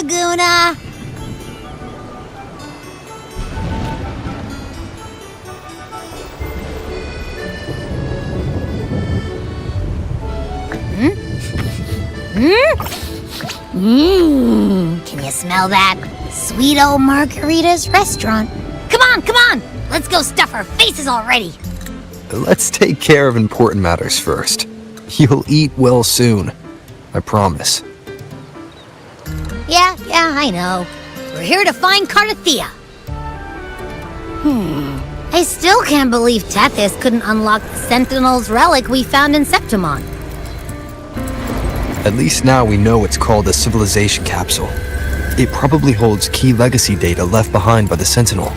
Laguna! Can you smell that? Sweet old Margarita's restaurant. Come on! Let's go stuff our faces already! Let's take care of important matters first. You'll eat well soon. I promise. Yeah, I know. We're here to find Cardathea. I still can't believe Tethys couldn't unlock the Sentinel's relic we found in Septimon. At least now we know it's called a civilization capsule. It probably holds key legacy data left behind by the Sentinel.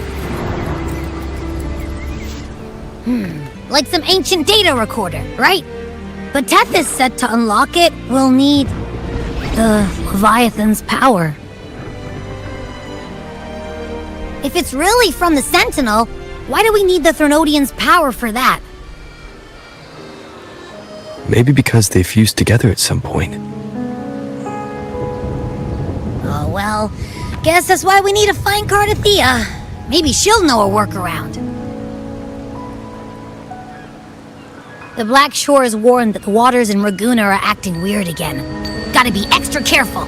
Like some ancient data recorder, right? But Tethys said to unlock it, we'll need the Leviathan's power. If it's really from the Sentinel, why do we need the Threnodian's power for that? Maybe because they fused together at some point. Oh well, guess that's why we need to find Cardathea. Maybe she'll know a workaround. The Black Shore has warned that the waters in Raguna are acting weird again. Gotta be extra careful.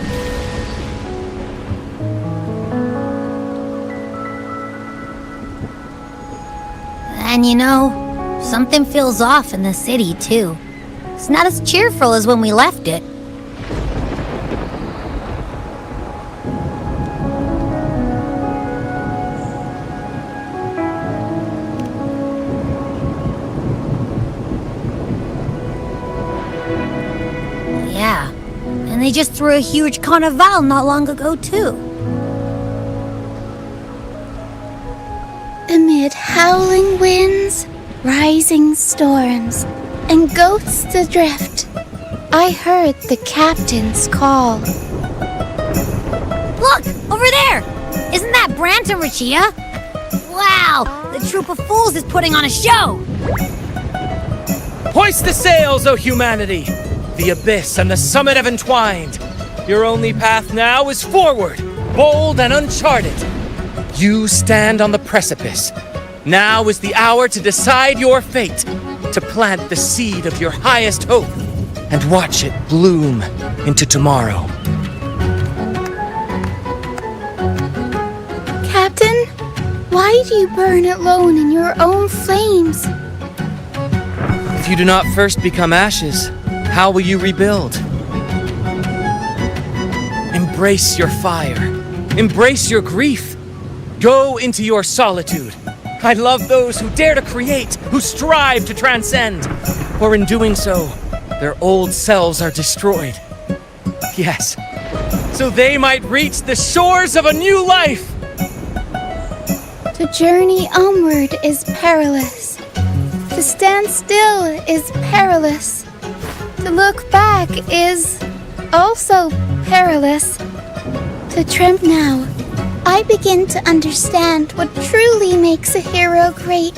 And you know, something feels off in the city too. It's not as cheerful as when we left it. Yeah, and they just threw a huge carnival not long ago too. Amid howling winds, rising storms, and ghosts adrift, I heard the captain's call. Look! Over there! Isn't that Brant and Rachia? Wow! The troop of fools is putting on a show! Hoist the sails, O humanity! The abyss and the summit have entwined. Your only path now is forward, bold and uncharted. You stand on the precipice. Now is the hour to decide your fate, to plant the seed of your highest hope, and watch it bloom into tomorrow. Captain, why do you burn alone in your own flames? If you do not first become ashes, how will you rebuild? Embrace your fire. Embrace your grief. Go into your solitude. I love those who dare to create, who strive to transcend. For in doing so, their old selves are destroyed. Yes, so they might reach the shores of a new life. To journey onward is perilous. To stand still is perilous. To look back is also perilous. To tramp now, I begin to understand what truly makes a hero great.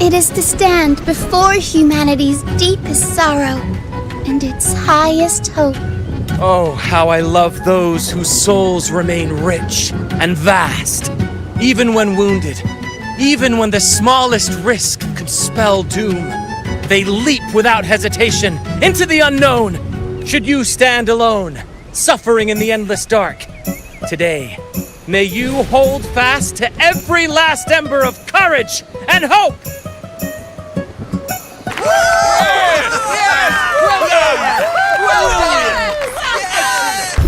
It is to stand before humanity's deepest sorrow and its highest hope. Oh, how I love those whose souls remain rich and vast, even when wounded, even when the smallest risk could spell doom. They leap without hesitation into the unknown. Should you stand alone, suffering in the endless dark, today, may you hold fast to every last ember of courage and hope!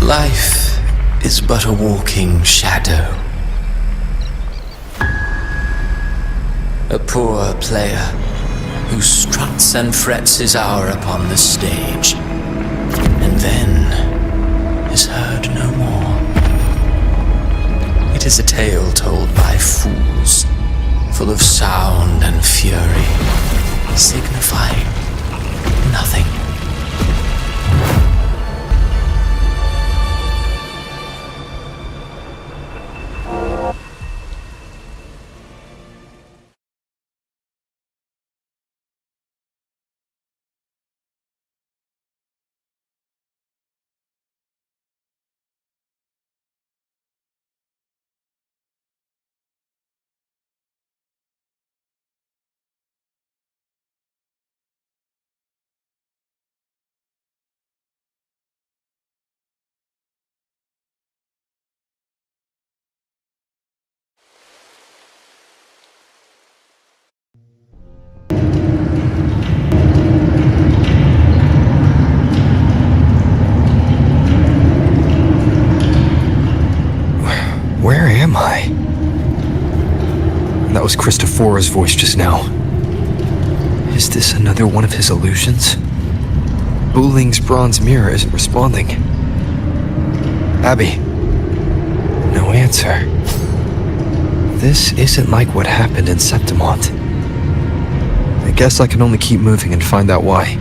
Life is but a walking shadow. A poor player who struts and frets his hour upon the stage, and then is heard no more. It is a tale told by fools, full of sound and fury, signifying nothing. was Christophora's voice just now. Is this another one of his illusions? Buling's bronze mirror isn't responding. Abby. No answer. This isn't like what happened in Septimont. I guess I can only keep moving and find out why.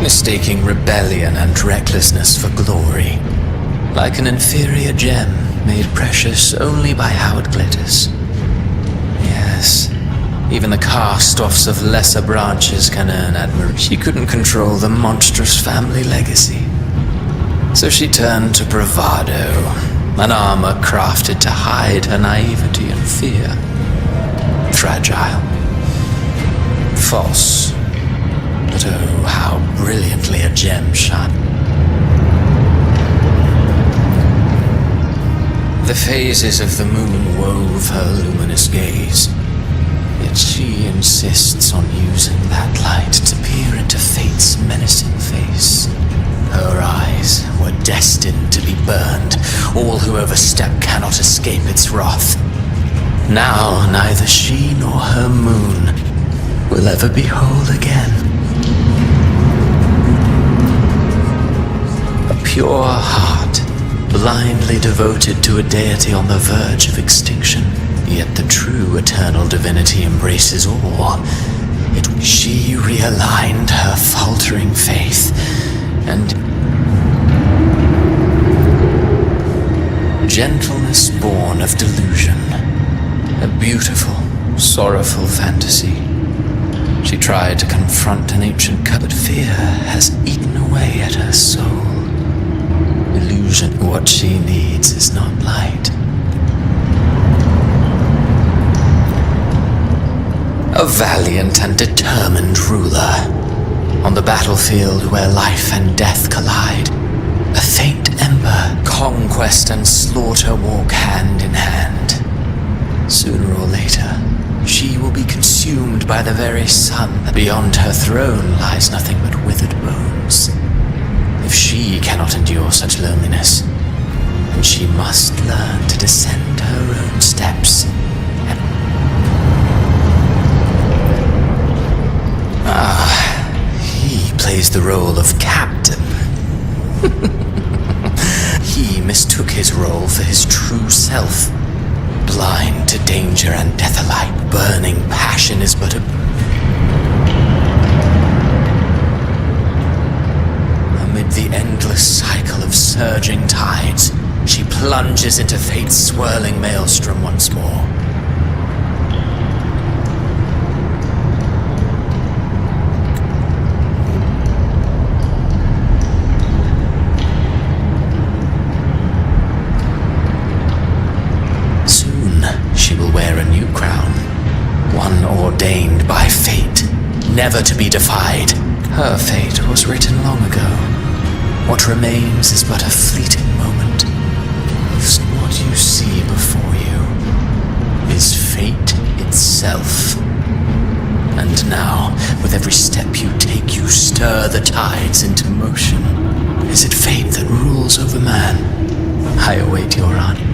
Mistaking rebellion and recklessness for glory, like an inferior gem made precious only by how it glitters. Yes, even the cast-offs of lesser branches can earn admiration. She couldn't control the monstrous family legacy, so she turned to bravado, an armor crafted to hide her naivety and fear. Fragile, false, but oh, how brilliantly a gem shone. The phases of the moon wove her luminous gaze, yet she insists on using that light to peer into fate's menacing face. Her eyes were destined to be burned. All who overstep cannot escape its wrath. Now neither she nor her moon will ever be whole again. A pure heart, blindly devoted to a deity on the verge of extinction. Yet the true eternal divinity embraces all. She realigned her faltering faith, and gentleness born of delusion. A beautiful, sorrowful fantasy. She tried to confront an ancient code, but fear has eaten away at her soul. Illusion, what she needs is not light. A valiant and determined ruler. On the battlefield where life and death collide, a faint ember, conquest and slaughter walk hand in hand. Sooner or later, she will be consumed by the very sun. Beyond her throne lies nothing but withered bones. If she cannot endure such loneliness, then she must learn to descend her own steps. He plays the role of captain. He mistook his role for his true self. Blind to danger and death alike, burning passion is but amid the endless cycle of surging tides, she plunges into fate's swirling maelstrom once more. Ordained by fate, never to be defied. Her fate was written long ago. What remains is but a fleeting moment. What you see before you is fate itself. And now, with every step you take, you stir the tides into motion. Is it fate that rules over man? I await your answer.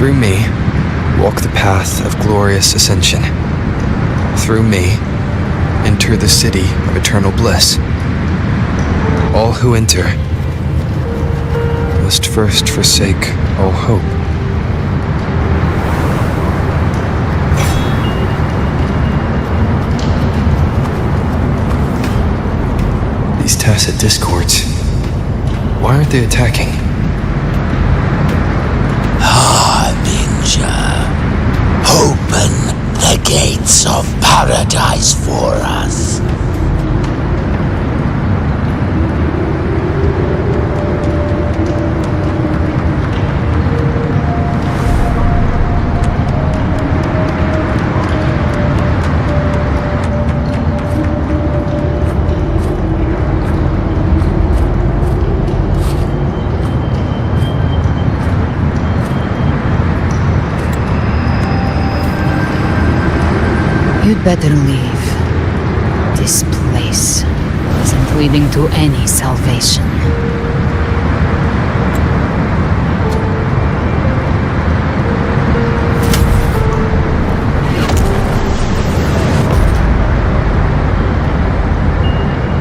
Through me, walk the path of glorious ascension. Through me, enter the city of eternal bliss. All who enter must first forsake all hope. These tacit discords, why aren't they attacking? Harbinger, open the gates of paradise for us. You'd better leave. This place isn't leading to any salvation.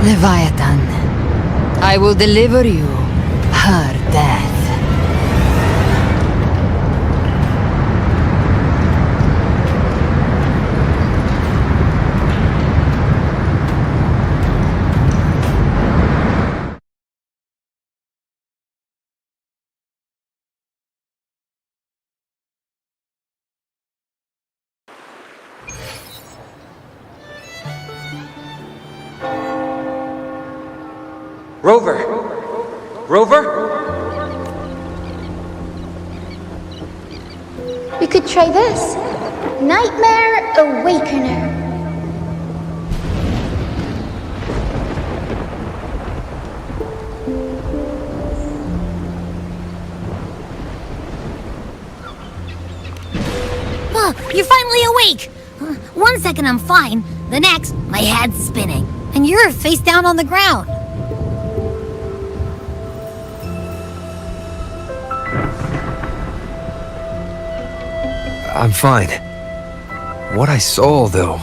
Leviathan, I will deliver you her death. Rover! Rover? We could try this. Nightmare Awakener. Oh, you're finally awake! 1 second I'm fine, the next, my head's spinning. And you're face down on the ground. I'm fine. What I saw, though.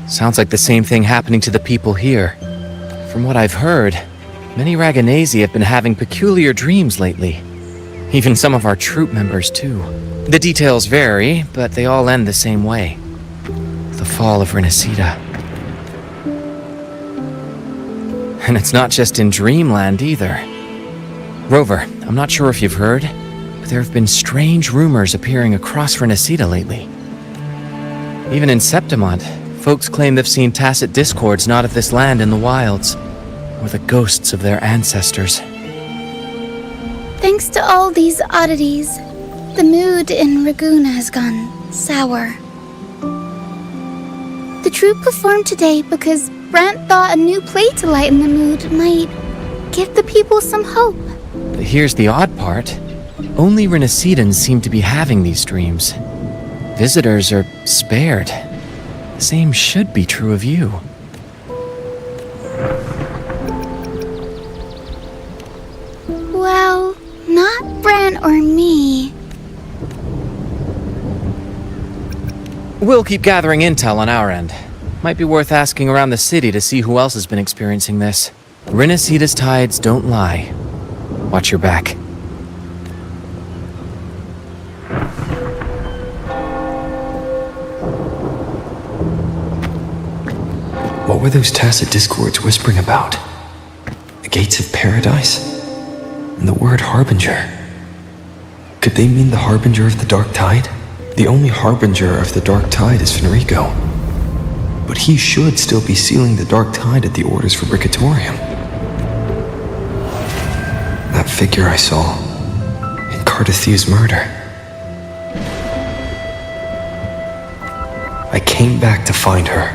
Sounds like the same thing happening to the people here. From what I've heard, many Raganesi have been having peculiar dreams lately. Even some of our troop members, too. The details vary, but they all end the same way. The fall of Renacida. And it's not just in Dreamland, either. Rover, I'm not sure if you've heard, but there have been strange rumors appearing across Renacida lately. Even in Septimont, folks claim they've seen tacit discords not of this land in the wilds, or the ghosts of their ancestors. Thanks to all these oddities, the mood in Raguna has gone sour. The troupe performed today because Brant thought a new play to lighten the mood might give the people some hope. But here's the odd part. Only Renacidans seem to be having these dreams. Visitors are spared. The same should be true of you. Well, not Brant or me. We'll keep gathering intel on our end. Might be worth asking around the city to see who else has been experiencing this. Renacida's tides don't lie. Watch your back. What were those tacit discords whispering about? The gates of paradise? And the word harbinger? Could they mean the harbinger of the dark tide? The only harbinger of the dark tide is Fenrico. But he should still be sealing the dark tide at the orders for Bricatorium. That figure I saw in Cardathew's murder. I came back to find her,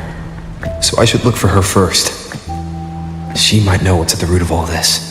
so I should look for her first. She might know what's at the root of all this.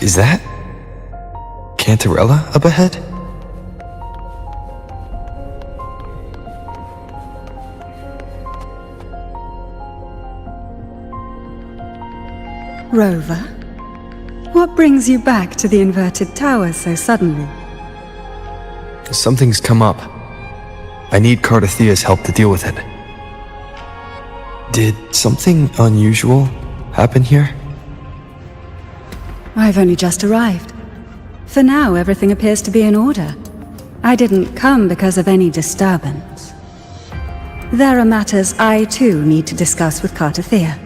Is that Cantarella up ahead? Rover, what brings you back to the inverted tower so suddenly? Something's come up. I need Cardathea's help to deal with it. Did something unusual happen here? I've only just arrived. For now, everything appears to be in order. I didn't come because of any disturbance. There are matters I too need to discuss with Cardathea.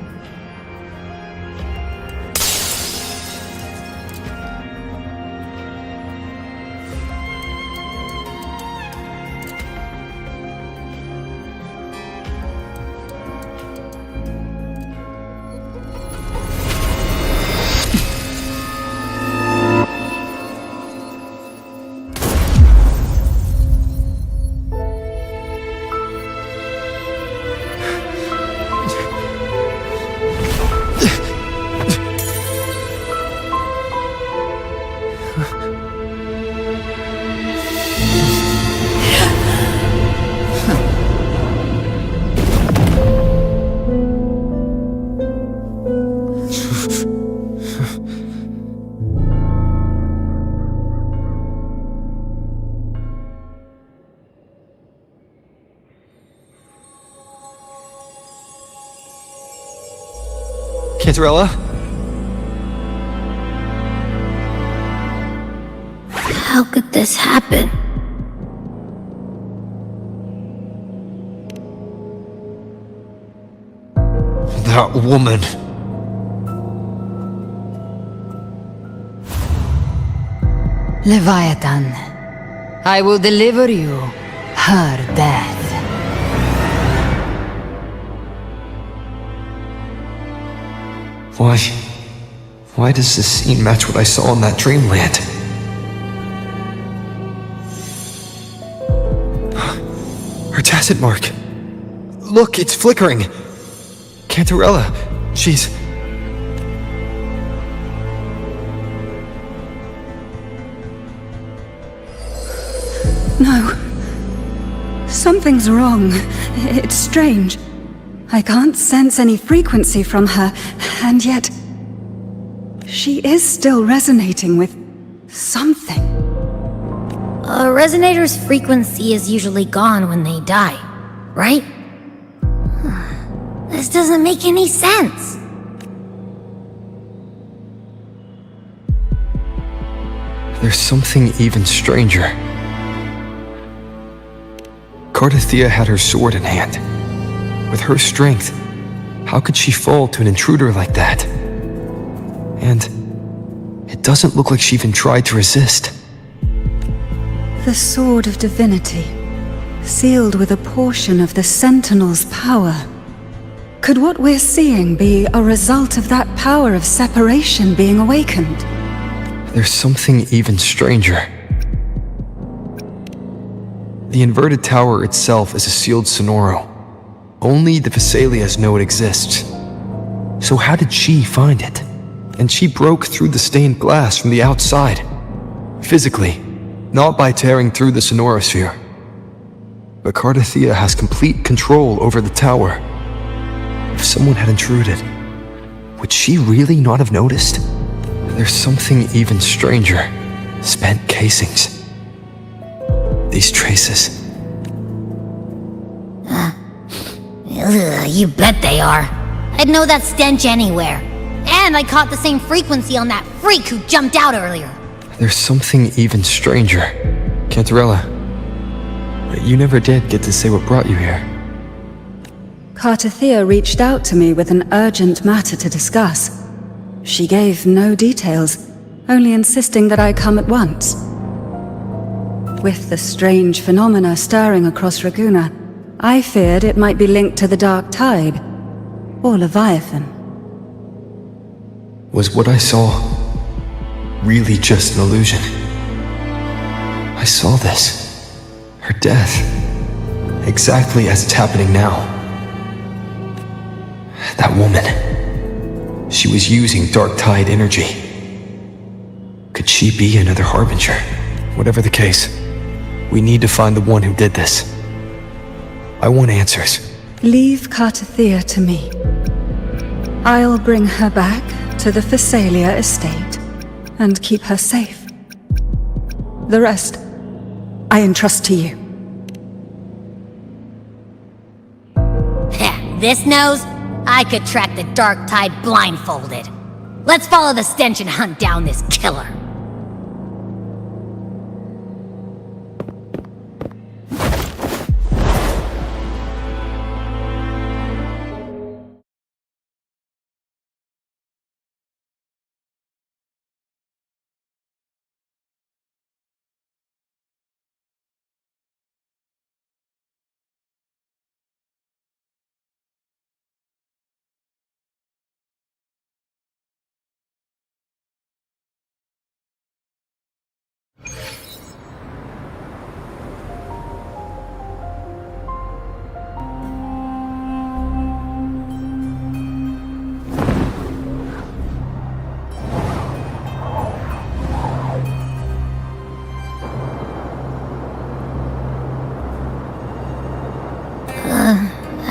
Cantarella? How could this happen? That woman. Leviathan, I will deliver you her death. Why does this scene match what I saw in that dreamland? Her tacit mark. Look, it's flickering. Cantarella, she's... No. Something's wrong. It's strange. I can't sense any frequency from her, and yet... she is still resonating with... something. A resonator's frequency is usually gone when they die, right? This doesn't make any sense. There's something even stranger. Cardathea had her sword in hand. With her strength, how could she fall to an intruder like that? And it doesn't look like she even tried to resist. The Sword of Divinity, sealed with a portion of the Sentinel's power. Could what we're seeing be a result of that power of separation being awakened? There's something even stranger. The inverted tower itself is a sealed sonoro. Only the Vesalias know it exists. So how did she find it? And she broke through the stained glass from the outside. Physically, not by tearing through the sonorosphere. But Cardathea has complete control over the tower. If someone had intruded, would she really not have noticed? There's something even stranger. Spent casings. These traces. You bet they are. I'd know that stench anywhere. And I caught the same frequency on that freak who jumped out earlier. There's something even stranger. Cantarella, you never did get to say what brought you here. Cardathea reached out to me with an urgent matter to discuss. She gave no details, only insisting that I come at once. With the strange phenomena stirring across Raguna, I feared it might be linked to the Dark Tide, or Leviathan. Was what I saw really just an illusion? I saw this. Her death. Exactly as it's happening now. That woman. She was using Dark Tide energy. Could she be another Harbinger? Whatever the case, we need to find the one who did this. I want answers. Leave Cartathea to me. I'll bring her back to the Phasalia estate and keep her safe. The rest, I entrust to you. This nose? I could track the Dark Tide blindfolded. Let's follow the stench and hunt down this killer.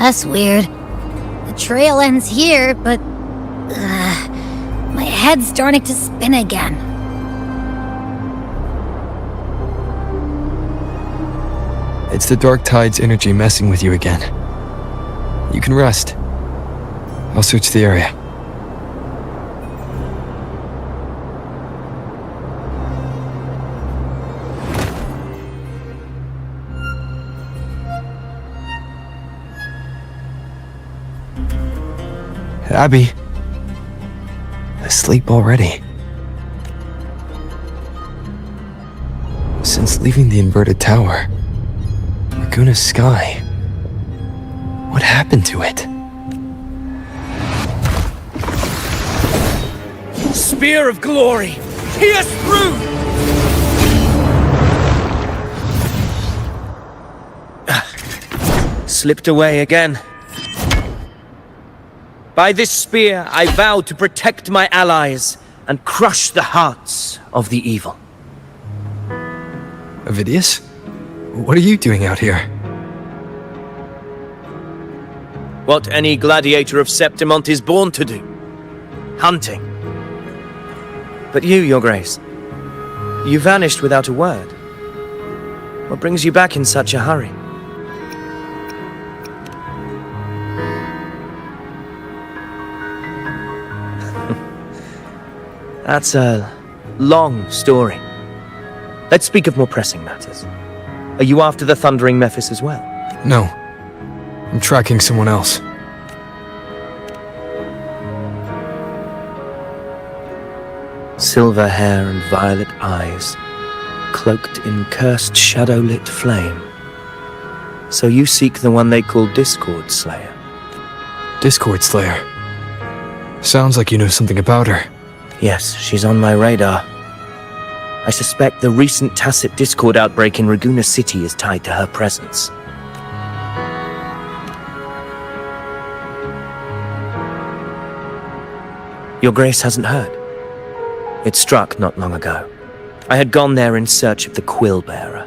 That's weird. The trail ends here, but... my head's starting to spin again. It's the Dark Tide's energy messing with you again. You can rest. I'll search the area. Abby. Asleep already. Since leaving the inverted tower, Raguna's sky. What happened to it? Spear of glory! Pierce through! Slipped away again. By this spear, I vow to protect my allies and crush the hearts of the evil. Avidius? What are you doing out here? What any gladiator of Septimont is born to do. Hunting. But you, Your Grace, you vanished without a word. What brings you back in such a hurry? That's a long story. Let's speak of more pressing matters. Are you after the Thundering Mephis as well? No. I'm tracking someone else. Silver hair and violet eyes, cloaked in cursed shadow-lit flame. So you seek the one they call Discord Slayer. Discord Slayer. Sounds like you know something about her. Yes, she's on my radar. I suspect the recent tacit Discord outbreak in Raguna City is tied to her presence. Your Grace hasn't heard. It struck not long ago. I had gone there in search of the Quill Bearer.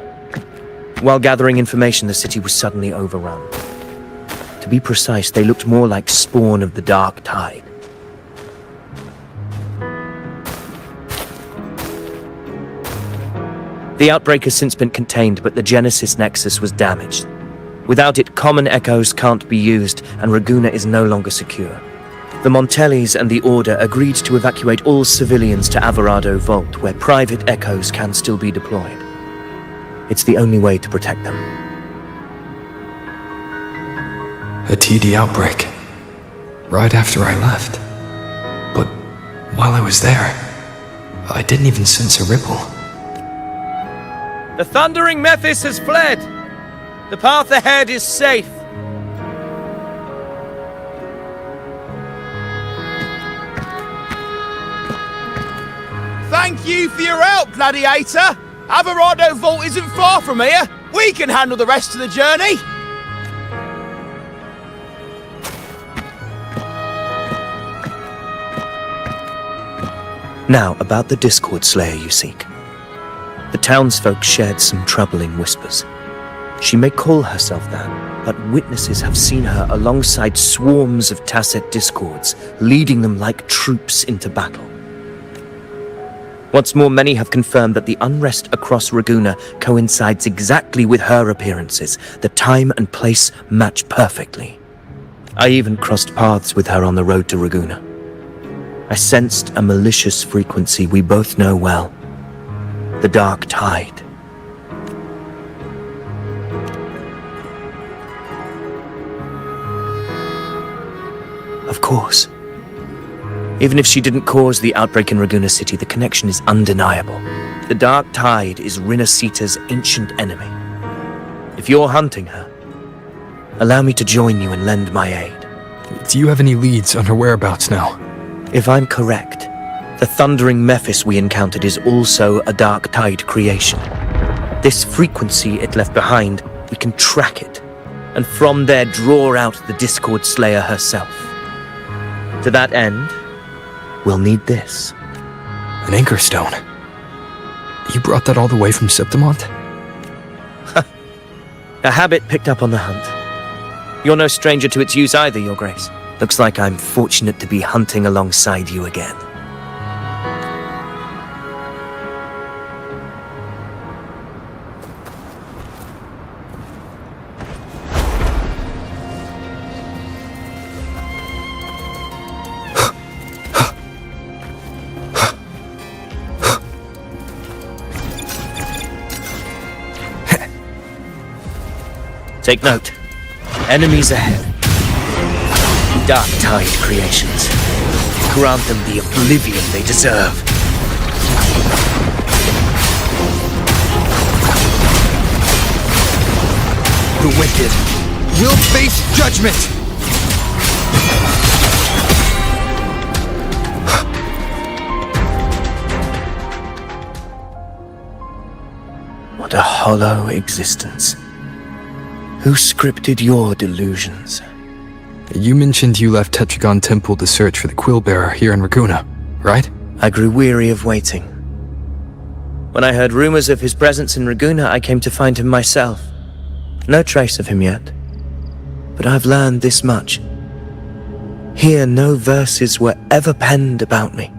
While gathering information, the city was suddenly overrun. To be precise, they looked more like spawn of the Dark Tide. The outbreak has since been contained, but the Genesis Nexus was damaged. Without it, common echoes can't be used, and Raguna is no longer secure. The Montellis and the Order agreed to evacuate all civilians to Averado Vault, where private echoes can still be deployed. It's the only way to protect them. A TD outbreak. Right after I left. But while I was there, I didn't even sense a ripple. The Thundering Mephis has fled! The path ahead is safe! Thank you for your help, Gladiator! Averado Vault isn't far from here! We can handle the rest of the journey! Now, about the Discord Slayer you seek. The townsfolk shared some troubling whispers. She may call herself that, but witnesses have seen her alongside swarms of Tacet discords, leading them like troops into battle. What's more, many have confirmed that the unrest across Raguna coincides exactly with her appearances. The time and place match perfectly. I even crossed paths with her on the road to Raguna. I sensed a malicious frequency we both know well. The Dark Tide. Of course. Even if she didn't cause the outbreak in Raguna City, the connection is undeniable. The Dark Tide is Rinasita's ancient enemy. If you're hunting her, allow me to join you and lend my aid. Do you have any leads on her whereabouts now? If I'm correct, the thundering Mephis we encountered is also a Dark Tide creation. This frequency it left behind, we can track it, and from there draw out the Discord Slayer herself. To that end, we'll need this. An anchor stone. You brought that all the way from Septimont? A habit picked up on the hunt. You're no stranger to its use either, Your Grace. Looks like I'm fortunate to be hunting alongside you again. Take note. Enemies ahead. Dark Tide creations. Grant them the oblivion they deserve. The wicked will face judgment! What a hollow existence. Who scripted your delusions? You mentioned you left Tetragon Temple to search for the Quill Bearer here in Raguna, right? I grew weary of waiting. When I heard rumors of his presence in Raguna, I came to find him myself. No trace of him yet. But I've learned this much. Here, no verses were ever penned about me.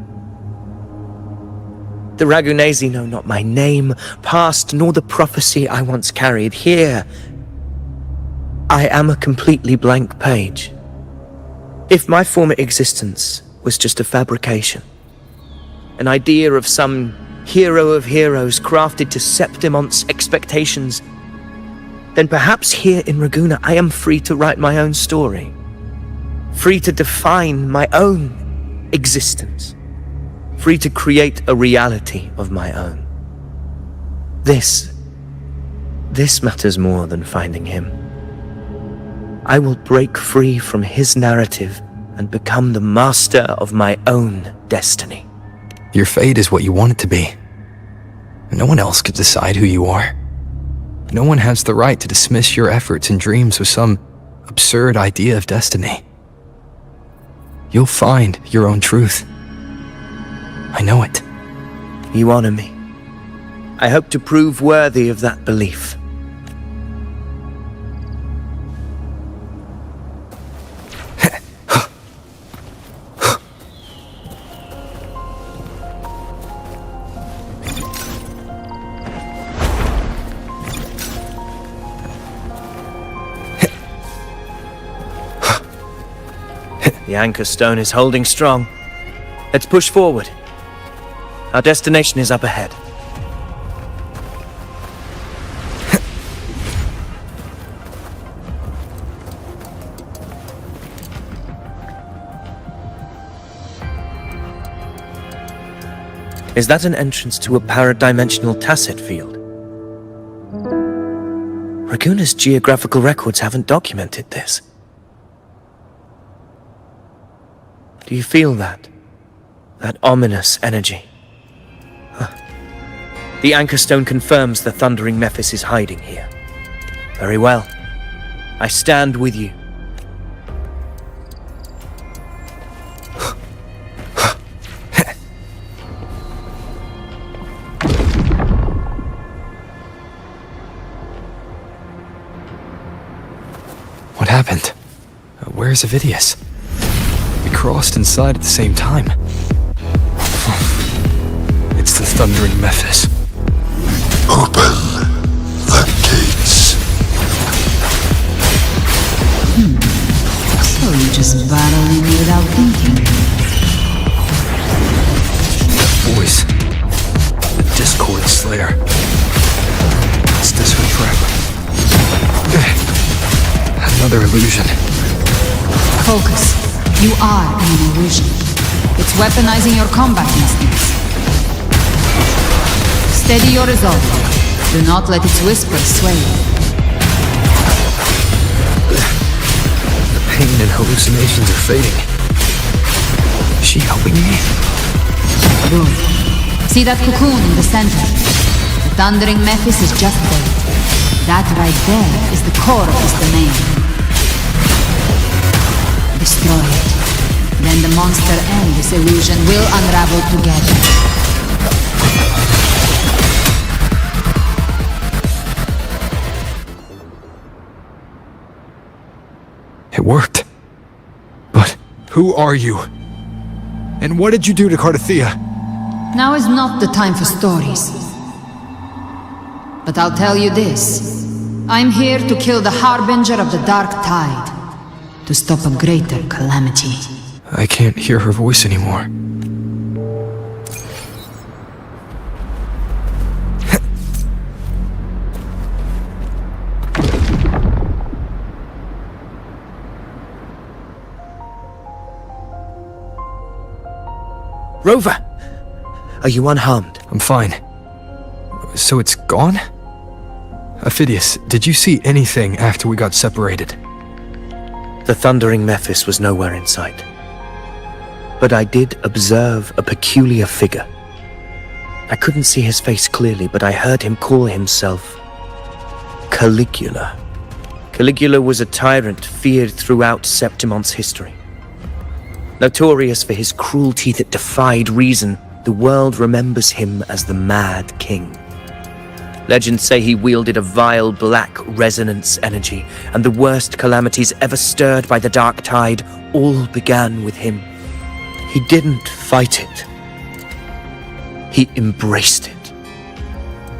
The Ragunesi know not my name, past, nor the prophecy I once carried. Here, I am a completely blank page. If my former existence was just a fabrication, an idea of some hero of heroes crafted to Septimont's expectations, then perhaps here in Raguna I am free to write my own story, free to define my own existence, free to create a reality of my own. This matters more than finding him. I will break free from his narrative and become the master of my own destiny. Your fate is what you want it to be. No one else could decide who you are. No one has the right to dismiss your efforts and dreams with some absurd idea of destiny. You'll find your own truth. I know it. You honor me. I hope to prove worthy of that belief. The anchor stone is holding strong. Let's push forward. Our destination is up ahead. Is that an entrance to a paradimensional Tacet field? Raguna's geographical records haven't documented this. Do you feel that? That ominous energy? Huh. The anchor stone confirms the thundering Mephis is hiding here. Very well. I stand with you. happened? Where's Avidius? We crossed inside at the same time. It's the thundering Mephis. Open the gates. So you just battle in without thinking. That voice. The Discord Slayer. Is this her trap? Another illusion. Focus. You are an illusion. It's weaponizing your combat instincts. Steady your resolve. Do not let its whispers sway you. The pain and hallucinations are fading. Is she helping me? Good. See that cocoon in the center? The thundering Mephis is just there. That right there is the core of his domain. Destroy it. Then the monster and this illusion will unravel together. It worked. But who are you? And what did you do to Cardathea? Now is not the time for stories. But I'll tell you this. I'm here to kill the Harbinger of the Dark Tide. To stop a greater calamity. I can't hear her voice anymore. Rover! Are you unharmed? I'm fine. So it's gone? Ophidius, did you see anything after we got separated? The thundering Mephis was nowhere in sight. But I did observe a peculiar figure. I couldn't see his face clearly, but I heard him call himself Caligula. Caligula was a tyrant feared throughout Septimon's history. Notorious for his cruelty that defied reason, the world remembers him as the Mad King. Legends say he wielded a vile black resonance energy, and the worst calamities ever stirred by the Dark Tide all began with him. He didn't fight it. He embraced it,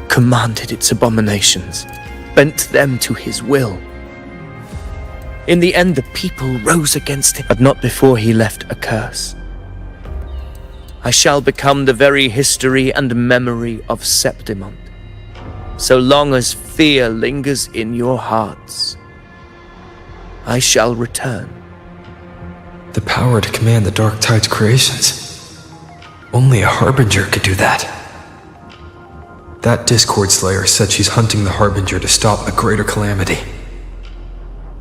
commanded its abominations, bent them to his will. In the end, the people rose against him, but not before he left a curse. I shall become the very history and memory of Septimon. So long as fear lingers in your hearts, I shall return. The power to command the Dark Tide's creations. Only a Harbinger could do that. That Discord Slayer said she's hunting the Harbinger to stop a greater calamity.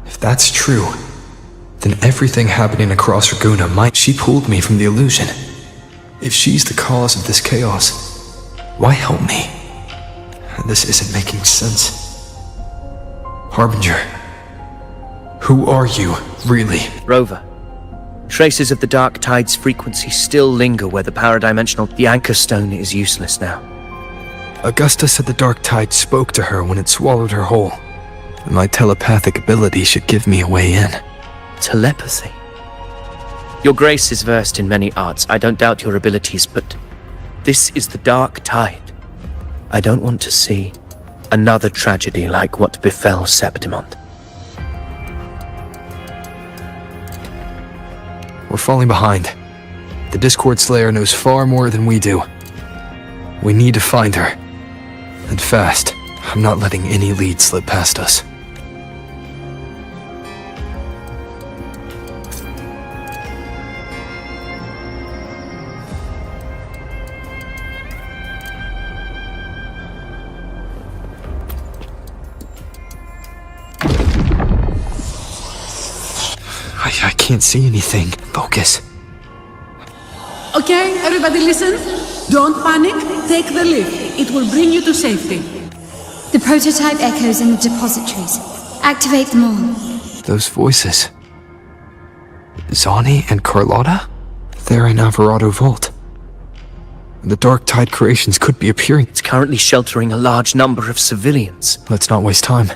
If that's true, then everything happening across Raguna might... She pulled me from the illusion. If she's the cause of this chaos, why help me? This isn't making sense. Harbinger, who are you, really? Rover, traces of the Dark Tide's frequency still linger where the paradimensional... The Anchor Stone is useless now. Augusta said the Dark Tide spoke to her when it swallowed her whole. My telepathic ability should give me a way in. Telepathy? Your Grace is versed in many arts. I don't doubt your abilities, but this is the Dark Tide. I don't want to see another tragedy like what befell Septimon. We're falling behind. The Discord Slayer knows far more than we do. We need to find her. And fast. I'm not letting any lead slip past us. I can't see anything. Focus. Okay, everybody listen. Don't panic. Take the lift. It will bring you to safety. The prototype echoes in the depositories. Activate them all. Those voices. Zani and Carlotta? They're in Alvarado Vault. The Dark Tide creations could be appearing. It's currently sheltering a large number of civilians. Let's not waste time.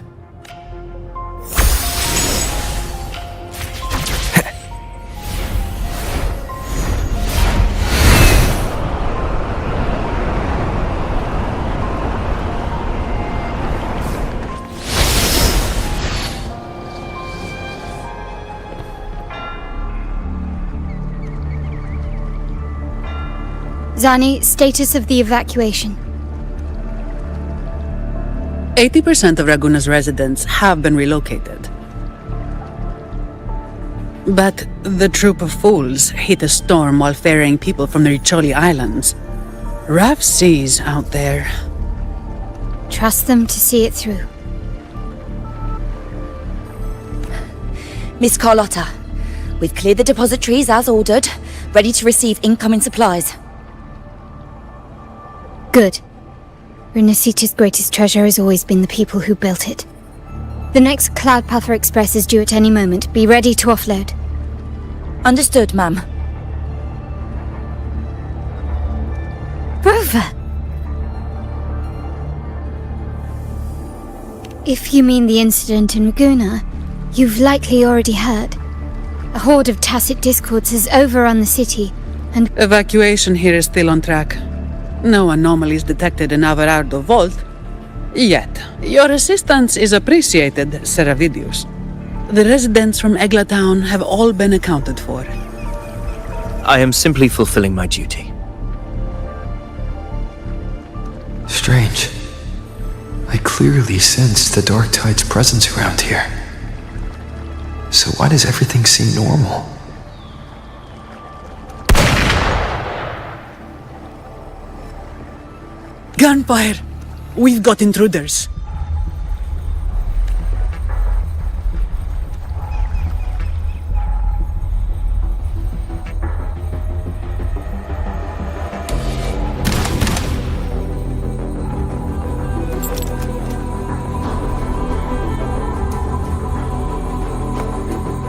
Zani, status of the evacuation. 80% of Raguna's residents have been relocated. But the troop of fools hit a storm while ferrying people from the Riccioli Islands. Rough seas out there. Trust them to see it through. Miss Carlotta, we've cleared the depositories as ordered, ready to receive incoming supplies. Good. Renacita's greatest treasure has always been the people who built it. The next Cloudpather Express is due at any moment. Be ready to offload. Understood, ma'am. Rover! If you mean the incident in Raguna, you've likely already heard. A horde of tacit discords has overrun the city, and Evacuation here is still on track. No anomalies detected in Averardo Vault. Yet. Your assistance is appreciated, Seravidius. The residents from Egla Town have all been accounted for. I am simply fulfilling my duty. Strange. I clearly sense the Dark Tide's presence around here. So why does everything seem normal? Gunfire! We've got intruders.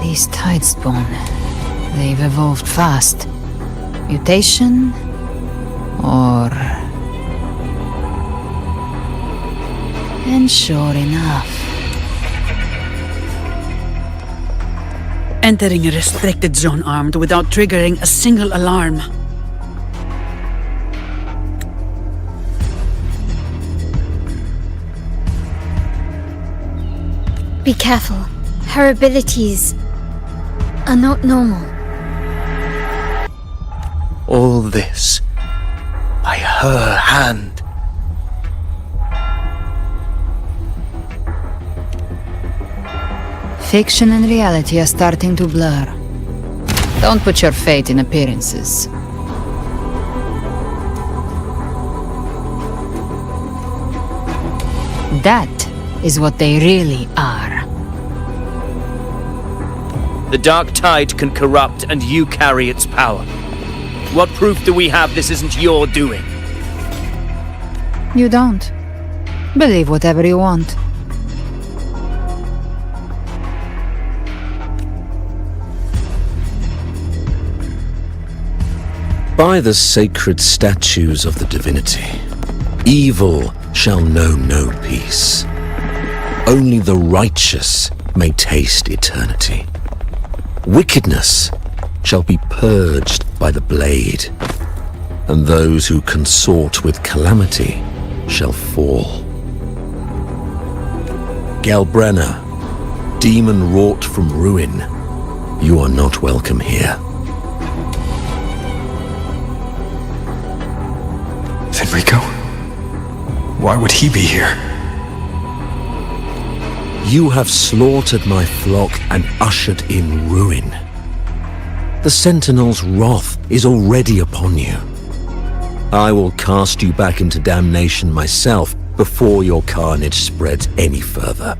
These Tidespawn, they've evolved fast. Mutation? Or... And sure enough... Entering a restricted zone armed without triggering a single alarm. be careful. Her abilities are not normal. All this by her hand. Fiction and reality are starting to blur. Don't put your fate in appearances. That is what they really are. The Dark Tide can corrupt, and you carry its power. What proof do we have this isn't your doing? You don't. Believe whatever you want. By the sacred statues of the divinity, evil shall know no peace. Only the righteous may taste eternity. Wickedness shall be purged by the blade, and those who consort with calamity shall fall. Galbrenna, demon wrought from ruin, you are not welcome here. Fenrico? Why would he be here? You have slaughtered my flock and ushered in ruin. The Sentinel's wrath is already upon you. I will cast you back into damnation myself before your carnage spreads any further.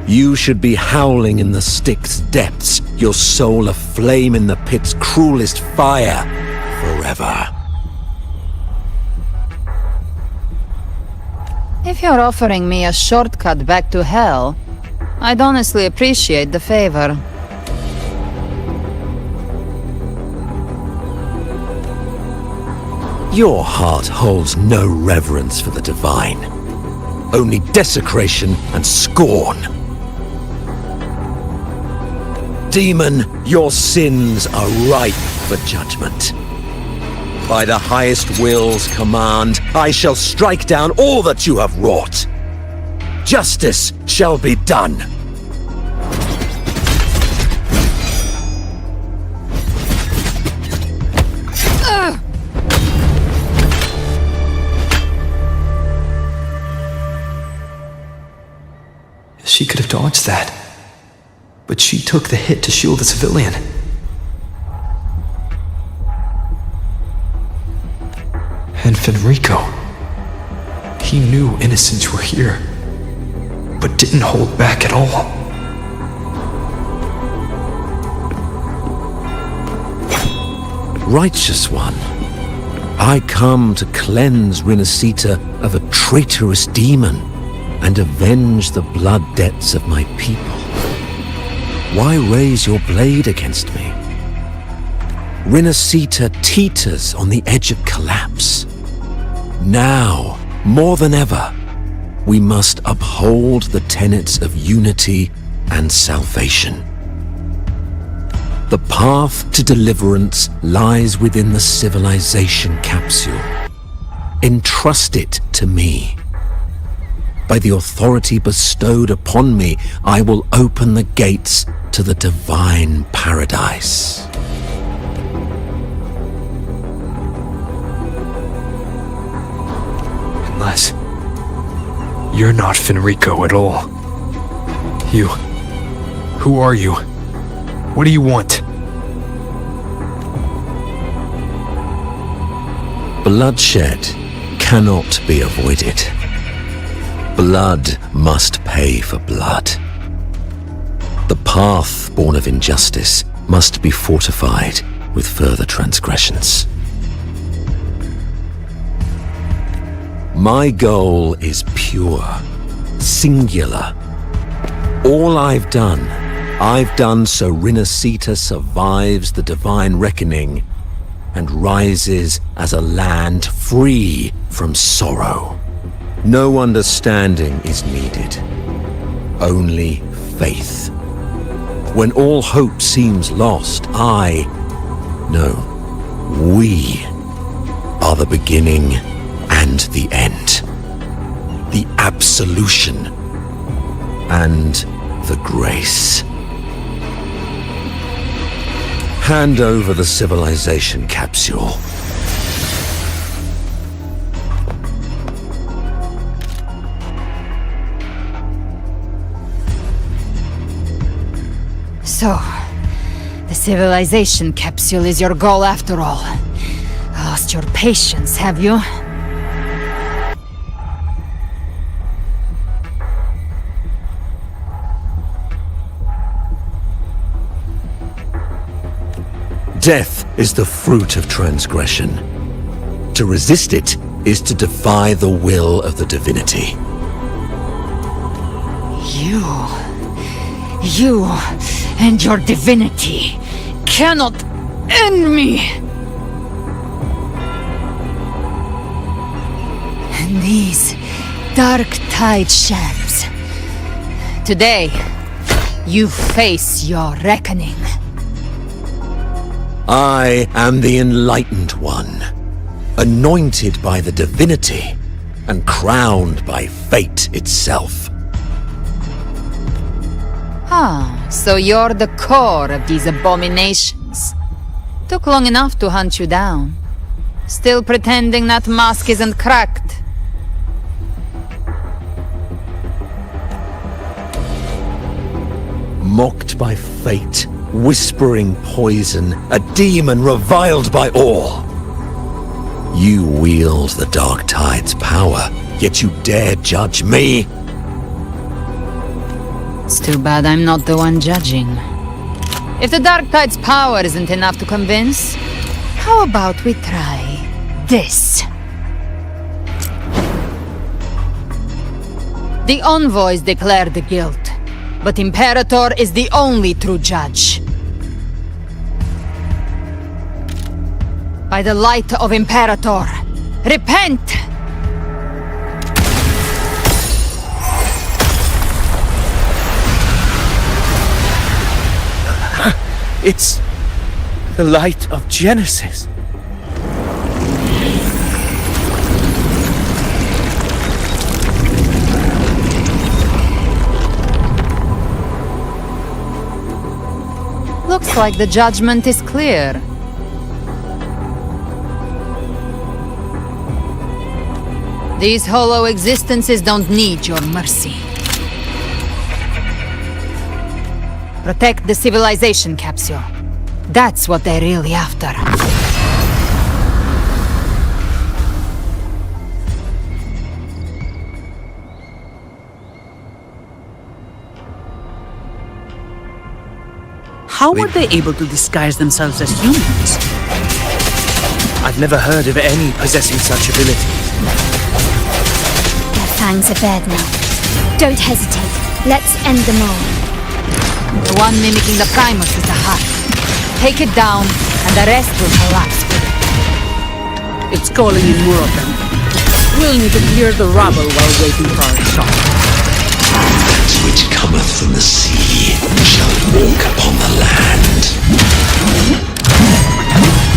You should be howling in the Styx's depths, your soul aflame in the pit's cruelest fire forever. If you're offering me a shortcut back to hell, I'd honestly appreciate the favor. Your heart holds no reverence for the divine, only desecration and scorn. Demon, your sins are ripe for judgment. By the highest will's command, I shall strike down all that you have wrought. Justice shall be done. She could have dodged that. But she took the hit to shield the civilian. And Fenrico. He knew innocents were here, but didn't hold back at all. Righteous One, I come to cleanse Rinascita of a traitorous demon and avenge the blood debts of my people. Why raise your blade against me? Rinascita teeters on the edge of collapse. Now, more than ever, we must uphold the tenets of unity and salvation. The path to deliverance lies within the civilization capsule. Entrust it to me. By the authority bestowed upon me, I will open the gates to the divine paradise. Unless you're not Fenrico at all. You. Who are you? What do you want? Bloodshed cannot be avoided. Blood must pay for blood. The path born of injustice must be fortified with further transgressions. My goal is pure, singular. All I've done so Rinascita survives the divine reckoning and rises as a land free from sorrow. No understanding is needed, only faith. When all hope seems lost, we are the beginning and the end, the absolution and the grace. Hand over the civilization capsule. So, the civilization capsule is your goal after all. Lost your patience, have you? Death is the fruit of transgression. To resist it is to defy the will of the divinity. You and your divinity cannot end me! And these dark tide shams. Today, you face your reckoning. I am the Enlightened One, anointed by the divinity and crowned by fate itself. So you're the core of these abominations. Took long enough to hunt you down. Still pretending that mask isn't cracked. Mocked by fate, whispering poison, a demon reviled by all. You wield the Dark Tide's power, yet you dare judge me? It's too bad I'm not the one judging. If the Dark Tide's power isn't enough to convince, how about we try this? The envoys declare the guilt, but Imperator is the only true judge. By the light of Imperator, repent! It's the light of Genesis. Looks like the judgment is clear. These hollow existences don't need your mercy. Protect the civilization capsule. That's what they're really after. How were they able to disguise themselves as humans? I've never heard of any possessing such abilities. Their fangs are bared now. Don't hesitate. Let's end them all. The one mimicking the Primus is the heart. Take it down, and the rest will collapse with it. It's calling in more of them. We'll need to clear the rubble while waiting for our shot. That which cometh from the sea shall walk upon the land.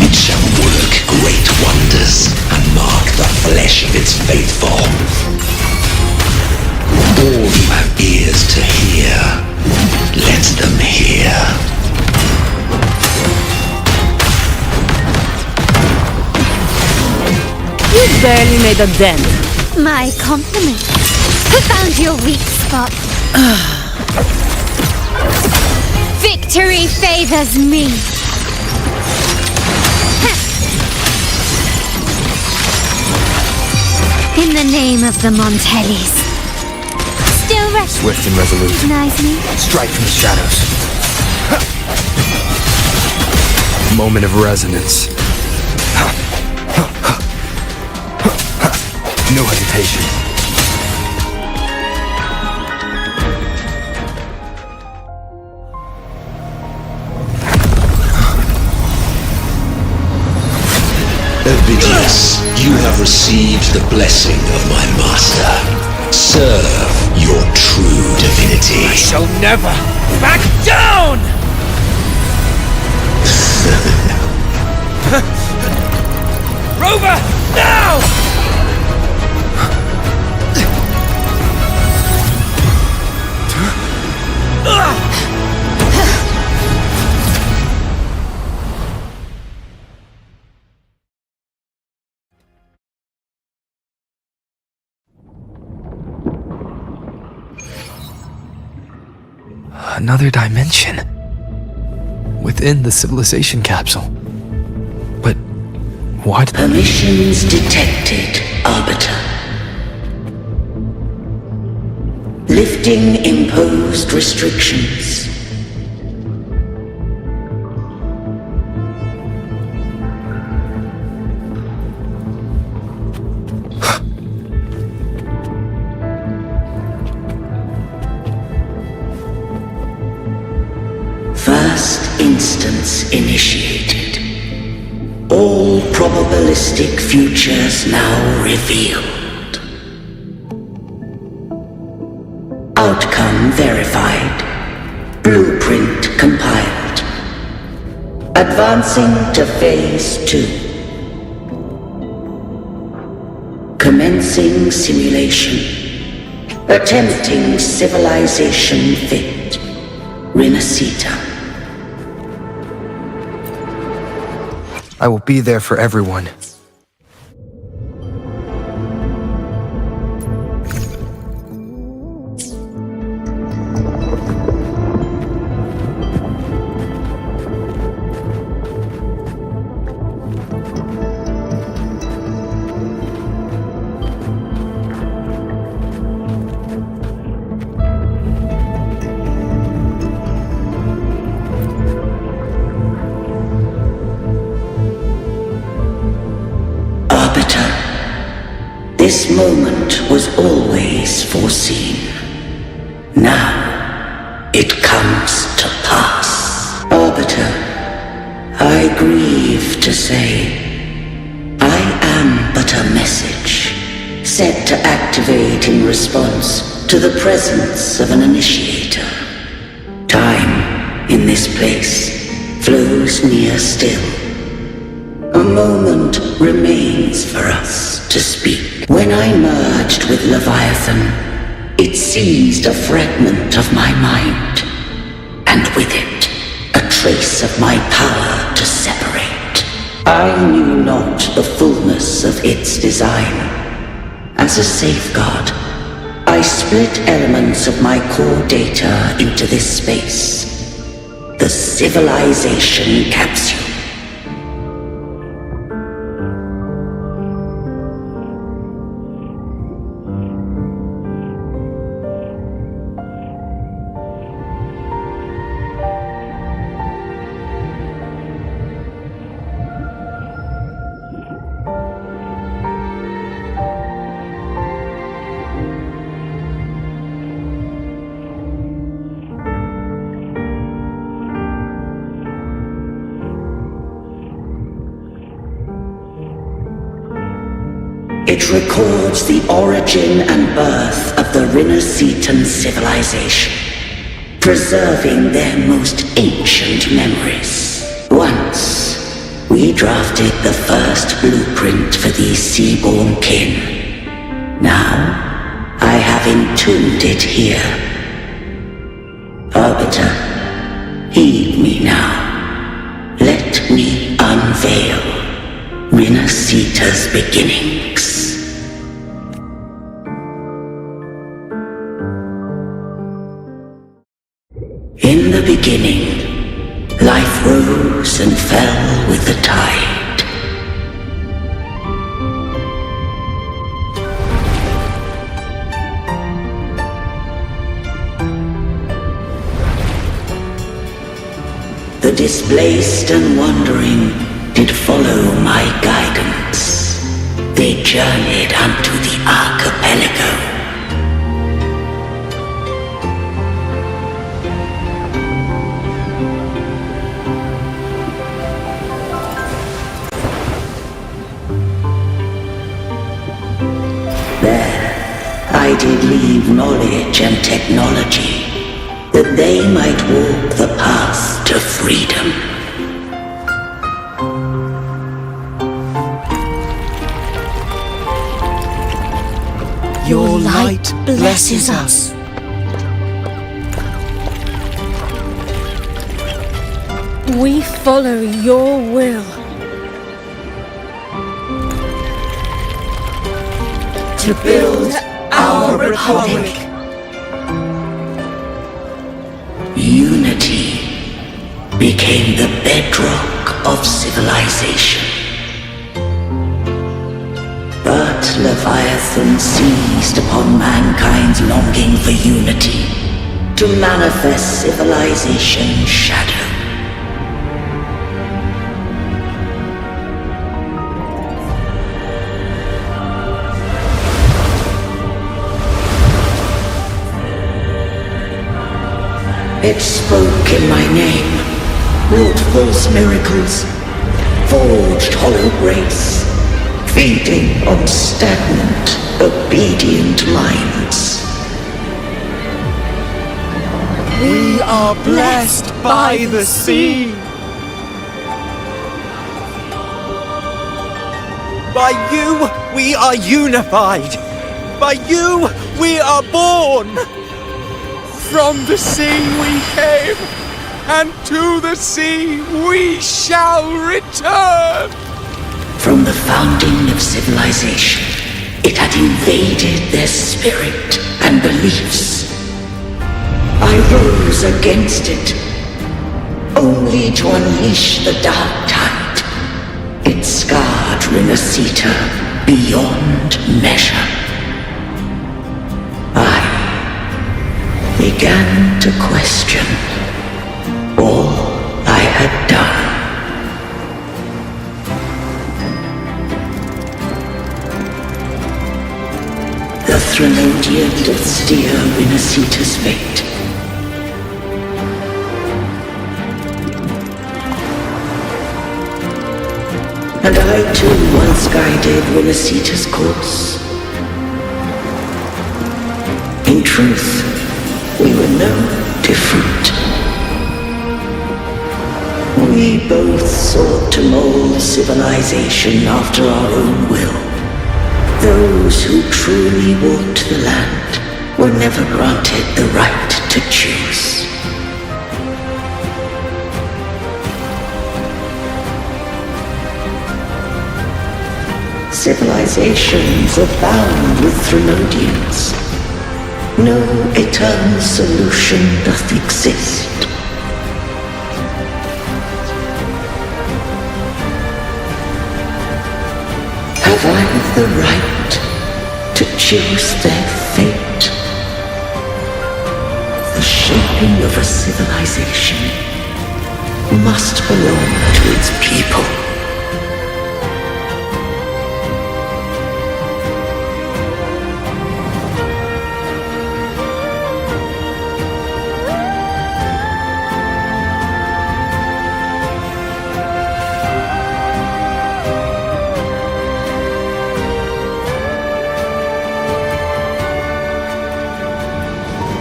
It shall work great wonders and mark the flesh of its faithful. All who have ears to hear, let them hear. You barely made a dent. My compliments. Who found your weak spot? Victory favors me. In the name of the Montellis. Still Swift and resolute. recognize me? Strike from the shadows. Moment of resonance. No hesitation. Ovidius, you have received the blessing of my master. Serve your true divinity. I shall never back down! Rover, now! Another dimension. Within the civilization capsule. But why did... Permissions detected, Arbiter. Lifting imposed restrictions. First instance initiated. All probabilistic futures now revealed. Outcome verified. Blueprint compiled. Advancing to Phase 2. Commencing simulation. Attempting civilization fit. Renacita. I will be there for everyone. This moment was always foreseen. Now, it comes to pass. Arbiter, I grieve to say, I am but a message, set to activate in response to the presence of an initiator. Time, in this place, flows near still. A moment remains for us to speak. When I merged with Leviathan, it seized a fragment of my mind, and with it, a trace of my power to separate. I knew not the fullness of its design. As a safeguard, I split elements of my core data into this space, the civilization capsule. It records the origin and birth of the Rinnocetan civilization, preserving their most ancient memories. Once, we drafted the first blueprint for these seaborn kin. Now, I have entombed it here. Arbiter, heed me now. Let me unveil Rinnocetan's beginnings. In the beginning, life rose and fell with the tide. The displaced and wandering did follow my guidance. They journeyed unto the archipelago. There, I did leave knowledge and technology, that they might walk the path to freedom. Your light blesses us. We follow your will. To build our republic. Unity became the bedrock of civilization. But Leviathan seized upon mankind's longing for unity to manifest civilization's shadow. It spoke in my name, wrought false miracles, forged hollow grace, feeding on stagnant, obedient minds. We are blessed by the sea. By you, we are unified. By you, we are born. From the sea we came, and to the sea we shall return. From the founding of civilization, it had invaded their spirit and beliefs. I rose against it, only to unleash the dark tide. It scarred Rinnoseta beyond measure. I began to question all I had done. The Threnodian doth steer Rinnoseta's fate. And I too once guided Rinnoseta's course. In truth, we were no different. We both sought to mold civilization after our own will. Those who truly walked the land were never granted the right to choose. Civilizations abound with Threnodians. No eternal solution doth exist. the right to choose their fate. The shaping of a civilization must belong to its people.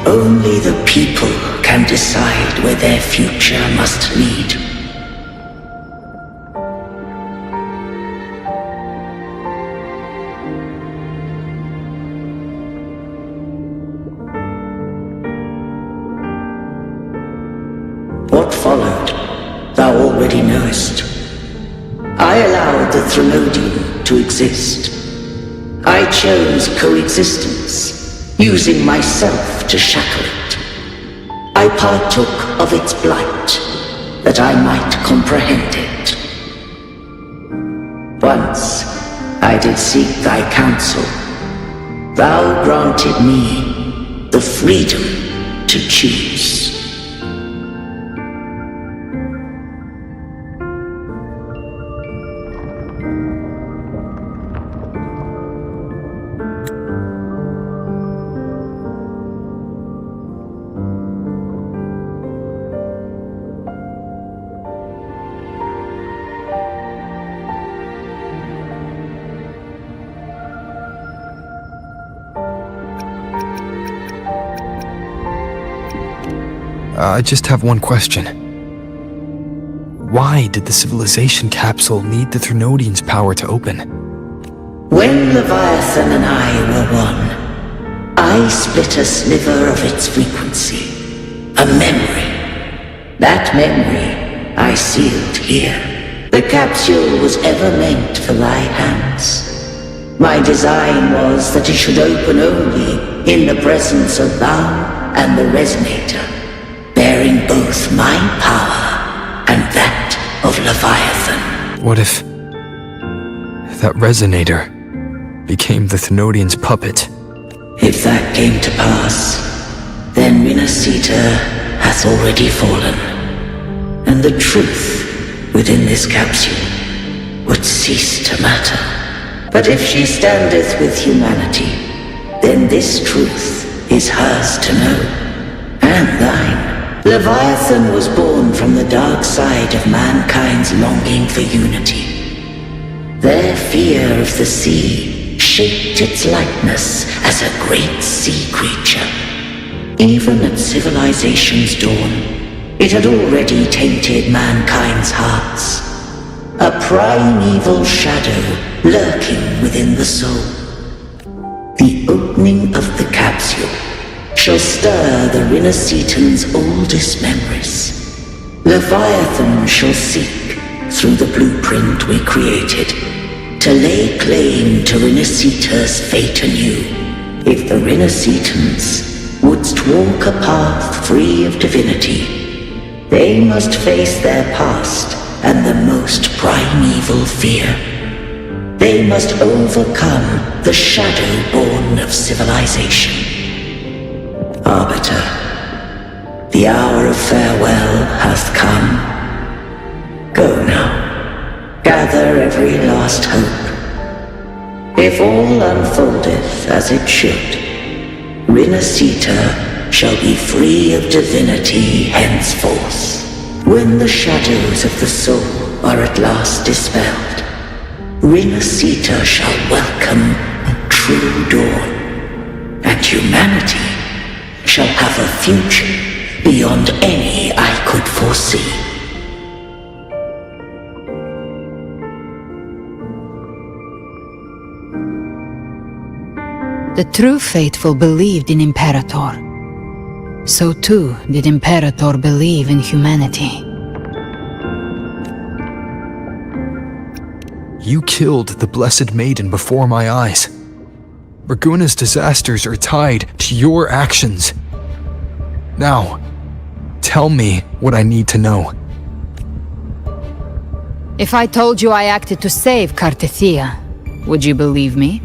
Only the people can decide where their future must lead. What followed, thou already knowest. I allowed the Threnodium to exist. I chose coexistence, using myself to shackle it. I partook of its blight, that I might comprehend it. Once I did seek thy counsel. Thou granted me the freedom to choose. I just have one question. Why did the civilization capsule need the Threnodian's power to open? When Leviathan and I were one, I split a sliver of its frequency. A memory. That memory I sealed here. The capsule was ever meant for thy hands. My design was that it should open only in the presence of thou and the Resonator, bearing both my power and that of Leviathan. What if that Resonator became the Threnodian's puppet? If that came to pass, then Resonator hath already fallen, and the truth within this capsule would cease to matter. But if she standeth with humanity, then this truth is hers to know, and thine. Leviathan was born from the dark side of mankind's longing for unity. Their fear of the sea shaped its likeness as a great sea creature. Even at civilization's dawn, it had already tainted mankind's hearts. A primeval shadow lurking within the soul. The opening of the capsule shall stir the Renacetan's oldest memories. Leviathan shall seek, through the blueprint we created, to lay claim to Renacita's fate anew. If the Renacitans wouldst walk a path free of divinity, they must face their past and the most primeval fear. They must overcome the shadow born of civilization. Arbiter, the hour of farewell hath come. Go now, gather every last hope. If all unfoldeth as it should, Renacita shall be free of divinity henceforth. When the shadows of the soul are at last dispelled, Renacita shall welcome a true dawn, and humanity shall have a future beyond any I could foresee. The true faithful believed in Imperator. So too did Imperator believe in humanity. You killed the Blessed Maiden before my eyes. Raguna's disasters are tied to your actions. Now, tell me what I need to know. If I told you I acted to save Cartethia, Would you believe me?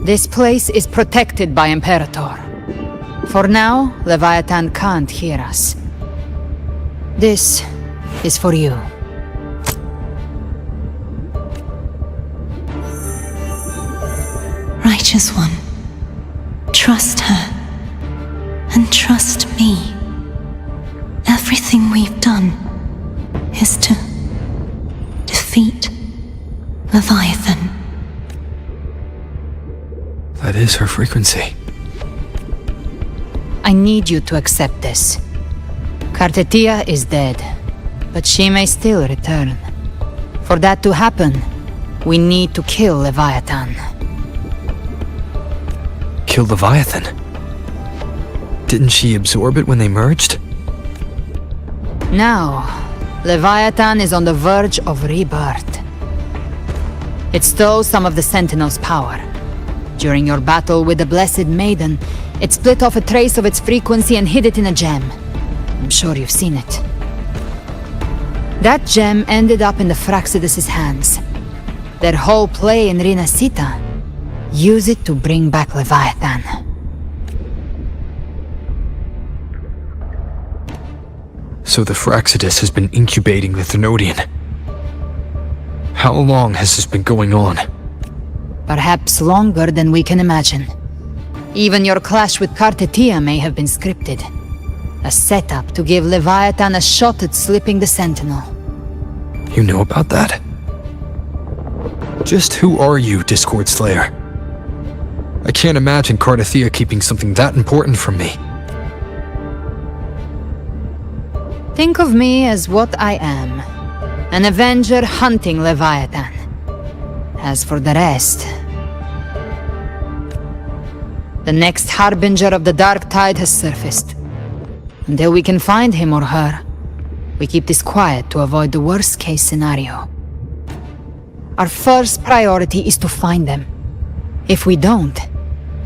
This place is protected by Imperator. For now, Leviathan can't hear us. This is for you. Righteous One, trust her. And trust me. Everything we've done is to defeat Leviathan. That is her frequency. I need you to accept this. Kartetia is dead, but she may still return. For that to happen, we need to kill Leviathan. Kill Leviathan? Didn't she absorb it when they merged? Now, Leviathan is on the verge of rebirth. It stole some of the Sentinel's power. During your battle with the Blessed Maiden, it split off a trace of its frequency and hid it in a gem. I'm sure you've seen it. That gem ended up in the Fraxidus' hands. Their whole play in Rinasita, use it to bring back Leviathan. So the Fraxidus has been incubating the Thenodian. How long has this been going on? Perhaps longer than we can imagine. Even your clash with Kartetia may have been scripted. A setup to give Leviathan a shot at slipping the Sentinel. You know about that? Just who are you, Discord Slayer? I can't imagine Kartetia keeping something that important from me. Think of me as what I am. An Avenger hunting Leviathan. As for the rest... The next Harbinger of the Dark Tide has surfaced. Until we can find him or her, we keep this quiet to avoid the worst-case scenario. Our first priority is to find them. If we don't,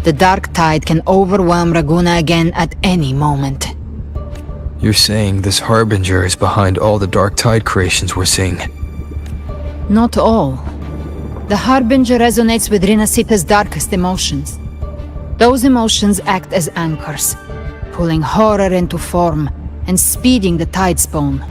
the Dark Tide can overwhelm Raguna again at any moment. You're saying this Harbinger is behind all the Dark Tide creations we're seeing? Not all. The Harbinger resonates with Rinasita's darkest emotions. Those emotions act as anchors, pulling horror into form and speeding the Tidespawn.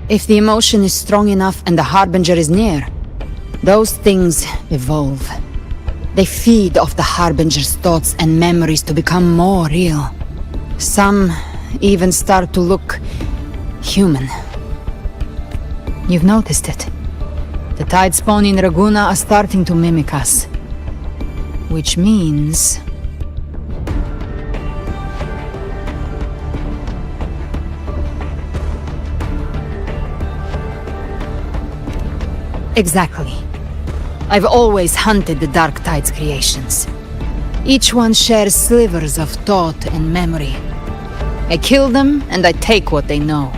If the emotion is strong enough and the Harbinger is near, those things evolve. They feed off the Harbinger's thoughts and memories to become more real. Some even start to look human. You've noticed it. The Tidespawn in Raguna are starting to mimic us. Which means... Exactly. I've always hunted the Dark Tide's creations. Each one shares slivers of thought and memory. I kill them, and I take what they know.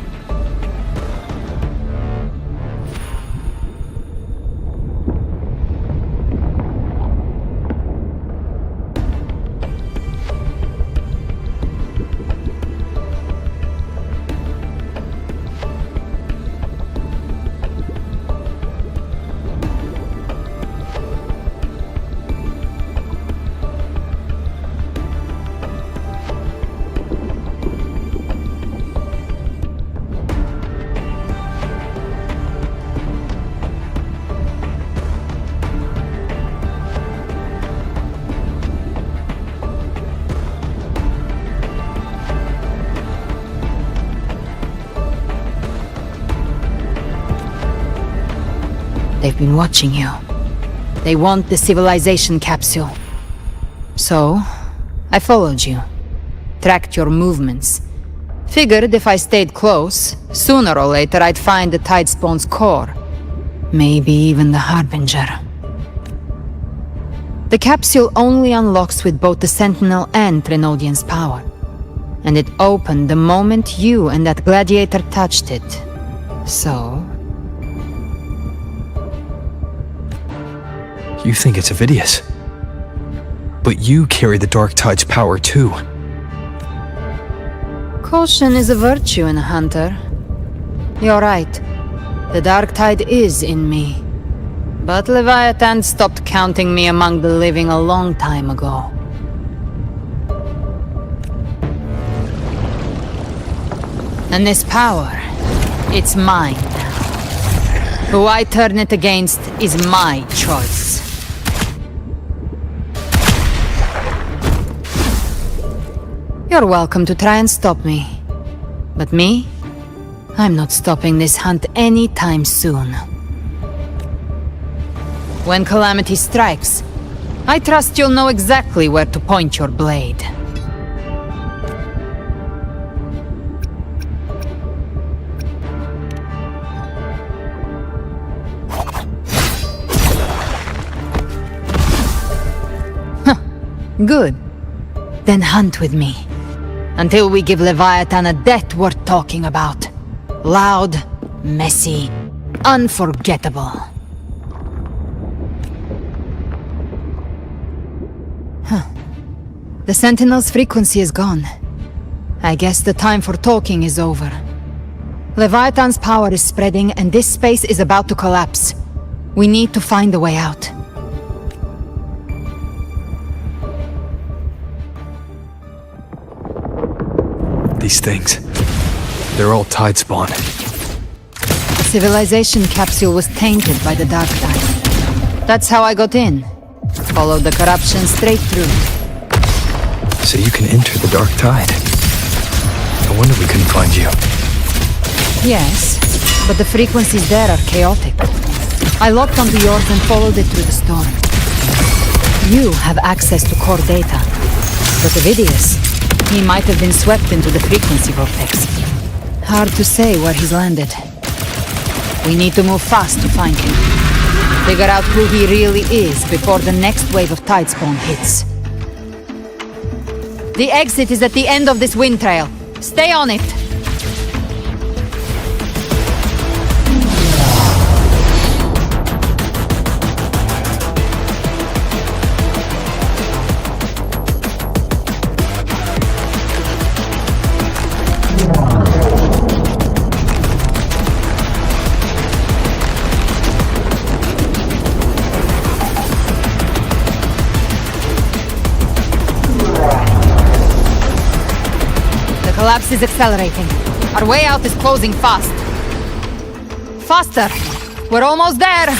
They've been watching you. They want the civilization capsule. So, I followed you. Tracked your movements. Figured if I stayed close, sooner or later I'd find the Tidespawn's core. Maybe even the Harbinger. The capsule only unlocks with both the Sentinel and Trinodian's power. and it opened the moment you and that gladiator touched it. So... You think it's Avidius. But you carry the Dark Tide's power too. Caution is a virtue in a hunter. You're right. The Dark Tide is in me. But Leviathan stopped counting me among the living a long time ago. And this power, it's mine now. Who I turn it against is my choice. You're welcome to try and stop me. But me? I'm not stopping this hunt anytime soon. When calamity strikes, I trust you'll know exactly where to point your blade. Good. Then hunt with me. Until we give Leviathan a death worth talking about. Loud, messy, unforgettable. The Sentinel's frequency is gone. I guess the time for talking is over. Leviathan's power is spreading and this space is about to collapse. We need to find a way out. These things, they're all Tide spawn. The civilization capsule was tainted by the Dark Tide. That's how I got in. Followed the corruption straight through. So you can enter the Dark Tide. No wonder we couldn't find you. Yes, but the frequencies there are chaotic. I locked onto yours and followed it through the storm. You have access to core data. But Avidius, he might have been swept into the frequency vortex. Hard to say where he's landed. We need to move fast to find him. Figure out who he really is before the next wave of Tidespawn hits. The exit is at the end of this wind trail. Stay on it! The collapse is accelerating. Our way out is closing fast. Faster! We're almost there!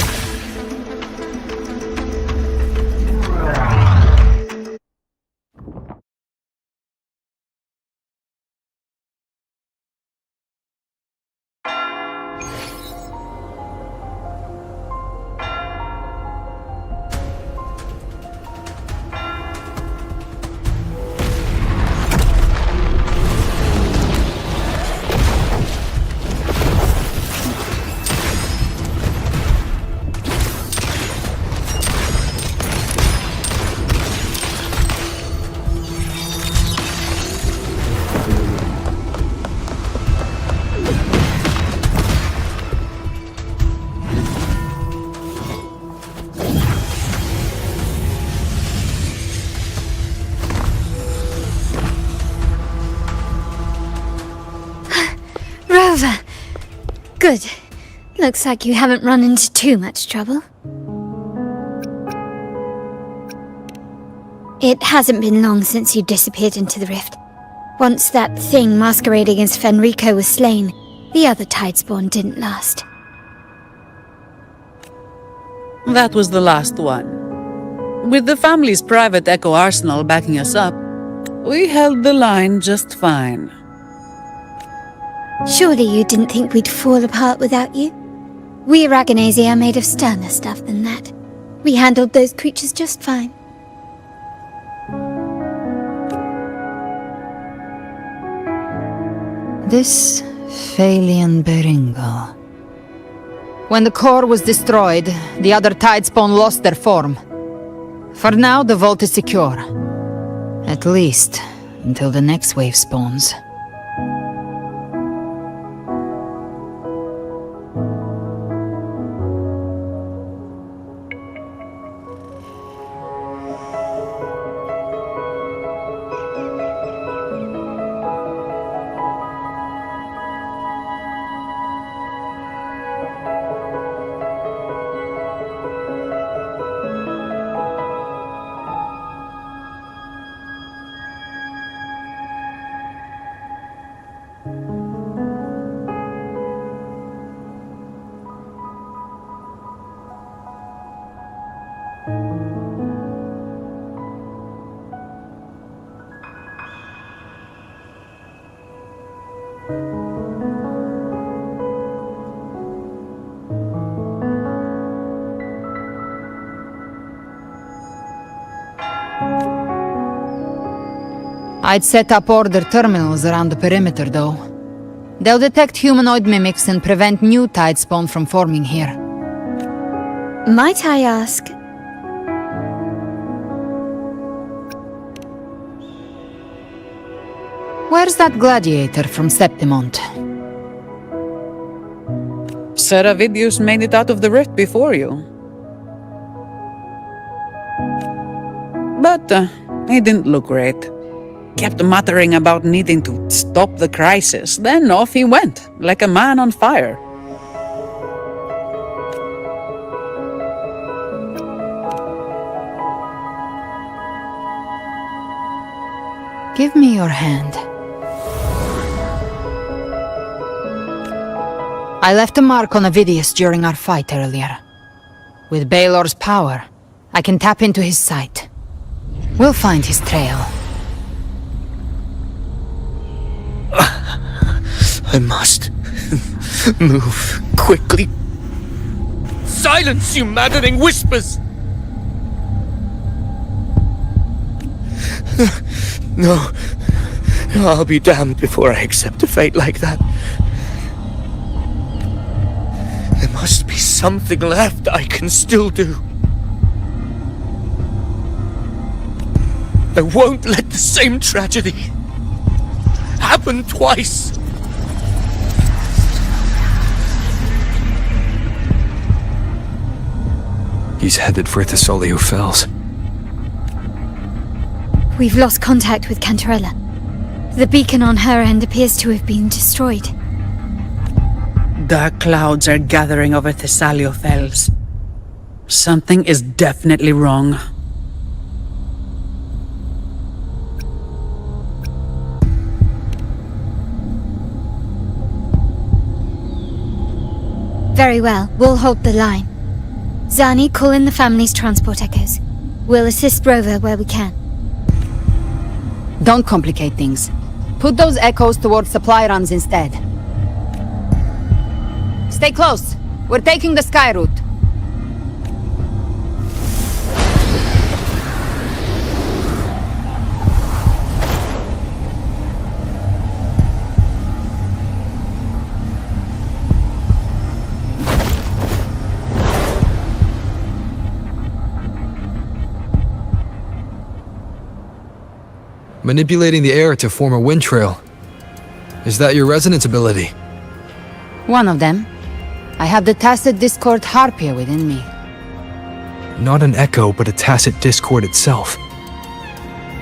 Rover! Good. Looks like you haven't run into too much trouble. It hasn't been long since you disappeared into the rift. Once that thing masquerading as Fenrico was slain, the other Tidespawn didn't last. That was the last one. With the family's private Echo arsenal backing us up, we held the line just fine. Surely you didn't think we'd fall apart without you? We Aragonese are made of sterner stuff than that. We handled those creatures just fine. This Phalian Beringal. When the core was destroyed, the other Tidespawn lost their form. For now, the vault is secure. At least, until the next wave spawns. I'd set up order terminals around the perimeter, though. They'll detect humanoid mimics and prevent new tide spawn from forming here. Might I ask? Where's that gladiator from Septimont? Seravidius made it out of the rift before you. But he didn't look great. Kept muttering about needing to stop the crisis, then off he went, like a man on fire. Give me your hand. I left a mark on Avidius during our fight earlier. With Baelor's power, I can tap into his sight. We'll find his trail. I must move quickly. Silence, you maddening whispers! No, I'll be damned before I accept a fate like that. There must be something left I can still do. I won't let the same tragedy happen twice. He's headed for Thessalio Fells. We've lost contact with Cantarella. The beacon on her end appears to have been destroyed. Dark clouds are gathering over Thessalio Fells. Something is definitely wrong. Very well, we'll hold the line. Zani, call in the family's transport echoes. We'll assist Rover where we can. Don't complicate things. Put those echoes towards supply runs instead. Stay close. We're taking the sky route. Manipulating the air to form a wind trail. Is that your resonance ability? One of them. I have the tacit discord harpia within me. Not an echo, but a tacit discord itself.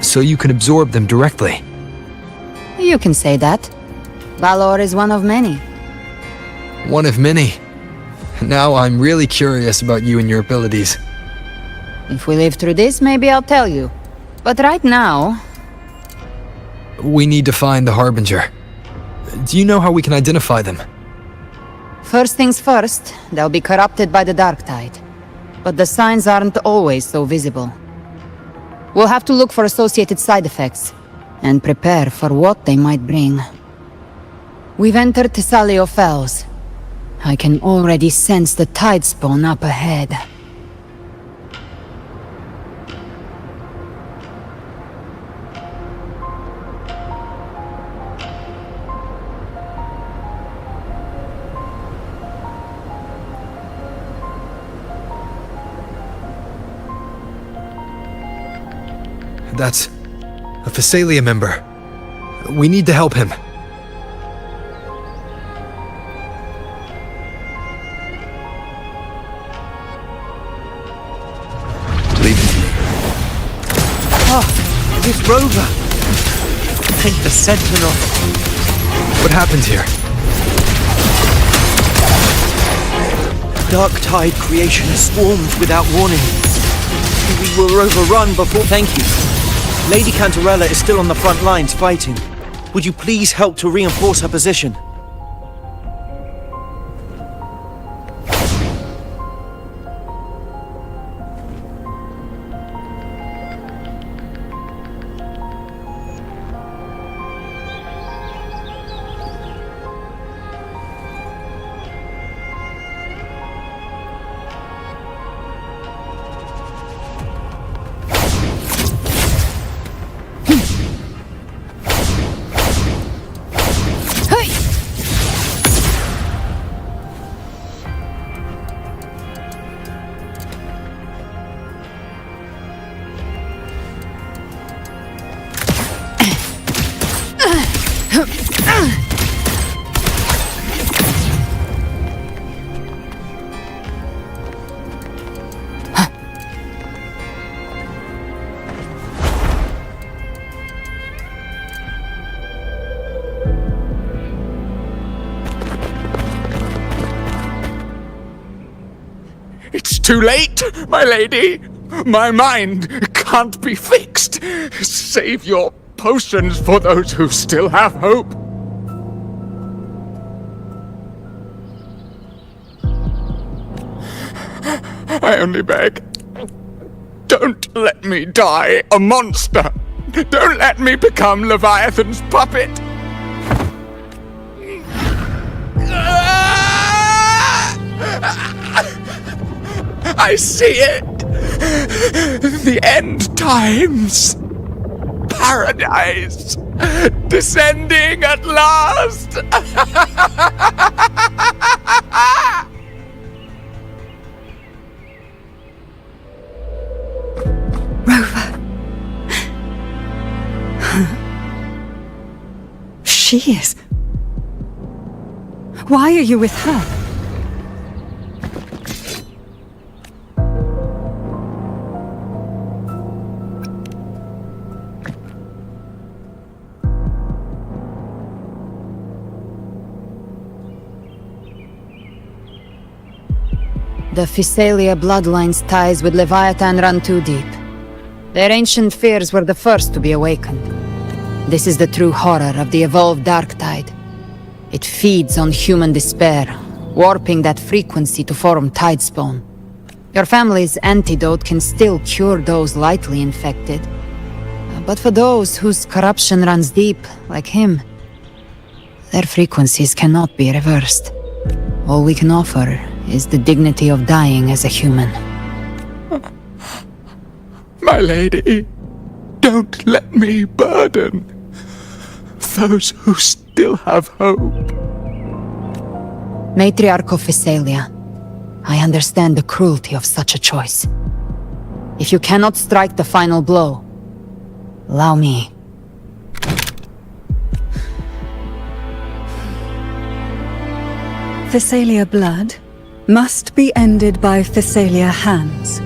So you can absorb them directly. You can say that. Valor is one of many. One of many. Now I'm really curious about you and your abilities. If we live through this, maybe I'll tell you. But right now... We need to find the Harbinger. Do you know how we can identify them? First things first, they'll be corrupted by the dark tide. But the signs aren't always so visible. We'll have to look for associated side effects, and prepare for what they might bring. We've entered Thessalio Fells. I can already sense the tide spawn up ahead. That's a Thessalia member. We need to help him. Leave it to me. Ah, this rover! And the Sentinel! What happened here? Dark Tide creation swarmed without warning. We were overrun before... Thank you. Lady Cantarella is still on the front lines fighting. Would you please help to reinforce her position? It's too late, my lady. My mind can't be fixed. Save your potions for those who still have hope. I only beg. Don't let me die a monster. Don't let me become Leviathan's puppet. I see it! The end times! Paradise! Descending at last! Rover. She is. Why are you with her? The Physalia bloodline's ties with Leviathan run too deep. Their ancient fears were the first to be awakened. This is the true horror of the evolved Dark Tide. It feeds on human despair, warping that frequency to form Tidespawn. Your family's antidote can still cure those lightly infected. But for those whose corruption runs deep, like him, their frequencies cannot be reversed. All we can offer is the dignity of dying as a human. My lady, don't let me burden those who still have hope. Matriarch of Physalia, I understand the cruelty of such a choice. If you cannot strike the final blow, allow me. Physalia blood must be ended by Physalia hands.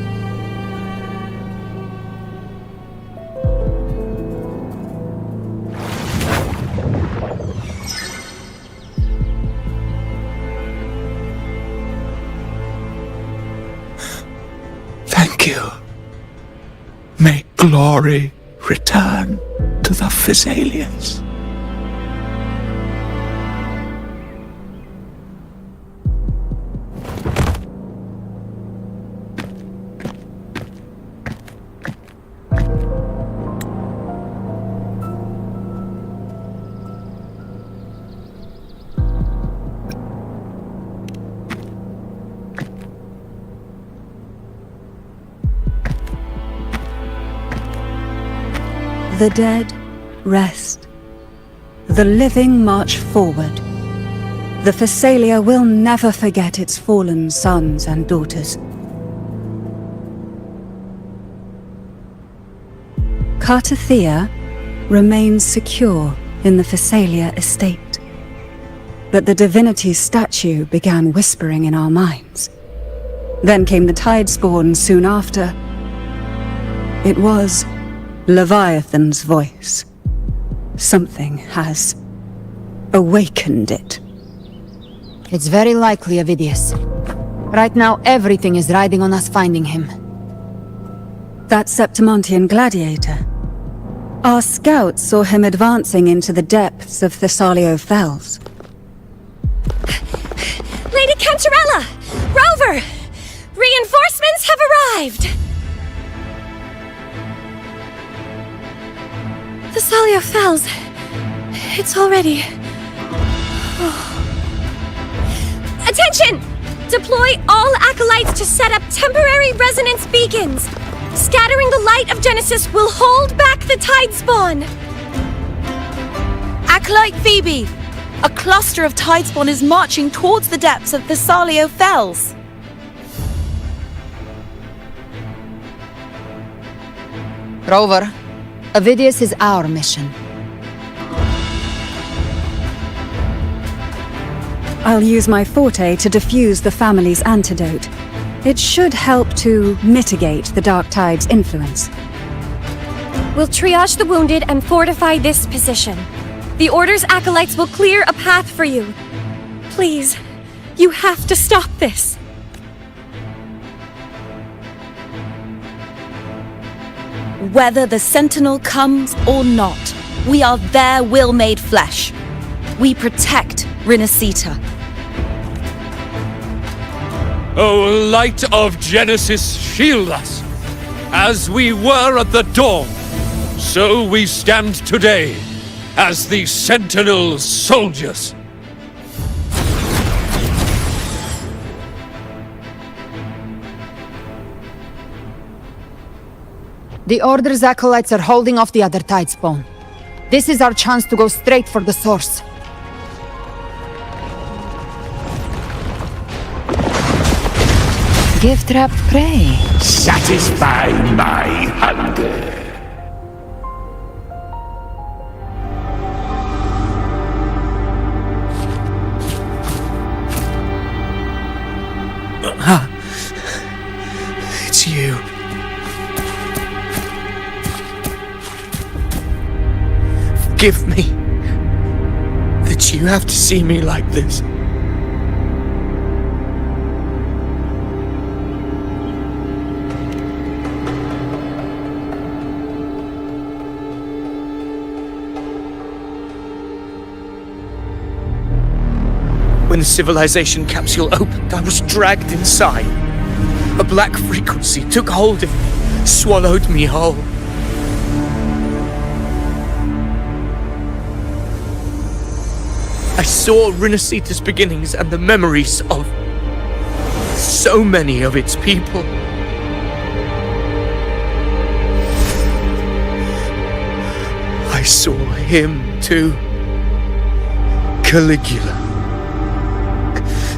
Thank you. May glory return to the Physalians. The dead rest. The living march forward. The Physalia will never forget its fallen sons and daughters. Cartathea remains secure in the Physalia estate. But the divinity's statue began whispering in our minds. Then came the Tidespawn soon after. It was Leviathan's voice. Something has awakened it. It's very likely, Avidius. Right now, everything is riding on us finding him. That Septimontian gladiator. Our scouts saw him advancing into the depths of Thessalio Fells. Lady Cantarella! Rover! Reinforcements have arrived! Thessalio Fells. It's already... Attention! Deploy all acolytes to set up temporary resonance beacons. Scattering the light of Genesis will hold back the Tidespawn. Acolyte Phoebe! A cluster of Tidespawn is marching towards the depths of Thessalio Fells. Rover, Avidius is our mission. I'll use my forte to defuse the family's antidote. It should help to mitigate the Dark Tide's influence. We'll triage the wounded and fortify this position. The Order's acolytes will clear a path for you. Please, you have to stop this. Whether the Sentinel comes or not, we are their will made flesh. We protect Rinasita. O light of Genesis, shield us! As we were at the dawn, so we stand today, as the Sentinel soldiers. The Order's acolytes are holding off the other Tidespawn. This is our chance to go straight for the source. Gift-wrapped prey. Satisfy my hunger. It's you. Forgive me that you have to see me like this. When the civilization capsule opened, I was dragged inside. A black frequency took hold of me, swallowed me whole. I saw Rinasita's beginnings and the memories of so many of its people. I saw him too. Caligula.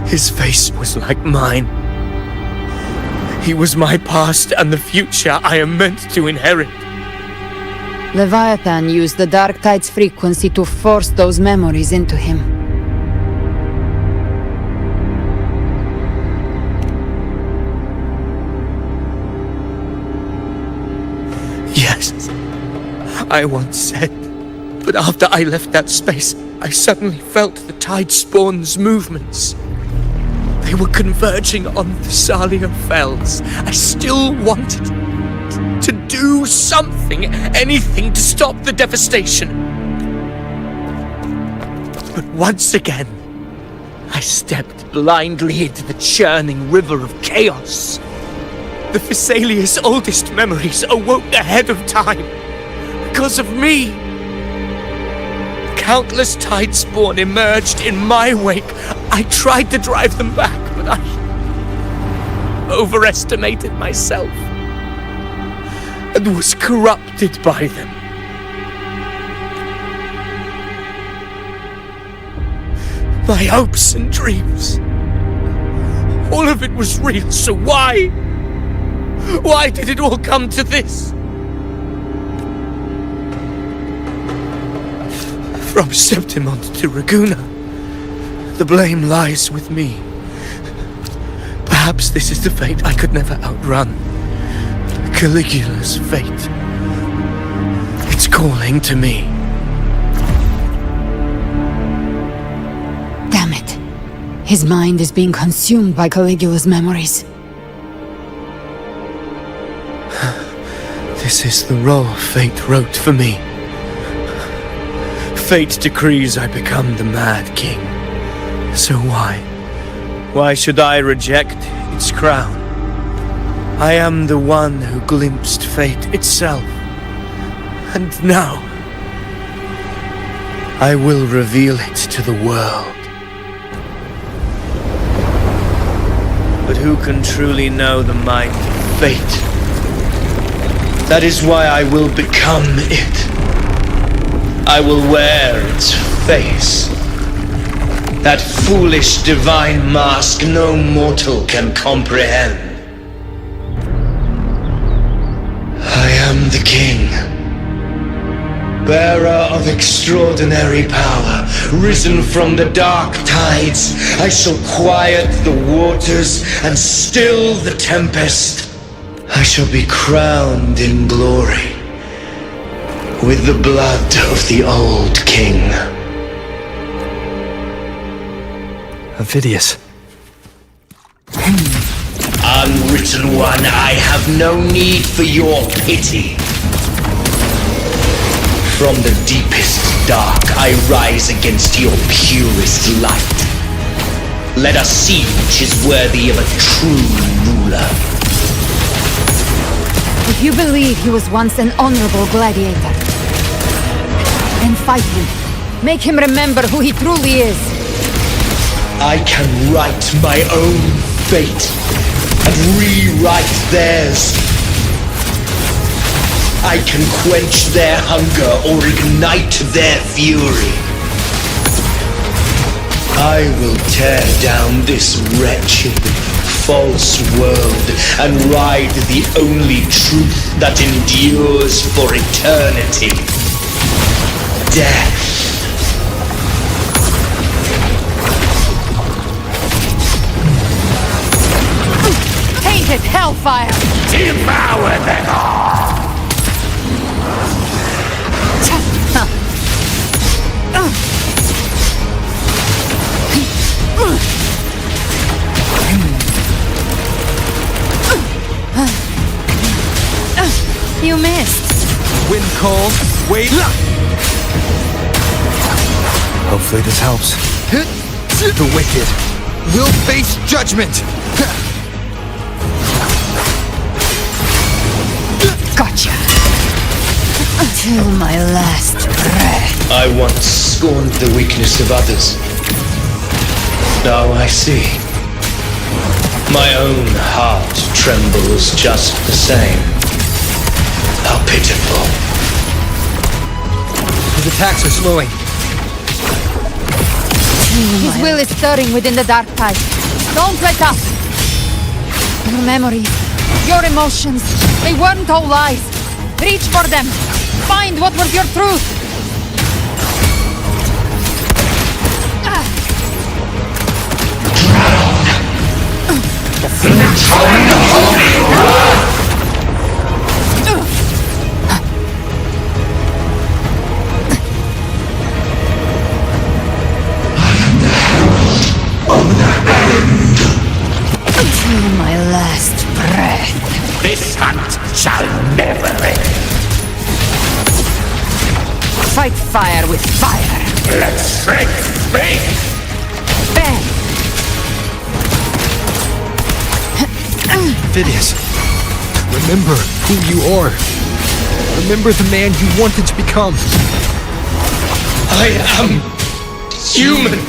His face was like mine. He was my past and the future I am meant to inherit. Leviathan used the Dark Tide's frequency to force those memories into him. Yes, I once said, but after I left that space, I suddenly felt the Tidespawn's movements. They were converging on Thessalio Fells. I still wanted to do something, anything to stop the devastation. But once again, I stepped blindly into the churning river of chaos. The Thessalia's oldest memories awoke ahead of time. Because of me. Countless Tidespawn emerged in my wake. I tried to drive them back, but I overestimated myself and was corrupted by them. My hopes and dreams, all of it was real, so why? Why did it all come to this? From Septimont to Raguna, the blame lies with me. Perhaps this is the fate I could never outrun. Caligula's fate. It's calling to me. Damn it. His mind is being consumed by Caligula's memories. This is the role fate wrote for me. Fate decrees I become the Mad King. So why? Why should I reject its crown? I am the one who glimpsed fate itself. And now, I will reveal it to the world. But who can truly know the mind of fate? That is why I will become it. I will wear its face. That foolish divine mask no mortal can comprehend. I am the king, bearer of extraordinary power, risen from the dark tides. I shall quiet the waters and still the tempest. I shall be crowned in glory with the blood of the old king. Phidias. Unwritten one, I have no need for your pity. From the deepest dark, I rise against your purest light. Let us see which is worthy of a true ruler. If you believe he was once an honorable gladiator, then fight him. Make him remember who he truly is. I can write my own fate and rewrite theirs. I can quench their hunger or ignite their fury. I will tear down this wretched, false world and ride the only truth that endures for eternity. Death. Tainted hellfire! Devour them all! You missed. Wind cold, wait. Hopefully this helps. The wicked will face judgment. Gotcha. Till my last breath. I once scorned the weakness of others. Now I see. My own heart trembles just the same. How pitiful. His attacks are slowing. His will is stirring within the dark tide. Don't let up. Your memories, your emotions, they weren't all lies. Reach for them. Find what was your truth. Until my last breath. This hunt shall never end. Fight fire with fire. Let strength be. Bang! Phidias, remember who you are. Remember the man you wanted to become. I am human.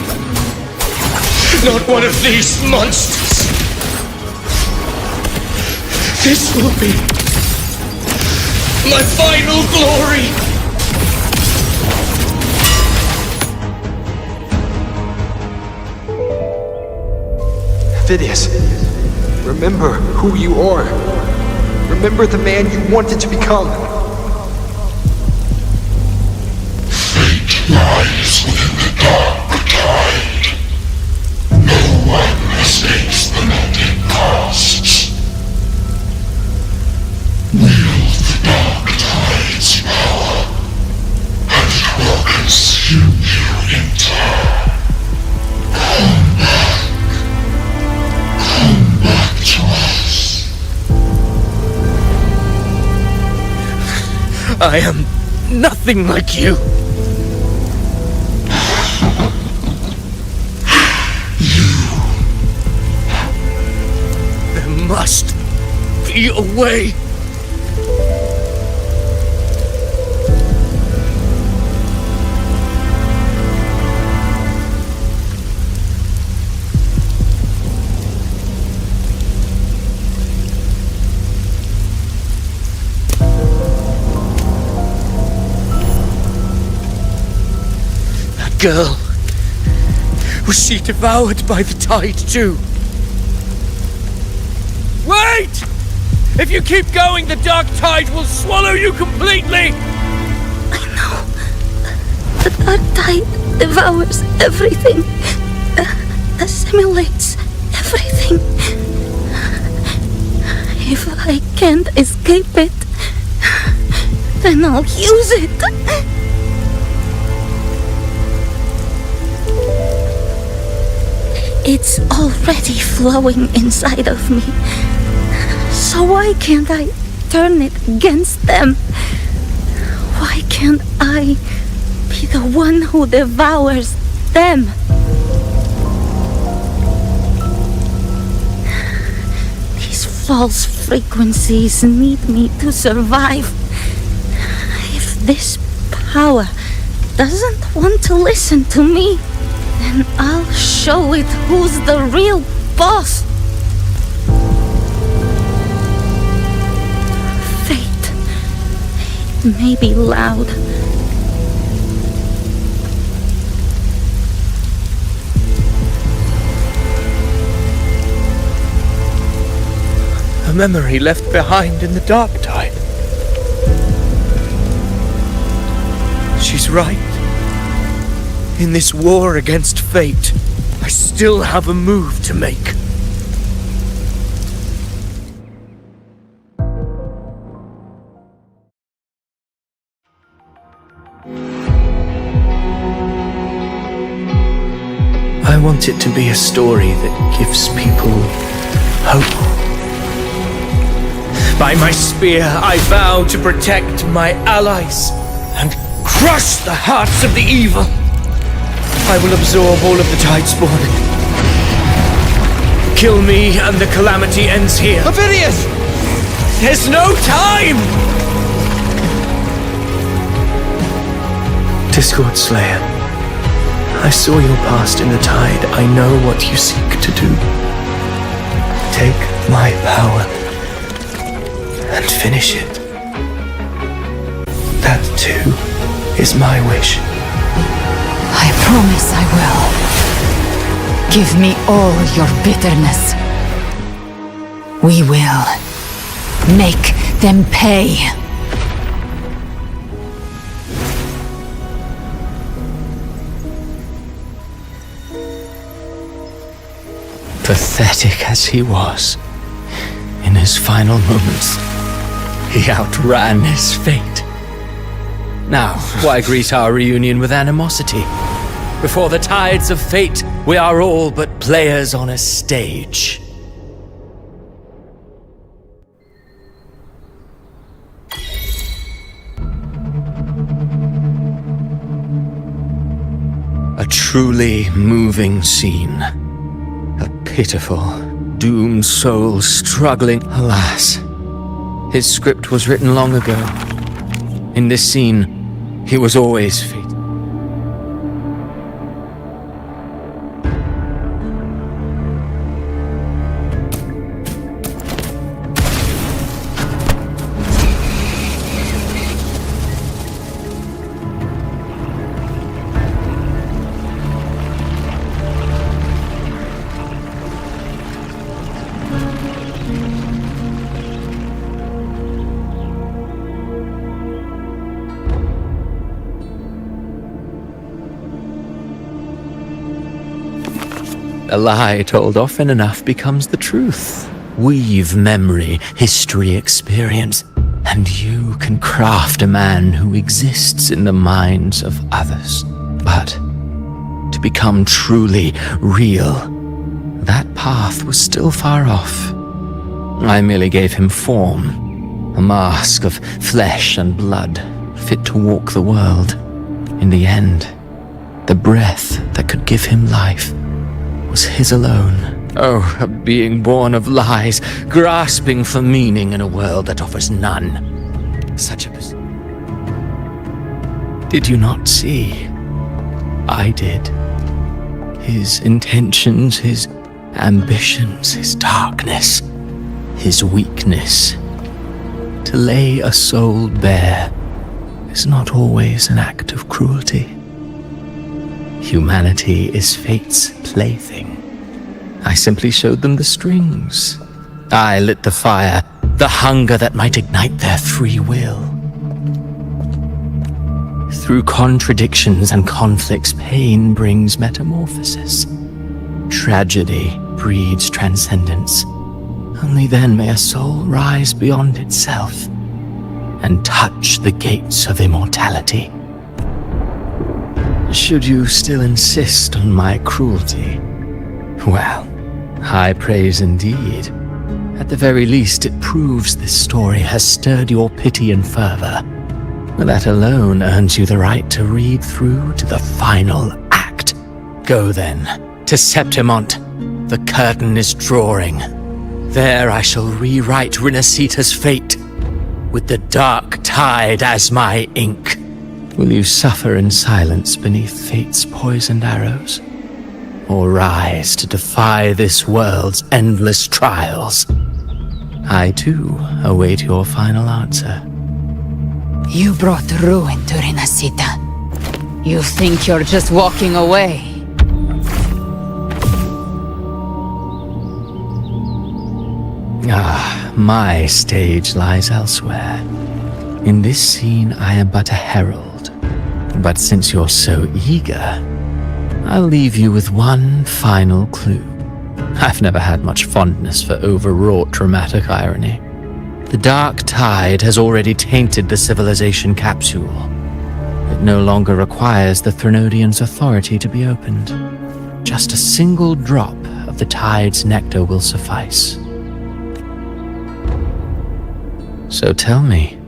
Not one of these monsters. This will be my final glory. Phidias, remember who you are. Remember the man you wanted to become. Fate lies. Stop the tide. No one escapes the landing costs. Wield the dark tide's power, and it will consume you in turn. Come back. Come back to us. I am nothing like you. There must be a way. Girl, was she devoured by the tide too? Wait! If you keep going, the dark tide will swallow you completely! I know. The dark tide devours everything. Assimilates everything. If I can't escape it, then I'll use it. It's already flowing inside of me. So why can't I turn it against them? Why can't I be the one who devours them? These false frequencies need me to survive. If this power doesn't want to listen to me, then I'll show it who's the real boss. Fate. It may be loud. A memory left behind in the dark tide. She's right. In this war against fate, I still have a move to make. I want it to be a story that gives people hope. By my spear, I vow to protect my allies and crush the hearts of the evil. I will absorb all of the tide spawn. Kill me and the calamity ends here. Ovidius! There's no time! Discord Slayer, I saw your past in the tide. I know what you seek to do. Take my power and finish it. That too is my wish. I promise I will. Give me all your bitterness. We will make them pay. Pathetic as he was, in his final moments, he outran his fate. Now, why greet our reunion with animosity? Before the tides of fate, we are all but players on a stage. A truly moving scene. A pitiful, doomed soul struggling. Alas, his script was written long ago. In this scene, he was always fated. A lie told often enough becomes the truth. Weave memory, history, experience, and you can craft a man who exists in the minds of others. But to become truly real, that path was still far off. I merely gave him form, a mask of flesh and blood, fit to walk the world. In the end, the breath that could give him life was his alone. Oh, a being born of lies, grasping for meaning in a world that offers none. Such a... Did you not see? I did. His intentions, his ambitions, his darkness, his weakness. To lay a soul bare is not always an act of cruelty. Humanity is fate's plaything. I simply showed them the strings. I lit the fire, the hunger that might ignite their free will. Through contradictions and conflicts, pain brings metamorphosis. Tragedy breeds transcendence. Only then may a soul rise beyond itself and touch the gates of immortality. Should you still insist on my cruelty? Well, high praise indeed. At the very least, it proves this story has stirred your pity and fervor. That alone earns you the right to read through to the final act. Go then, to Septimont. The curtain is drawing. There I shall rewrite Rinasita's fate, with the dark tide as my ink. Will you suffer in silence beneath fate's poisoned arrows? Or rise to defy this world's endless trials? I, too, await your final answer. You brought ruin to Rinasita. You think you're just walking away? Ah, my stage lies elsewhere. In this scene, I am but a herald. But since you're so eager, I'll leave you with one final clue. I've never had much fondness for overwrought dramatic irony. The dark tide has already tainted the civilization capsule. It no longer requires the Threnodians' authority to be opened. Just a single drop of the tide's nectar will suffice. So tell me,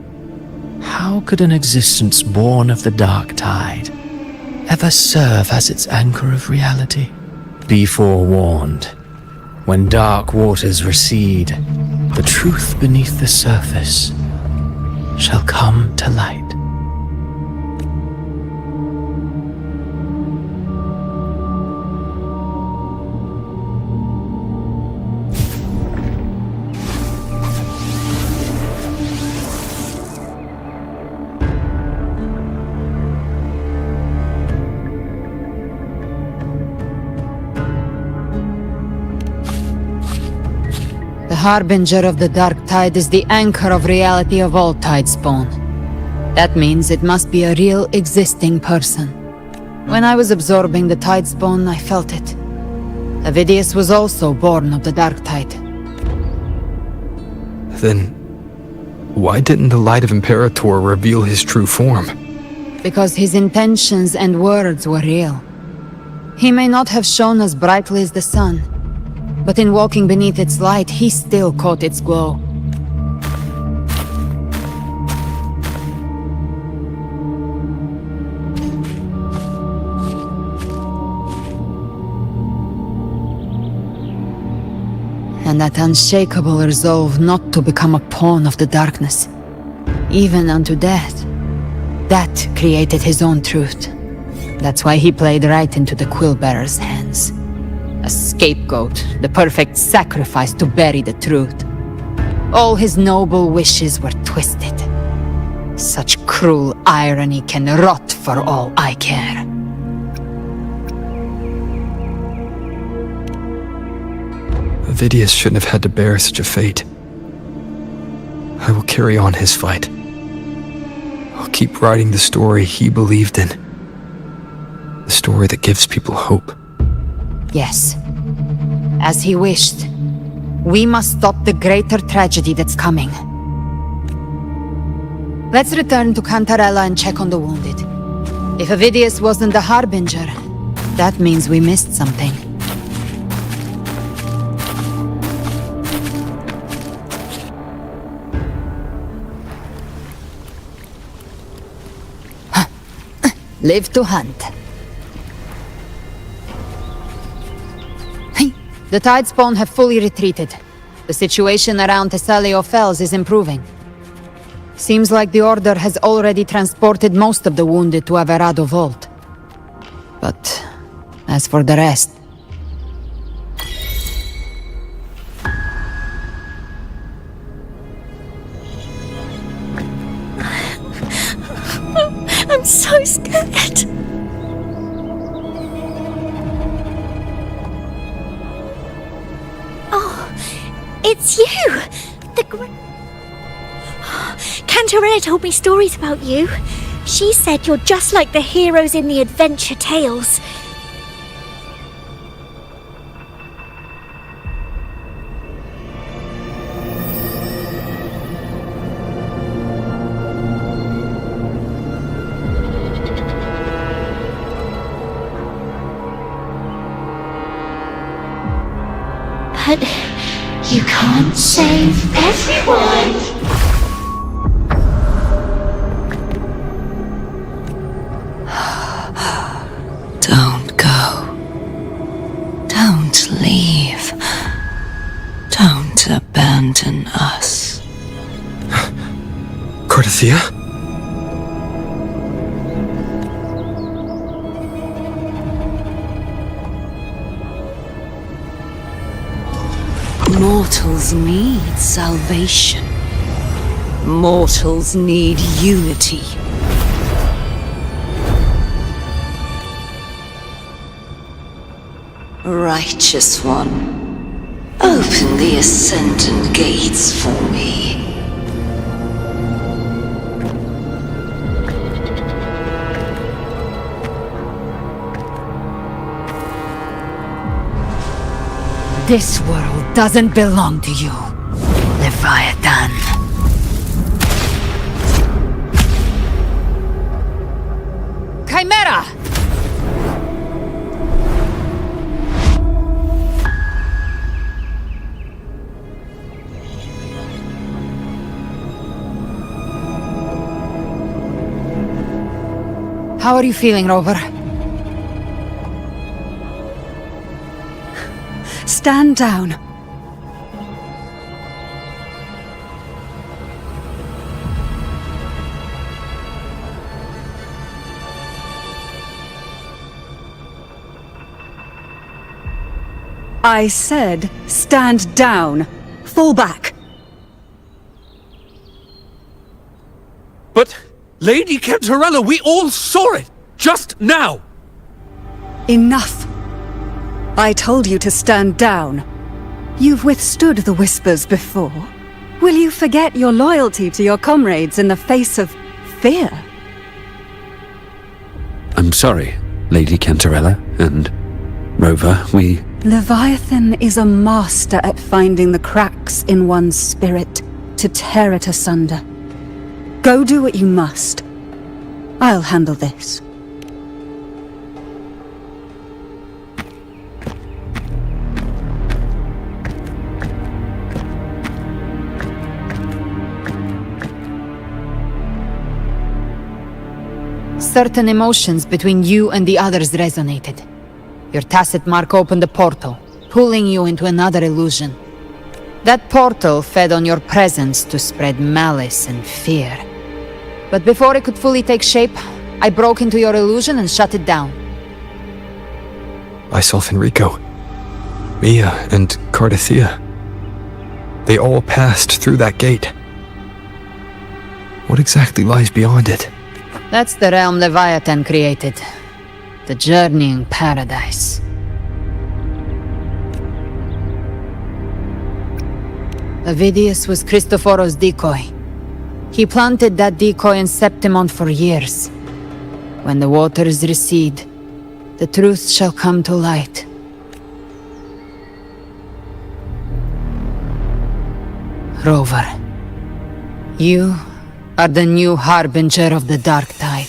how could an existence born of the dark tide ever serve as its anchor of reality? Be forewarned. When dark waters recede, the truth beneath the surface shall come to light. The harbinger of the dark tide is the anchor of reality of all tidespawn. That means it must be a real existing person. When I was absorbing the tidespawn, I felt it. Avidius was also born of the dark tide. Then, why didn't the light of Imperator reveal his true form? Because his intentions and words were real. He may not have shone as brightly as the sun, but in walking beneath its light, he still caught its glow. And that unshakable resolve not to become a pawn of the darkness, even unto death, that created his own truth. That's why he played right into the Quill-Bearer's hands. A scapegoat, the perfect sacrifice to bury the truth. All his noble wishes were twisted. Such cruel irony can rot for all I care. Avidius shouldn't have had to bear such a fate. I will carry on his fight. I'll keep writing the story he believed in. The story that gives people hope. Yes, As he wished. We must stop the greater tragedy that's coming. Let's return to Cantarella and check on the wounded. If Avidius wasn't the Harbinger, that means we missed something. Live to hunt. The Tidespawn have fully retreated. The situation around Thessalio Fells is improving. Seems like the Order has already transported most of the wounded to Averado Vault. But as for the rest... I'm so scared. Oh, it's you! Cantarella told me stories about you. She said you're just like the heroes in the adventure tales. But you can't save everyone. Don't go. Don't leave. Don't abandon us. Cardathia? Mortals need salvation. Mortals need unity. Righteous One, open the Ascendant gates for me. This world doesn't belong to you, Leviathan. Chimera! How are you feeling, Rover? Stand down. I said, stand down. Fall back. But, Lady Cantarella, we all saw it! Just now! Enough. I told you to stand down. You've withstood the whispers before. Will you forget your loyalty to your comrades in the face of fear? I'm sorry, Lady Cantarella and Rover, we... Leviathan is a master at finding the cracks in one's spirit to tear it asunder. Go do what you must. I'll handle this. Certain emotions between you and the others resonated. Your tacit mark opened a portal, pulling you into another illusion. That portal fed on your presence to spread malice and fear. But before it could fully take shape, I broke into your illusion and shut it down. I saw Fenrico, Mia, and Cardathia. They all passed through that gate. What exactly lies beyond it? That's the realm Leviathan created. The journeying paradise. Avidius was Cristoforo's decoy. He planted that decoy in Septimon for years. When the waters recede, the truth shall come to light. Rover, you are the new harbinger of the Dark Tide.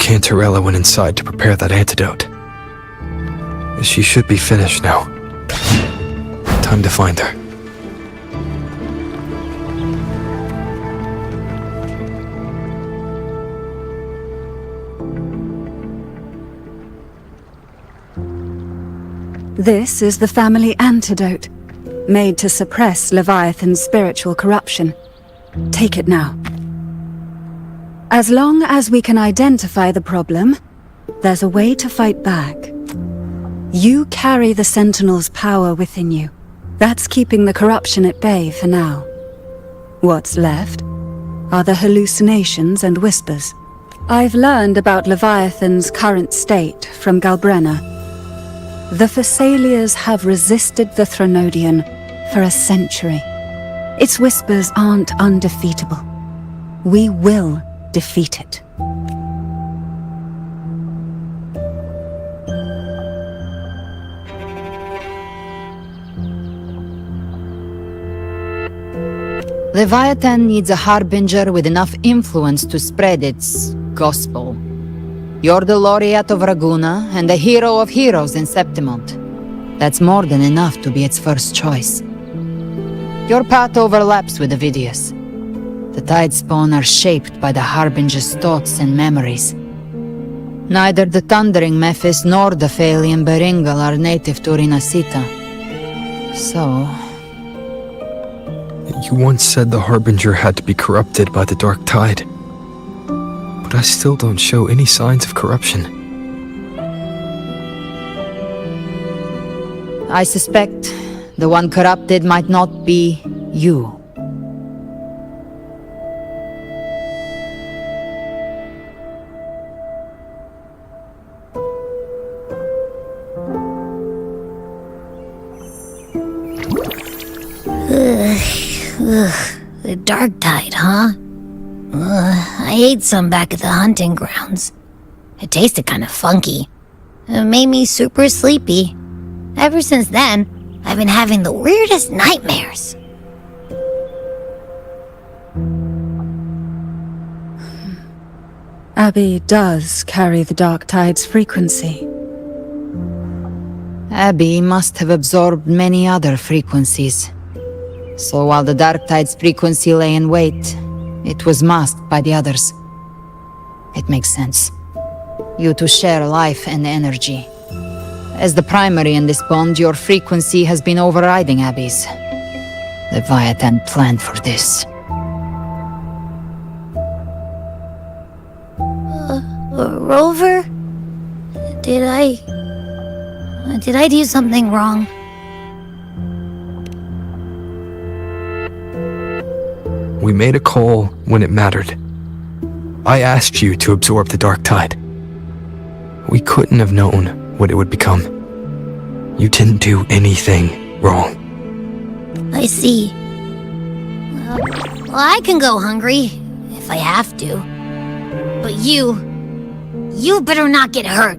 Cantarella went inside to prepare that antidote. She should be finished now. Time to find her. This is the family antidote, made to suppress Leviathan's spiritual corruption. Take it now. As long as we can identify the problem, there's a way to fight back. You carry the Sentinel's power within you. That's keeping the corruption at bay for now. What's left are the hallucinations and whispers. I've learned about Leviathan's current state from Galbrenna. The Thessalians have resisted the Thronodian for a century. Its whispers aren't undefeatable. We will defeat it. Leviathan needs a harbinger with enough influence to spread its gospel. You're the laureate of Raguna and the hero of heroes in Septimont. That's more than enough to be its first choice. Your path overlaps with Ovidius. The Tidespawn are shaped by the Harbinger's thoughts and memories. Neither the Thundering Mephis nor the Phalian Beringal are native to Rinasita. So... You once said the Harbinger had to be corrupted by the Dark Tide. But I still don't show any signs of corruption. I suspect the one corrupted might not be you. The Dark Tide, huh? I ate some back at the hunting grounds. It tasted kind of funky. It made me super sleepy. Ever since then, I've been having the weirdest nightmares. Abby does carry the Dark Tide's frequency. Abby must have absorbed many other frequencies. So while the Dark Tide's frequency lay in wait, it was masked by the others. It makes sense. You two share life and energy. As the primary in this bond, your frequency has been overriding Abby's. Leviathan planned for this. Rover? Did I do something wrong? We made a call when it mattered. I asked you to absorb the Dark Tide. We couldn't have known what it would become. You didn't do anything wrong. I see. Well, I can go hungry, if I have to. But you better not get hurt.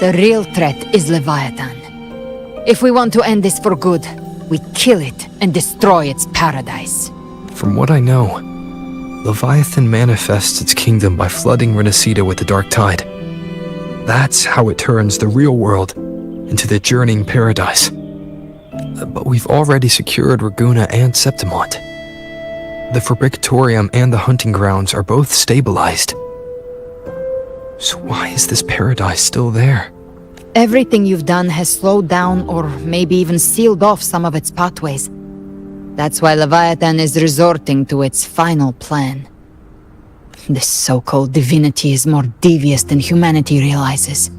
The real threat is Leviathan. If we want to end this for good, we kill it and destroy its paradise. From what I know, Leviathan manifests its kingdom by flooding Rinasita with the Dark Tide. That's how it turns the real world into the journeying paradise. But we've already secured Raguna and Septimont. The Fabricatorium and the hunting grounds are both stabilized. So why is this paradise still there? Everything you've done has slowed down or maybe even sealed off some of its pathways. That's why Leviathan is resorting to its final plan. This so-called divinity is more devious than humanity realizes.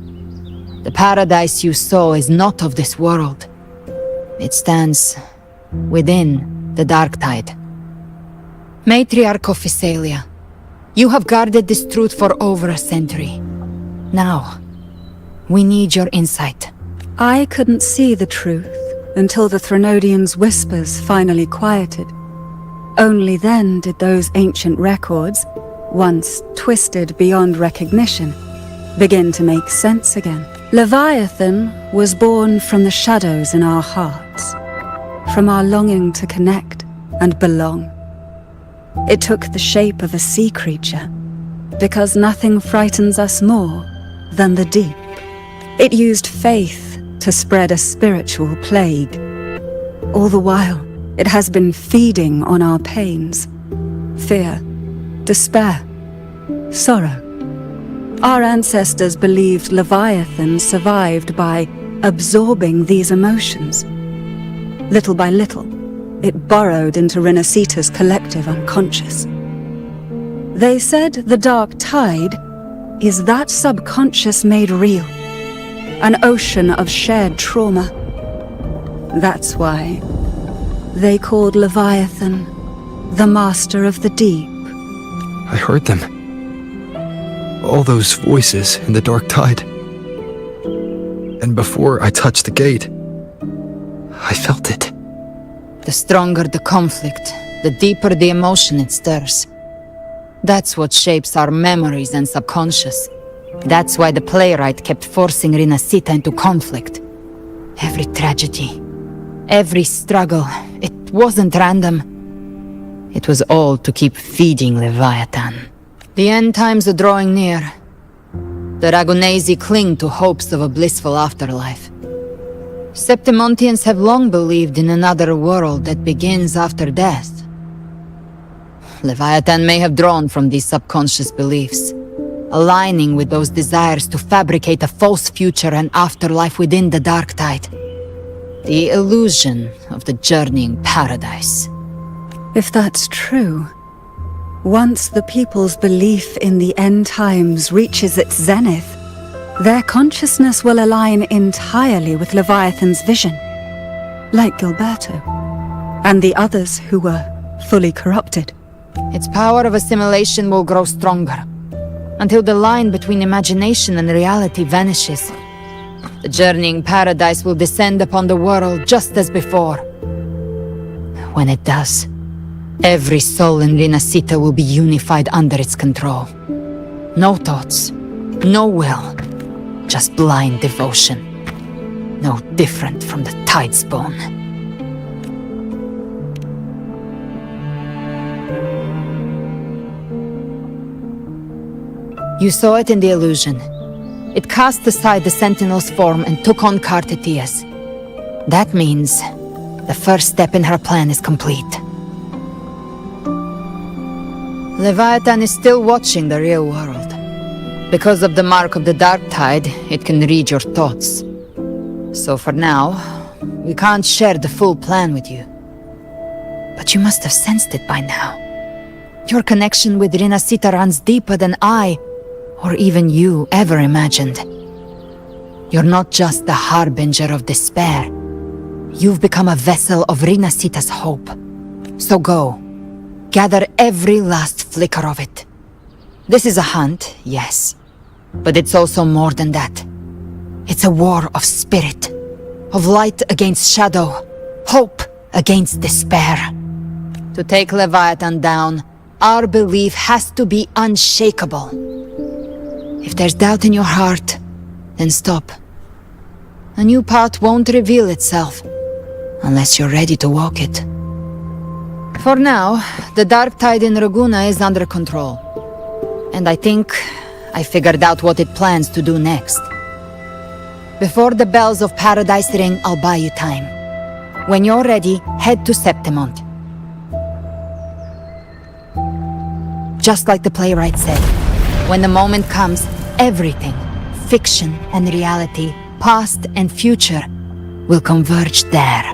The paradise you saw is not of this world. It stands within the Dark Tide. Matriarch of Physalia, you have guarded this truth for over a century. Now, we need your insight. I couldn't see the truth until the Threnodians' whispers finally quieted. Only then did those ancient records, once twisted beyond recognition, begin to make sense again. Leviathan was born from the shadows in our hearts, from our longing to connect and belong. It took the shape of a sea creature, because nothing frightens us more than the deep. It used faith to spread a spiritual plague. All the while, it has been feeding on our pains, fear, despair, sorrow. Our ancestors believed Leviathan survived by absorbing these emotions. Little by little, it burrowed into Renacita's collective unconscious. They said the Dark Tide is that subconscious made real, an ocean of shared trauma. That's why they called Leviathan the Master of the Deep. I heard them. All those voices in the Dark Tide. And before I touched the gate, I felt it. The stronger the conflict, the deeper the emotion it stirs. That's what shapes our memories and subconscious. That's why the playwright kept forcing Renacita into conflict. Every tragedy, every struggle, it wasn't random. It was all to keep feeding Leviathan. The end times are drawing near. The Ragonesi cling to hopes of a blissful afterlife. Septimontians have long believed in another world that begins after death. Leviathan may have drawn from these subconscious beliefs, aligning with those desires to fabricate a false future and afterlife within the Dark Tide. The illusion of the journeying paradise. If that's true, once the people's belief in the end times reaches its zenith, their consciousness will align entirely with Leviathan's vision, like Gilberto, and the others who were fully corrupted. Its power of assimilation will grow stronger, until the line between imagination and reality vanishes. The journeying paradise will descend upon the world just as before. When it does, every soul in Renacita will be unified under its control. No thoughts, no will, just blind devotion. No different from the Tidespawn. You saw it in the illusion. It cast aside the Sentinel's form and took on Cartetia's. That means the first step in her plan is complete. Leviathan is still watching the real world. Because of the mark of the Dark Tide, it can read your thoughts. So for now, we can't share the full plan with you. But you must have sensed it by now. Your connection with Renacita runs deeper than I, or even you, ever imagined. You're not just the harbinger of despair. You've become a vessel of Renacita's hope. So go. Gather every last flicker of it. This is a hunt, yes. But it's also more than that. It's a war of spirit. Of light against shadow. Hope against despair. To take Leviathan down, our belief has to be unshakable. If there's doubt in your heart, then stop. A new path won't reveal itself, unless you're ready to walk it. For now, the Dark Tide in Raguna is under control. And I think I figured out what it plans to do next. Before the bells of Paradise ring, I'll buy you time. When you're ready, head to Septimont. Just like the playwright said, when the moment comes, everything, fiction and reality, past and future, will converge there.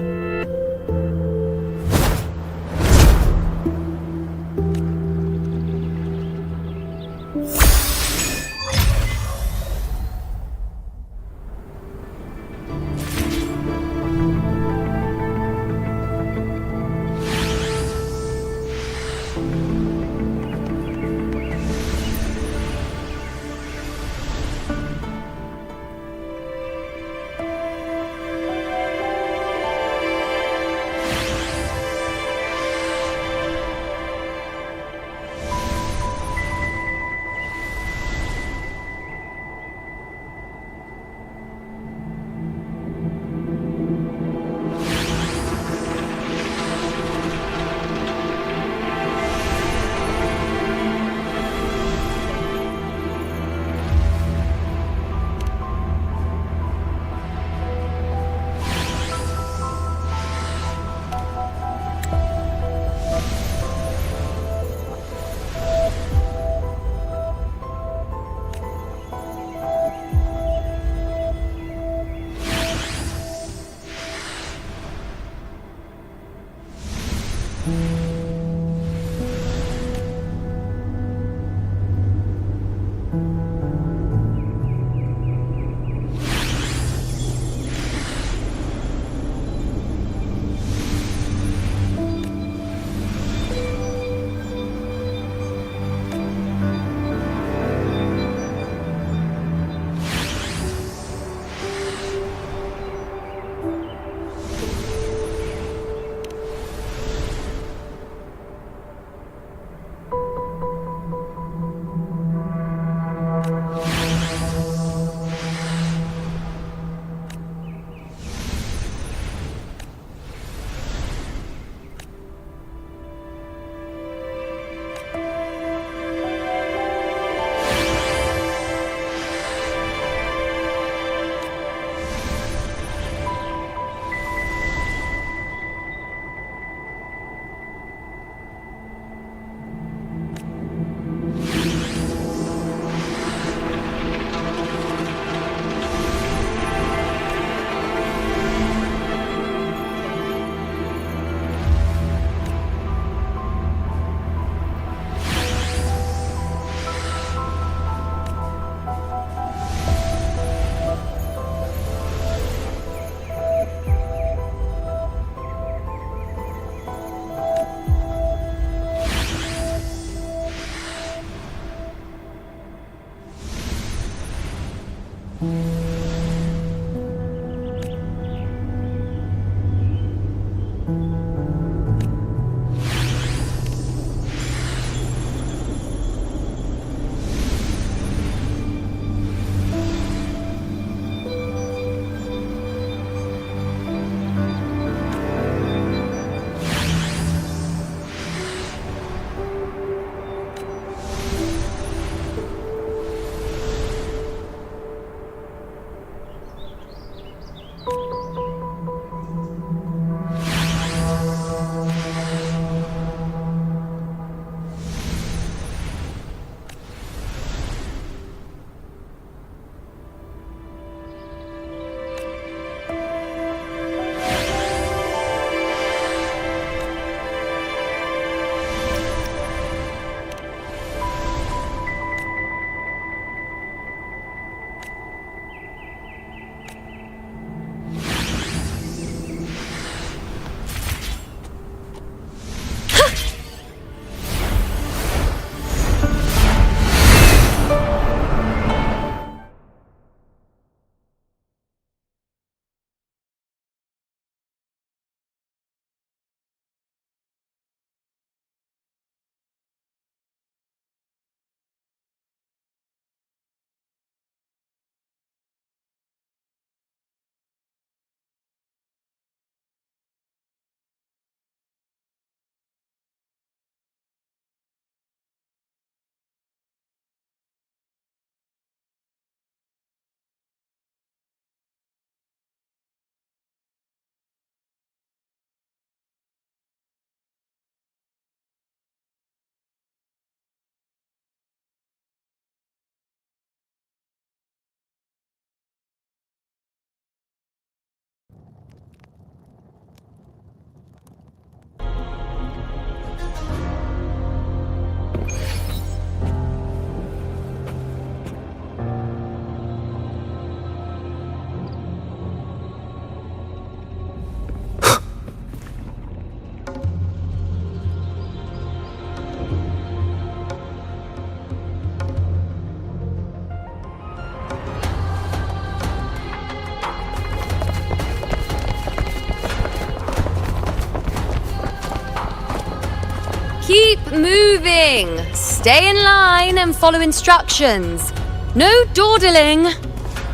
Keep moving! Stay in line and follow instructions. No dawdling.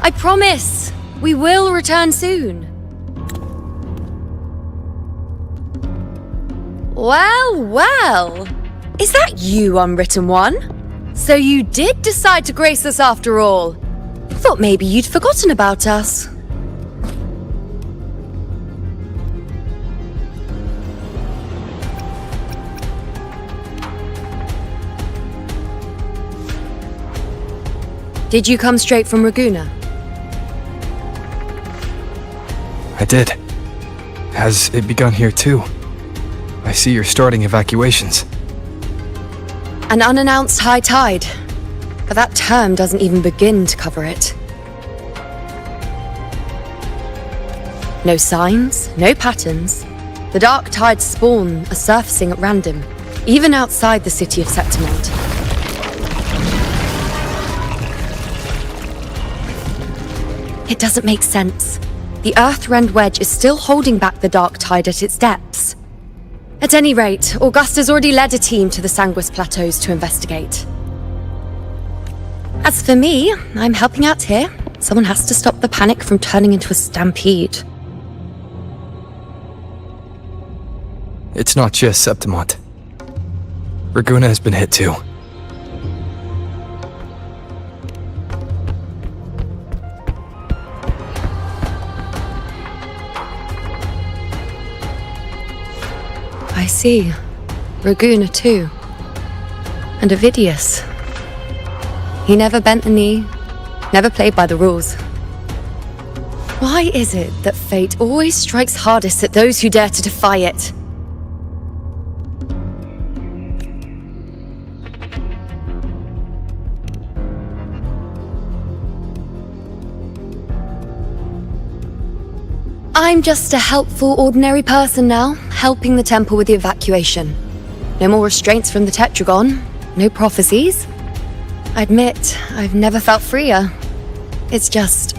I promise, we will return soon. Well, well. Is that you, Unwritten One? So you did decide to grace us after all. Thought maybe you'd forgotten about us. Did you come straight from Raguna? I did. Has it begun here too? I see you're starting evacuations. An unannounced high tide. but that term doesn't even begin to cover it. No signs, no patterns. The Dark Tide spawn are surfacing at random, even outside the city of Septimont. It doesn't make sense. The Earthrend Wedge is still holding back the Dark Tide at its depths. At any rate, Augusta's already led a team to the Sanguis Plateaus to investigate. As for me, I'm helping out here. Someone has to stop the panic from turning into a stampede. It's not just Septimont. Raguna has been hit too. I see. Raguna too. And Ovidius. He never bent the knee, never played by the rules. Why is it that fate always strikes hardest at those who dare to defy it? I'm just a helpful, ordinary person now, helping the temple with the evacuation. No more restraints from the Tetragon, no prophecies. I admit, I've never felt freer. It's just...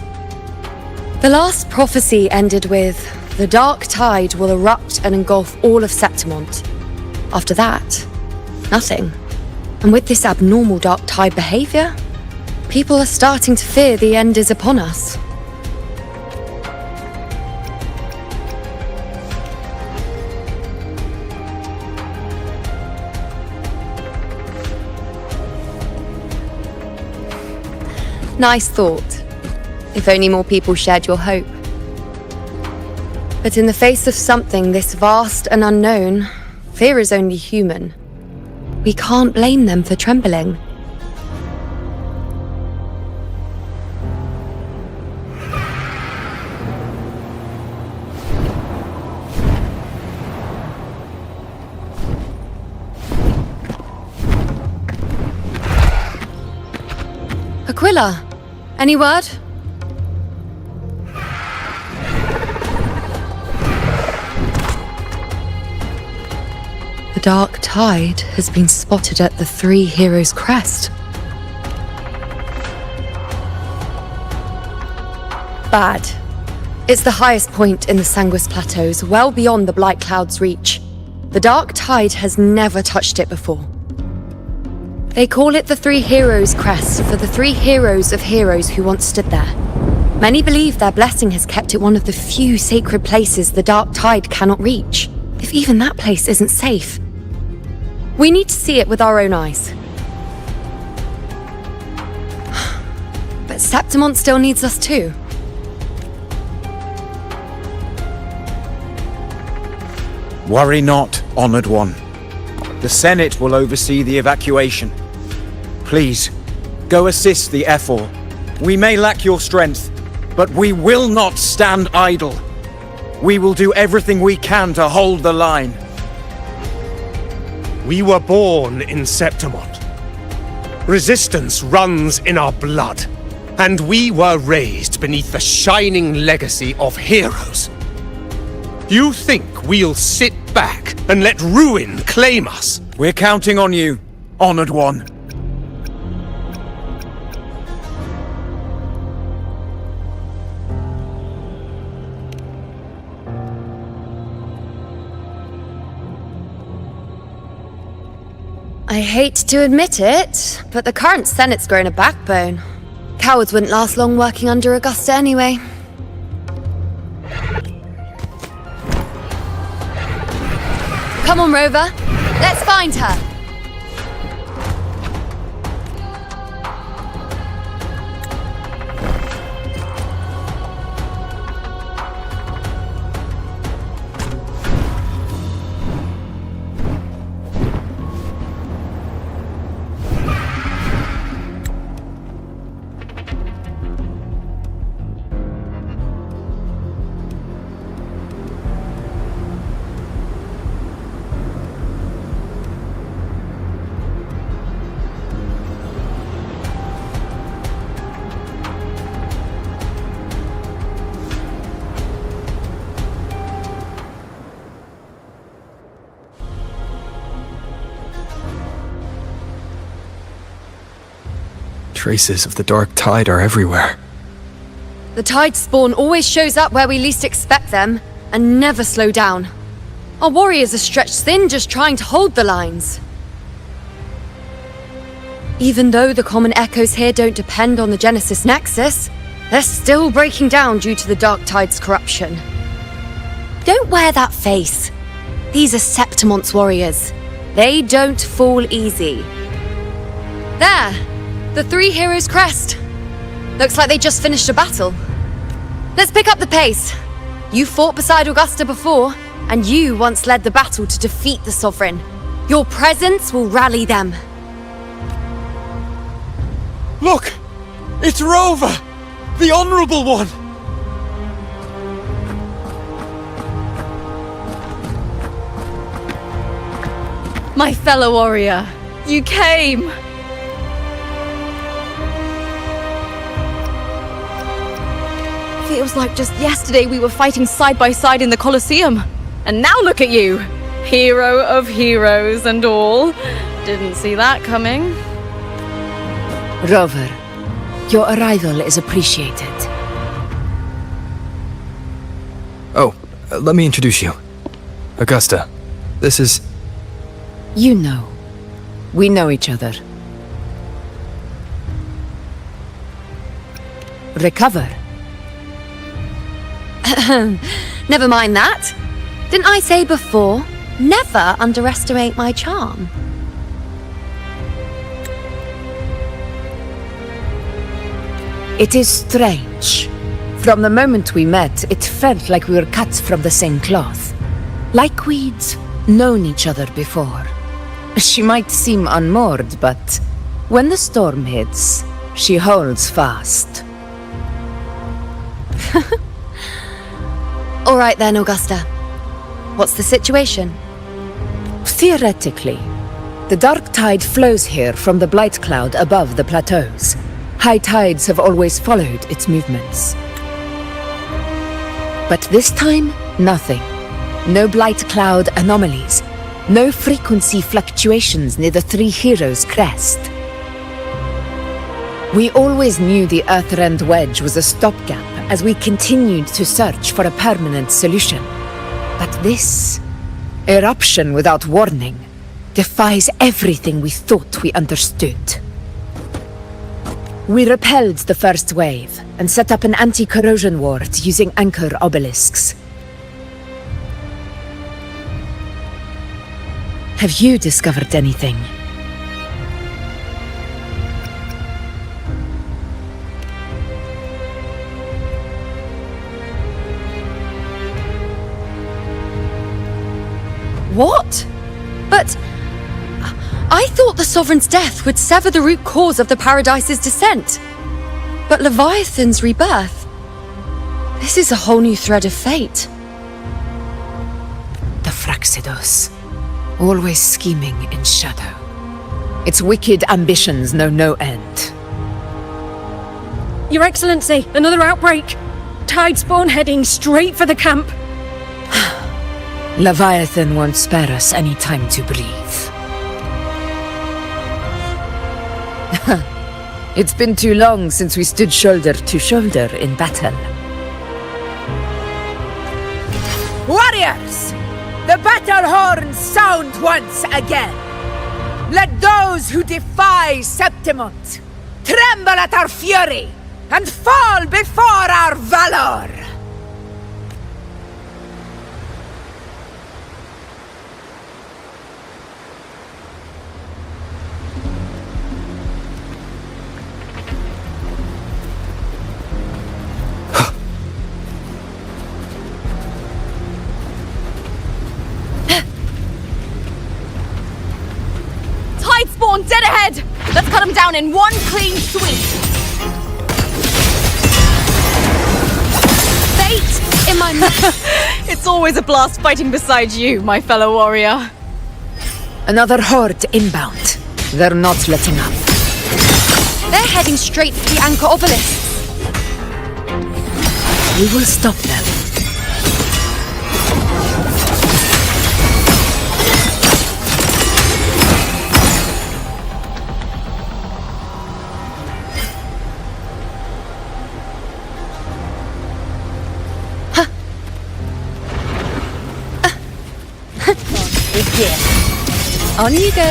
The last prophecy ended with, the Dark Tide will erupt and engulf all of Septimont. After that, nothing. And with this abnormal Dark Tide behavior, people are starting to fear the end is upon us. Nice thought. If only more people shared your hope. But in the face of something this vast and unknown, fear is only human. We can't blame them for trembling. Aquila! Any word? The Dark Tide has been spotted at the Three Heroes' Crest. Bad. It's the highest point in the Sanguis Plateaus, well beyond the Blight Cloud's reach. The Dark Tide has never touched it before. They call it the Three Heroes' Crest for the three heroes of heroes who once stood there. Many believe their blessing has kept it one of the few sacred places the Dark Tide cannot reach, if even that place isn't safe. We need to see it with our own eyes. But Septimont still needs us too. Worry not, Honored One. The Senate will oversee the evacuation. Please, go assist the Ephor. We may lack your strength, but we will not stand idle. We will do everything we can to hold the line. We were born in Septimont. Resistance runs in our blood, and we were raised beneath the shining legacy of heroes. You think we'll sit back and let ruin claim us? We're counting on you, Honored One. I hate to admit it, but the current Senate's grown a backbone. Cowards wouldn't last long working under Augusta anyway. Come on, Rover. Let's find her. Traces of the dark tide are everywhere. The tide spawn always shows up where we least expect them, and never slow down. Our warriors are stretched thin just trying to hold the lines. Even though the common echoes here don't depend on the Genesis Nexus, they're still breaking down due to the dark tide's corruption. Don't wear that face. These are Septimon's warriors. They don't fall easy. There! The three heroes' crest. Looks like they just finished a battle. Let's pick up the pace. You fought beside Augusta before, and you once led the battle to defeat the Sovereign. Your presence will rally them. Look! It's Rover! The Honorable One! My fellow warrior, you came! Feels like just yesterday we were fighting side by side in the Colosseum. And now look at you! Hero of heroes and all. Didn't see that coming. Rover, your arrival is appreciated. Oh, let me introduce you. Augusta, this is... You know. We know each other. Recover. Never mind that. Didn't I say before, never underestimate my charm? It is strange. From the moment we met, it felt like we were cut from the same cloth. Like we'd known each other before. She might seem unmoored, but when the storm hits, she holds fast. All right then, Augusta. What's the situation? Theoretically, the dark tide flows here from the blight cloud above the plateaus. High tides have always followed its movements. But this time, nothing. No blight cloud anomalies. No frequency fluctuations near the Three Heroes' crest. We always knew the Earthrend Wedge was a stopgap as we continued to search for a permanent solution. But this eruption without warning defies everything we thought we understood. We repelled the first wave and set up an anti-corrosion ward using anchor obelisks. Have you discovered anything? What? But... I thought the Sovereign's death would sever the root cause of the Paradise's descent. But Leviathan's rebirth... This is a whole new thread of fate. The Fraxidos. Always scheming in shadow. Its wicked ambitions know no end. Your Excellency, another outbreak! Tide spawn heading straight for the camp. Leviathan won't spare us any time to breathe. It's been too long since we stood shoulder to shoulder in battle. Warriors! The battle horns sound once again! Let those who defy Septimont tremble at our fury and fall before our valor! Tide spawn dead ahead! Let's cut them down in one clean sweep! Fate in my... It's always a blast fighting beside you, my fellow warrior. Another horde inbound. They're not letting up. They're heading straight for the anchor obelisks. We will stop them. On you go.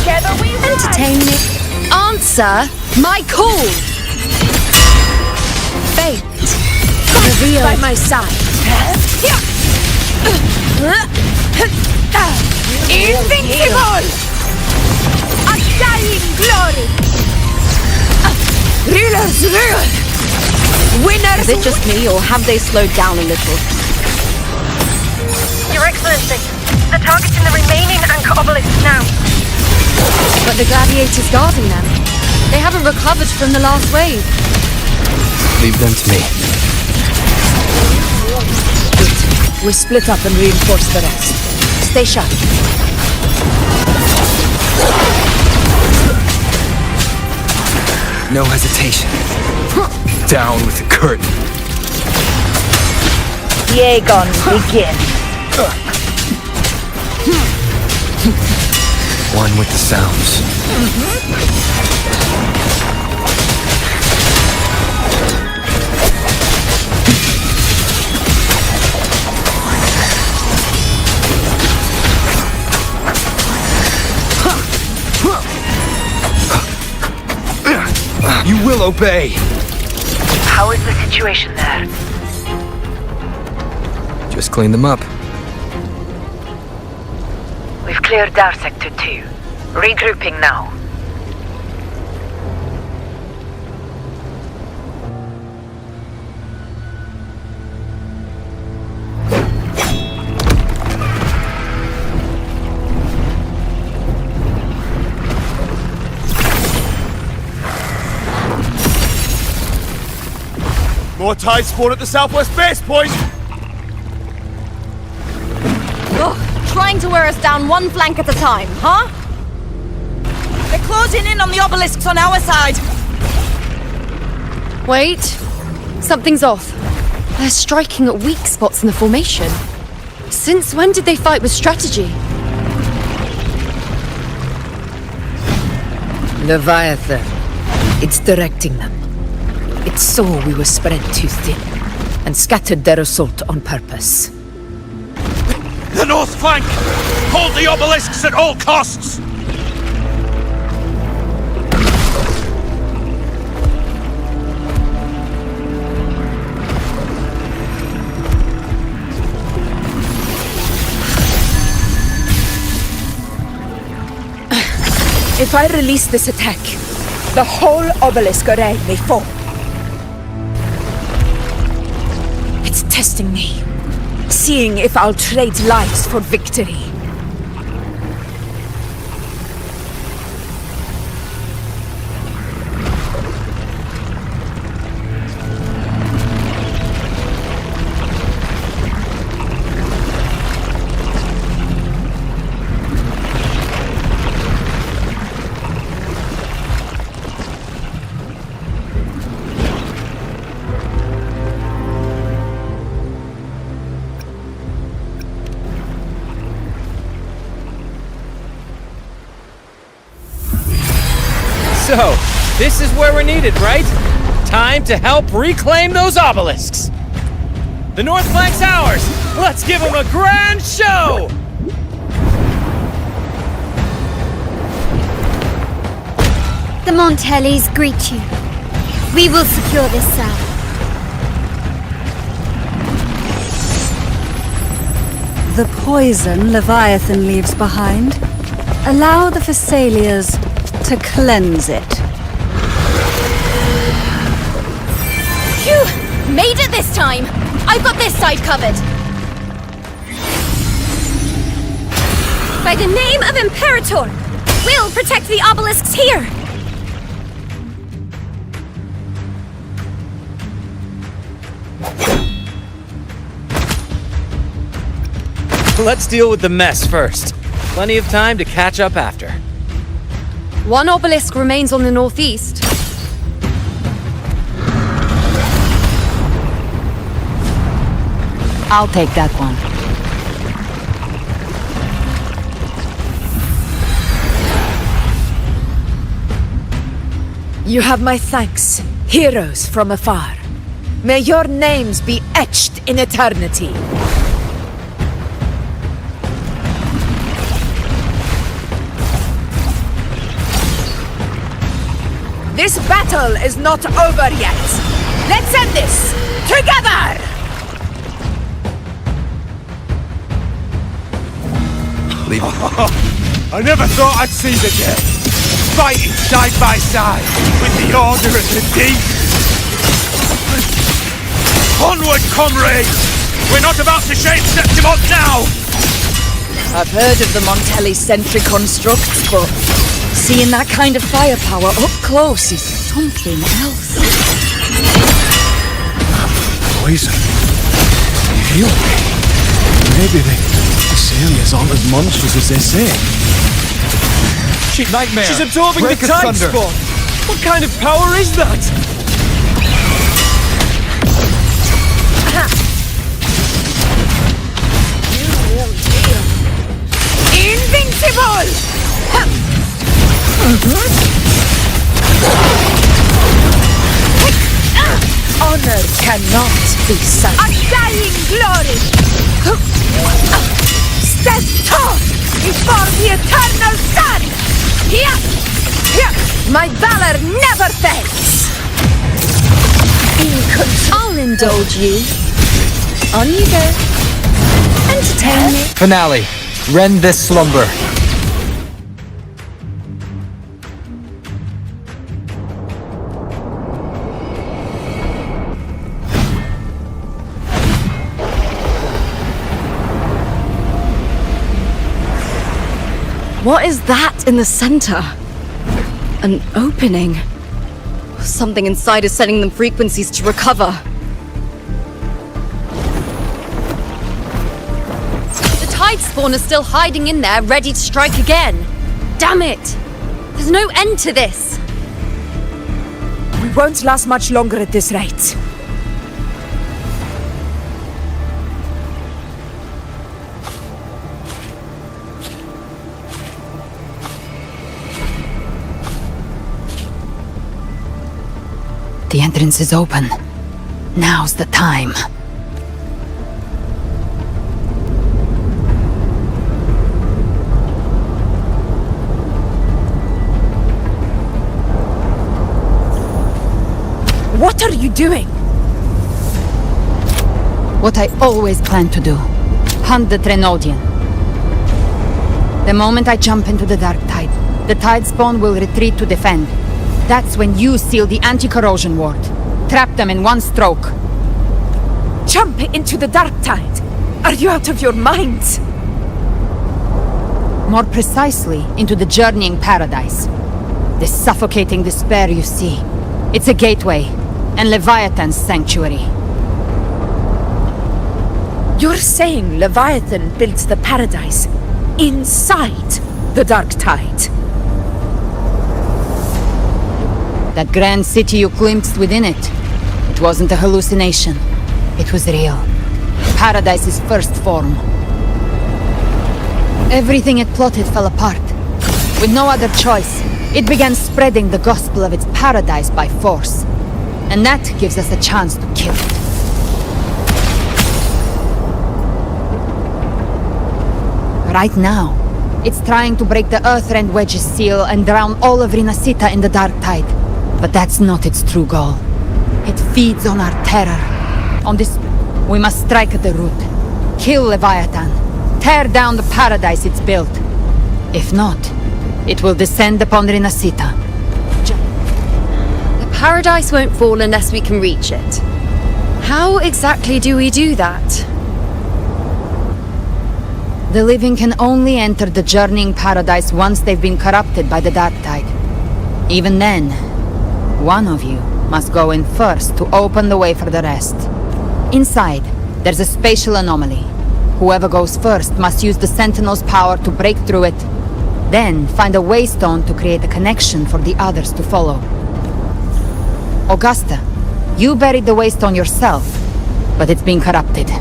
Together we Entertain me. Answer my call. Fate. Revealed by my side. Invincible! Undying glory! Rulers rule! Winners! Is it just me, or have they slowed down a little? Your Excellency, the target's in the remaining anchor obelisks now. But the gladiators guarding them, they haven't recovered from the last wave. Leave them to me. We split up and reinforce the rest. Stay sharp. No hesitation. Down with the curtain. Yegon, begin. One with the sounds. You will obey! How is the situation there? Just clean them up. We've cleared our Sector 2. Regrouping now. More tide spawn at the southwest base point! Ugh, trying to wear us down one flank at a time, huh? They're closing in on the obelisks on our side. Wait. Something's off. They're striking at weak spots in the formation. Since when did they fight with strategy? Leviathan. It's directing them. It saw we were spread too thin, and scattered their assault on purpose. The north flank! Hold the obelisks at all costs! If I release this attack, the whole obelisk array may fall. It's testing me, seeing if I'll trade lives for victory. So, this is where we're needed, right? Time to help reclaim those obelisks! The north flank's ours! Let's give them a grand show! The Montellis greet you. We will secure this cell. The poison Leviathan leaves behind, allow the Phassalias to cleanse it. Phew! Made it this time! I've got this side covered! By the name of Imperator, we'll protect the obelisks here! Let's deal with the mess first. Plenty of time to catch up after. One obelisk remains on the northeast. I'll take that one. You have my thanks, heroes from afar. May your names be etched in eternity. This battle is not over yet. Let's end this together! Leave it. I never thought I'd see the day. Fighting side by side with the Order of the Deep. Onward, comrades! We're not about to shake Septimont now! I've heard of the Montelli sentry constructs, but seeing that kind of firepower up close is something else. Poison. Heal me. Maybe the Celia's aren't as monstrous as they say. Nightmare! She's absorbing Break the time asunder. spawn! What kind of power is that? Invincible! Honor cannot be sunk. A dying glory! Stand tall before the eternal sun! Here! My valor never fails! I'll indulge you. On you go. Entertain me. Finale. Rend this slumber. What is that in the center? An opening. Something inside is sending them frequencies to recover. The tide spawn is still hiding in there, ready to strike again. Damn it! There's no end to this. We won't last much longer at this rate. The entrance is open. Now's the time. What are you doing? What I always planned to do. Hunt the Trenodian. The moment I jump into the dark tide, the tide spawn will retreat to defend. That's when you seal the anti-corrosion ward. Trap them in one stroke. Jump into the dark tide? Are you out of your minds? More precisely, into the journeying paradise. The suffocating despair you see. It's a gateway, and Leviathan's sanctuary. You're saying Leviathan built the paradise inside the dark tide? That grand city you glimpsed within it, it wasn't a hallucination. It was real. Paradise's first form. Everything it plotted fell apart. With no other choice, it began spreading the gospel of its paradise by force. And that gives us a chance to kill it. Right now, it's trying to break the Earthrend Wedge's seal and drown all of Rinasita in the dark tide. But that's not its true goal. It feeds on our terror. On this, we must strike at the root. Kill Leviathan. Tear down the paradise it's built. If not, it will descend upon Rinasita. The paradise won't fall unless we can reach it. How exactly do we do that? The living can only enter the journeying paradise once they've been corrupted by the dark tide. Even then, one of you must go in first to open the way for the rest. Inside, there's a spatial anomaly. Whoever goes first must use the Sentinel's power to break through it, then find a waystone to create a connection for the others to follow. Augusta, you buried the waystone yourself, but it's been corrupted.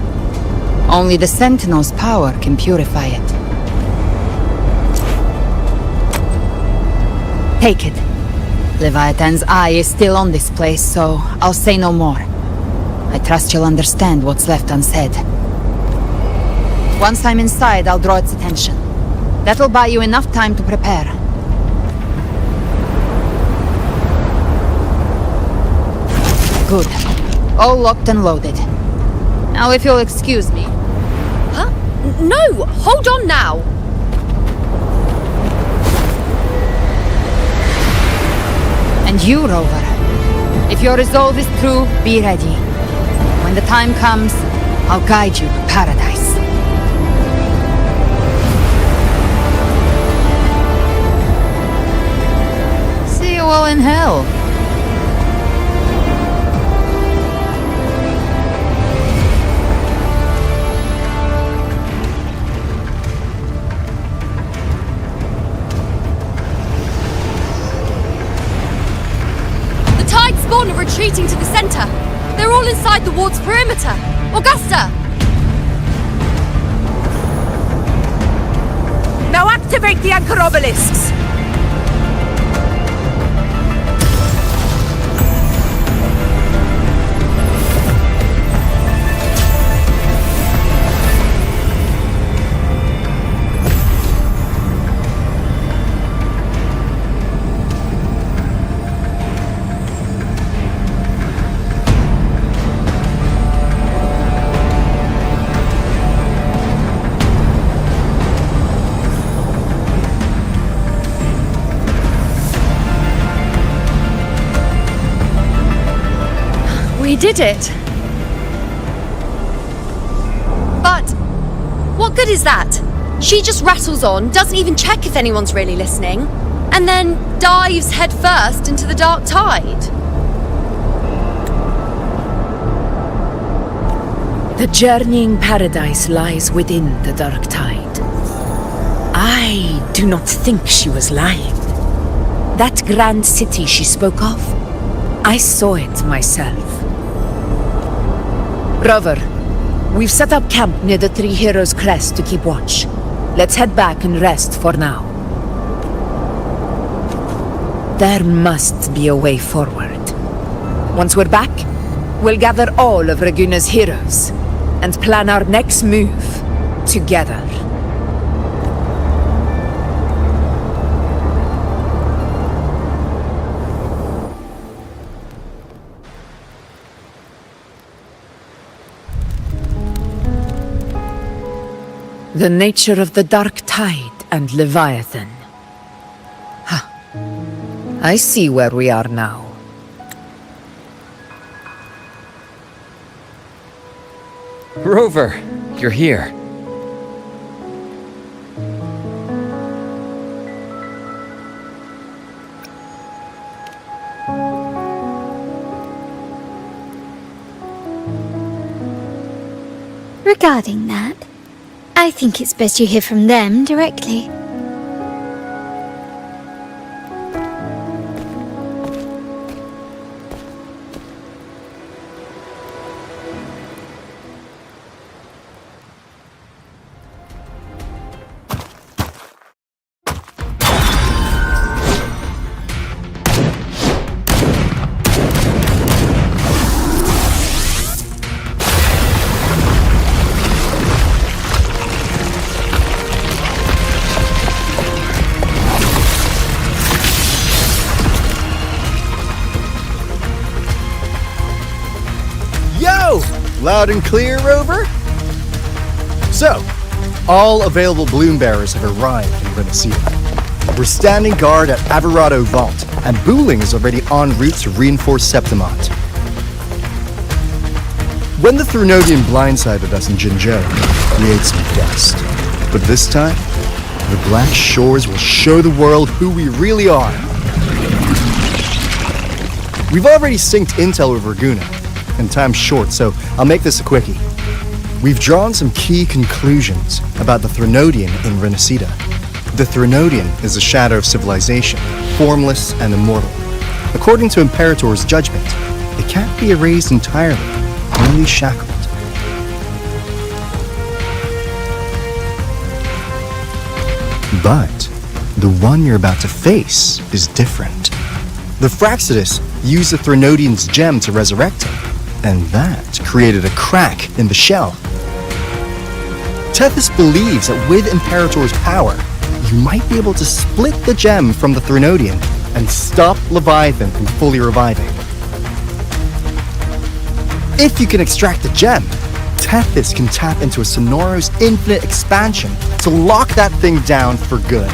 Only the Sentinel's power can purify it. Take it. Leviathan's eye is still on this place, so I'll say no more. I trust you'll understand what's left unsaid. Once I'm inside, I'll draw its attention. That'll buy you enough time to prepare. Good. All locked and loaded. Now, if you'll excuse me. Huh? No! Hold on now! And you, Rover. If your resolve is true, be ready. When the time comes, I'll guide you to paradise. See you all in hell. The tide spawn are retreating to the center. They're all inside the ward's perimeter. Augusta! Now activate the anchor obelisks! We did it! But what good is that? She just rattles on, doesn't even check if anyone's really listening, and then dives headfirst into the dark tide. The journeying paradise lies within the dark tide. I do not think she was lying. That grand city she spoke of, I saw it myself. Rover, we've set up camp near the Three Heroes crest to keep watch. Let's head back and rest for now. There must be a way forward. Once we're back, we'll gather all of Raguna's heroes and plan our next move together. The nature of the dark tide and Leviathan. I see where we are now. Rover, you're here. Regarding that, I think it's best you hear from them directly. Loud and clear, Rover? So, all available bloom bearers have arrived in Renacida. We're standing guard at Averado Vault, and Booling is already en route to reinforce Septimont. When the Threnodian blindsided us in Jinzhou, we ate some dust. But this time, the Black Shores will show the world who we really are. We've already synced intel with Raguna, and time's short, so I'll make this a quickie. We've drawn some key conclusions about the Threnodian in Renacida. The Threnodian is a shadow of civilization, formless and immortal. According to Imperator's judgment, it can't be erased entirely, only shackled. But the one you're about to face is different. The Fraxidus used the Threnodian's gem to resurrect him, and that created a crack in the shell. Tethys believes that with Imperator's power, you might be able to split the gem from the Threnodian and stop Leviathan from fully reviving. If you can extract the gem, Tethys can tap into a Sonoro's infinite expansion to lock that thing down for good.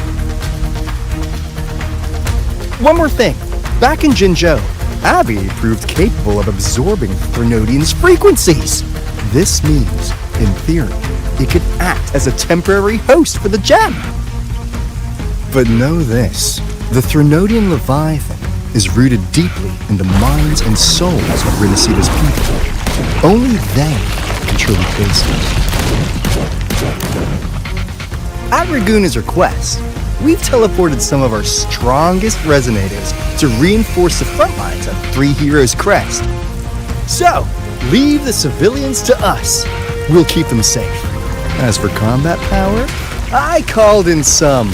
One more thing. Back in Jinzhou, Abby proved capable of absorbing Threnodian's frequencies. This means, in theory, it could act as a temporary host for the gem. But know this, the Threnodian Leviathan is rooted deeply in the minds and souls of Renicida's people. Only they can truly face it. At Raguna's request, we've teleported some of our strongest resonators to reinforce the front lines of Three Heroes Crest. So, leave the civilians to us. We'll keep them safe. As for combat power, I called in some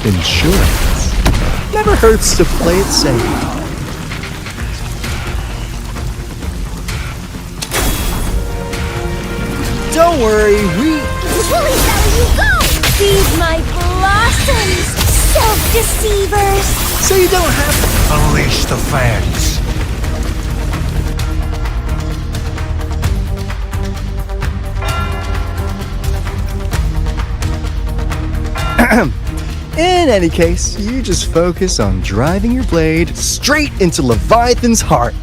insurance. Never hurts to play it safe. Don't worry, we... Please let you go! Feed my blossoms, self-deceivers! So you don't have to... Unleash the fans. In any case, you just focus on driving your blade straight into Leviathan's heart.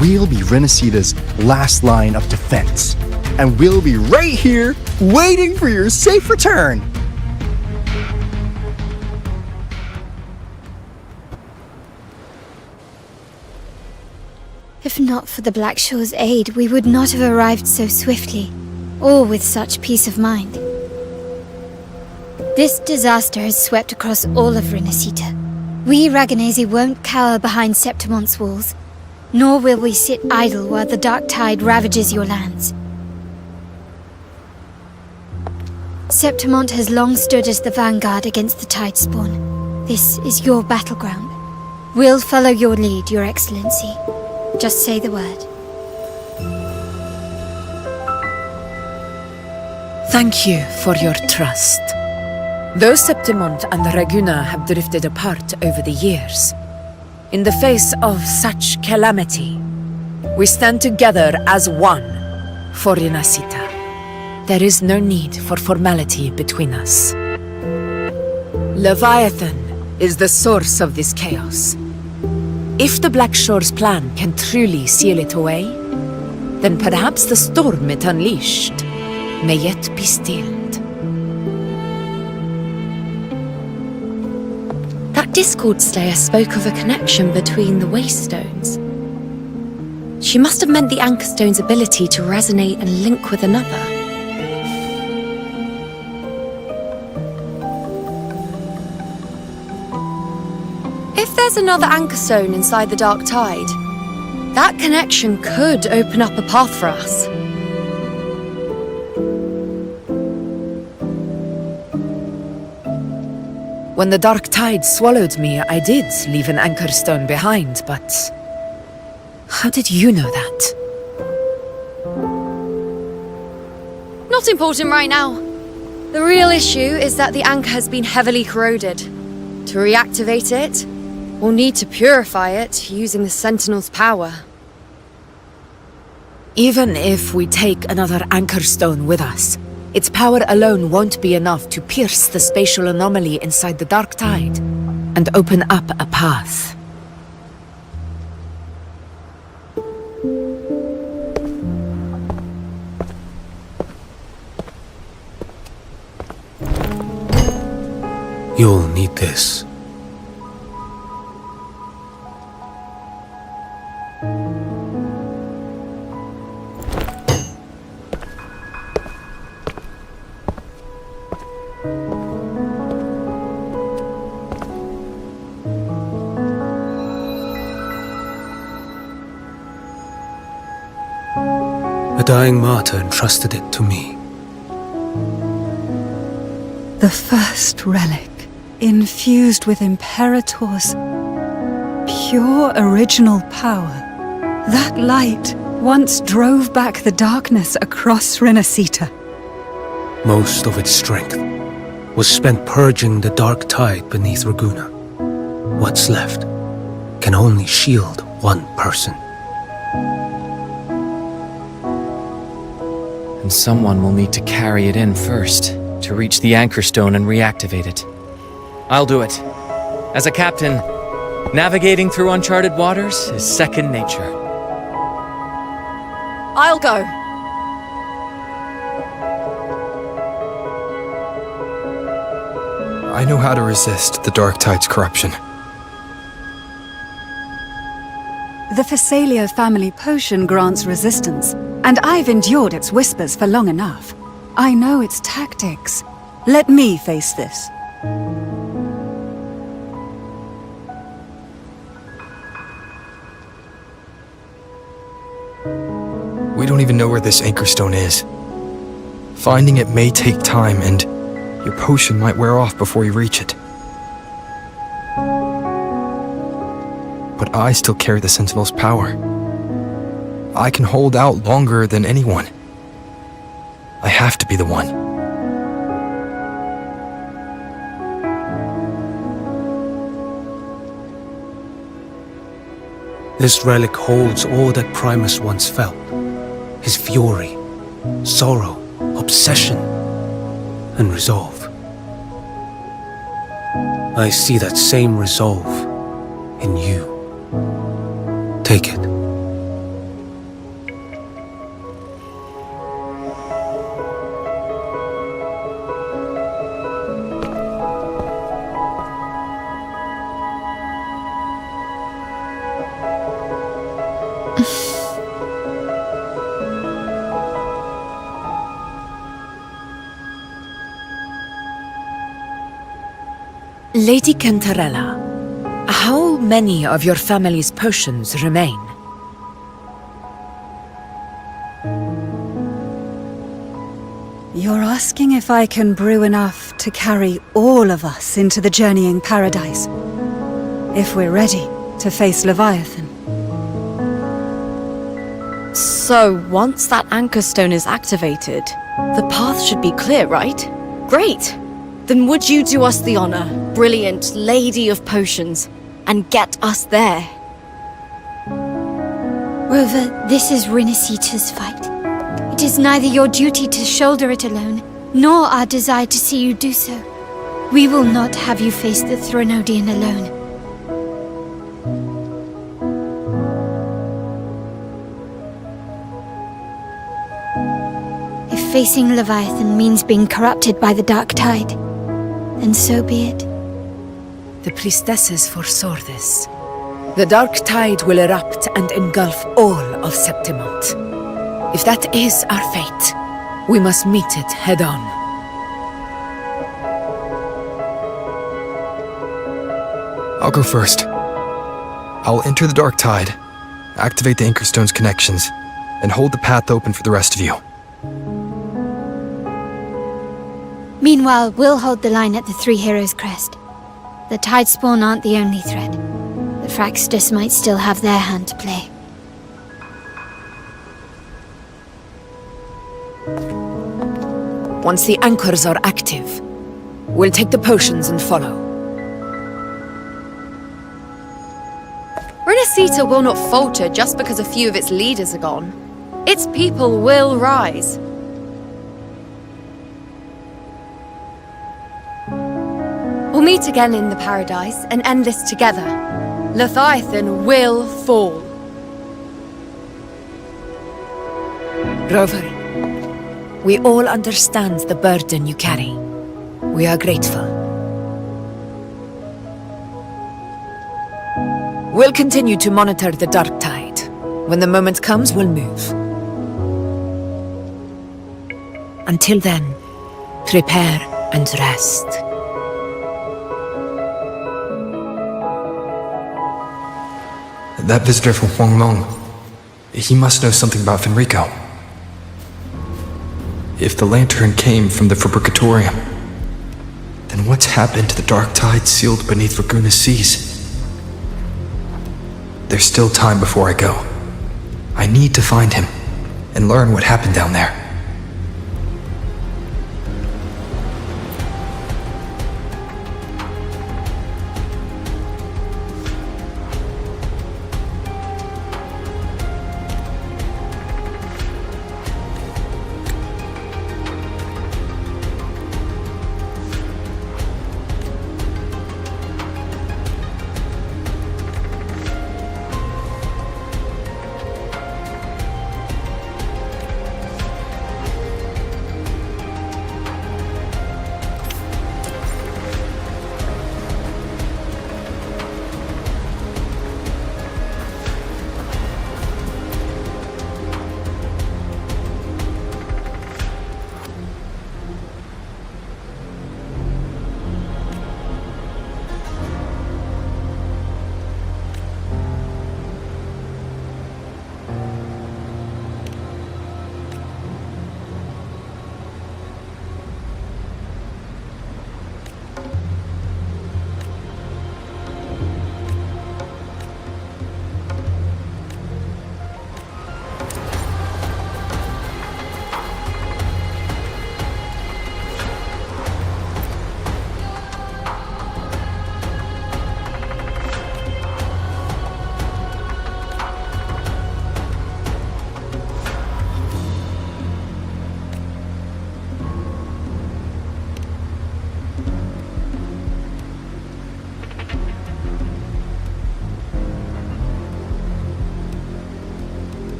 We'll be Renicida's last line of defense, and we'll be right here waiting for your safe return. If not for the Black Shore's aid, we would not have arrived so swiftly, or with such peace of mind. This disaster has swept across all of Renicita. We Raganese won't cower behind Septimon's walls, nor will we sit idle while the dark tide ravages your lands. Septimont has long stood as the vanguard against the tide spawn. This is your battleground. We'll follow your lead, Your Excellency. Just say the word. Thank you for your trust. Though Septimont and Raguna have drifted apart over the years, in the face of such calamity, we stand together as one for Renacita. There is no need for formality between us. Leviathan is the source of this chaos. If the Black Shore's plan can truly seal it away, then perhaps the storm it unleashed may yet be stilled. That Discord Slayer spoke of a connection between the Waystones. She must have meant the Anchor Stone's ability to resonate and link with another. If there's another Anchor Stone inside the Dark Tide, that connection could open up a path for us. When the Dark Tide swallowed me, I did leave an Anchor Stone behind, but... how did you know that? Not important right now. The real issue is that the anchor has been heavily corroded. To reactivate it, we'll need to purify it using the Sentinel's power. Even if we take another Anchor Stone with us, its power alone won't be enough to pierce the spatial anomaly inside the Dark Tide and open up a path. You'll need this. A dying martyr entrusted it to me. The first relic, infused with Imperator's pure original power. That light once drove back the darkness across Renacita. Most of its strength was spent purging the dark tide beneath Raguna. What's left can only shield one person. And someone will need to carry it in first, to reach the anchor stone and reactivate it. I'll do it. As a captain, navigating through uncharted waters is second nature. I'll go. I know how to resist the Dark Tide's corruption. The Phasalio family potion grants resistance, and I've endured its whispers for long enough. I know its tactics. Let me face this. We don't even know where this anchor stone is. Finding it may take time, and your potion might wear off before you reach it. But I still carry the Sentinel's power. I can hold out longer than anyone. I have to be the one. This relic holds all that Primus once felt. His fury, sorrow, obsession, and resolve. I see that same resolve in you. Take it. Lady Cantarella, how many of your family's potions remain? You're asking if I can brew enough to carry all of us into the journeying paradise. If we're ready to face Leviathan. So, once that anchor stone is activated, the path should be clear, right? Great! Then would you do us the honor, brilliant Lady of Potions, and get us there? Rover, this is Rinasita's fight. It is neither your duty to shoulder it alone, nor our desire to see you do so. We will not have you face the Threnodian alone. If facing Leviathan means being corrupted by the Dark Tide, then so be it. The priestesses foresaw this. The Dark Tide will erupt and engulf all of Septimont. If that is our fate, we must meet it head-on. I'll go first. I'll enter the Dark Tide, activate the Anchor Stone's connections, and hold the path open for the rest of you. Meanwhile, we'll hold the line at the Three Heroes Crest. The Tidespawn aren't the only threat. The Fraxtus might still have their hand to play. Once the anchors are active, we'll take the potions and follow. Renasita will not falter just because a few of its leaders are gone. Its people will rise. We'll meet again in the paradise and end this together. Leviathan will fall. Rover, we all understand the burden you carry. We are grateful. We'll continue to monitor the Dark Tide. When the moment comes, we'll move. Until then, prepare and rest. That visitor from Huanglong, he must know something about Fenrico. If the lantern came from the Fabricatorium, then what's happened to the Dark Tide sealed beneath Raguna's seas? There's still time before I go. I need to find him and learn what happened down there.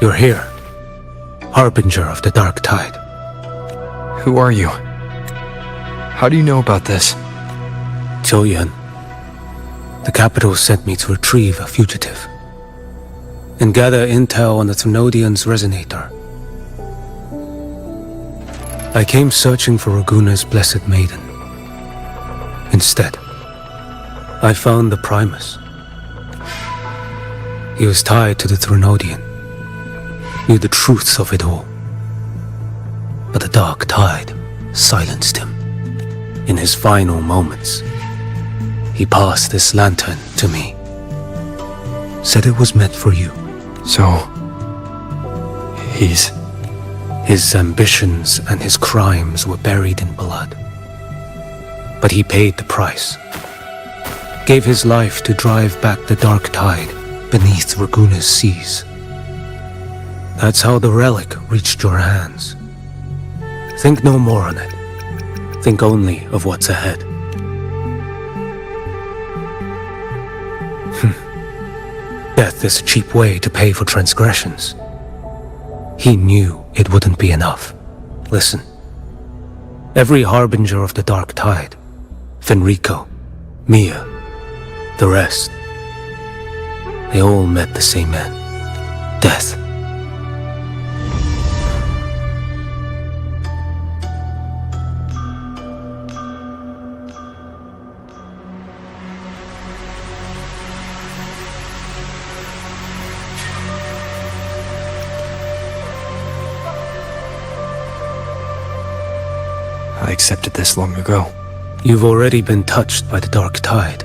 You're here. Harbinger of the Dark Tide. Who are you? How do you know about this? Choyan. The capital sent me to retrieve a fugitive and gather intel on the Thrunodian's resonator. I came searching for Raguna's blessed maiden. Instead, I found the Primus. He was tied to the Thrunodian, knew the truths of it all. But the Dark Tide silenced him. In his final moments, he passed this lantern to me. Said it was meant for you. So, he's... His ambitions and his crimes were buried in blood. But he paid the price. Gave his life to drive back the Dark Tide beneath Raguna's seas. That's how the relic reached your hands. Think no more on it. Think only of what's ahead. Death is a cheap way to pay for transgressions. He knew it wouldn't be enough. Listen. Every harbinger of the Dark Tide, Fenrico, Mia, the rest, they all met the same end. Death. I accepted this long ago. You've already been touched by the Dark Tide.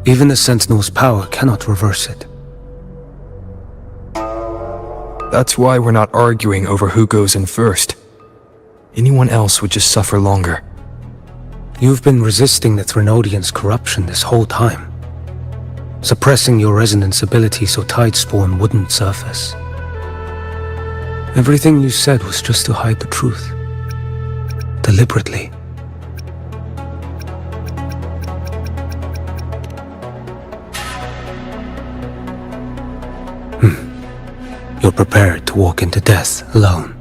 Even the Sentinel's power cannot reverse it. That's why we're not arguing over who goes in first. Anyone else would just suffer longer. You've been resisting the Thrunodian's corruption this whole time. Suppressing your resonance ability so Tidespawn wouldn't surface. Everything you said was just to hide the truth. Deliberately. You're prepared to walk into death alone.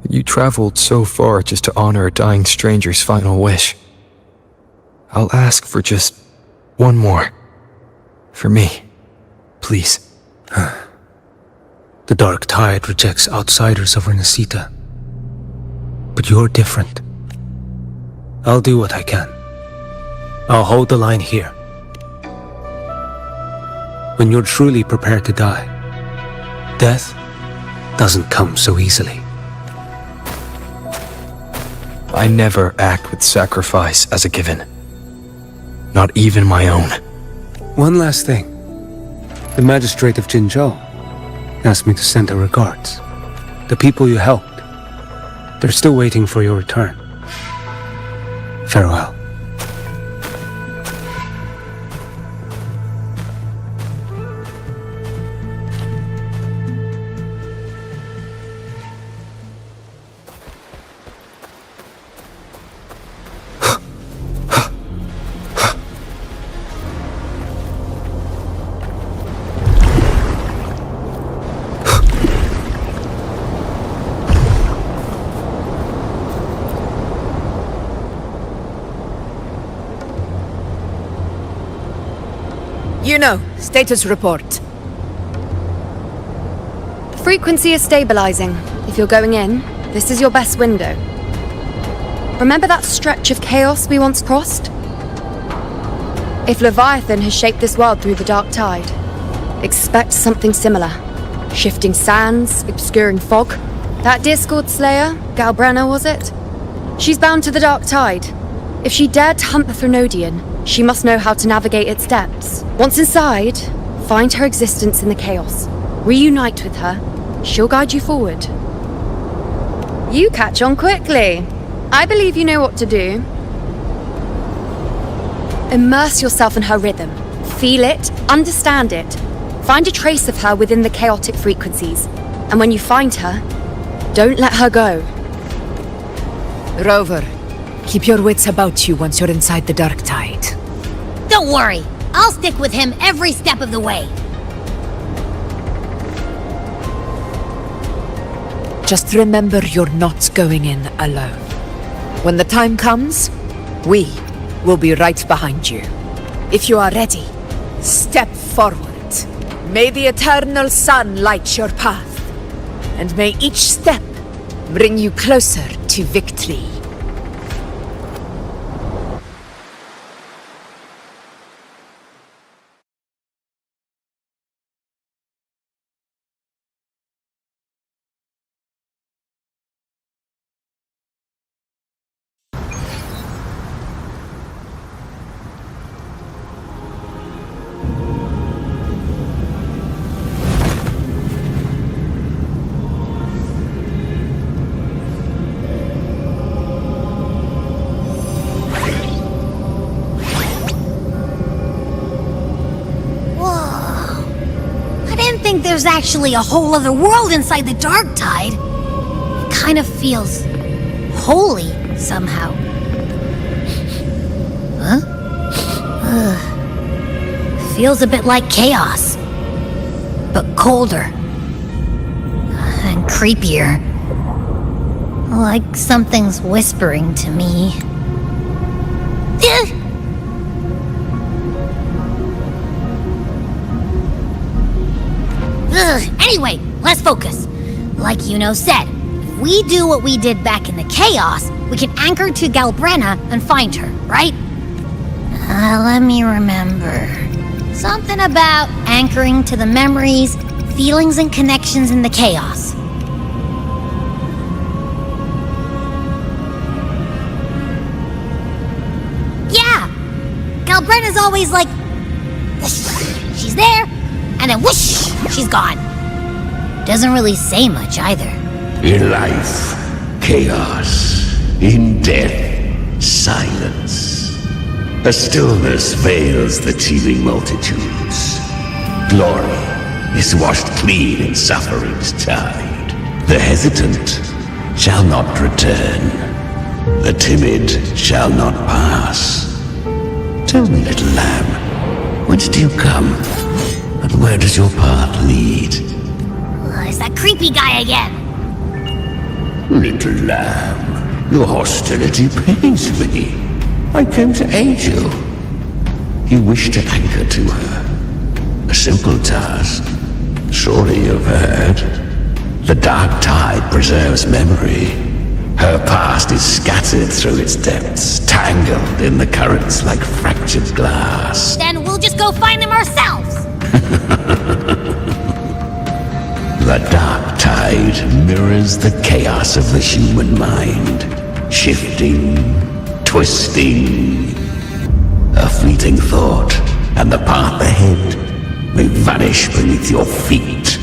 You traveled so far just to honor a dying stranger's final wish. I'll ask for just one more. For me. Please. The Dark Tide rejects outsiders of Renacita. But you're different. I'll do what I can. I'll hold the line here. When you're truly prepared to die, death doesn't come so easily. I never act with sacrifice as a given. Not even my own. One last thing. The magistrate of Jinzhou asked me to send her regards. The people you helped, they're still waiting for your return. Farewell. Yuno, status report. Frequency is stabilizing. If you're going in, this is your best window. Remember that stretch of chaos we once crossed? If Leviathan has shaped this world through the Dark Tide, expect something similar. Shifting sands, obscuring fog. That Discord Slayer, Galbrenna was it? She's bound to the Dark Tide. If she dared to hunt the Thrunodian, she must know how to navigate its depths. Once inside, find her existence in the chaos. Reunite with her. She'll guide you forward. You catch on quickly. I believe you know what to do. Immerse yourself in her rhythm. Feel it, understand it. Find a trace of her within the chaotic frequencies. And when you find her, don't let her go. Rover, keep your wits about you once you're inside the Dark Tide. Don't worry. I'll stick with him every step of the way. Just remember you're not going in alone. When the time comes, we will be right behind you. If you are ready, step forward. May the eternal sun light your path, and may each step bring you closer to victory. There's actually a whole other world inside the Dark Tide. It kind of feels holy somehow. Huh? Feels a bit like chaos, but colder and creepier. Like something's whispering to me. Anyway, let's focus. Like Yuno said, if we do what we did back in the chaos, we can anchor to Galbrena and find her, right? Let me remember. Something about anchoring to the memories, feelings, and connections in the chaos. Yeah! Galbrena's always like... she's there, and then whoosh! She's gone. Doesn't really say much either. In life, chaos. In death, silence. A stillness veils the teeming multitudes. Glory is washed clean in suffering's tide. The hesitant shall not return. The timid shall not pass. Tell me, little lamb, whence do you come? And where does your path lead? It's that creepy guy again. Little lamb, your hostility pains me. I came to aid you. You wish to anchor to her. A simple task. Surely you've heard. The Dark Tide preserves memory. Her past is scattered through its depths, tangled in the currents like fractured glass. Then we'll just go find them ourselves. The Dark Tide mirrors the chaos of the human mind, shifting, twisting. A fleeting thought, and the path ahead may vanish beneath your feet.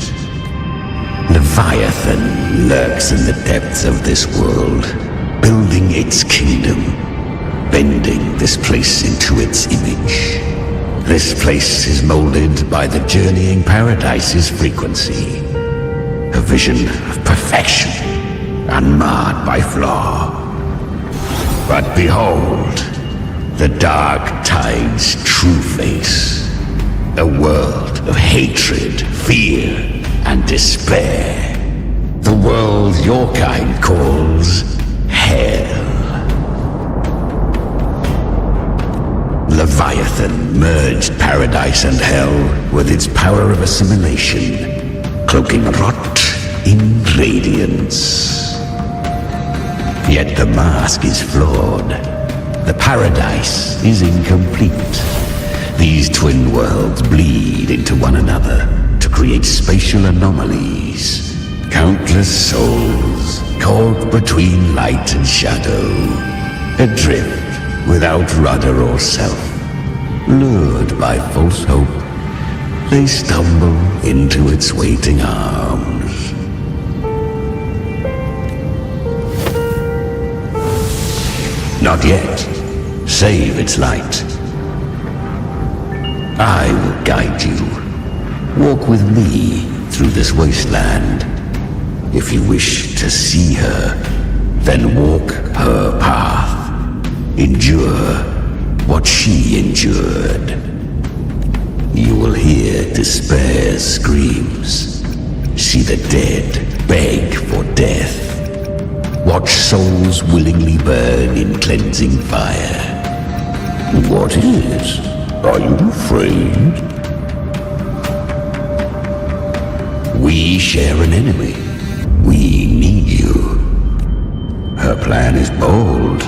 Leviathan lurks in the depths of this world, building its kingdom, bending this place into its image. This place is molded by the journeying paradise's frequency. A vision of perfection, unmarred by flaw. But behold, the Dark Tide's true face. A world of hatred, fear, and despair. The world your kind calls hell. Leviathan merged paradise and hell with its power of assimilation, cloaking rot in radiance. Yet the mask is flawed. The paradise is incomplete. These twin worlds bleed into one another to create spatial anomalies. Countless souls caught between light and shadow, adrift without rudder or self. Lured by false hope, they stumble into its waiting arms. Not yet. Save its light. I will guide you. Walk with me through this wasteland. If you wish to see her, then walk her path. Endure what she endured. You will hear despair's screams, see the dead beg for death, watch souls willingly burn in cleansing fire. What is? Are you afraid? We share an enemy. We need you. Her plan is bold,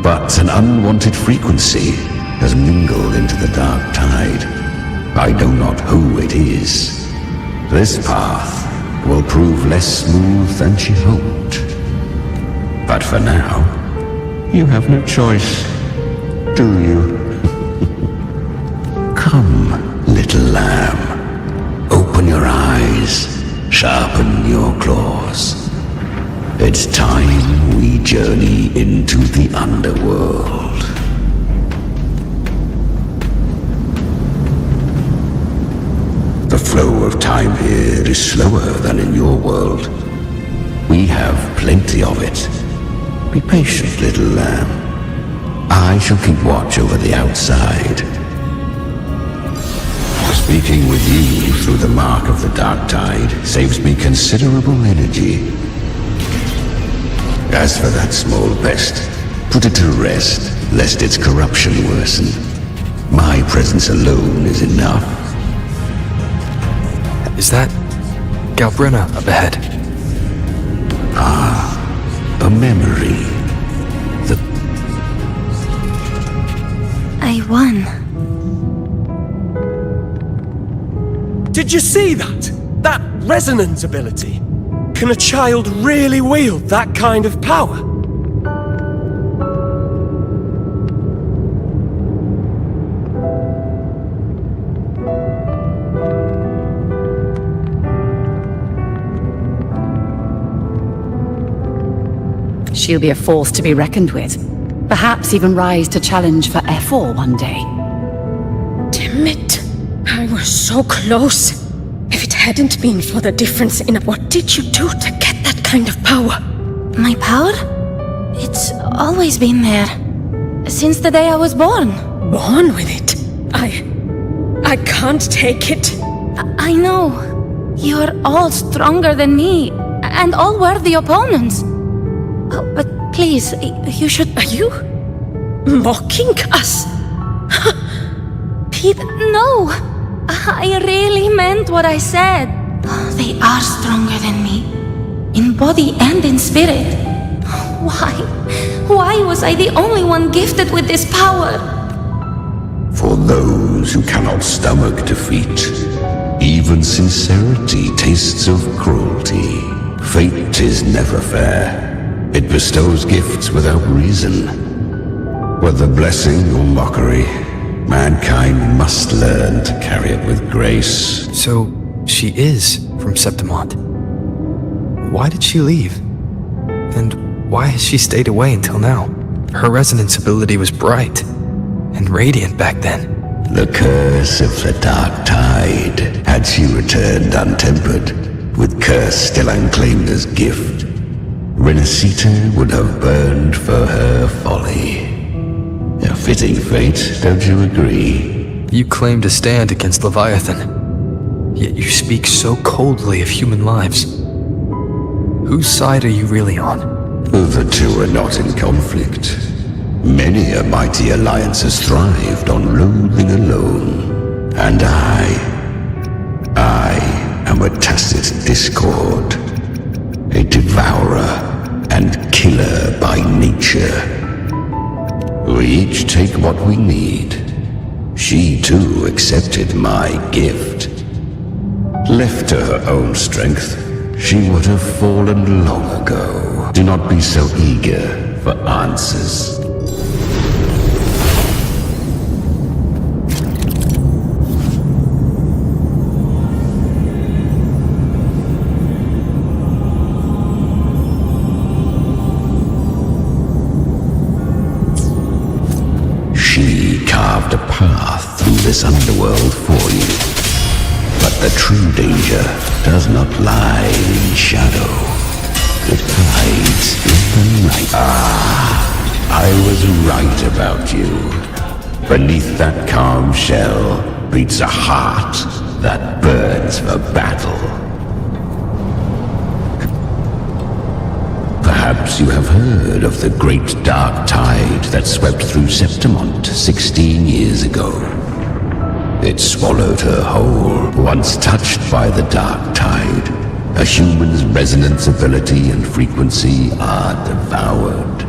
but an unwanted frequency has mingled into the dark tide. I know not who it is. This path will prove less smooth than she hoped. But for now, you have no choice, do you? Come, little lamb. Open your eyes, sharpen your claws. It's time we journey into the underworld. The flow of time here is slower than in your world. We have plenty of it. Be patient, little lamb. I shall keep watch over the outside. Speaking with you through the mark of the dark tide saves me considerable energy. As for that small pest, put it to rest, lest its corruption worsen. My presence alone is enough. Is that Galbrina up ahead? Ah, a memory. I won. Did you see that? That resonance ability? Can a child really wield that kind of power? She'll be a force to be reckoned with. Perhaps even rise to challenge for F4 one day. Damn it. I was so close. If it hadn't been for the difference in what did you do to get that kind of power? My power? It's always been there. Since the day I was born. Born with it? I can't take it. I know. You're all stronger than me, and all worthy opponents. Oh, but please, you should... Are you mocking us? Pete, no! I really meant what I said. They are stronger than me. In body and in spirit. Why? Why was I the only one gifted with this power? For those who cannot stomach defeat, even sincerity tastes of cruelty. Fate is never fair. It bestows gifts without reason. Whether blessing or mockery, mankind must learn to carry it with grace. So, she is from Septimont. Why did she leave? And why has she stayed away until now? Her resonance ability was bright and radiant back then. The curse of the dark tide. Had she returned untempered, with curse still unclaimed as gift, Renacita would have burned for her folly. A fitting fate, don't you agree? You claim to stand against Leviathan, yet you speak so coldly of human lives. Whose side are you really on? The two are not in conflict. Many a mighty alliance has thrived on loathing alone. And I am a tacit discord. A devourer and killer by nature. We each take what we need. She too accepted my gift. Left to her own strength, she would have fallen long ago. Do not be so eager for answers. Carved a path through this underworld for you. But the true danger does not lie in shadow. It hides in the night. I was right about you. Beneath that calm shell beats a heart that burns for battle. Perhaps you have heard of the great dark tide that swept through Septimont 16 years ago. It swallowed her whole. Once touched by the dark tide, a human's resonance ability and frequency are devoured.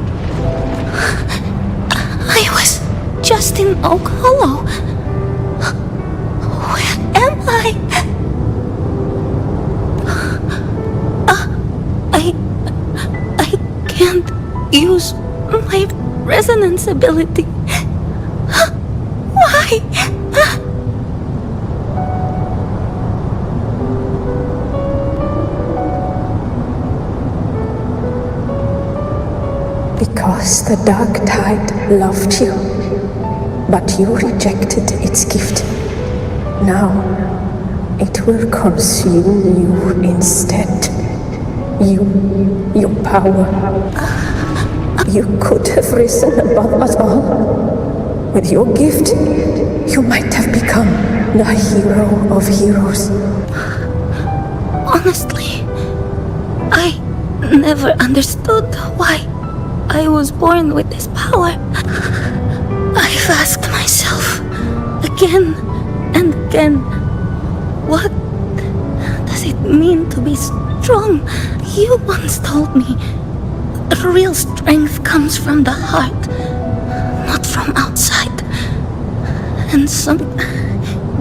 I was just in Oak Hollow. Where am I? I can't use my resonance ability. Why? Because the dark tide loved you, but you rejected its gift. Now, it will consume you instead. Your power. You could have risen above us all. With your gift, you might have become the hero of heroes. Honestly, I never understood why I was born with this power. I've asked myself again and again, what does it mean to be strong? You once told me real strength comes from the heart, not from outside. And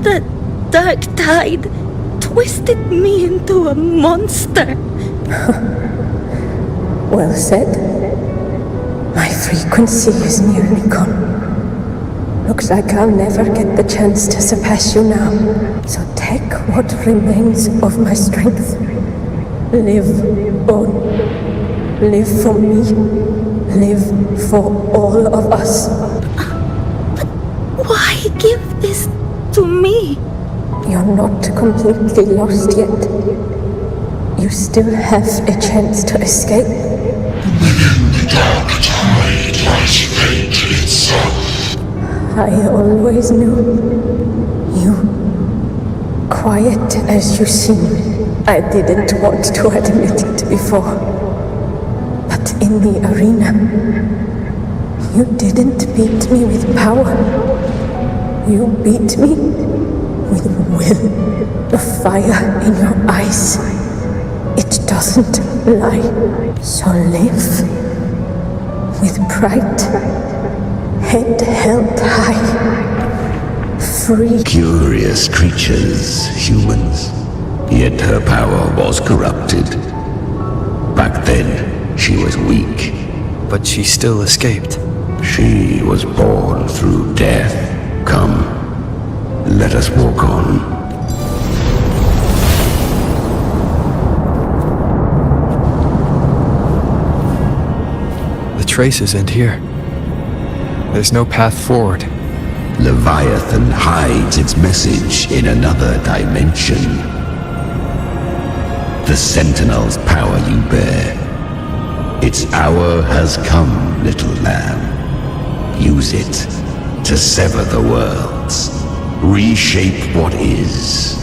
the dark tide twisted me into a monster. Well said. My frequency is nearly gone. Looks like I'll never get the chance to surpass you now. So take what remains of my strength. Live on. Live for me. Live for all of us. But why give this to me? You're not completely lost yet. You still have a chance to escape. Within the dark tide lies fate itself. I always knew you. Quiet as you seem. I didn't want to admit it before. But in the arena, you didn't beat me with power. You beat me with will. The fire in your eyes. It doesn't lie. So live with pride, head held high, free. Curious creatures, humans. Yet her power was corrupted. Back then, she was weak. But she still escaped. She was born through death. Come, let us walk on. The traces end here. There's no path forward. Leviathan hides its message in another dimension. The Sentinel's power you bear. Its hour has come, little lamb. Use it to sever the worlds. Reshape what is.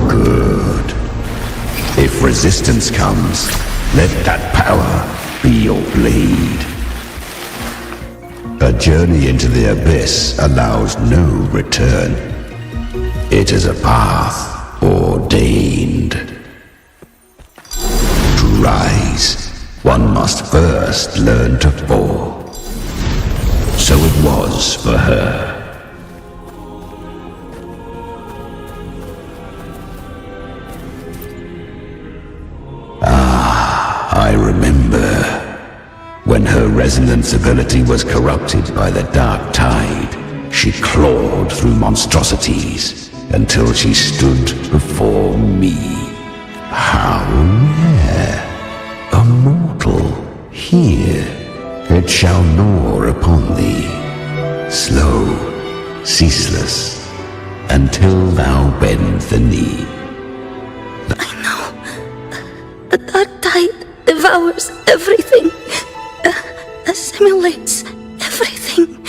Good. If resistance comes, let that power be your blade. A journey into the abyss allows no return. It is a path ordained. To rise, one must first learn to fall. So it was for her. I remember when her resonance ability was corrupted by the dark tide. She clawed through monstrosities until she stood before me. How rare! A mortal here. It shall gnaw upon thee, slow, ceaseless, until thou bend the knee. The dark tide devours everything, assimilates everything.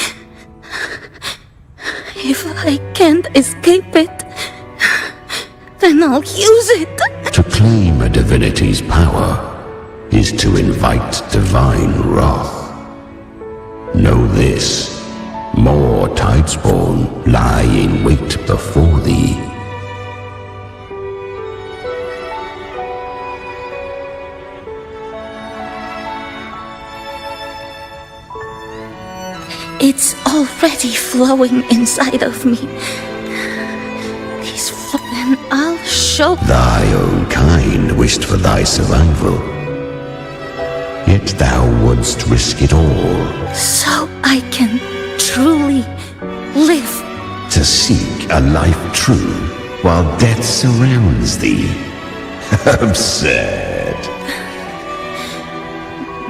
If I can't escape it, then I'll use it. To claim a divinity's power is to invite divine wrath. Know this, more Tidespawn lie in wait before thee. It's already flowing inside of me. Then I'll show. Thy own kind wished for thy survival, yet thou wouldst risk it all. So I can truly live. To seek a life true while death surrounds thee. Absurd.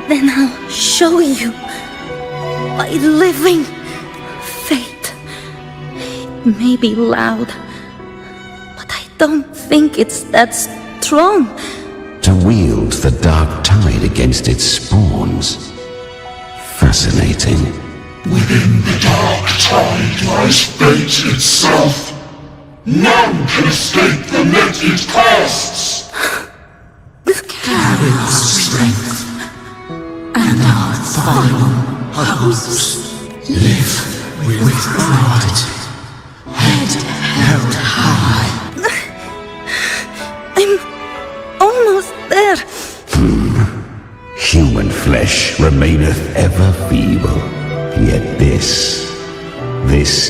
Then I'll show you by living. Fate may be loud, but I don't think it's that strong. To wield the dark tide against its spawns. Fascinating. Within the dark tide lies fate itself. None can escape the net it casts. Carry our strength and our final hopes. Live with pride, head held high. I'm almost there. Human flesh remaineth ever feeble. Yet this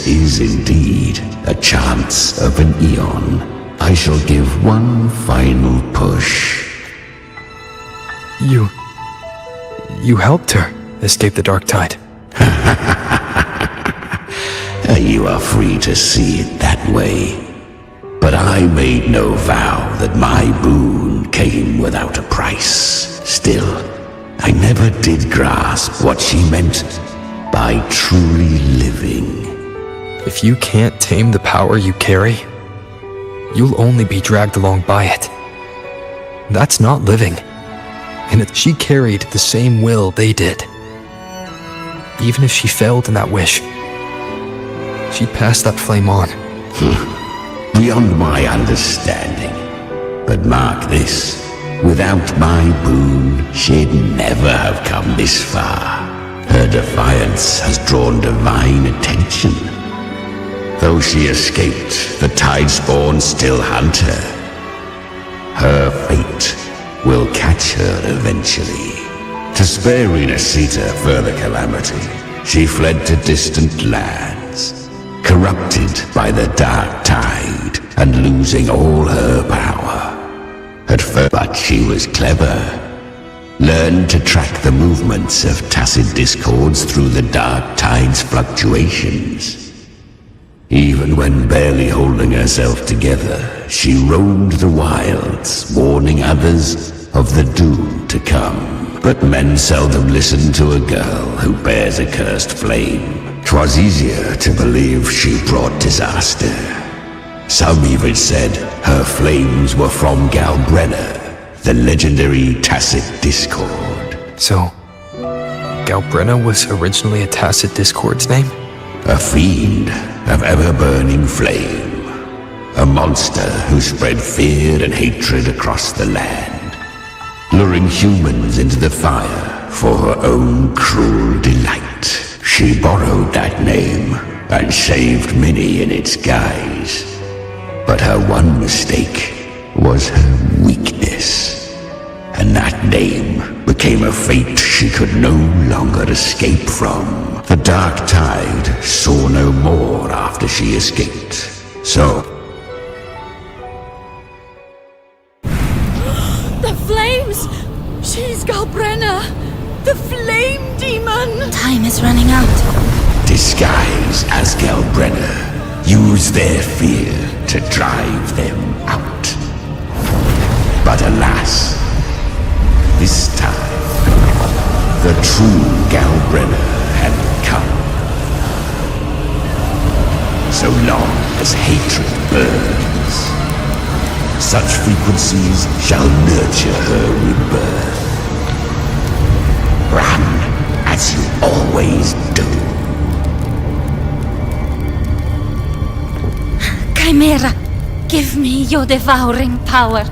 is indeed a chance of an eon. I shall give one final push. You helped her escape the dark tide. You are free to see it that way. But I made no vow that my boon came without a price. Still, I never did grasp what she meant by truly living. If you can't tame the power you carry, you'll only be dragged along by it. That's not living. And she carried the same will they did. Even if she failed in that wish, she passed that flame on. Beyond my understanding. But mark this, without my boon, she'd never have come this far. Her defiance has drawn divine attention. Though she escaped, the Tidespawn still hunt her. Her fate will catch her eventually. To spare Renacita further calamity, she fled to distant lands, corrupted by the dark tide and losing all her power. At first, but she was clever. Learned to track the movements of tacit discords through the dark tide's fluctuations. Even when barely holding herself together, she roamed the wilds, warning others of the doom to come. But men seldom listen to a girl who bears a cursed flame. 'Twas easier to believe she brought disaster. Some even said her flames were from Galbrenna, the legendary tacit discord. So, Galbrenna was originally a tacit discord's name? A fiend of ever-burning flame. A monster who spread fear and hatred across the land, luring humans into the fire for her own cruel delight. She borrowed that name and saved many in its guise. But her one mistake was her weakness. And that name became a fate she could no longer escape from. The dark tide saw no more after she escaped. So... The flames! She's Galbrenna! The flame demon! Time is running out. disguise as Galbrenna, use their fear to drive them out. But alas, this time, the true Galbrenna had come. So long as hatred burns, such frequencies shall nurture her rebirth. Run, as you always do. Chimera, give me your devouring power.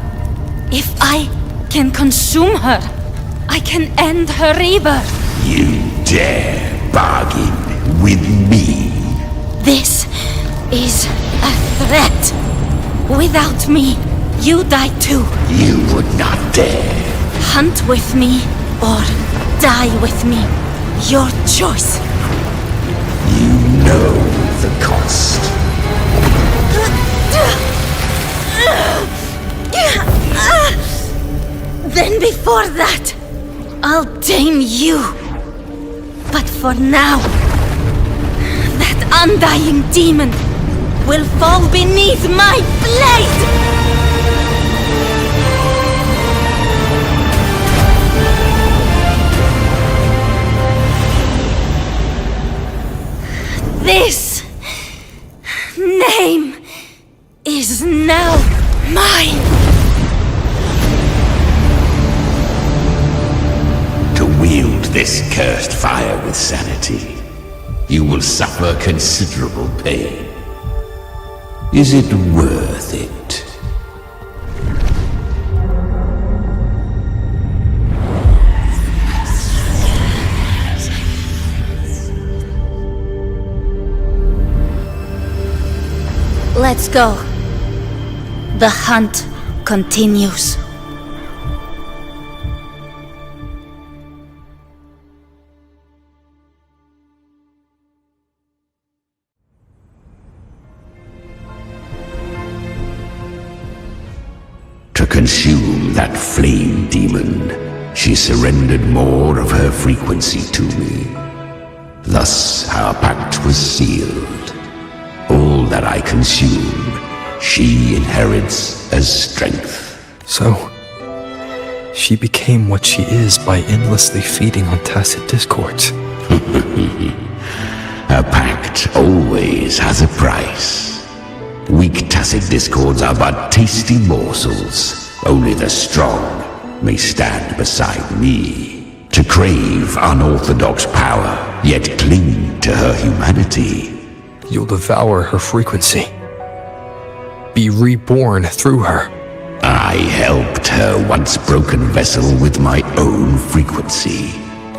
If I can consume her, I can end her rebirth. You dare bargain with me? This is a threat. Without me, you die too. You would not dare. Hunt with me or die with me. Your choice. You know the cost. Then before that, I'll tame you. But for now, that undying demon will fall beneath my blade! This name is now mine! To wield this cursed fire with sanity, you will suffer considerable pain. Is it worth it? Let's go. The hunt continues. To consume that flame demon, she surrendered more of her frequency to me. Thus our pact was sealed. All that I consume, she inherits as strength. So, she became what she is by endlessly feeding on tacit discords. A pact always has a price. Weak tacit discords are but tasty morsels. Only the strong may stand beside me. To crave unorthodox power, yet cling to her humanity. You'll devour her frequency. Be reborn through her. I helped her once broken vessel with my own frequency.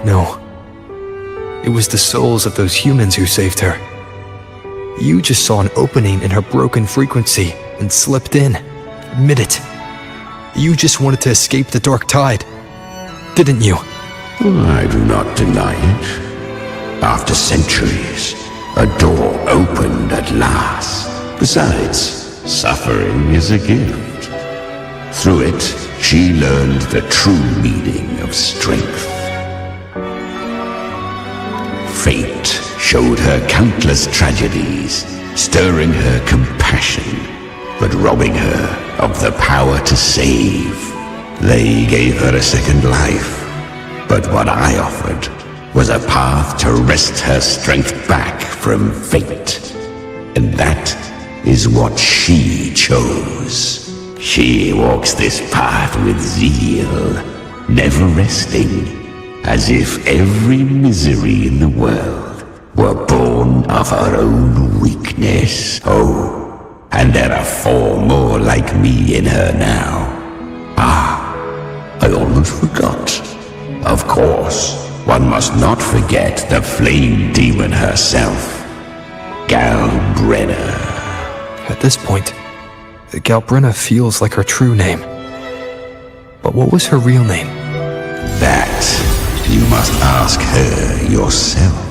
No. It was the souls of those humans who saved her. You just saw an opening in her broken frequency and slipped in. Admit it. You just wanted to escape the dark tide, didn't you? I do not deny it. After centuries, a door opened at last. Besides, suffering is a gift. Through it, she learned the true meaning of strength. Fate showed her countless tragedies, stirring her compassion, but robbing her of the power to save. They gave her a second life, but what I offered was a path to wrest her strength back from fate. And that is what she chose. She walks this path with zeal, never resting, as if every misery in the world were born of her own weakness. Oh, and there are 4 more like me in her now. Ah, I almost forgot. Of course, one must not forget the flame demon herself, Galbrenna. At this point, Galbrenna feels like her true name. But what was her real name? That you must ask her yourself.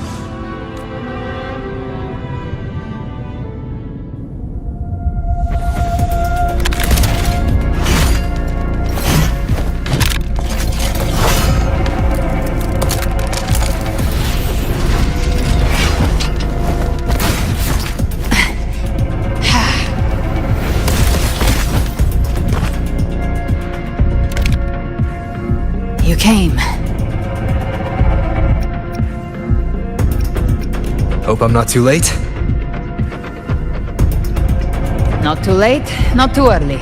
You came. Hope I'm not too late? Not too late, not too early.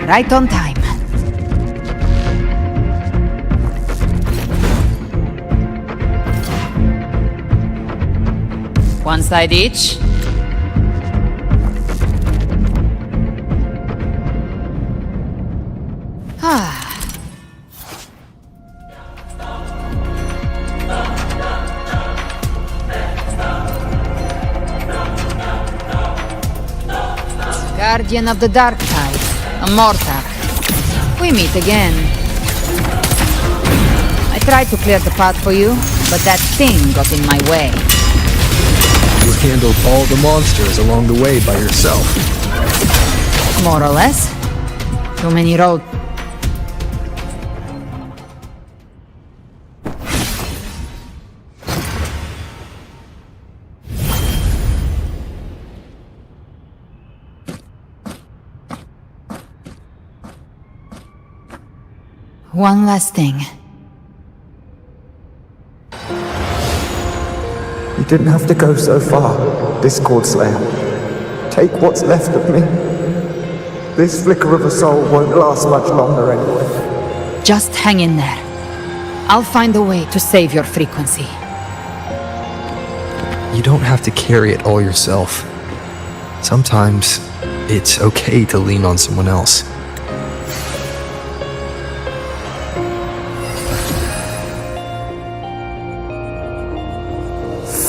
Right on time. One side each. Ah. Guardian of the Dark Tide, a mortar. We meet again. I tried to clear the path for you, but that thing got in my way. You handled all the monsters along the way by yourself. More or less. Too many roads. One last thing. You didn't have to go so far, Discord Slayer. Take what's left of me. This flicker of a soul won't last much longer anyway. Just hang in there. I'll find a way to save your frequency. You don't have to carry it all yourself. Sometimes it's okay to lean on someone else.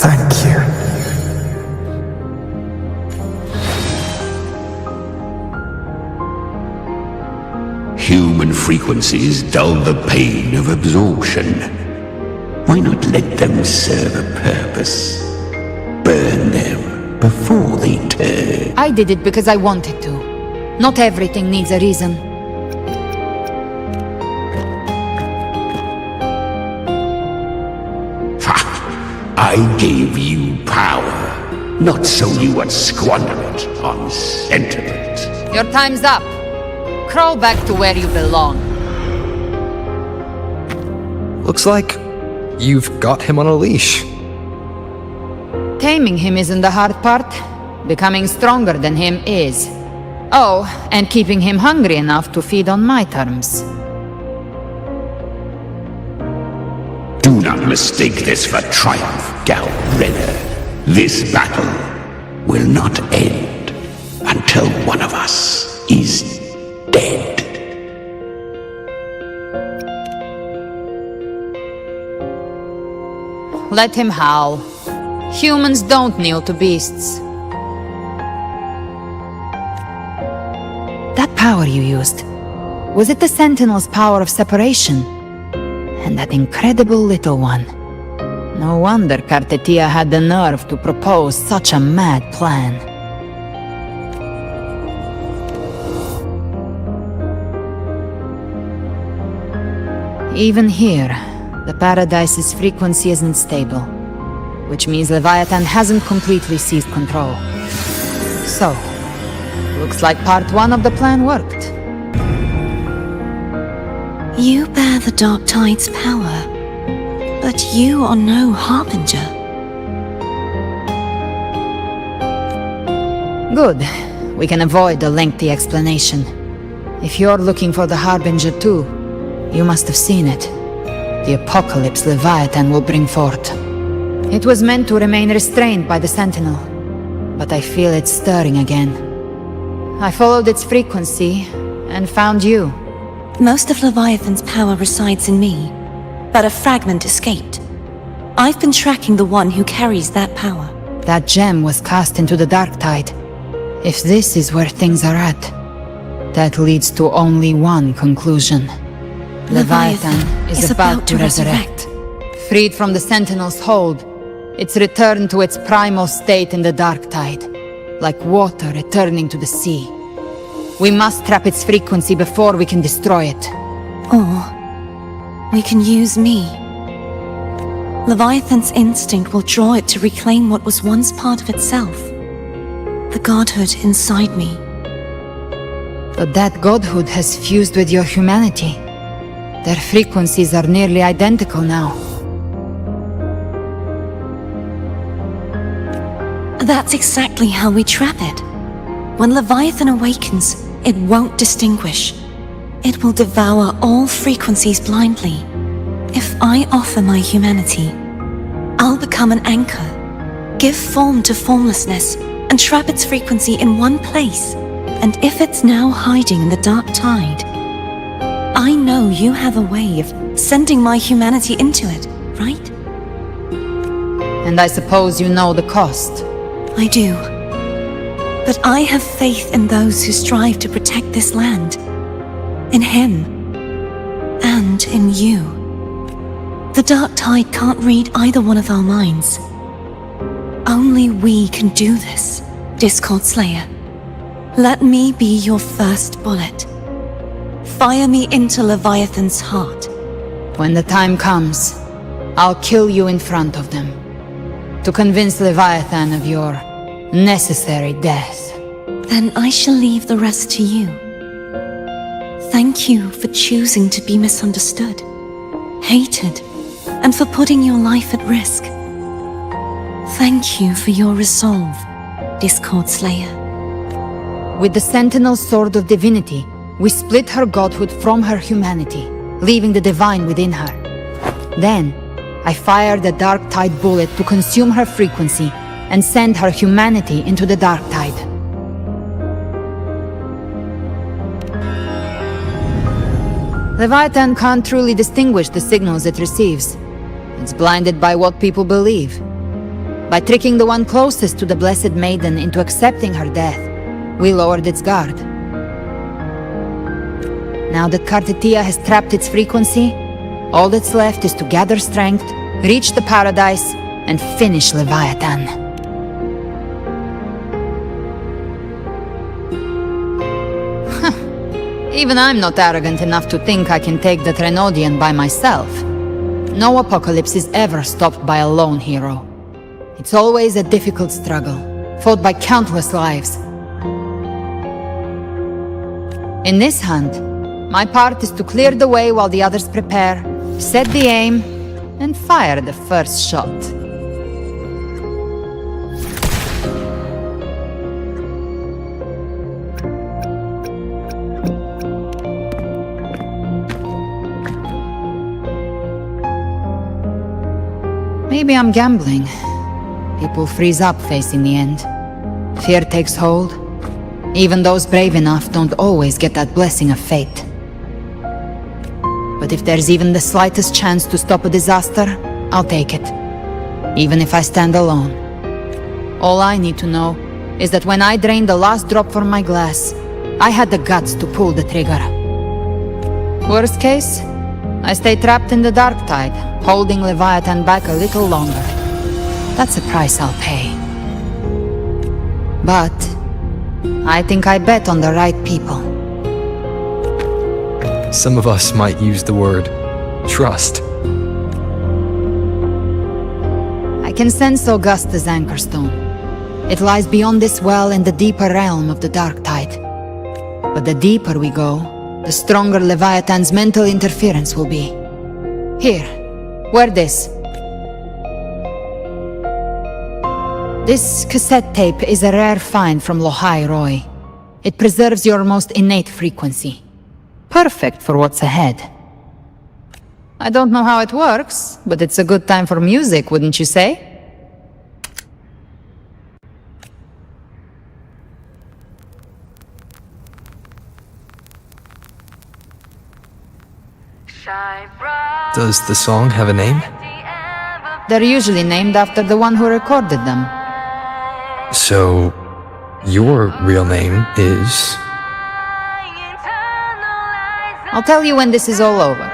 Thank you. Human frequencies dull the pain of absorption. Why not let them serve a purpose? Burn them before they turn. I did it because I wanted to. Not everything needs a reason. I gave you power, not so you would squander it on sentiment. Your time's up. Crawl back to where you belong. Looks like you've got him on a leash. Taming him isn't the hard part. Becoming stronger than him is. Oh, and keeping him hungry enough to feed on my terms. Do not mistake this for triumph, Gal Renner. This battle will not end until one of us is dead. Let him howl. Humans don't kneel to beasts. That power you used, was it the Sentinel's power of separation? And that incredible little one. No wonder Cartetia had the nerve to propose such a mad plan. Even here, the Paradise's frequency isn't stable, which means Leviathan hasn't completely seized control. So, looks like part 1 of the plan worked. You bear the Dark Tide's power, but you are no Harbinger. Good. We can avoid a lengthy explanation. If you're looking for the Harbinger too, you must have seen it. The apocalypse Leviathan will bring forth. It was meant to remain restrained by the Sentinel, but I feel it stirring again. I followed its frequency and found you. Most of Leviathan's power resides in me, but a fragment escaped. I've been tracking the one who carries that power. That gem was cast into the Dark Tide. If this is where things are at, that leads to only one conclusion. Leviathan is about to resurrect. Freed from the Sentinel's hold, it's returned to its primal state in the Dark Tide, like water returning to the sea. We must trap its frequency before we can destroy it. Or we can use me. Leviathan's instinct will draw it to reclaim what was once part of itself. The godhood inside me. But that godhood has fused with your humanity. Their frequencies are nearly identical now. That's exactly how we trap it. When Leviathan awakens, it won't distinguish. It will devour all frequencies blindly. If I offer my humanity, I'll become an anchor, give form to formlessness and trap its frequency in one place. And if it's now hiding in the dark tide, I know you have a way of sending my humanity into it, right? And I suppose you know the cost. I do. But I have faith in those who strive to protect this land. In him. And in you. The dark tide can't read either one of our minds. Only we can do this, Discord Slayer. Let me be your first bullet. Fire me into Leviathan's heart. When the time comes, I'll kill you in front of them. To convince Leviathan of your necessary death. Then I shall leave the rest to you. Thank you for choosing to be misunderstood, hated, and for putting your life at risk. Thank you for your resolve, Discord Slayer. With the Sentinel Sword of Divinity, we split her godhood from her humanity, leaving the divine within her. Then, I fired a dark tide bullet to consume her frequency and send her humanity into the dark tide. Leviathan can't truly distinguish the signals it receives. It's blinded by what people believe. By tricking the one closest to the Blessed Maiden into accepting her death, we lowered its guard. Now that Kartetia has trapped its frequency, all that's left is to gather strength, reach the paradise, and finish Leviathan. Even I'm not arrogant enough to think I can take the Threnodian by myself. No apocalypse is ever stopped by a lone hero. It's always a difficult struggle, fought by countless lives. In this hunt, my part is to clear the way while the others prepare, set the aim, and fire the first shot. Maybe I'm gambling. People freeze up facing the end. Fear takes hold. Even those brave enough don't always get that blessing of fate. But if there's even the slightest chance to stop a disaster, I'll take it. Even if I stand alone. All I need to know is that when I drained the last drop from my glass, I had the guts to pull the trigger. Worst case, I stay trapped in the dark tide, holding Leviathan back a little longer. That's a price I'll pay. But I think I bet on the right people. Some of us might use the word trust. I can sense Augusta's anchorstone. It lies beyond this well in the deeper realm of the dark tide. But the deeper we go, the stronger Leviathan's mental interference will be. Here, wear this. This cassette tape is a rare find from Lohai Roy. It preserves your most innate frequency. Perfect for what's ahead. I don't know how it works, but it's a good time for music, wouldn't you say? Does the song have a name? They're usually named after the one who recorded them. So, your real name is... I'll tell you when this is all over.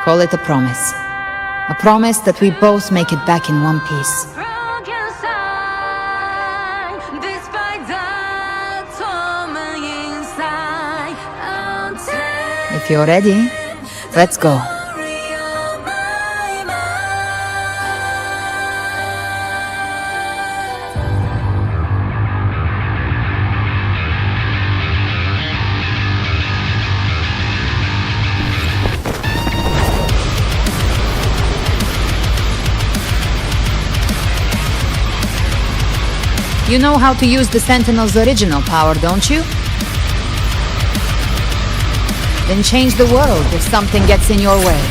Call it a promise. A promise that we both make it back in one piece. If you're ready, let's go. You know how to use the Sentinel's original power, don't you? Then change the world if something gets in your way.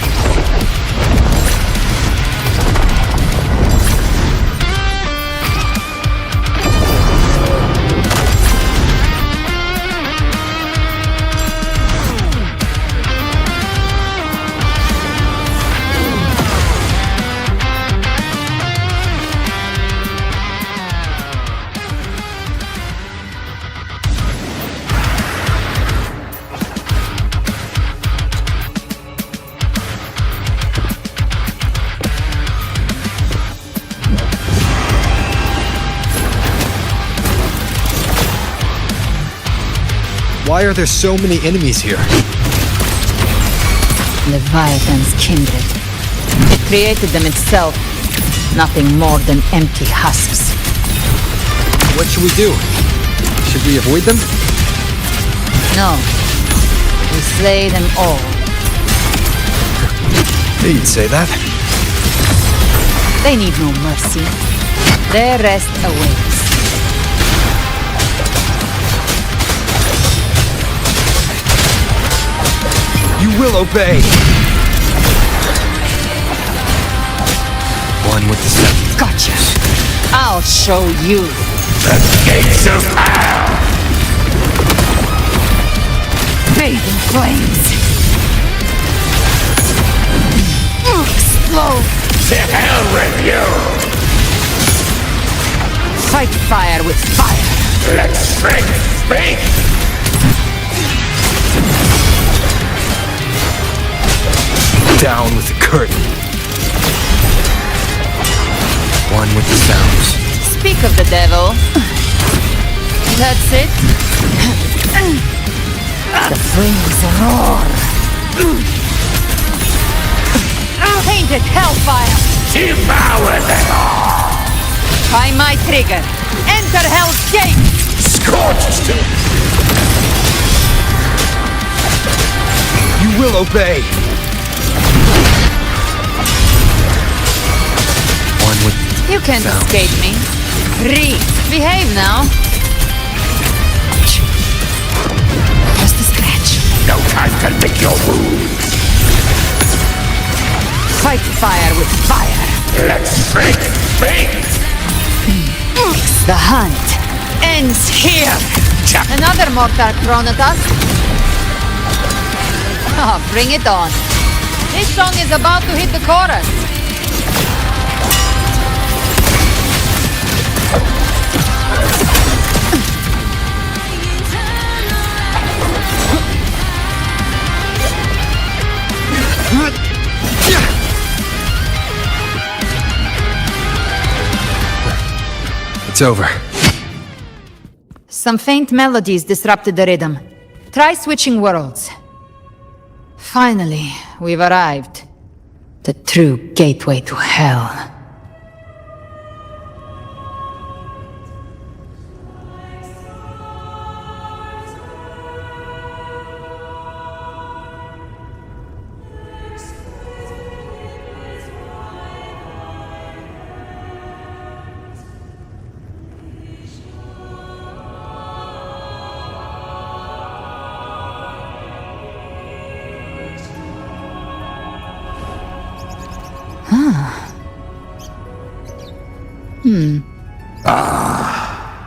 Why are there so many enemies here? Leviathan's kindred. It created them itself. Nothing more than empty husks. What should we do? Should we avoid them? No. We slay them all. You'd say that. They need no mercy. Their rest awaits. You will obey! One with the seven. Gotcha! I'll show you. The gates of hell! Bathe in flames. Explode! To hell with you! Fight fire with fire! Let strength speak! Down with the curtain. One with the sounds. Speak of the devil. That's it. The flames roar. Painted hellfire. Devour them all! By my trigger. Enter Hell's Gate. Scorched! You will obey! One with You can't sounds. escape me. Free. Behave now. Just a scratch. No time to lick your wounds! Fight fire with fire. Let strength speak! The hunt ends here. Another mortar thrown at us. Oh, bring it on. This song is about to hit the chorus. It's over. Some faint melodies disrupted the rhythm. Try switching worlds. Finally, we've arrived. The true gateway to hell.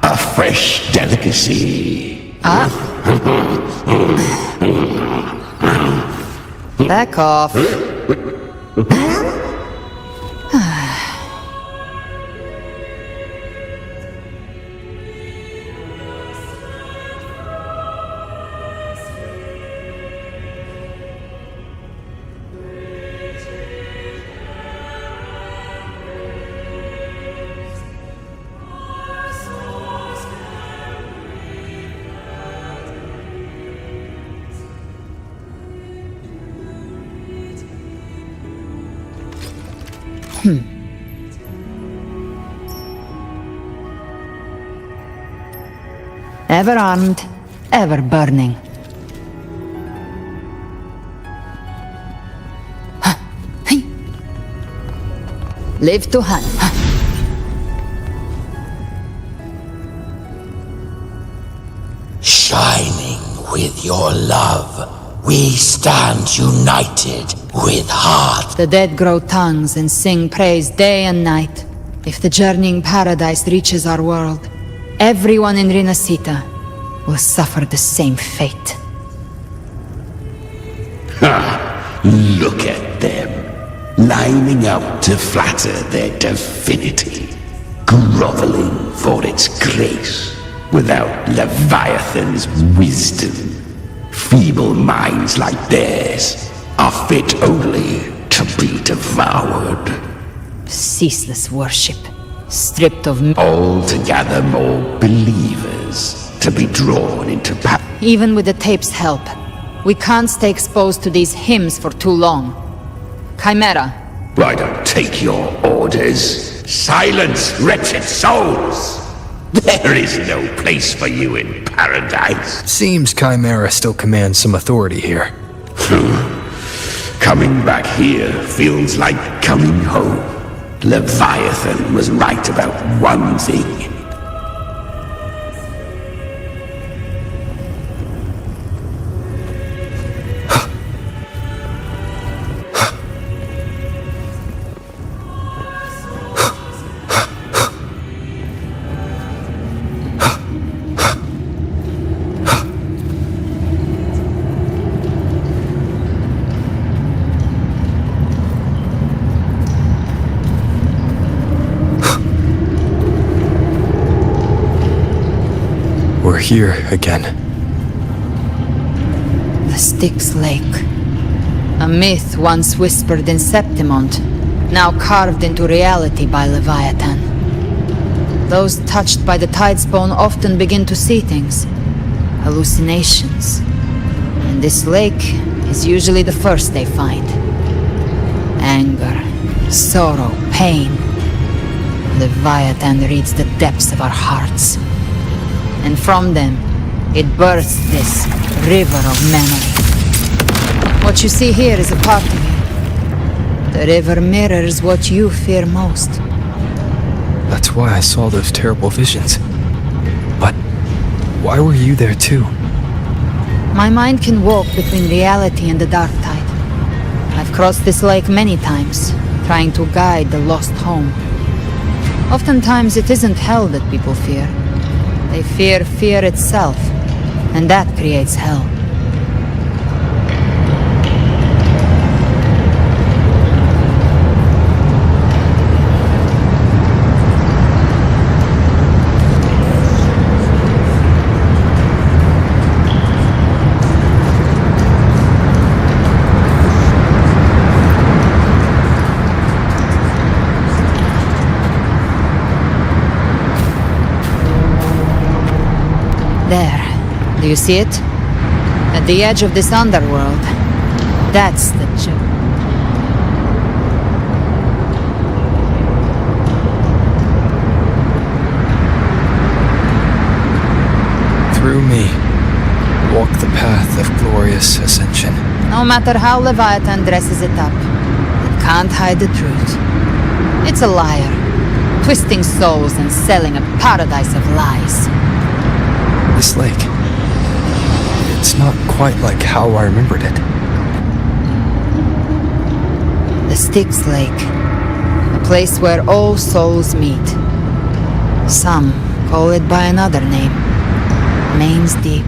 A fresh delicacy. Back off. Ever armed, ever burning. Live to hunt. Shining with your love, we stand united with heart. The dead grow tongues and sing praise day and night. If the journeying paradise reaches our world, everyone in Rinasita will suffer the same fate. Ha! Look at them, lining up to flatter their divinity, groveling for its grace, without Leviathan's wisdom. Feeble minds like theirs are fit only to be devoured. Ceaseless worship, stripped of Altogether more believers to be drawn into Even with the tape's help, we can't stay exposed to these hymns for too long. Chimera. I don't take your orders. Silence, wretched souls! There is no place for you in paradise. Seems Chimera still commands some authority here. Coming back here feels like coming home. Leviathan was right about one thing. We're here again. The Styx Lake. A myth once whispered in Septimont, now carved into reality by Leviathan. Those touched by the Tidespawn often begin to see things. Hallucinations. And this lake is usually the first they find. Anger, sorrow, pain. Leviathan reads the depths of our hearts. And from them, it bursts this river of memory. What you see here is a part of you. The river mirrors what you fear most. That's why I saw those terrible visions. But why were you there too? My mind can walk between reality and the dark tide. I've crossed this lake many times, trying to guide the lost home. Oftentimes it isn't hell that people fear. They fear fear itself, and that creates hell. There. Do you see it? At the edge of this underworld. That's the Through me, walk the path of glorious ascension. No matter how Leviathan dresses it up, it can't hide the truth. It's a liar, twisting souls and selling a paradise of lies. This lake, it's not quite like how I remembered it. The Styx Lake, a place where all souls meet. Some call it by another name, Main's Deep.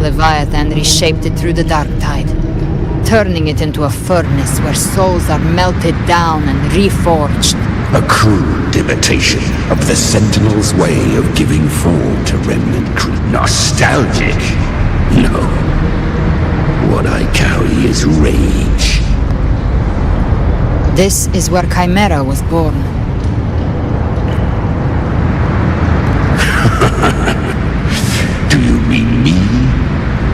Leviathan reshaped it through the dark tide, turning it into a furnace where souls are melted down and reforged. A crude imitation of the Sentinel's way of giving form to remnant nostalgic? No. What I carry is rage. This is where Chimera was born. Do you mean me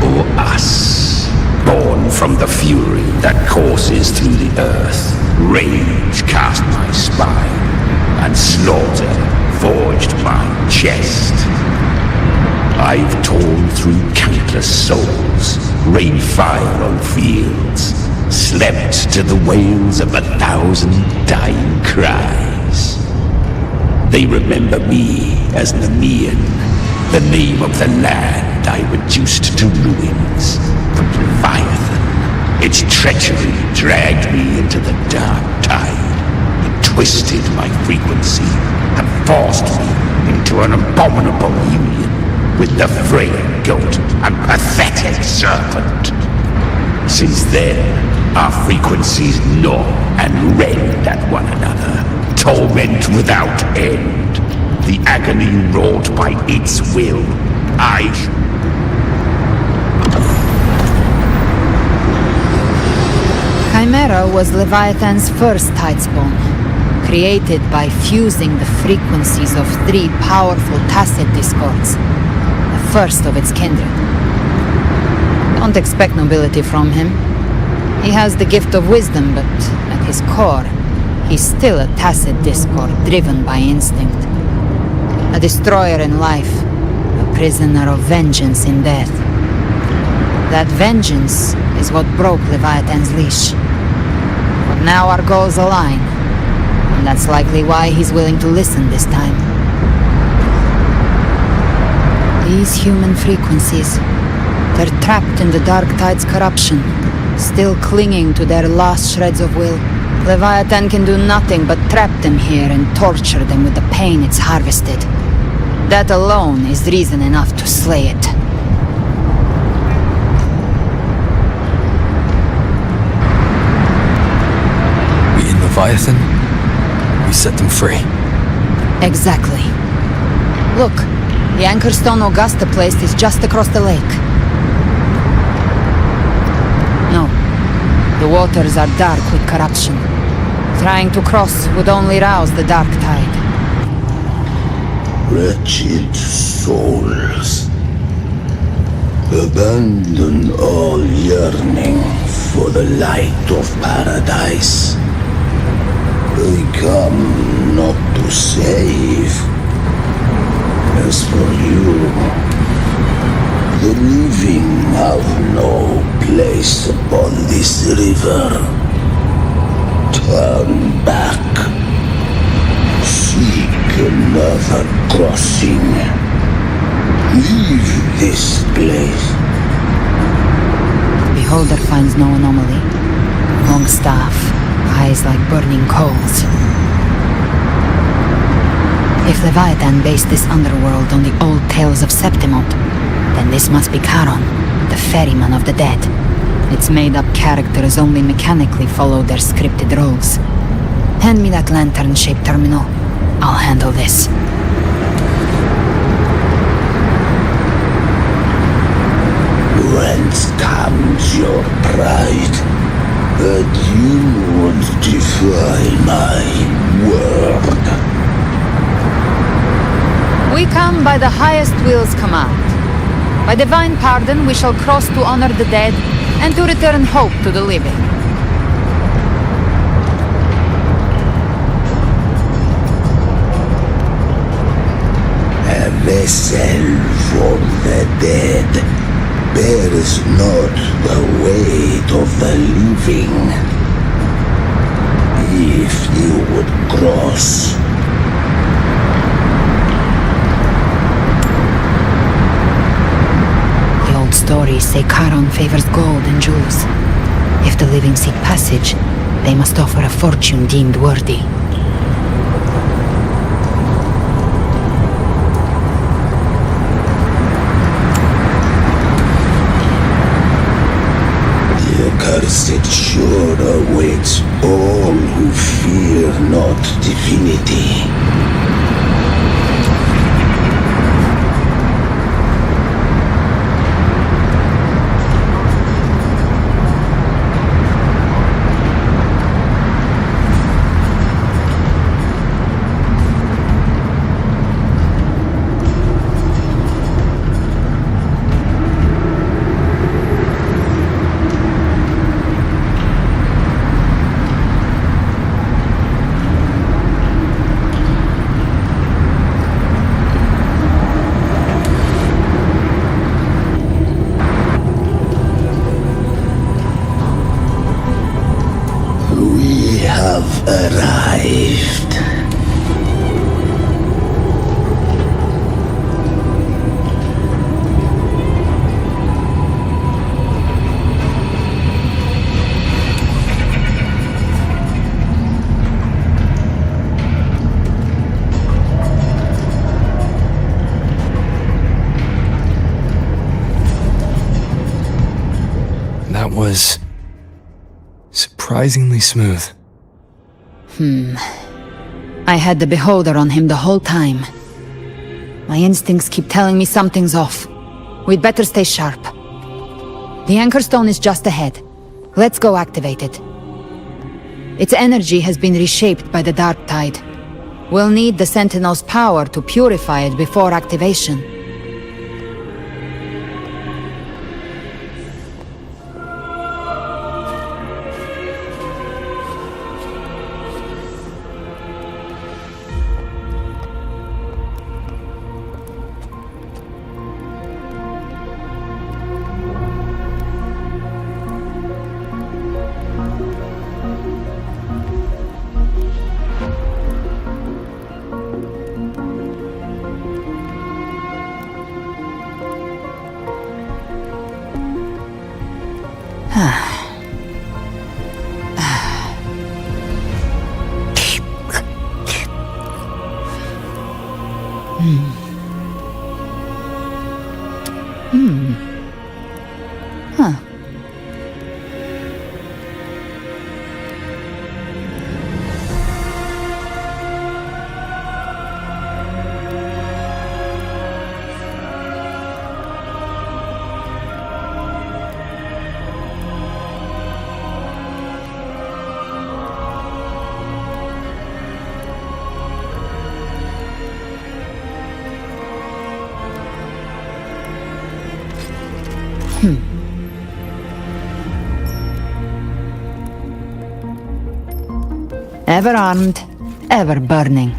or us? Born from the fury that courses through the earth, rage cast my spine, and slaughter forged my chest. I've torn through countless souls, rained fire on fields, slept to the wails of 1,000 dying cries. They remember me as Nemean, the name of the land I reduced to ruins. But Leviathan, its treachery dragged me into the dark tide. It twisted my frequency and forced me into an abominable union with the frail goat and pathetic serpent. Since then, our frequencies gnaw and rend at one another, torment without end. The agony wrought by its will, Chimera was Leviathan's first Tidespawn. created by fusing the frequencies of 3 powerful tacit discords, the first of its kindred. Don't expect nobility from him. He has the gift of wisdom, but at his core, he's still a tacit discord driven by instinct. A destroyer in life, a prisoner of vengeance in death. That vengeance is what broke Leviathan's leash. But now our goals align, and that's likely why he's willing to listen this time. These human frequencies, they're trapped in the Dark Tide's corruption, still clinging to their last shreds of will. Leviathan can do nothing but trap them here and torture them with the pain it's harvested. That alone is reason enough to slay it. We in Leviathan? We set them free. Exactly. Look, the Anchorstone Augusta place is just across the lake. No, the waters are dark with corruption. Trying to cross would only rouse the Dark Tide. Wretched souls, abandon all yearning for the light of paradise. They come not to save. As for you, the living have no place upon this river. Turn back. Seek another crossing. Leave this place. The beholder finds no anomaly. Long staff, eyes like burning coals. If Leviathan based this underworld on the old tales of Septimont, then this must be Charon, the ferryman of the dead. Its made-up characters only mechanically follow their scripted roles. Hand me that lantern-shaped terminal. I'll handle this. Whence comes your pride that you would defy my word? We come by the highest will's command. By divine pardon, we shall cross to honor the dead and to return hope to the living. A vessel for the dead bears not the weight of the living. If you would cross, the old stories say Charon favors gold and jewels. If the living seek passage, they must offer a fortune deemed worthy. Accursed shore awaits all who fear not divinity. Arrived. That was surprisingly smooth. I had the beholder on him the whole time. My instincts keep telling me something's off. We'd better stay sharp. The Anchorstone is just ahead. Let's go activate it. Its energy has been reshaped by the Dark Tide. We'll need the Sentinel's power to purify it before activation. Huh. Ever armed, ever burning.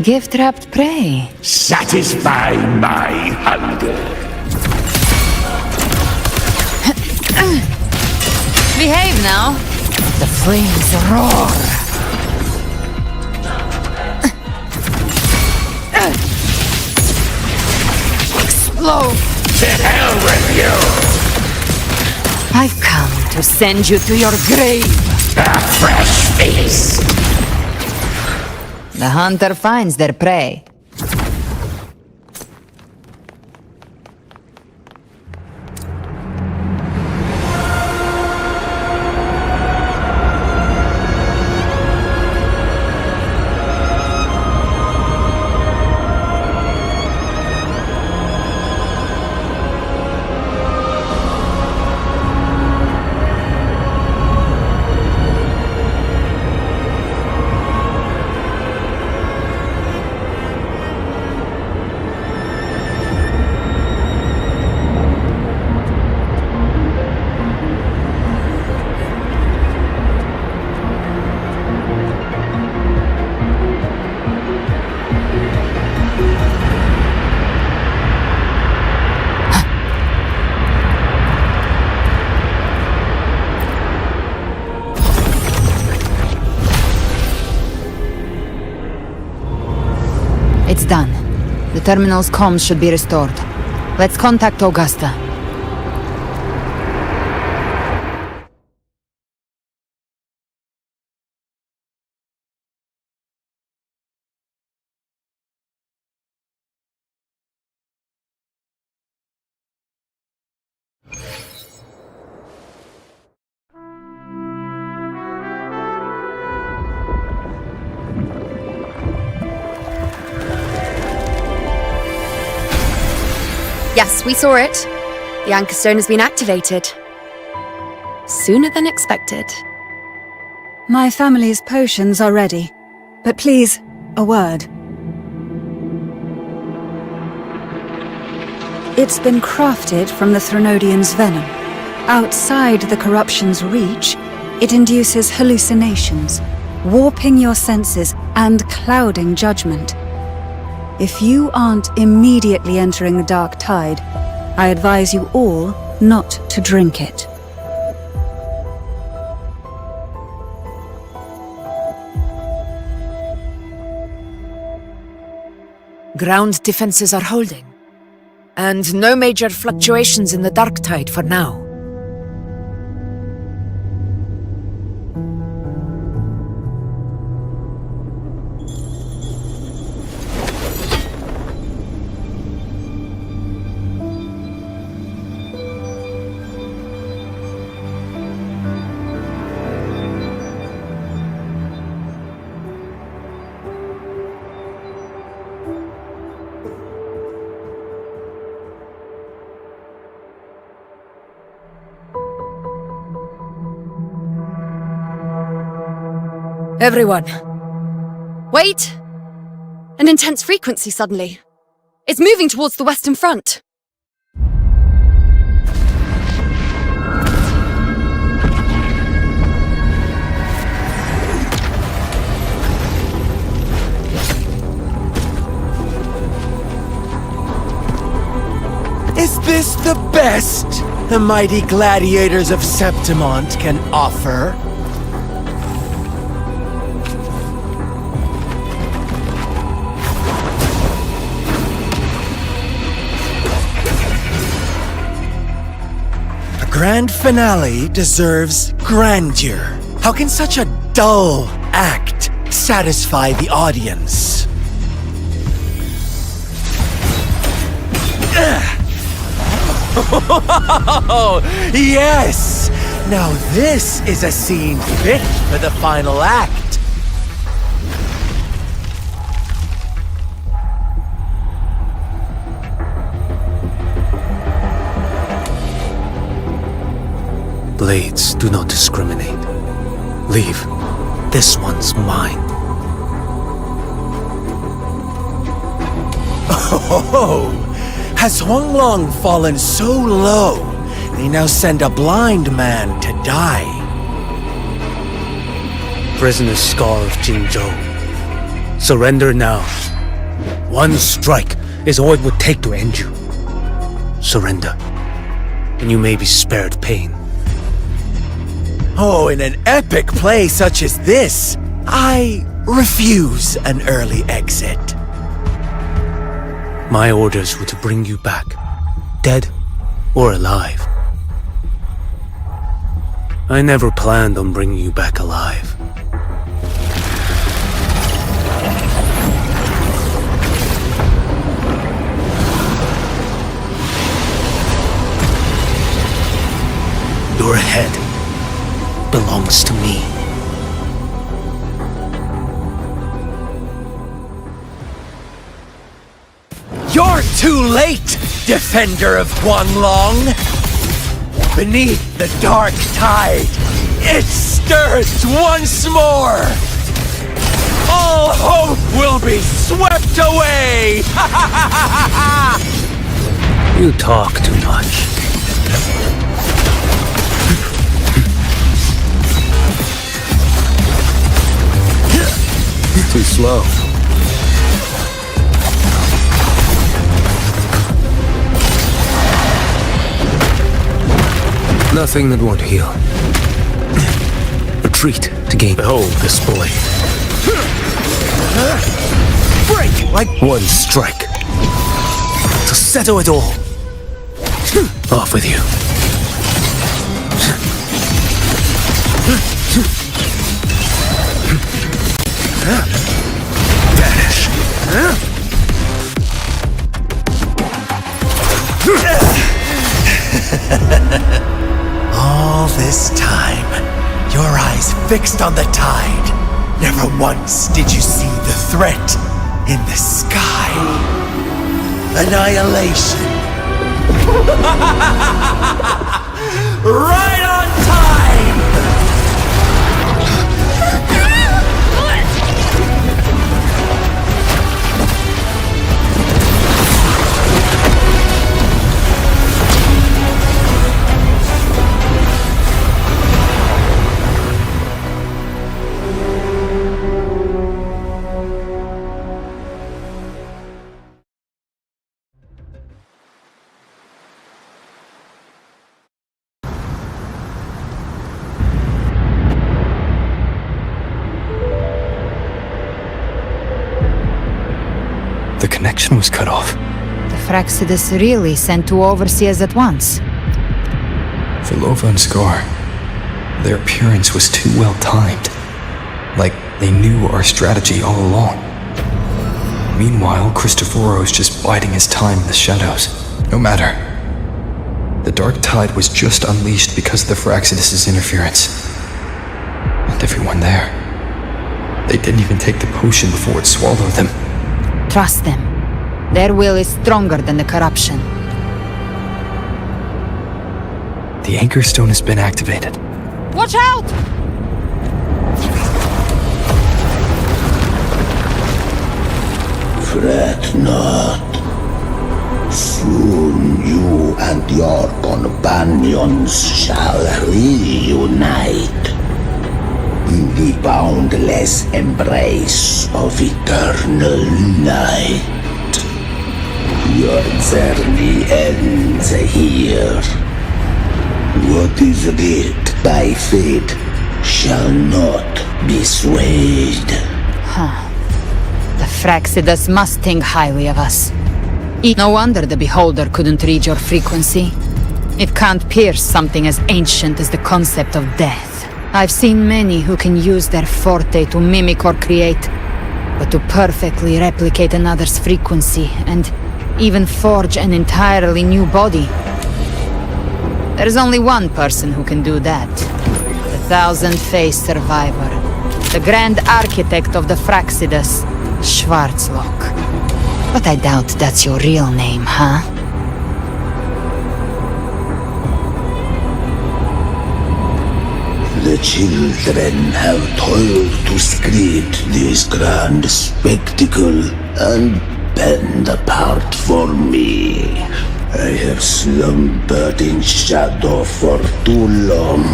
Gift-wrapped prey. Satisfy my hunger. Behave now. The flames roar. Explode. To hell with you! I've come to send you to your grave. A fresh face. The hunter finds their prey. It's done. The terminal's comms should be restored. Let's contact Augusta. Yes, we saw it. The Anchor Stone has been activated. Sooner than expected. My family's potions are ready. But please, a word. It's been crafted from the Threnodian's venom. Outside the corruption's reach, it induces hallucinations, warping your senses and clouding judgment. If you aren't immediately entering the dark tide, I advise you all not to drink it. Ground defenses are holding. And no major fluctuations in the dark tide for now. Everyone. Wait! An intense frequency suddenly. It's moving towards the Western Front. Is this the best the mighty gladiators of Septimont can offer? Grand finale deserves grandeur. How can such a dull act satisfy the audience? Oh, yes! Now this is a scene fit for the final act. Blades do not discriminate. Leave. This one's mine. Oh, has Huanglong fallen so low, they now send a blind man to die? Prisoner Scar of Jinzhou. Surrender now. One strike is all it would take to end you. Surrender, and you may be spared pain. Oh, in an epic play such as this, I refuse an early exit. My orders were to bring you back, dead or alive. I never planned on bringing you back alive. Your head belongs to me. You're too late, defender of Huanglong! Beneath the dark tide, it stirs once more! All hope will be swept away! You talk too much. Too slow. Nothing that won't heal. Retreat to gain. Behold this blade. Break like one strike to settle it all. Off with you. Vanish. All this time, your eyes fixed on the tide. Never once did you see the threat in the sky. Annihilation Right on time! The connection was cut off. The Fraxidus really sent two overseers at once. For Lova and Scar, their appearance was too well timed. Like they knew our strategy all along. Meanwhile, Christophero's just biding his time in the shadows. No matter. The Dark Tide was just unleashed because of the Fraxidus' interference. And everyone there. They didn't even take the potion before it swallowed them. Trust them. Their will is stronger than the corruption. The Anchor Stone has been activated. Watch out! Fret not. Soon you and your companions shall reunite in the boundless embrace of eternal night. Your journey ends here. What is writ by fate shall not be swayed. Huh. The Fraxidus must think highly of us. No wonder the Beholder couldn't read your frequency. It can't pierce something as ancient as the concept of death. I've seen many who can use their forte to mimic or create, but to perfectly replicate another's frequency and even forge an entirely new body. There's only one person who can do that. The thousand-faced survivor. The grand architect of the Fraxidus, Schwarzlock. But I doubt that's your real name, huh? The children have toiled to script this grand spectacle and bend apart for me. I have slumbered in shadow for too long.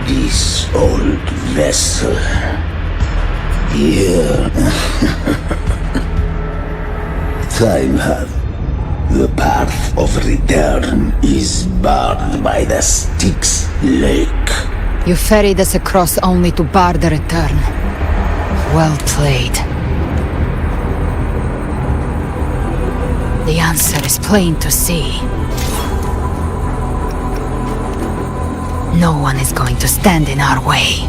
This old vessel here. Time hath. The path of return is barred by the Styx Lake. You ferried us across only to bar the return. Well played. The answer is plain to see. No one is going to stand in our way.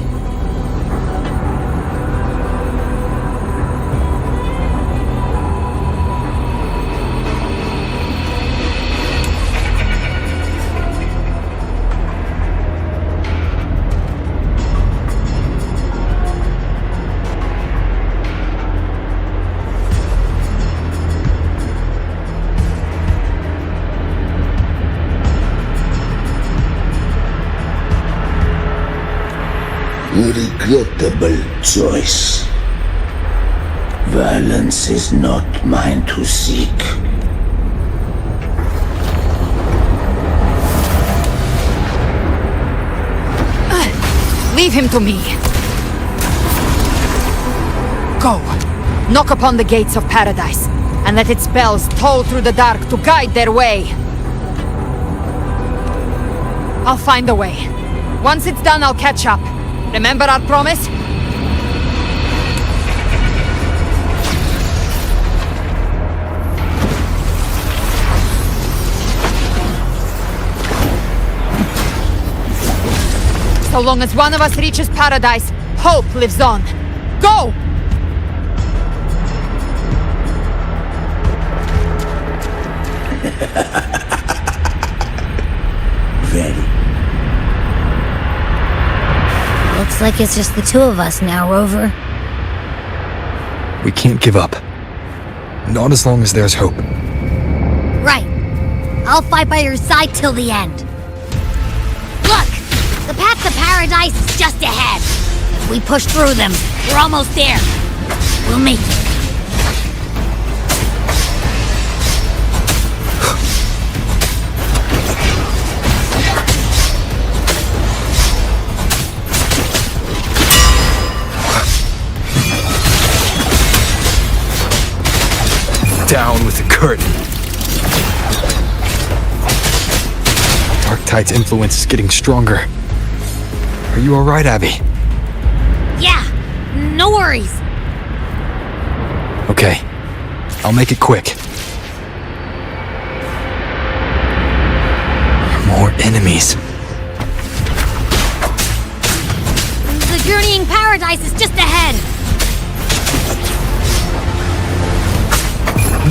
Regrettable choice. Violence is not mine to seek. Leave him to me. Go. Knock upon the gates of paradise, and let its bells toll through the dark to guide their way. I'll find a way. Once it's done, I'll catch up. Remember our promise? So long as one of us reaches paradise, hope lives on. Go! Very. Looks like it's just the two of us now, Rover. We can't give up. Not as long as there's hope. Right. I'll fight by your side till the end. Look! The path to paradise is just ahead. If we push through them, we're almost there. We'll make it. Down with the curtain. Dark Tide's influence is getting stronger. Are you alright, Abby? Yeah, no worries. Okay, I'll make it quick. More enemies. The journeying paradise is just ahead.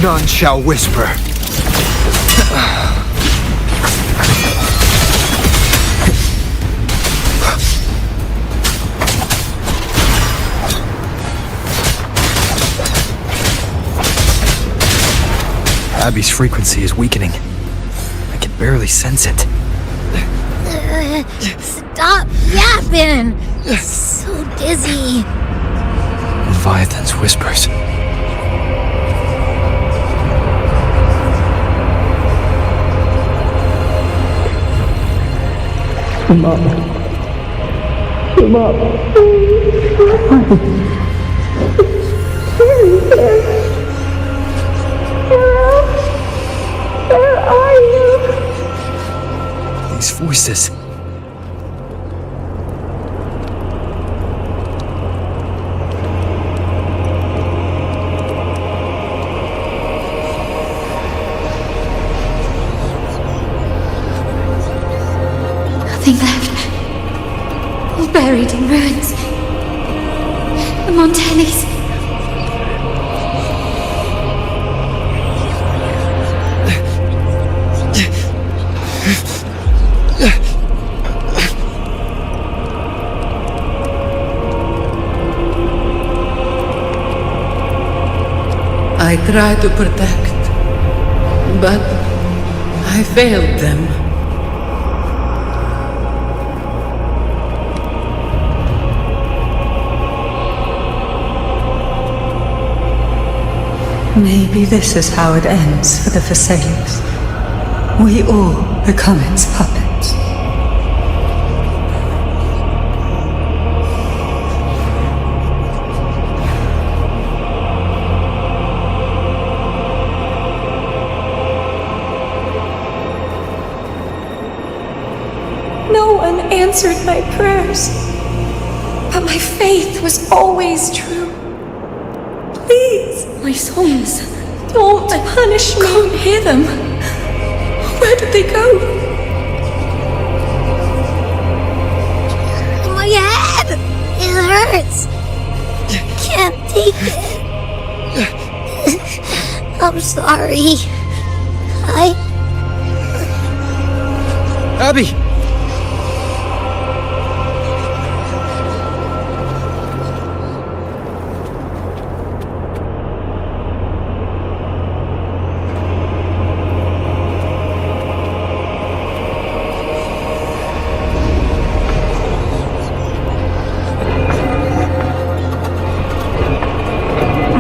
None shall whisper. Abby's frequency is weakening. I can barely sense it. Stop yapping. So dizzy. Leviathan's whispers. Come up. Come up. Where are you? These voices. Nothing left. All buried in ruins. The Montellis. I tried to protect, but I failed them. Maybe this is how it ends for the Phasaelus. We all become its puppets. No one answered my prayers, but my faith was always true. Please, my songs. Don't punish me. Can't hear them. Where did they go? My head! It hurts. Can't take it. I'm sorry. Abby!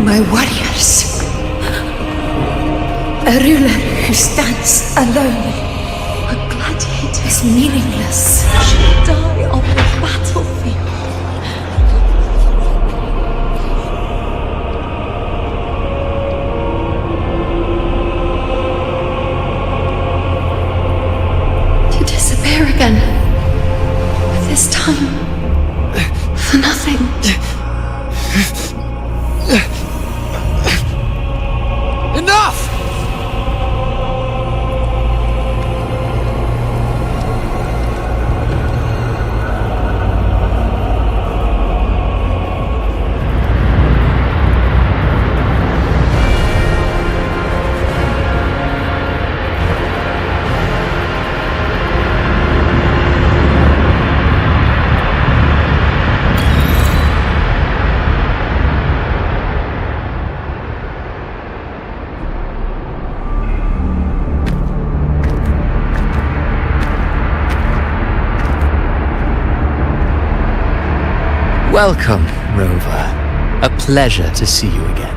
My warriors. A ruler who stands alone. A gladiator is meaningless. should die on the battlefield. To disappear again. This time, for nothing. Enough! Welcome, Rover. A pleasure to see you again.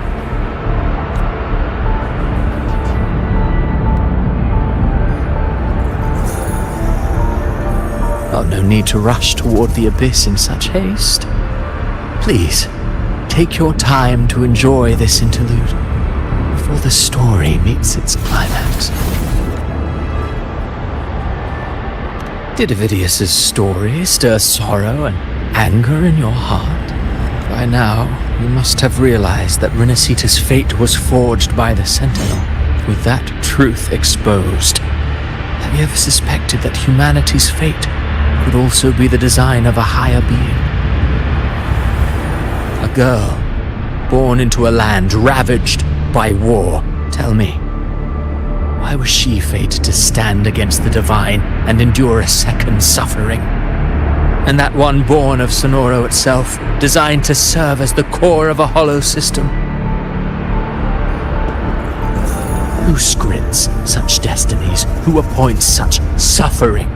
Oh, no need to rush toward the abyss in such haste. Please, take your time to enjoy this interlude before the story meets its climax. Did Avidius's story stir sorrow and anger in your heart? By now, you must have realized that Renacita's fate was forged by the Sentinel, with that truth exposed. Have you ever suspected that humanity's fate could also be the design of a higher being? A girl, born into a land ravaged by war. Tell me, why was she fated to stand against the divine and endure a second suffering? And that one born of Sonoro itself, designed to serve as the core of a hollow system? Who scripts such destinies? Who appoints such suffering?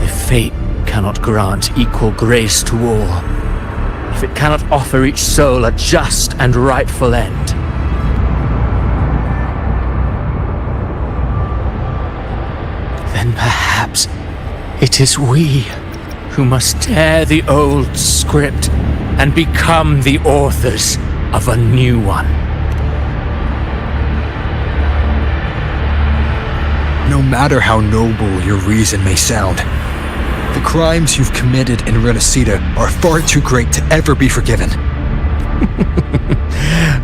If fate cannot grant equal grace to all, if it cannot offer each soul a just and rightful end, then perhaps it is we who must tear the old script and become the authors of a new one. No matter how noble your reason may sound, the crimes you've committed in Renacita are far too great to ever be forgiven.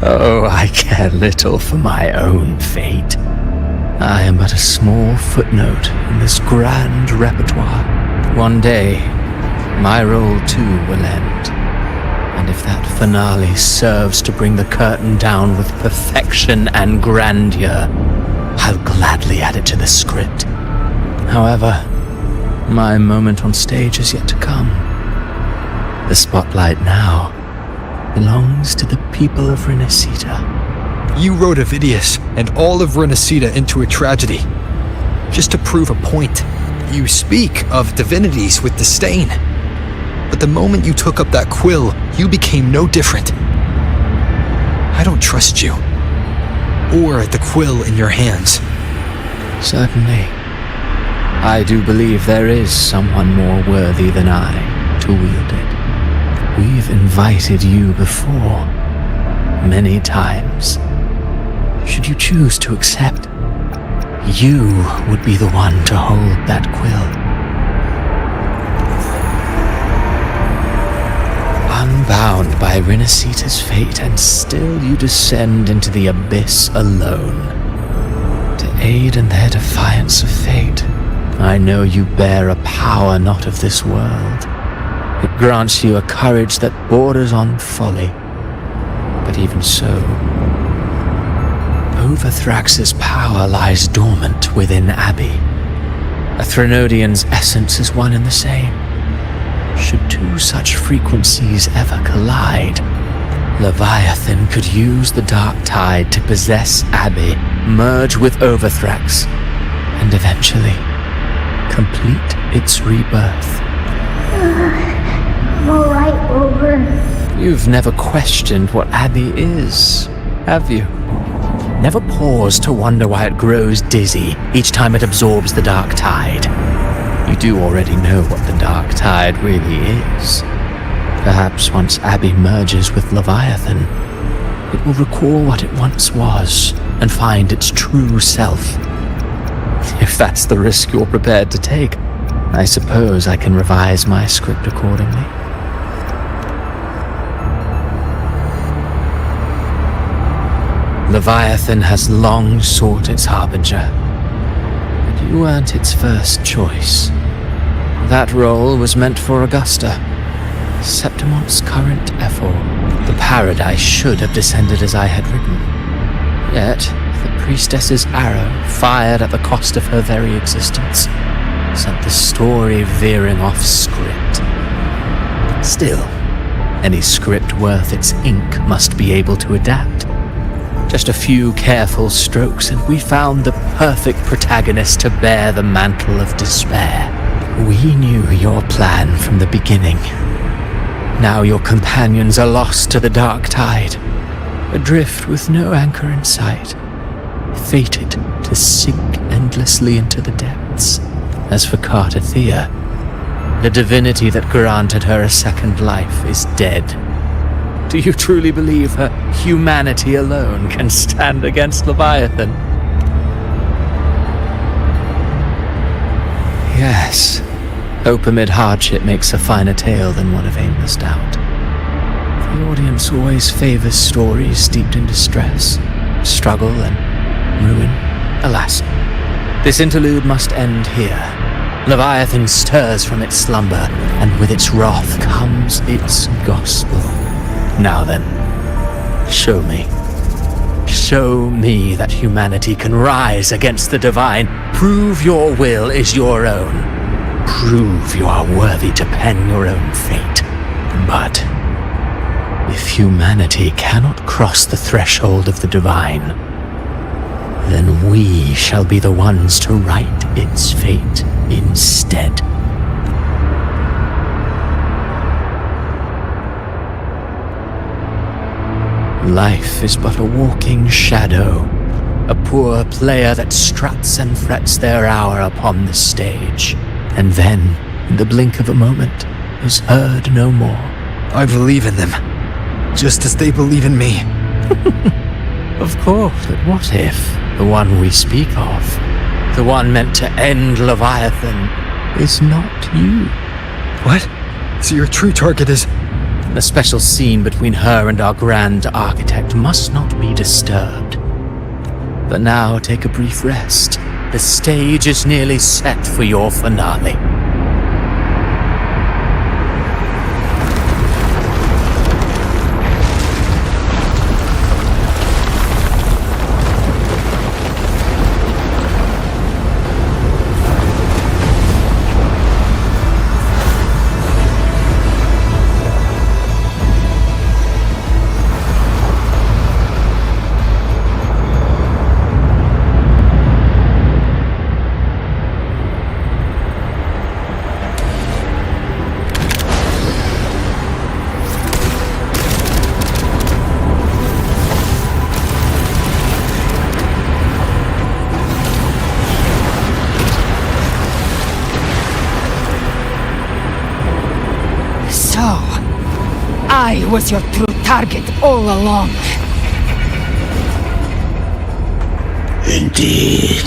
Oh, I care little for my own fate. I am but a small footnote in this grand repertoire. One day, my role too will end. And if that finale serves to bring the curtain down with perfection and grandeur, I'll gladly add it to the script. However, my moment on stage is yet to come. The spotlight now belongs to the people of Renacita. You wrote Avidius and all of Renacita into a tragedy, just to prove a point. You speak of divinities with disdain, but the moment you took up that quill, you became no different. I don't trust you, or the quill in your hands. Certainly. I do believe there is someone more worthy than I to wield it. We've invited you before, many times. Should you choose to accept, you would be the one to hold that quill. Unbound by Renacita's fate, and still you descend into the abyss alone. To aid in their defiance of fate, I know you bear a power not of this world. It grants you a courage that borders on folly. But even so, Overthrax's power lies dormant within Abby. A Threnodian's essence is one and the same. Should two such frequencies ever collide, Leviathan could use the dark tide to possess Abby, merge with Overthrax, and eventually complete its rebirth. I'm alright, Rover. You've never questioned what Abby is, have you? Never paused to wonder why it grows dizzy each time it absorbs the dark tide. You do already know what the dark tide really is. Perhaps once Abby merges with Leviathan, it will recall what it once was and find its true self. If that's the risk you're prepared to take, I suppose I can revise my script accordingly. Leviathan has long sought its harbinger, but you weren't its first choice. That role was meant for Augusta, Septimont's current ephor. The paradise should have descended as I had written. Yet, the priestess's arrow, fired at the cost of her very existence, sent the story veering off script. Still, any script worth its ink must be able to adapt. Just a few careful strokes and we found the perfect protagonist to bear the mantle of despair. We knew your plan from the beginning. Now your companions are lost to the dark tide, adrift with no anchor in sight, fated to sink endlessly into the depths. As for Cartathea, the divinity that granted her a second life is dead. Do you truly believe her humanity alone can stand against Leviathan? Yes, hope amid hardship makes a finer tale than one of aimless doubt. The audience always favors stories steeped in distress, struggle, and ruin. Alas, this interlude must end here. Leviathan stirs from its slumber, and with its wrath comes its gospel. Now then, show me. Show me that humanity can rise against the divine. Prove your will is your own. Prove you are worthy to pen your own fate. But if humanity cannot cross the threshold of the divine, then we shall be the ones to write its fate instead. Life is but a walking shadow, a poor player that struts and frets their hour upon the stage, and then, in the blink of a moment, is heard no more. I believe in them, just as they believe in me. Of course, but what if the one we speak of, the one meant to end Leviathan, is not you? What? So your true target is... The special scene between her and our grand architect must not be disturbed. But now take a brief rest. The stage is nearly set for your finale. I was your true target all along. Indeed.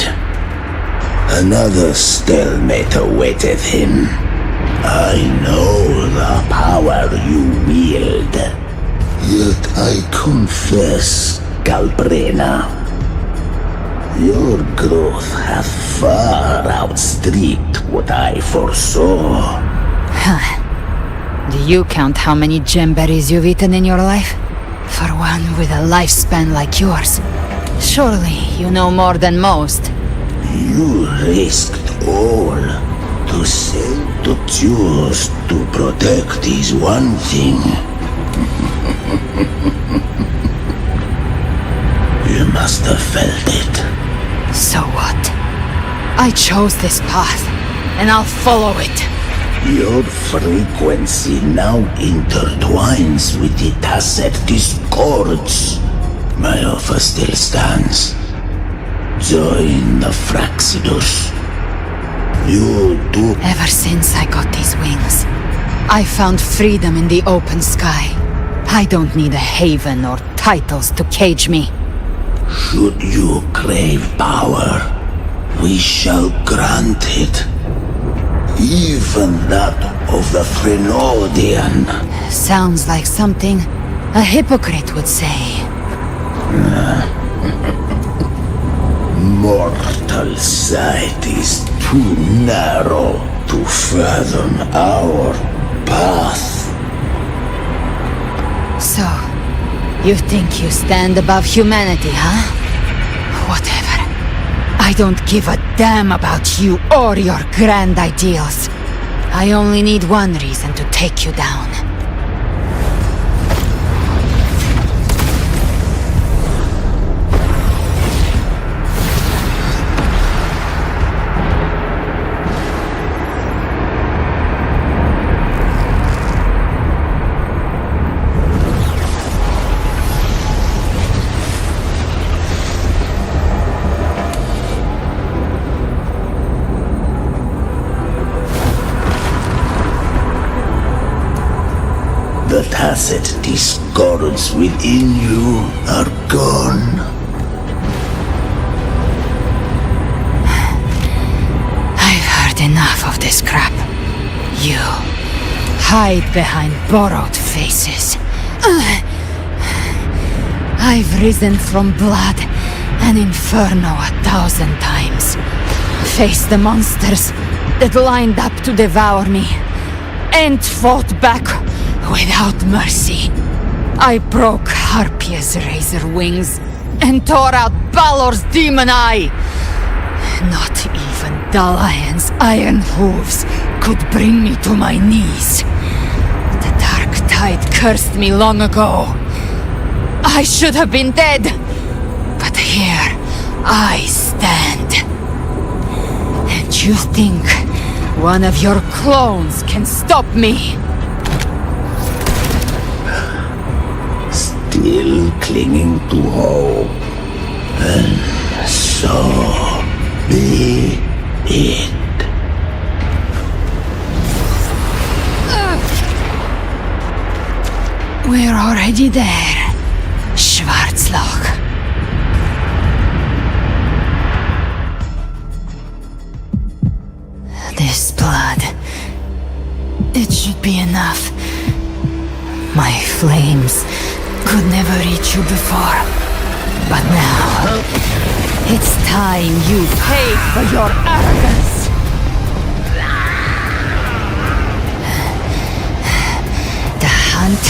Another stalemate awaited him. I know the power you wield. Yet I confess, Galbrena, your growth hath far outstripped what I foresaw. Do you count how many gemberries you've eaten in your life? For one with a lifespan like yours. Surely you know more than most. You risked all to save the Jews to protect his one thing. You must have felt it. So what? I chose this path, and I'll follow it. Your frequency now intertwines with the tacet discords. My offer still stands. Join the Fraxidus. You do. Ever since I got these wings, I found freedom in the open sky. I don't need a haven or titles to cage me. Should you crave power, we shall grant it. Even that of the Frenodian. Sounds like something a hypocrite would say. Mortal sight is too narrow to fathom our path. So, you think you stand above humanity, huh? Whatever. I don't give a damn about you or your grand ideals. I only need one reason to take you down. accursed discords within you are gone. I've heard enough of this crap. You hide behind borrowed faces. I've risen from blood and inferno 1,000 times. Faced the monsters that lined up to devour me, and fought back without mercy. I broke Harpia's razor wings and tore out Balor's demon eye. Not even Dalahan's iron hooves could bring me to my knees. The dark tide cursed me long ago. I should have been dead, but here I stand. And you think one of your clones can stop me? Still clinging to hope. And so be it. We're already there, Schwarzloch. This blood, it should be enough. My flames could never reach you before, but now it's time you paid for your arrogance. The hunt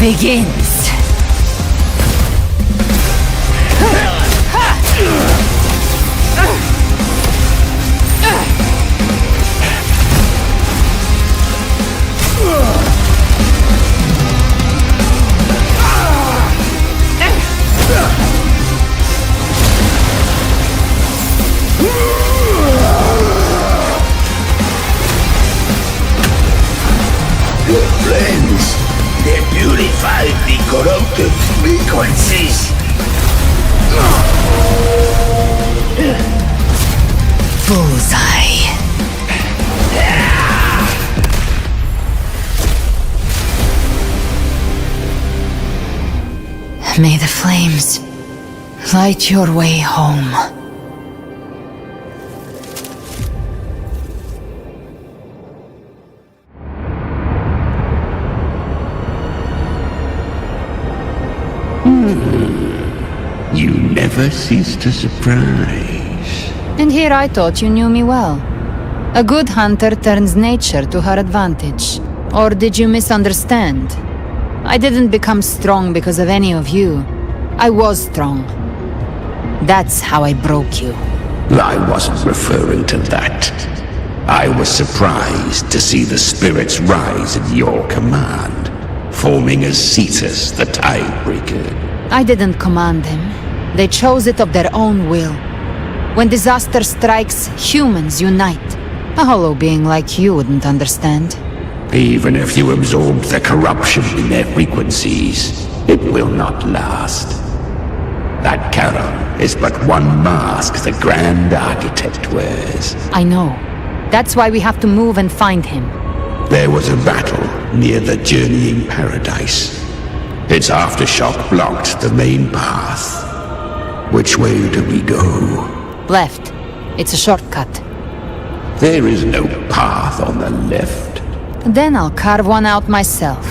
begins. The flames, they purify the corrupted frequencies. Bullseye. May the flames light your way home. You never cease to surprise. And here I thought you knew me well. A good hunter turns nature to her advantage. Or did you misunderstand? I didn't become strong because of any of you. I was strong. That's how I broke you. I wasn't referring to that. I was surprised to see the spirits rise at your command, forming as Cetus the Tidebreaker. I didn't command them. They chose it of their own will. When disaster strikes, humans unite. A hollow being like you wouldn't understand. Even if you absorb the corruption in their frequencies, it will not last. That Charon is but one mask the Grand Architect wears. I know. That's why we have to move and find him. There was a battle near the Journeying Paradise. Its aftershock blocked the main path. Which way do we go? Left. It's a shortcut. There is no path on the left. Then I'll carve one out myself.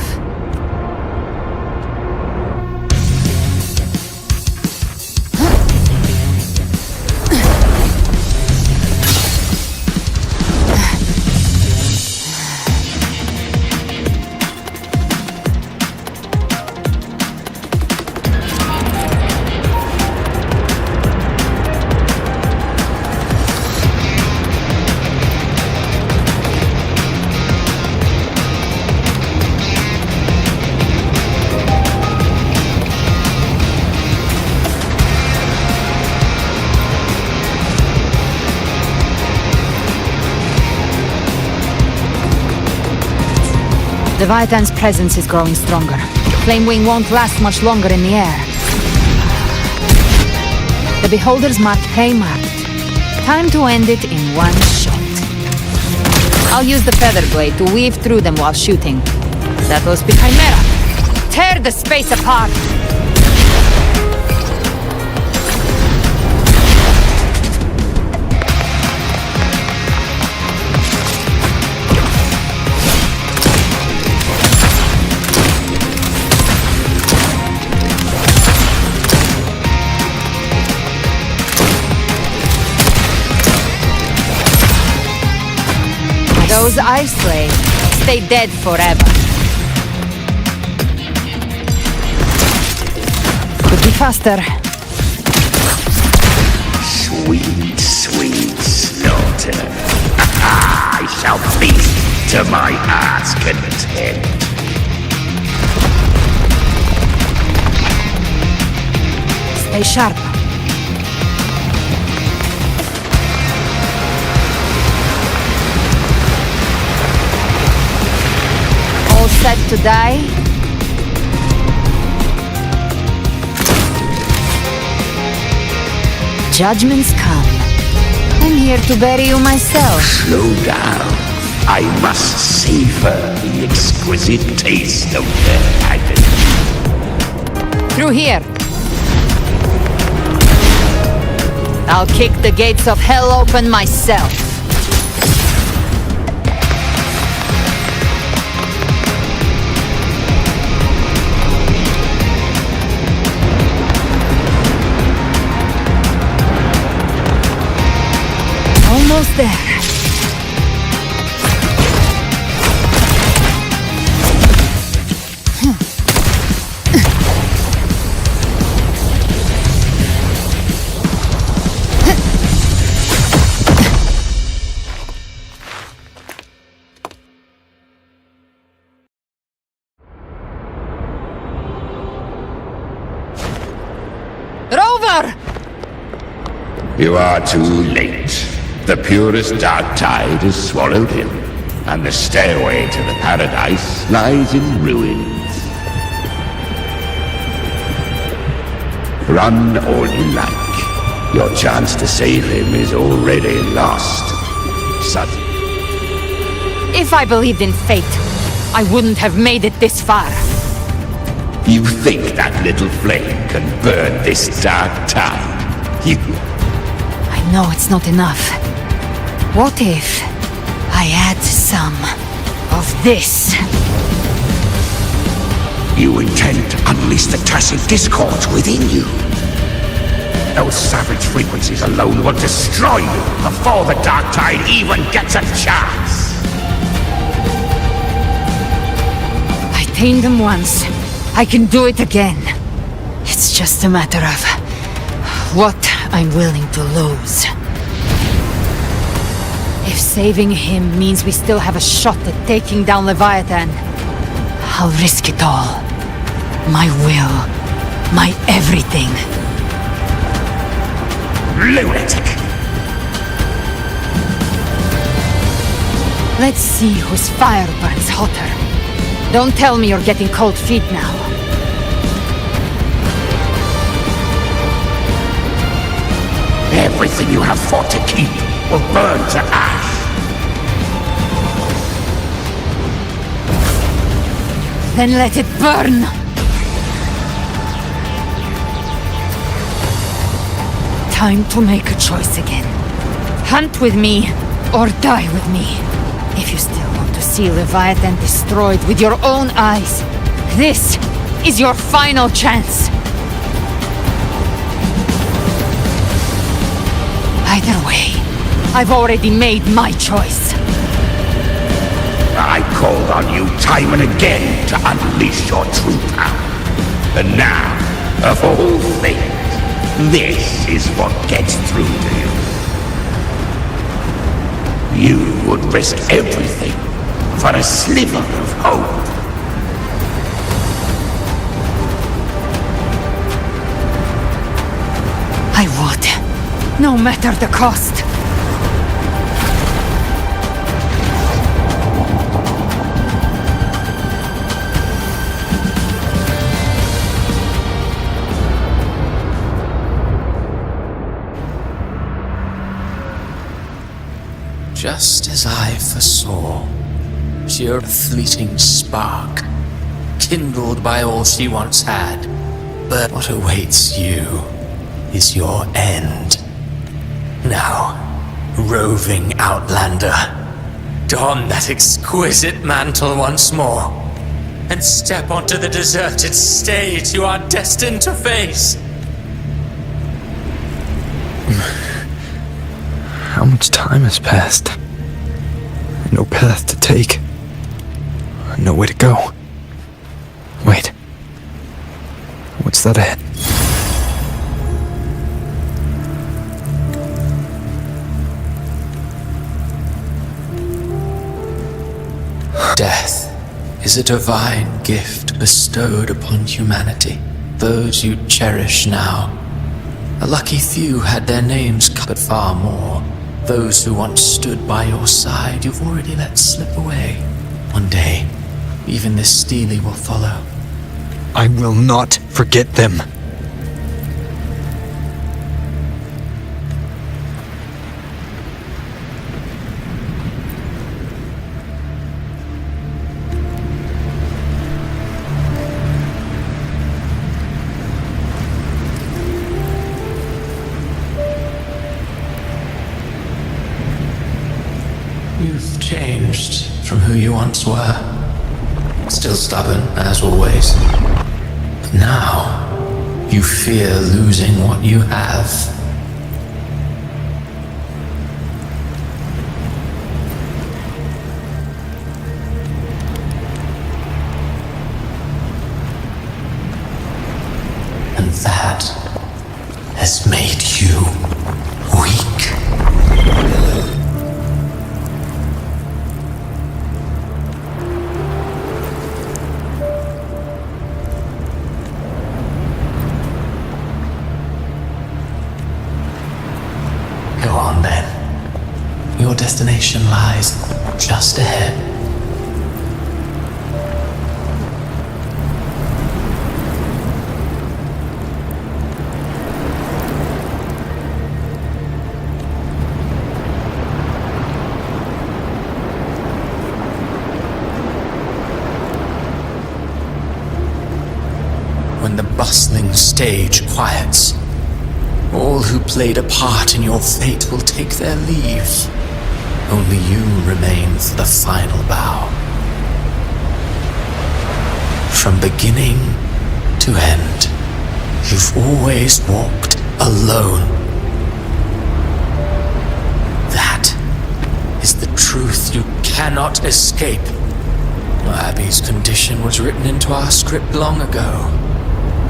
The Leviathan's presence is growing stronger. Flamewing won't last much longer in the air. The Beholder's mark prey marked. Time to end it in one shot. I'll use the feather blade to weave through them while shooting. That was the Chimera. Tear the space apart! Those Ice Slaves stay dead forever. Could be faster. Sweet, sweet slaughter. I shall feast to my heart's content. Stay sharp. All set to die? Judgments come. I'm here to bury you myself. Slow down. I must savor the exquisite taste of their agony. Through here. I'll kick the gates of hell open myself. Almost there. Rover! You are too late. The purest dark tide has swallowed him, and the stairway to the paradise lies in ruins. Run all you like. Your chance to save him is already lost. If I believed in fate, I wouldn't have made it this far. You think that little flame can burn this dark tide? I know it's not enough. What if I add some of this? You intend to unleash the tacit discords within you. Those savage frequencies alone will destroy you before the dark tide even gets a chance. I tamed them once. I can do it again. It's just a matter of what I'm willing to lose. If saving him means we still have a shot at taking down Leviathan, I'll risk it all. My will, my everything. Lunatic! Let's see whose fire burns hotter. Don't tell me you're getting cold feet now. Everything you have fought to keep will burn to ash. Then let it burn! Time to make a choice again. Hunt with me, or die with me. If you still want to see Leviathan destroyed with your own eyes, this is your final chance. Either way, I've already made my choice. I called on you time and again to unleash your true power. And now, of all things, this is what gets through to you. You would risk everything for a sliver of hope. I would, no matter the cost. Just as I foresaw, pure fleeting spark rekindled by all she once had. But what awaits you is your end. Now, roving outlander, don that exquisite mantle once more, and step onto the deserted stage you are destined to face. How much time has passed? No path to take. No way to go. Wait. What's that ahead? Death is a divine gift bestowed upon humanity. Those you cherish now. A lucky few had their names cut, but far more. Those who once stood by your side, you've already let slip away. One day, even this Steely will follow. I will not forget them. You've changed from who you once were. Still stubborn, as always. But now, you fear losing what you have. And that has made you weak. Go on then. Your destination lies just ahead. When the bustling stage quiets, all who played a part in your fate will take their leave. Only you remain for the final bow. From beginning to end, you've always walked alone. That is the truth you cannot escape. Abby's condition was written into our script long ago.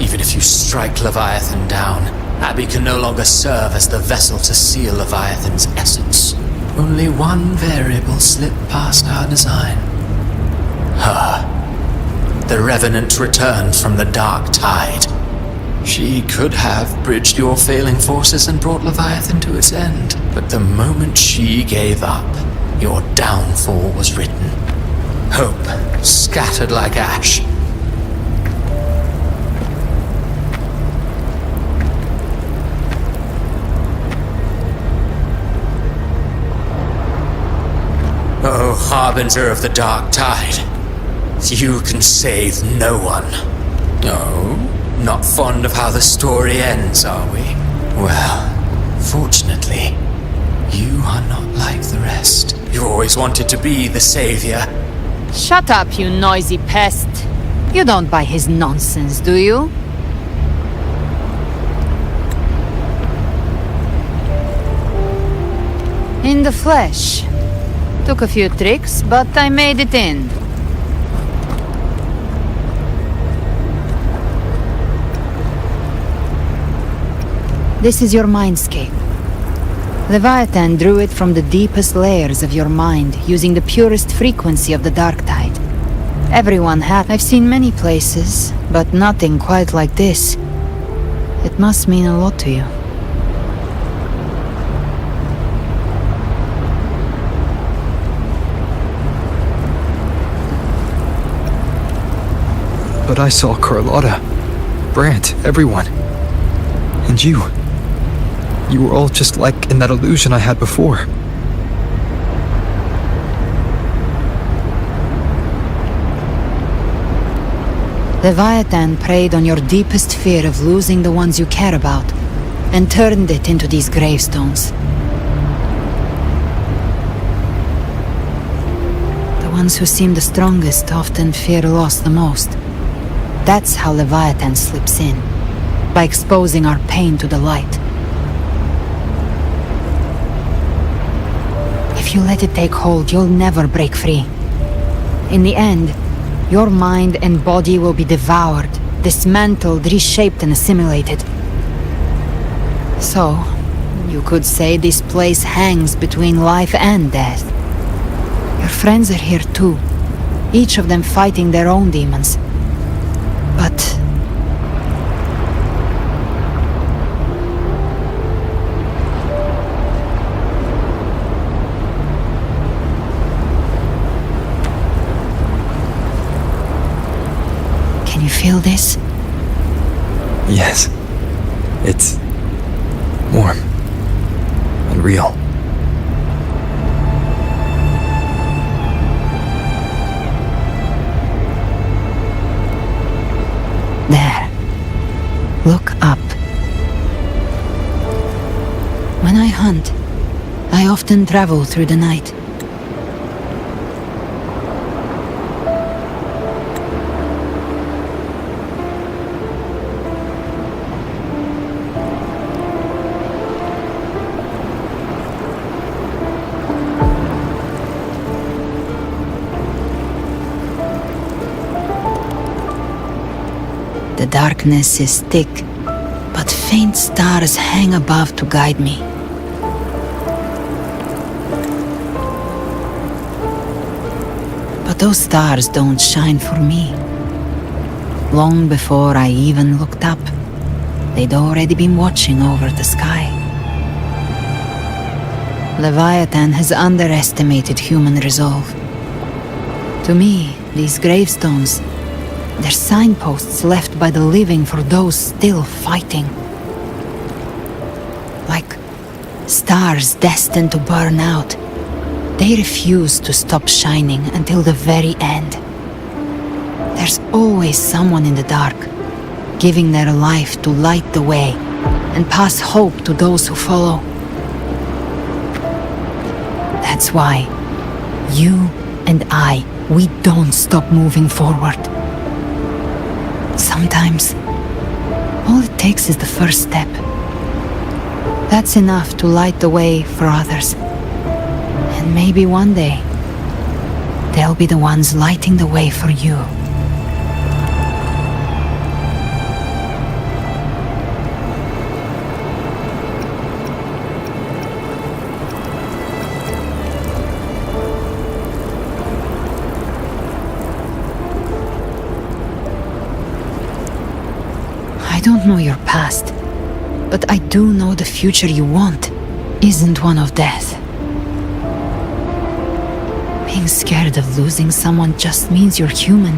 Even if you strike Leviathan down, Abby can no longer serve as the vessel to seal Leviathan's essence. Only one variable slipped past our design. Her. The Revenant returned from the dark tide. She could have bridged your failing forces and brought Leviathan to its end. But the moment she gave up, your downfall was written. Hope scattered like ash. Oh, harbinger of the dark tide, you can save no one. No, not fond of how the story ends, are we? Well, fortunately, you are not like the rest. You always wanted to be the savior. Shut up, you noisy pest. You don't buy his nonsense, do you? In the flesh. Took a few tricks, but I made it in. This is your mindscape. Leviathan drew it from the deepest layers of your mind, using the purest frequency of the dark tide. Everyone had. I've seen many places, but nothing quite like this. It must mean a lot to you. But I saw Carlotta, Brant, everyone. And you. You were all just like in that illusion I had before. Leviathan preyed on your deepest fear of losing the ones you care about, and turned it into these gravestones. The ones who seem the strongest often fear loss the most. That's how Leviathan slips in, by exposing our pain to the light. If you let it take hold, you'll never break free. In the end, your mind and body will be devoured, dismantled, reshaped, and assimilated. So, you could say this place hangs between life and death. Your friends are here too, each of them fighting their own demons. But can you feel this? Yes. It's warm. Unreal. There. Look up. When I hunt, I often travel through the night. The darkness is thick, but faint stars hang above to guide me. But those stars don't shine for me. Long before I even looked up, they'd already been watching over the sky. Leviathan has underestimated human resolve. To me, these gravestones, they're signposts left by the living for those still fighting. Like stars destined to burn out, they refuse to stop shining until the very end. There's always someone in the dark, giving their life to light the way and pass hope to those who follow. That's why you and I, we don't stop moving forward. Sometimes, all it takes is the first step. That's enough to light the way for others. And maybe one day, they'll be the ones lighting the way for you. I don't know your past, but I do know the future you want isn't one of death. Being scared of losing someone just means you're human.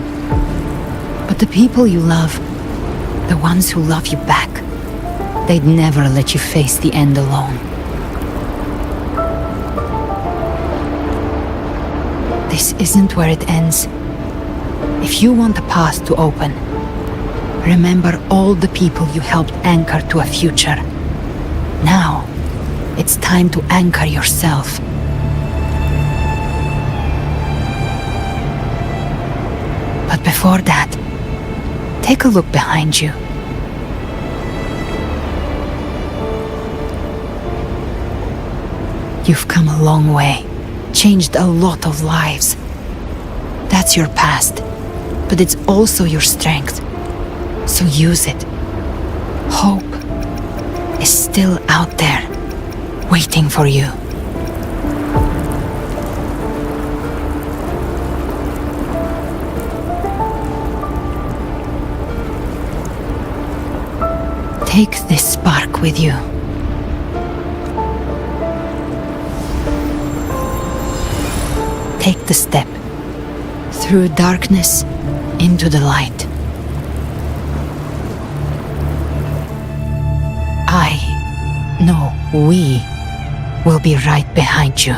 But the people you love, the ones who love you back, they'd never let you face the end alone. This isn't where it ends. If you want a path to open, remember all the people you helped anchor to a future. Now, it's time to anchor yourself. But before that, take a look behind you. You've come a long way, changed a lot of lives. That's your past, but it's also your strength. So use it. Hope is still out there, waiting for you. Take this spark with you. Take the step through darkness into the light. No, we will be right behind you.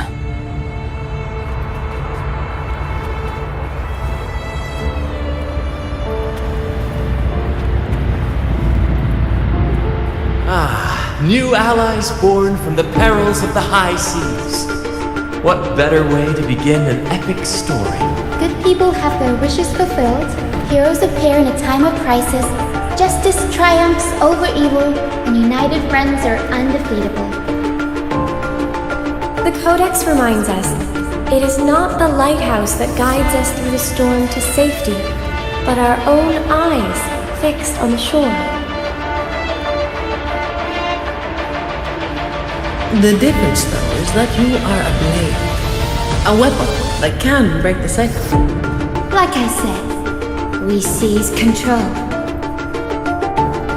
New allies born from the perils of the high seas. What better way to begin an epic story? Good people have their wishes fulfilled, heroes appear in a time of crisis, justice triumphs over evil, and united friends are undefeatable. The Codex reminds us, it is not the lighthouse that guides us through the storm to safety, but our own eyes fixed on the shore. The difference, though, is that you are a blade. A weapon that can break the cycle. Like I said, we seize control.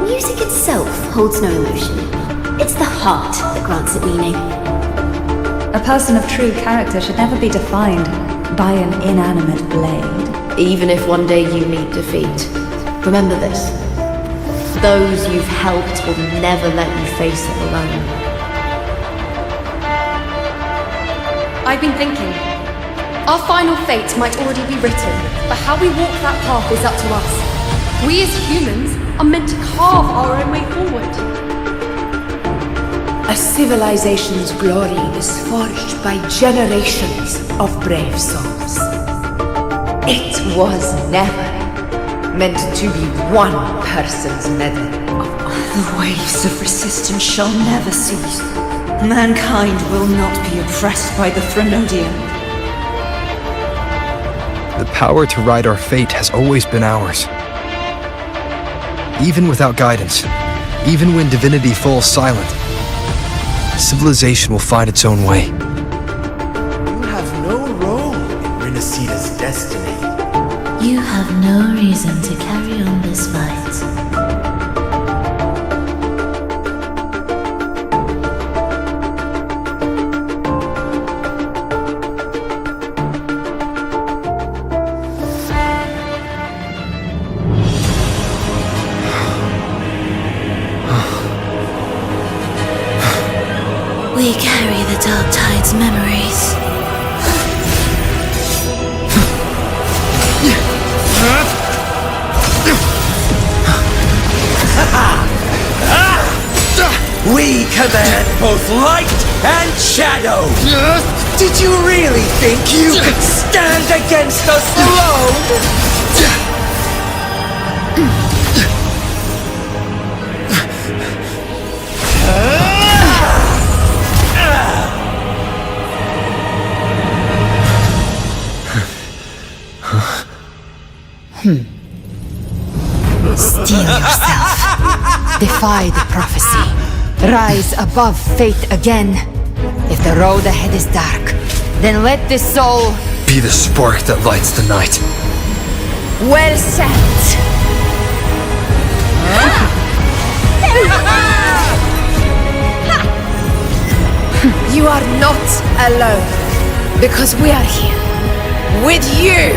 Music itself holds no emotion. It's the heart that grants it meaning. A person of true character should never be defined by an inanimate blade. Even if one day you meet defeat, remember this. Those you've helped will never let you face it alone. I've been thinking. Our final fate might already be written, but how we walk that path is up to us. We as humans are meant to carve our own way forward. A civilization's glory is forged by generations of brave souls. It was never meant to be one person's medal. The waves of resistance shall never cease. Mankind will not be oppressed by the Threnodian. The power to ride our fate has always been ours. Even without guidance, even when divinity falls silent, civilization will find its own way. You have no role in Renacita's destiny. You have no reason to carry on this fight. We carry the Dark Tide's memories. We command both light and shadow! Did you really think you could stand against us alone? Steel yourself. Defy the prophecy. Rise above fate again. If the road ahead is dark, then let this soul be the spark that lights the night. Well said. You are not alone, because we are here with you.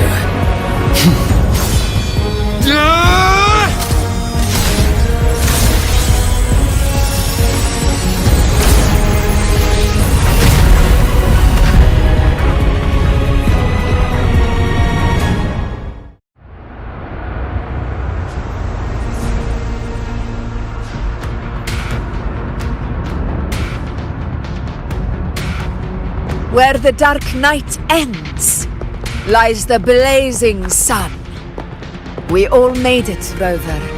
Where the dark night ends, lies the blazing sun. We all made it, Rover.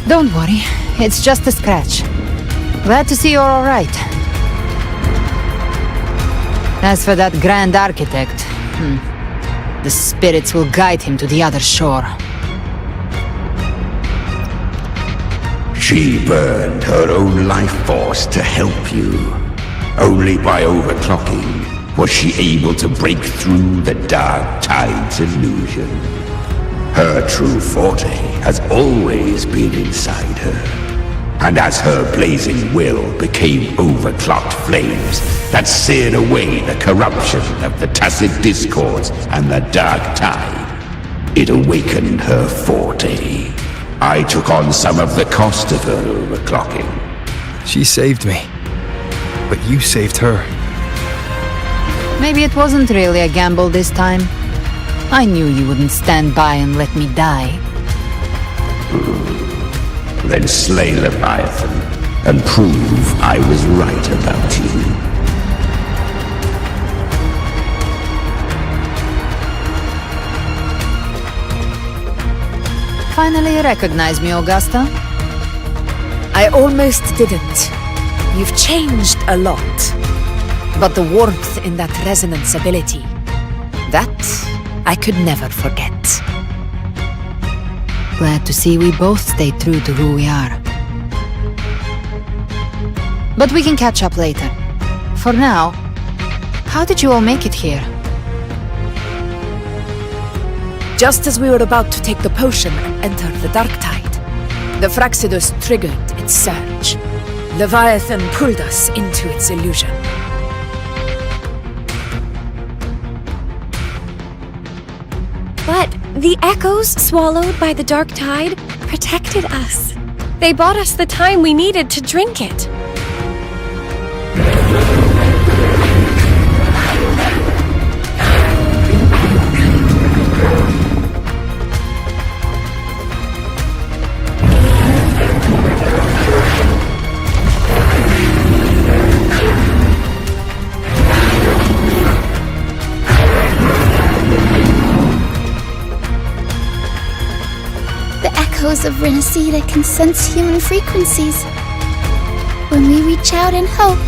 Don't worry, it's just a scratch. Glad to see you're all right. As for that Grand Architect, the spirits will guide him to the other shore. She burned her own life force to help you. Only by overclocking was she able to break through the Dark Tide's illusion. Her true forte has always been inside her. And as her blazing will became overclocked flames that seared away the corruption of the tacit discords and the dark tide, it awakened her forte. I took on some of the cost of her overclocking. She saved me. But you saved her. Maybe it wasn't really a gamble this time. I knew you wouldn't stand by and let me die. Then slay Leviathan and prove I was right about you. Finally recognize me, Augusta? I almost didn't. You've changed a lot. But the warmth in that resonance ability, that I could never forget. Glad to see we both stayed true to who we are. But we can catch up later. For now, how did you all make it here? Just as we were about to take the potion and enter the dark tide, the Fraxidus triggered its surge. Leviathan pulled us into its illusion. But the echoes swallowed by the dark tide protected us. They bought us the time we needed to drink it. Echoes of Renacida can sense human frequencies. When we reach out in hope,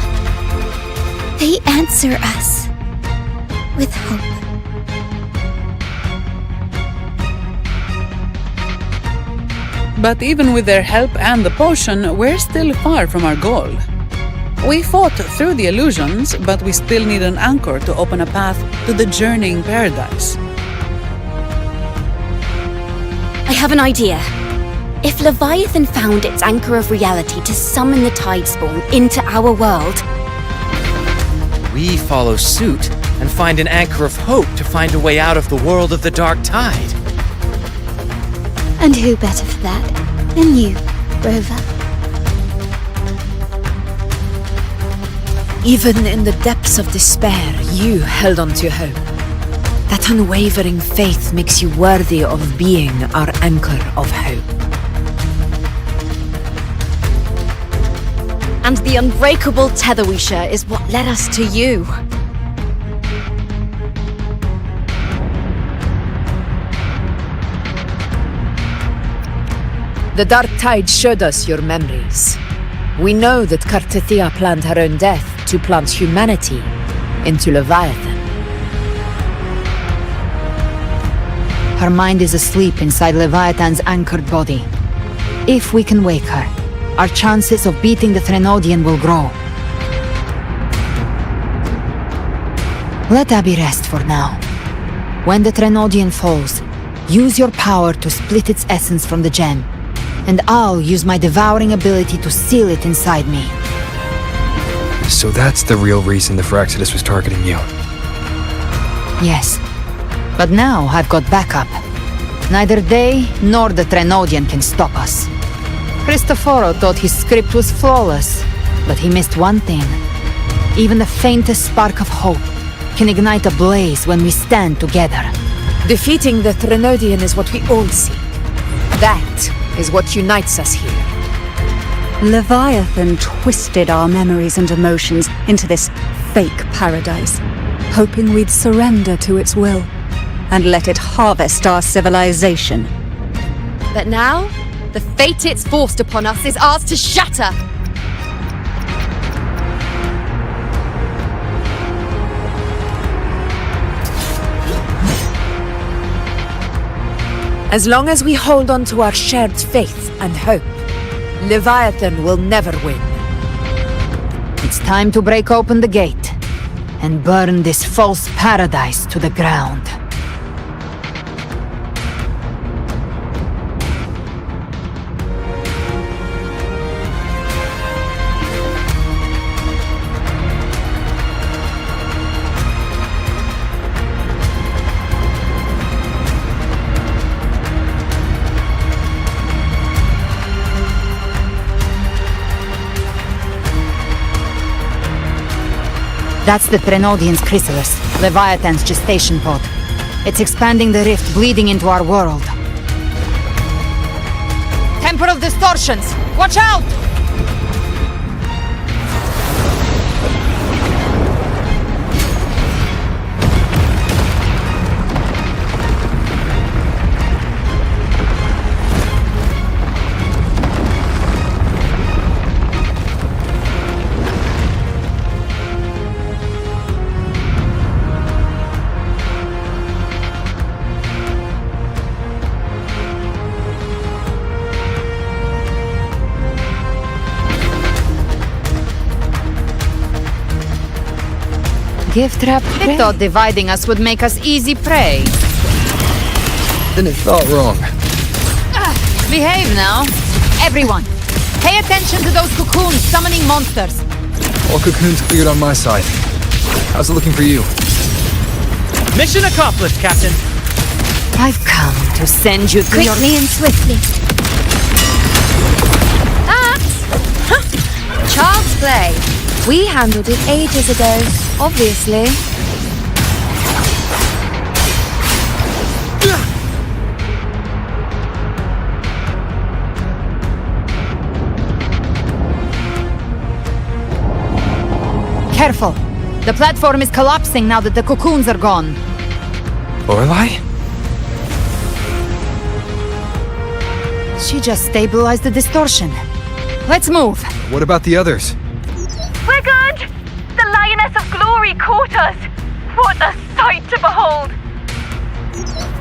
they answer us with hope. But even with their help and the potion, we're still far from our goal. We fought through the illusions, but we still need an anchor to open a path to the journeying paradise. I have an idea. If Leviathan found its anchor of reality to summon the Tidespawn into our world, we follow suit and find an anchor of hope to find a way out of the world of the dark tide. And who better for that than you, Rover? Even in the depths of despair, you held on to hope. That unwavering faith makes you worthy of being our anchor of hope. and the unbreakable tether we share is what led us to you. The dark tide showed us your memories. We know that Kartithia planned her own death to plant humanity into Leviathan. Her mind is asleep inside Leviathan's anchored body. If we can wake her, our chances of beating the Threnodian will grow. Let Abby rest for now. When the Threnodian falls, use your power to split its essence from the gem, and I'll use my devouring ability to seal it inside me. So that's the real reason the Fraxidus was targeting you. Yes. But now I've got backup. Neither they nor the Threnodian can stop us. Cristoforo thought his script was flawless, but he missed one thing. Even the faintest spark of hope can ignite a blaze when we stand together. Defeating the Threnodian is what we all seek. That is what unites us here. Leviathan twisted our memories and emotions into this fake paradise, hoping we'd surrender to its will and let it harvest our civilization. But now, the fate it's forced upon us is ours to shatter. As long as we hold on to our shared faith and hope, Leviathan will never win. It's time to break open the gate and burn this false paradise to the ground. That's the Threnodian's chrysalis, Leviathan's gestation pod. It's expanding the rift, bleeding into our world. Temporal distortions! Watch out! Gift trap prey. I thought dividing us would make us easy prey. Then it felt wrong. Behave now. Everyone, pay attention to those cocoons summoning monsters. All cocoons cleared on my side. How's it looking for you? Mission accomplished, Captain. I've come to send you to Quickly and swiftly. Child's play. We handled it ages ago, obviously. Careful. The platform is collapsing now that the cocoons are gone. Lorelei? She just stabilized the distortion. Let's move. What about the others? We're good! The Lioness of Glory caught us! What a sight to behold!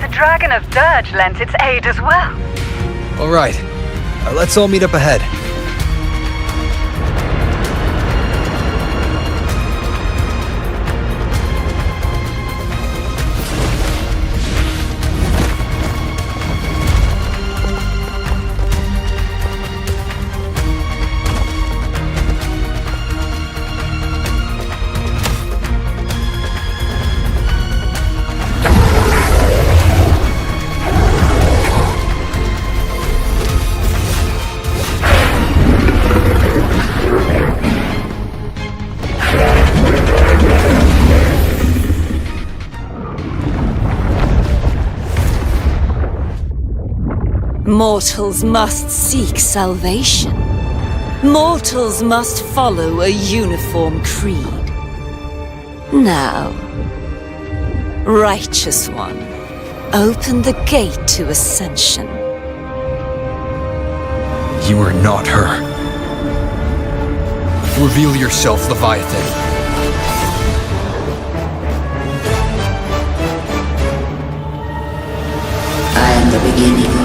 The Dragon of Dirge lent its aid as well. All right. Let's all meet up ahead. Mortals must seek salvation. Mortals must follow a uniform creed. Now, Righteous One, open the gate to ascension. You are not her. Reveal yourself, Leviathan. I am the beginning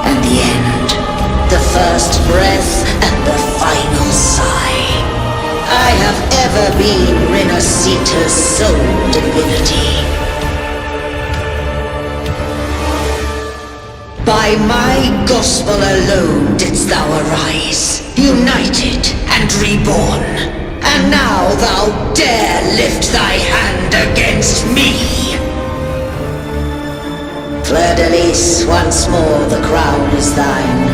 and the end, the first breath and the final sigh. I have ever been Renacita's sole divinity. By my gospel alone didst thou arise, united and reborn. And now thou dare lift thy hand against me! Fleur-de-Lis, once more the crown is thine.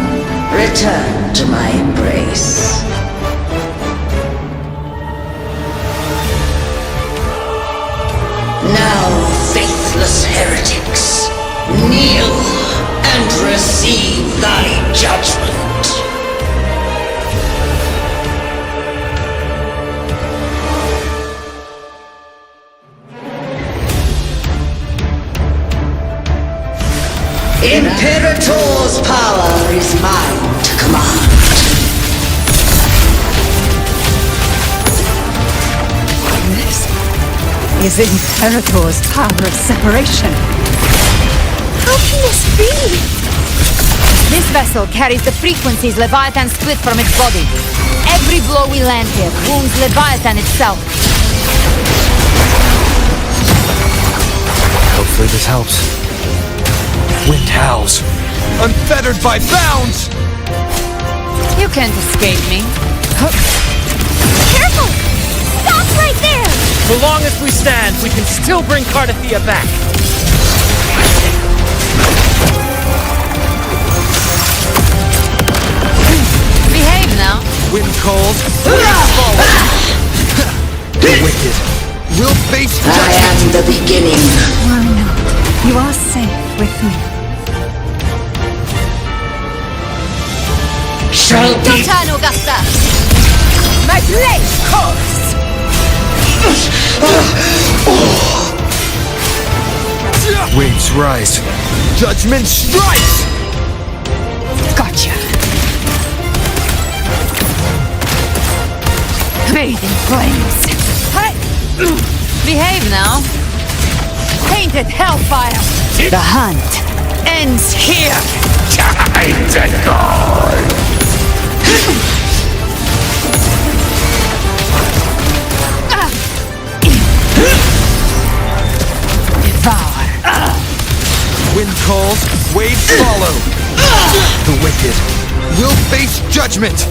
Return to my embrace. Now, faithless heretics, kneel and receive thy judgment. Imperator's power is mine to command. This is Imperator's power of separation. How can this be? This vessel carries the frequencies Leviathan split from its body. Every blow we land here wounds Leviathan itself. Hopefully this helps. Wind howls, unfettered by bounds! You can't escape me. Careful! Stop right there! So long as we stand, we can still bring Cardathia back. Behave now. Wind cold, winds falling. The wicked will face I am the beginning. Worry not. You are safe with me. Shall Your be turn, Augusta! My blade calls! Waves rise. Judgment strikes! Gotcha! Bathe in flames! Behave now. Painted hellfire! The hunt Ends here! Time to go! Devour! Wind calls, waves follow. The wicked will face judgment.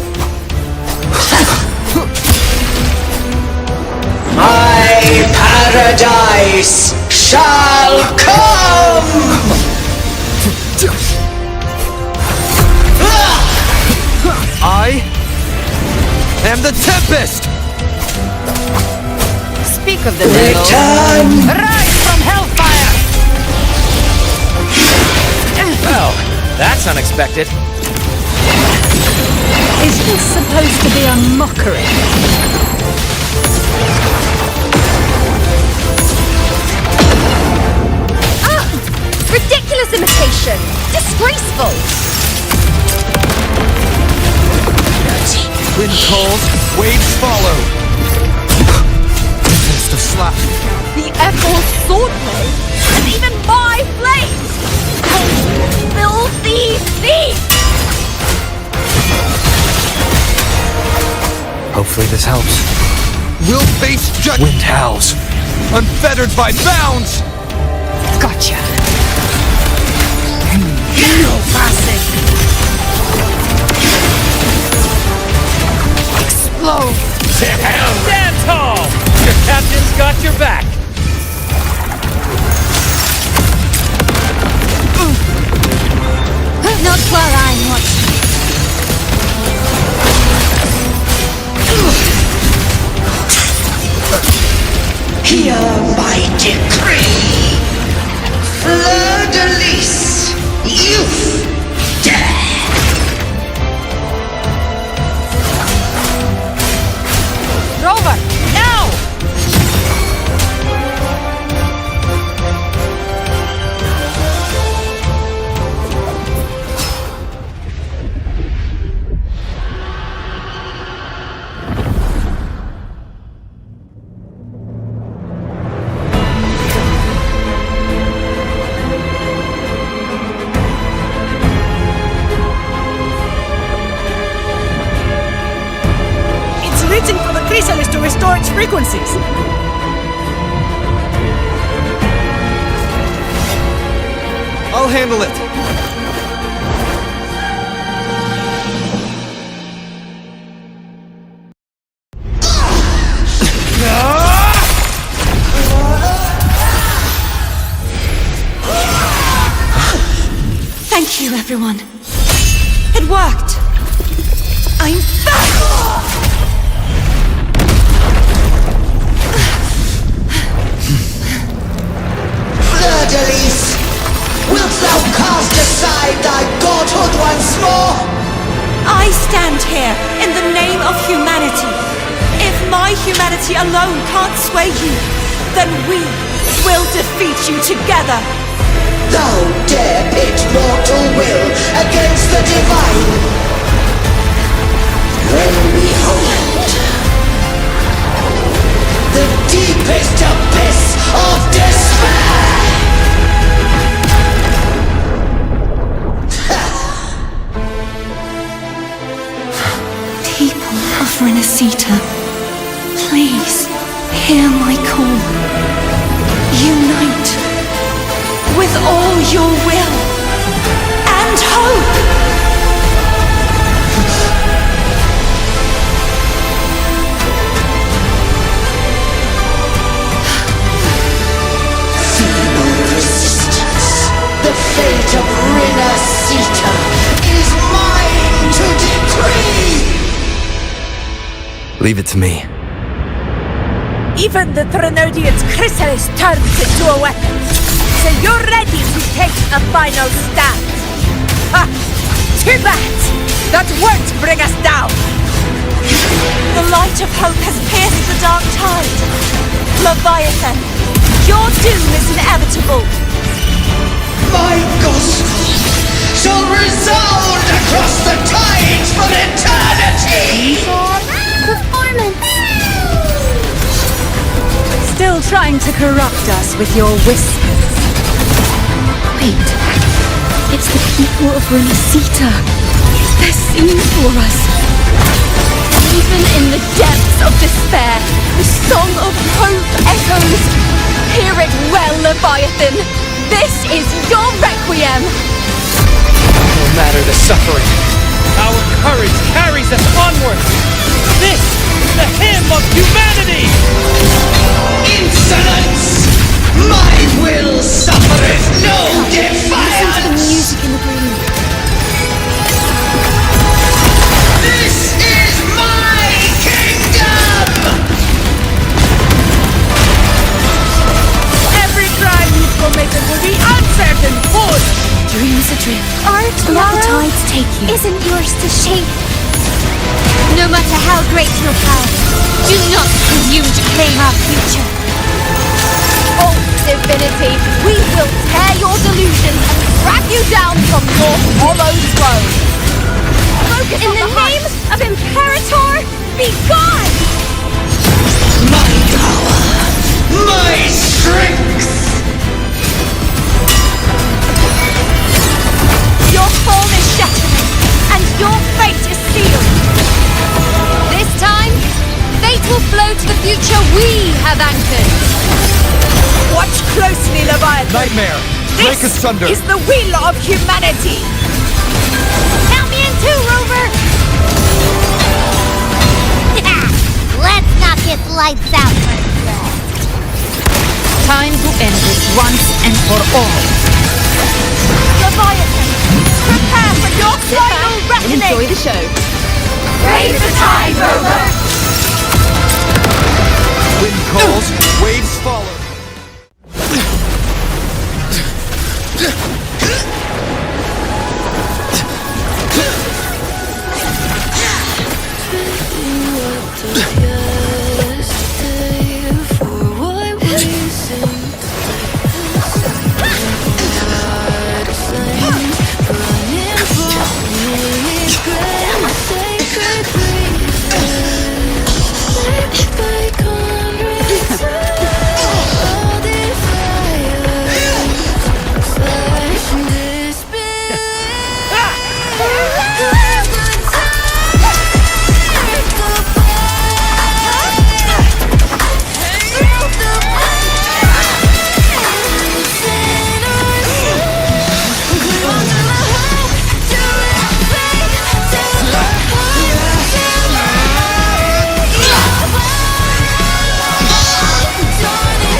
My paradise shall come! I am the Tempest! Speak of the devil. Return! Rise from hellfire! Well, that's unexpected. Is this supposed to be a mockery? Ridiculous imitation! Disgraceful! Wind calls, waves follow. Taste of slap. The Ethel's swordplay! And even my flames! Filthy thief! Hopefully this helps. We'll face Wind howls, unfettered by bounds! Gotcha! No passing! Explode! Stand tall! Your captain's got your back. Not while I'm watching. Hear my decree! Fleur-de-lis, youth, death! Rover! Now! Reaching for the chrysalis to restore its frequencies. I'll handle it. Thank you, everyone. It worked. I'm back! Fleur-de-lis, wilt thou cast aside thy godhood once more? I stand here in the name of humanity. If my humanity alone can't sway you, then we will defeat you together. Thou dare pit mortal will against the divine. Then behold, the deepest abyss of despair! People of Renacita, please hear my call. Unite with all your will and hope. Feeble resistance, the fate of Renacita is mine to decree! Leave it to me. Even the Trinodian's chrysalis turns into a weapon. So you're ready to take a final stand. Ha! Too bad! That won't bring us down! The light of hope has pierced the dark tide. Leviathan, your doom is inevitable. My gospel shall resound across the tides for eternity! Performance! Still trying to corrupt us with your whispers. Wait, it's the people of Renacita. They're singing for us. Even in the depths of despair, the song of hope echoes. Hear it well, Leviathan. This is your requiem. No matter the suffering, our courage carries us onward. This is the hymn of humanity! Insolence! My will suffereth no defiance! Listen to the music in the green. This is my kingdom! Every crime you've committed will be answered in full! Dreams adrift. Our Let the tomorrow tides take you. isn't yours to shape. No matter how great your power, do not presume to claim our future. Oh, divinity, we will tear your delusions and drag you down from your hollow throne. Focus In the name of Imperator, be gone! My power! My strength! Your form is shattering, and your fate is sealed. This time, fate will flow to the future we have anchored. Watch closely, Leviathan! Nightmare! Break This asunder! is the will of humanity! Count me in too, Rover! Let's knock his lights out first. Time to end this once and for all. Leviathan, prepare for your final reckoning. Enjoy the show. Raise the tide, Rover. Wind calls, waves follow.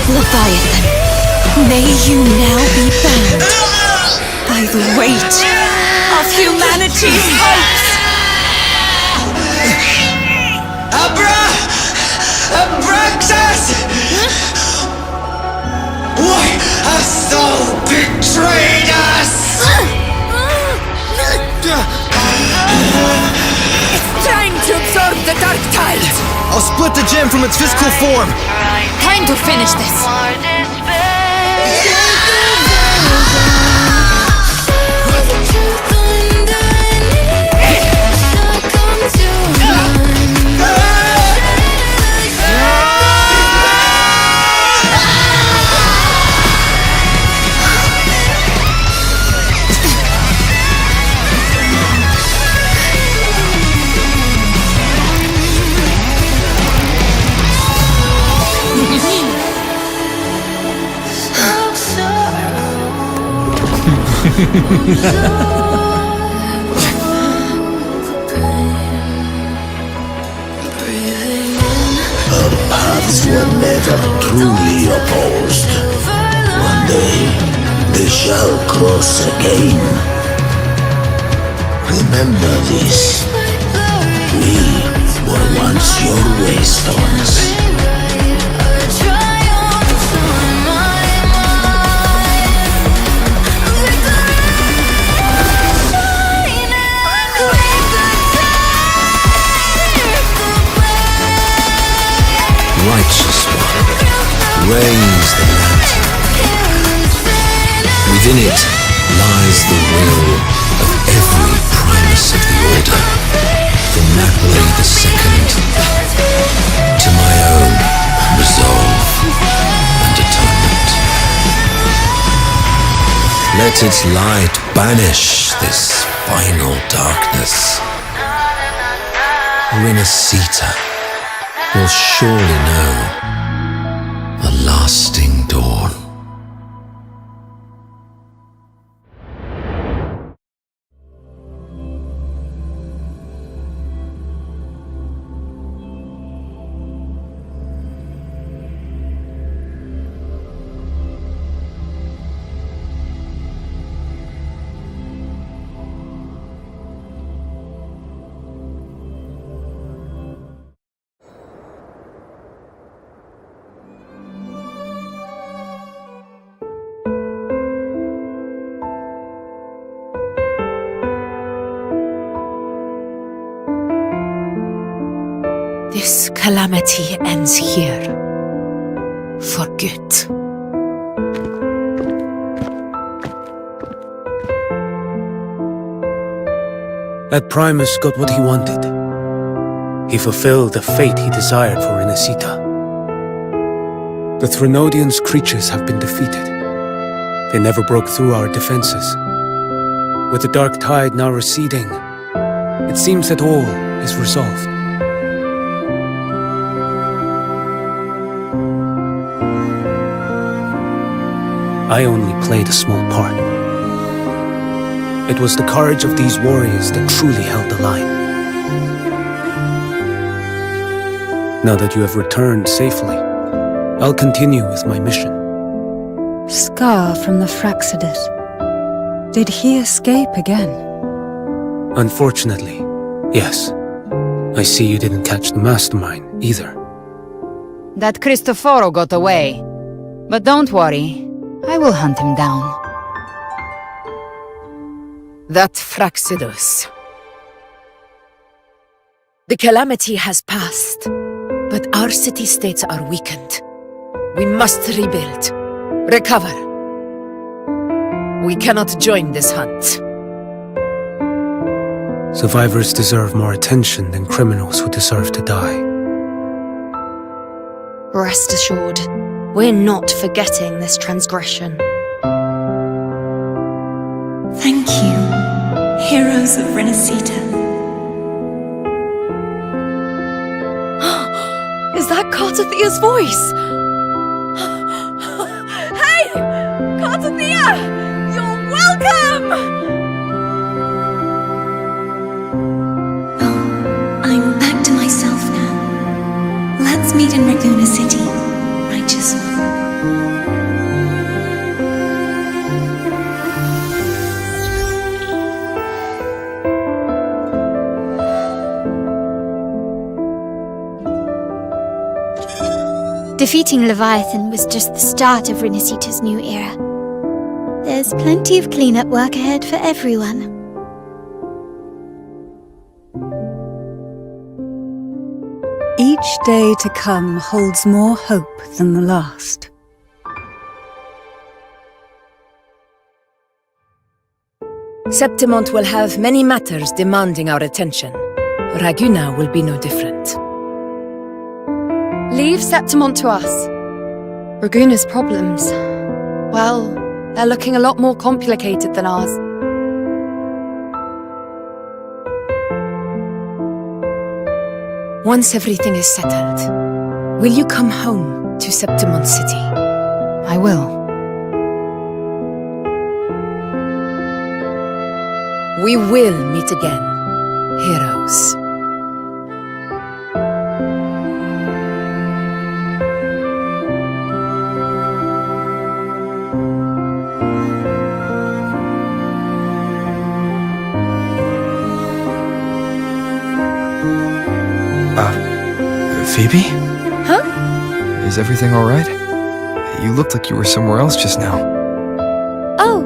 Leviathan, may you now be bound by the weight of humanity's hopes. Abraxas! Why hast thou betrayed us? It's trying to absorb the dark tide! I'll split the gem from its physical form! Time to finish this. Our paths were never truly opposed. One day, they shall cross again. Remember this. We were once your waystones. In it lies the will of every Primus of the Order, from Napoli II to my own resolve and atonement. Let its light banish this final darkness. Rinascita will surely know a lasting dawn. This calamity ends here. For good. That Primus got what he wanted. He fulfilled the fate he desired for Rinascita. The Threnodians' creatures have been defeated. They never broke through our defenses. With the dark tide now receding, it seems that all is resolved. I only played a small part. It was the courage of these warriors that truly held the line. Now that you have returned safely, I'll continue with my mission. Scar from the Fraxidus. Did he escape again? Unfortunately, yes. I see you didn't catch the mastermind either. That Cristoforo got away. But don't worry, I will hunt him down. That Fraxidus. The calamity has passed, but our city-states are weakened. We must rebuild, recover. We cannot join this hunt. Survivors deserve more attention than criminals who deserve to die. Rest assured, we're not forgetting this transgression. Thank you, heroes of Rinascita. Is that Cartathia's voice? Hey! Cartathia! You're welcome! I'm back to myself now. Let's meet in Raguna City, righteous one. Defeating Leviathan was just the start of Rinascita's new era. There's plenty of cleanup work ahead for everyone. Each day to come holds more hope than the last. Septimont will have many matters demanding our attention. Raguna will be no different. Leave Septimont to us. Raguna's problems, well, they're looking a lot more complicated than ours. Once everything is settled, will you come home to Septimont City? I will. We will meet again, heroes. Phoebe? Huh? Is everything alright? You looked like you were somewhere else just now. Oh,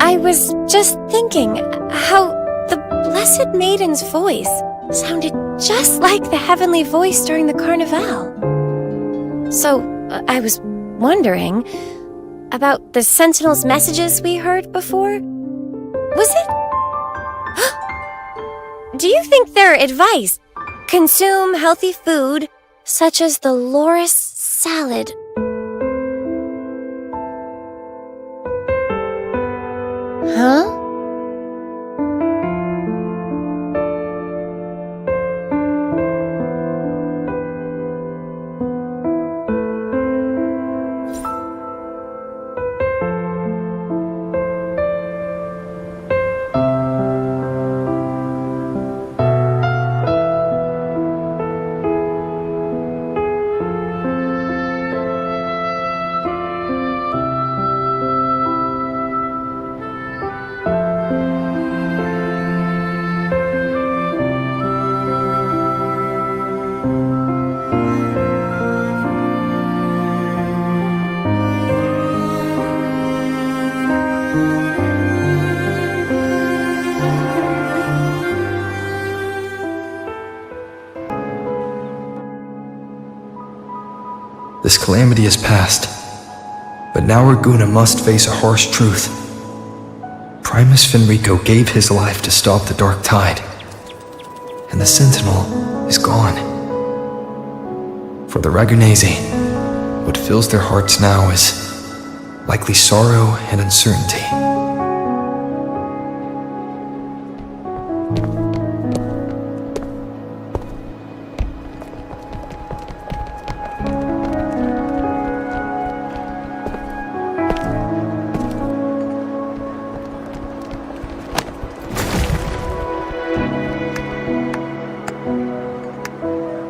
I was just thinking how the Blessed Maiden's voice sounded just like the heavenly voice during the Carnival. So, I was wondering, About the Sentinel's messages we heard before? Was it? Do you think their advice? Consume healthy food, such as the loris salad. Huh? This calamity is past, but now Arguna must face a harsh truth. Primus Fenrico gave his life to stop the Dark Tide, and the Sentinel is gone. For the Ragunesi, what fills their hearts now is likely sorrow and uncertainty.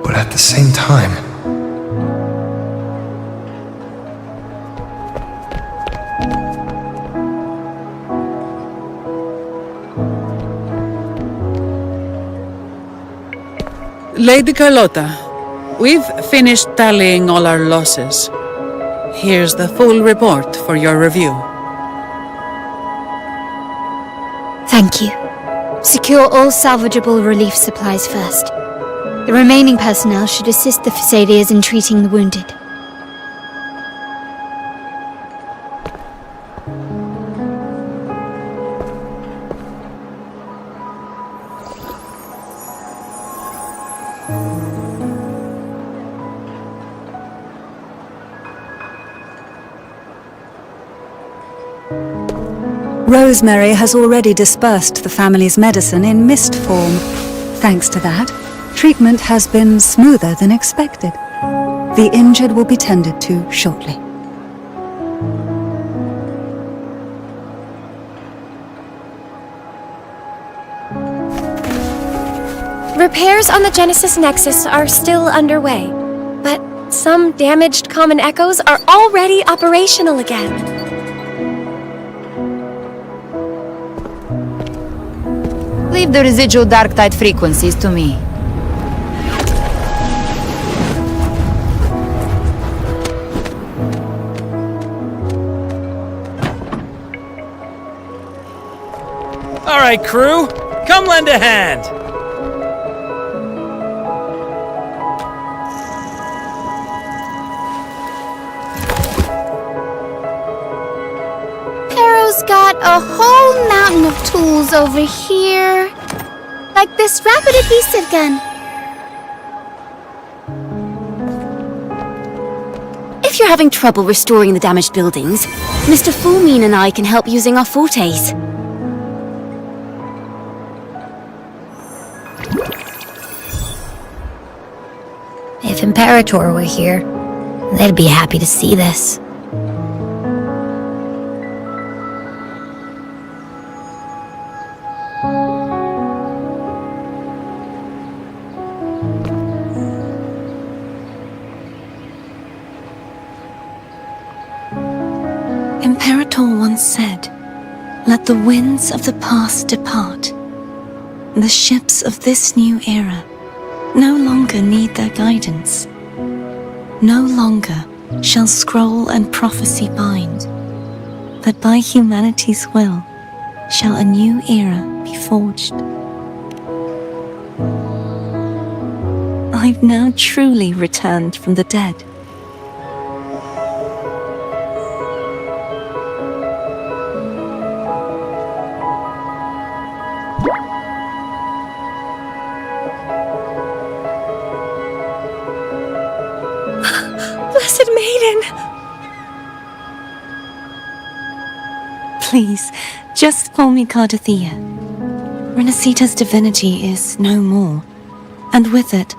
But at the same time, Lady Carlotta, we've finished tallying all our losses. Here's the full report for your review. Thank you. Secure all salvageable relief supplies first. The remaining personnel should assist the Phasaelias in treating the wounded. Rosemary has already dispersed the family's medicine in mist form. Thanks to that, treatment has been smoother than expected. The injured will be tended to shortly. Repairs on the Genesis Nexus are still underway, but some damaged common echoes are already operational again. Leave the residual dark tide frequencies to me. All right, crew, come lend a hand. Pero's got a whole mountain of tools over here. Like this rapid adhesive gun. If you're having trouble restoring the damaged buildings, Mr. Fulmine and I can help using our fortes. If Imperator were here, they'd be happy to see this. Imperator once said, "Let the winds of the past depart. The ships of this new era no longer need their guidance. No longer shall scroll and prophecy bind, but by humanity's will shall a new era be forged." I've now truly returned from the dead. Please, just call me Cardathea. Renacita's divinity is no more, and with it,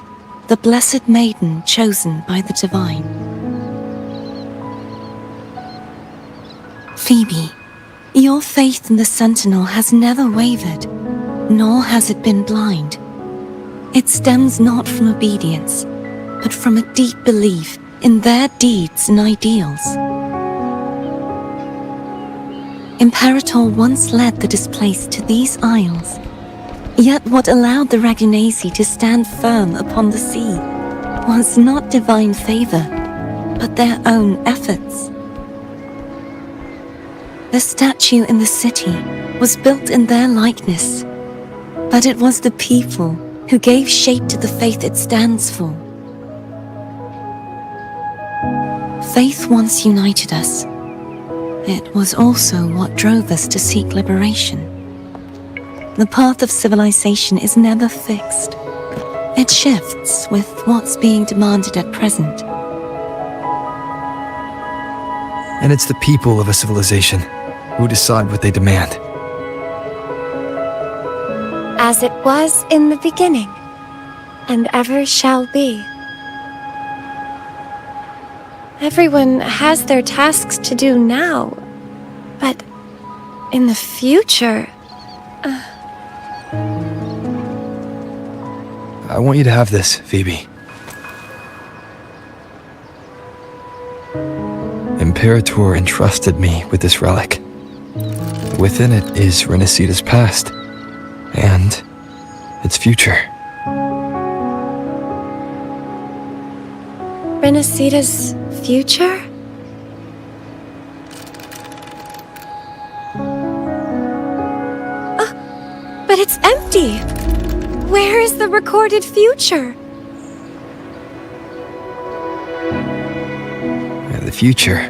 the blessed maiden chosen by the divine. Phoebe, your faith in the Sentinel has never wavered, nor has it been blind. It stems not from obedience, but from a deep belief in their deeds and ideals. Imperator once led the displaced to these isles, yet what allowed the Ragunasi to stand firm upon the sea was not divine favor, but their own efforts. The statue in the city was built in their likeness, but it was the people who gave shape to the faith it stands for. Faith once united us. It was also what drove us to seek liberation. The path of civilization is never fixed. It shifts with what's being demanded at present. And it's the people of a civilization who decide what they demand. As it was in the beginning, and ever shall be. Everyone has their tasks to do now, but in the future... I want you to have this, Phoebe. Imperator entrusted me with this relic. Within it is Renacita's past, and its future. Renacita's future? But it's empty! Where is the recorded future? The future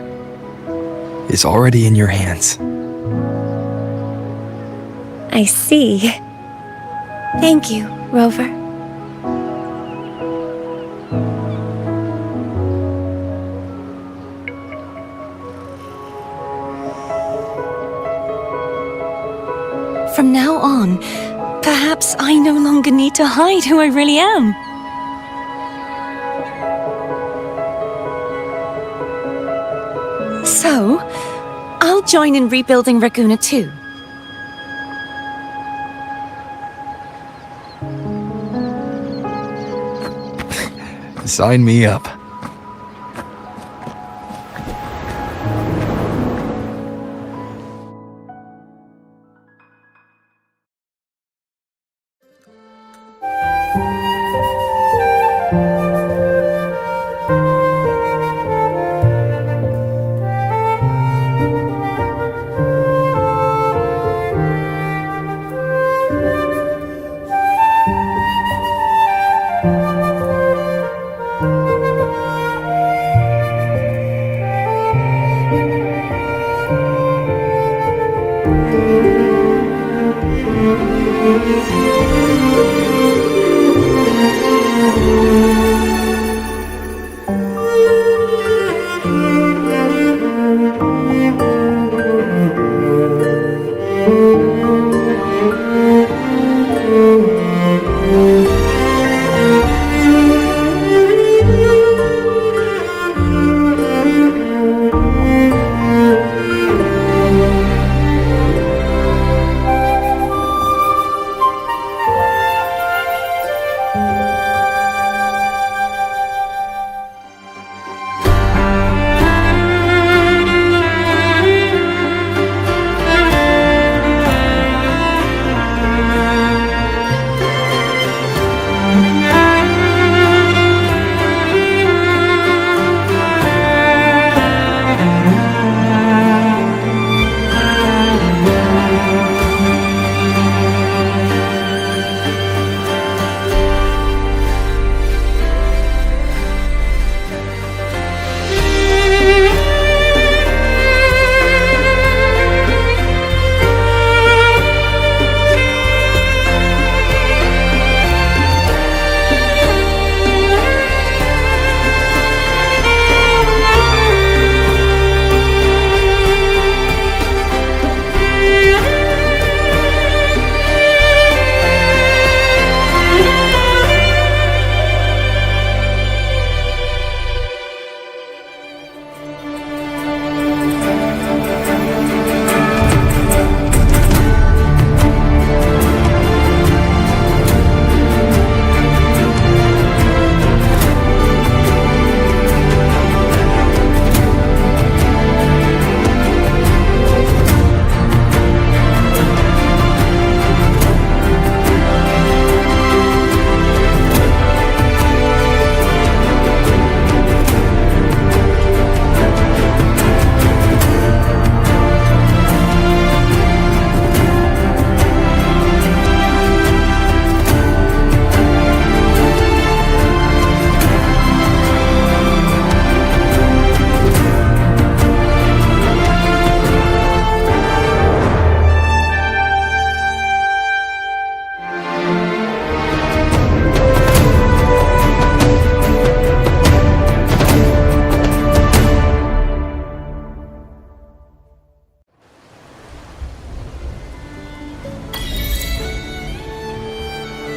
is already in your hands. I see. Thank you, Rover. From now on, perhaps I no longer need to hide who I really am. So, I'll join in rebuilding Raguna too. Sign me up.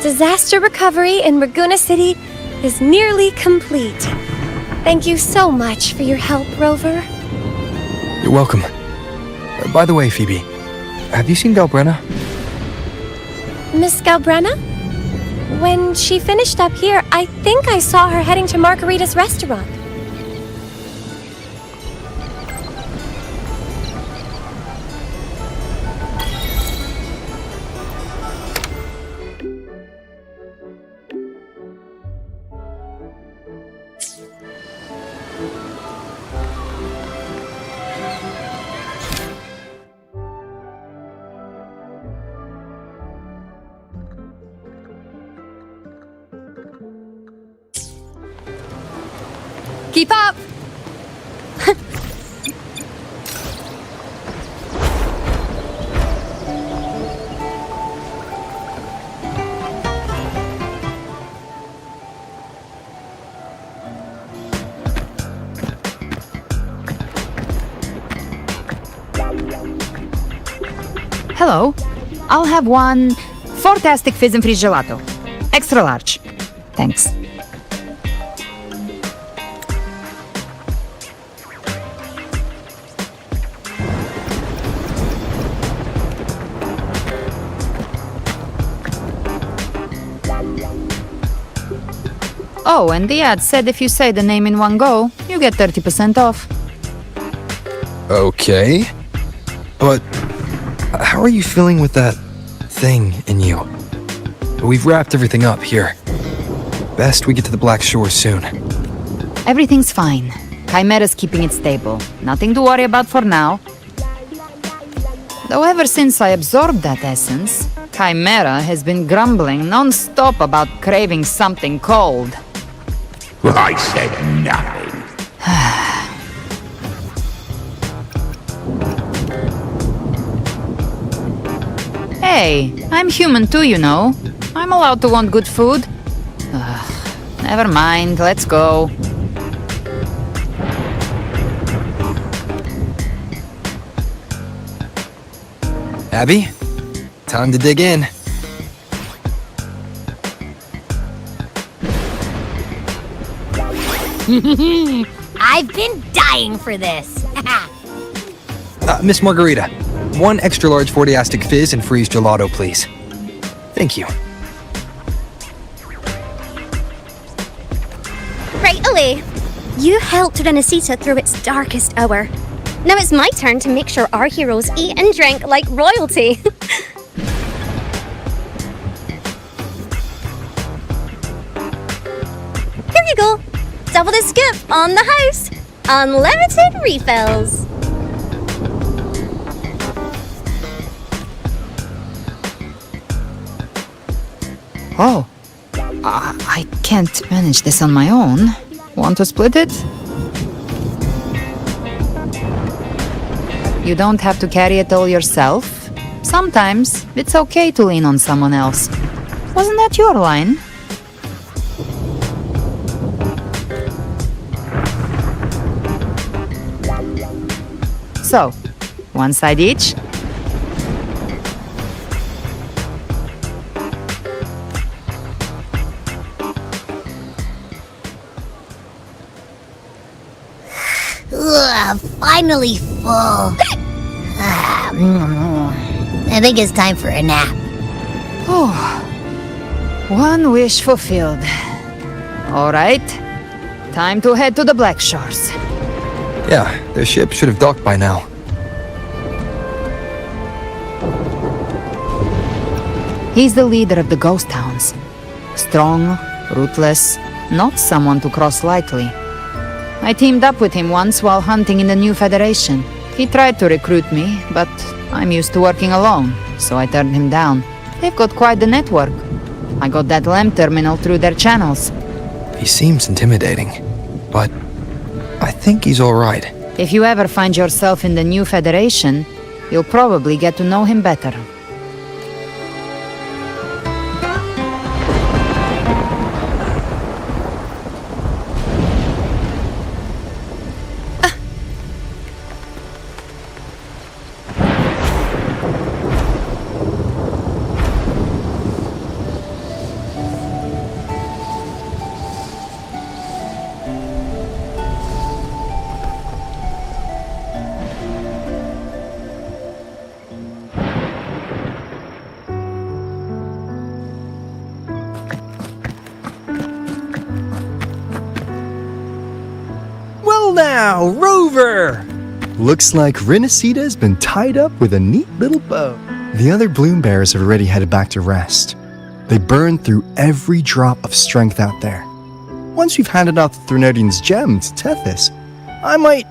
Disaster recovery in Raguna City is nearly complete. Thank you so much for your help, Rover. You're welcome. By the way, Phoebe, have you seen Galbrenna? Miss Galbrenna? When she finished up here, I think I saw her heading to Margarita's restaurant. Keep up! Hello. I'll have one fantastic fizz and freeze gelato. Extra large. Thanks. Oh, and the ad said if you say the name in one go, you get 30% off. Okay. But how are you feeling with that thing in you? We've wrapped everything up here. Best we get to the Black Shore soon. Everything's fine. Chimera's keeping it stable. Nothing to worry about for now. Though ever since I absorbed that essence, Chimera has been grumbling non-stop about craving something cold. I said nothing. Hey, I'm human too, you know. I'm allowed to want good food. Never mind, let's go. Abby, time to dig in. I've been dying for this. Miss Margarita, one extra large 40-astic fizz and freeze gelato, please. Thank you. Right away. You helped Renesita through its darkest hour. Now it's my turn to make sure our heroes eat and drink like royalty. Here you go. Double the scoop on the house. Unlimited refills. Oh, I can't manage this on my own. Want to split it? You don't have to carry it all yourself. Sometimes it's okay to lean on someone else. Wasn't that your line? So, one side each. Ugh, finally full. I think it's time for a nap. Oh, one wish fulfilled. All right, time to head to the Black Shores. Yeah, their ship should have docked by now. He's the leader of the ghost towns. Strong, ruthless, not someone to cross lightly. I teamed up with him once while hunting in the New Federation. He tried to recruit me, but I'm used to working alone, so I turned him down. They've got quite the network. I got that LEM terminal through their channels. He seems intimidating, but I think he's all right. If you ever find yourself in the New Federation, you'll probably get to know him better. now, Rover! Looks like Renacita's been tied up with a neat little bow. The other bloom bearers have already headed back to rest. They burned through every drop of strength out there. Once we've handed out the Threnodian's gem to Tethys, I might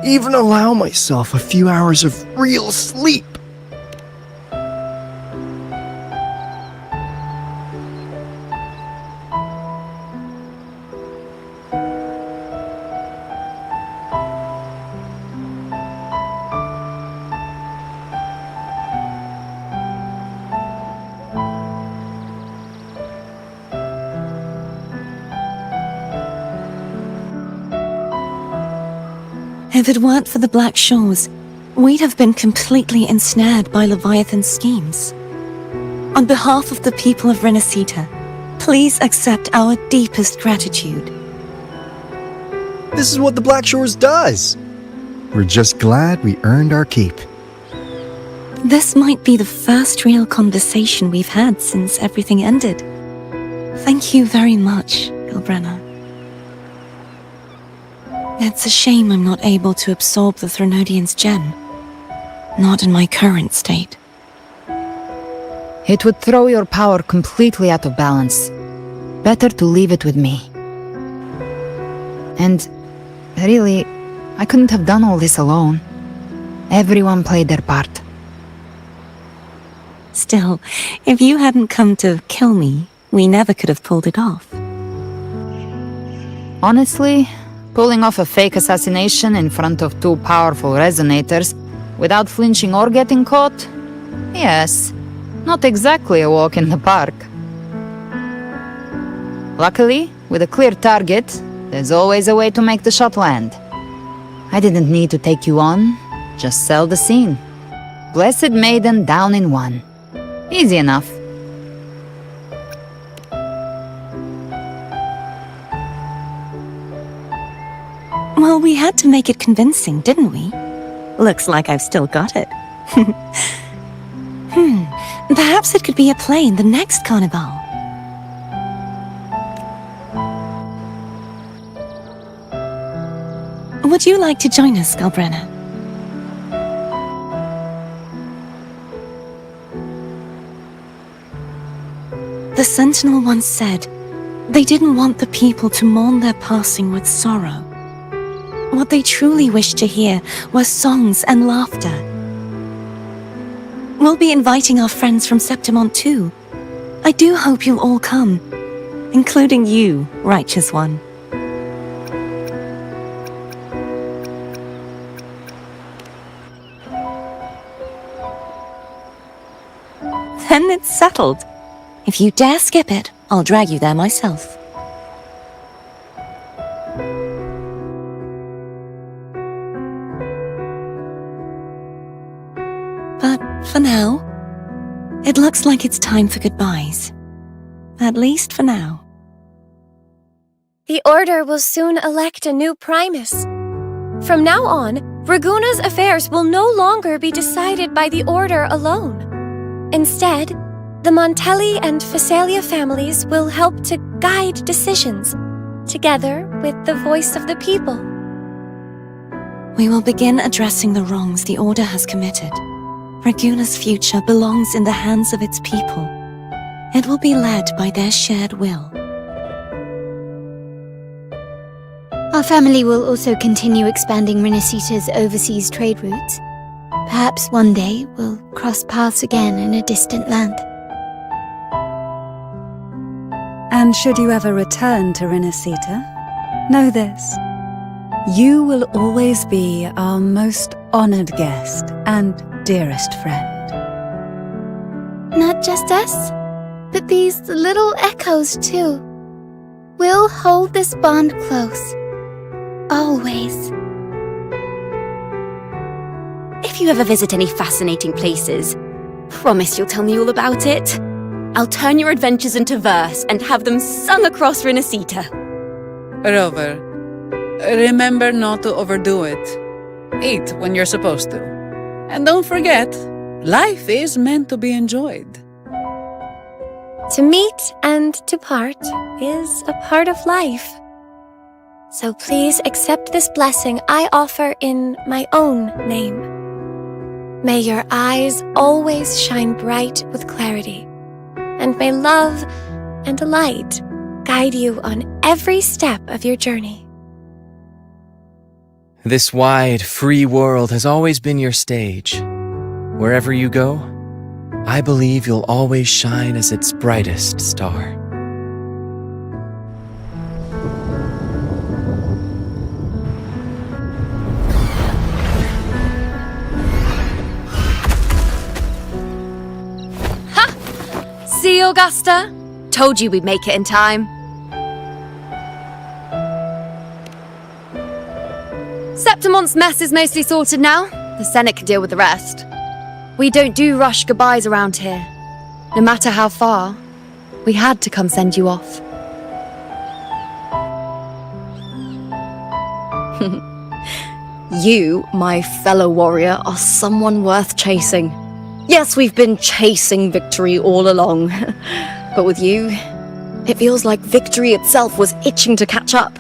even allow myself a few hours of real sleep. If it weren't for the Black Shores, we'd have been completely ensnared by Leviathan's schemes. On behalf of the people of Renacita, please accept our deepest gratitude. This is what the Black Shores does. We're just glad we earned our keep. This might be the first real conversation we've had since everything ended. Thank you very much, Ilbrenna. It's a shame I'm not able to absorb the Threnodian's gem. Not in my current state. It would throw your power completely out of balance. Better to leave it with me. And really, I couldn't have done all this alone. Everyone played their part. Still, if you hadn't come to kill me, we never could have pulled it off. Honestly, pulling off a fake assassination in front of two powerful resonators without flinching or getting caught? Yes, not exactly a walk in the park. Luckily, with a clear target, there's always a way to make the shot land. I didn't need to take you on, just sell the scene. Blessed Maiden down in one. Easy enough. Well, we had to make it convincing, didn't we? Looks like I've still got it. Perhaps it could be a play in the next carnival. Would you like to join us, Galbrenna? The Sentinel once said they didn't want the people to mourn their passing with sorrow. What they truly wished to hear were songs and laughter. We'll be inviting our friends from Septimont too. I do hope you'll all come, including you, Righteous One. Then it's settled. If you dare skip it, I'll drag you there myself. But for now, it looks like it's time for goodbyes. At least for now. The Order will soon elect a new Primus. From now on, Raguna's affairs will no longer be decided by the Order alone. Instead, the Montelli and Phasalia families will help to guide decisions, together with the voice of the people. We will begin addressing the wrongs the Order has committed. Raguna's future belongs in the hands of its people. It will be led by their shared will. Our family will also continue expanding Renacita's overseas trade routes. Perhaps one day we'll cross paths again in a distant land. And should you ever return to Renacita, know this. You will always be our most honored guest and dearest friend. Not just us, but these little echoes too. We'll hold this bond close. Always. If you ever visit any fascinating places, promise you'll tell me all about it. I'll turn your adventures into verse and have them sung across Renacita. Rover, remember not to overdo it. Eat when you're supposed to. And don't forget, life is meant to be enjoyed. To meet and to part is a part of life. So please accept this blessing I offer in my own name. May your eyes always shine bright with clarity, and may love and light guide you on every step of your journey. This wide, free world has always been your stage. Wherever you go, I believe you'll always shine as its brightest star. See, Augusta? Told you we'd make it in time. Septimont's mess is mostly sorted now. The Senate can deal with the rest. We don't do rush goodbyes around here. No matter how far, we had to come send you off. You, my fellow warrior, are someone worth chasing. Yes, we've been chasing victory all along. But with you, it feels like victory itself was itching to catch up.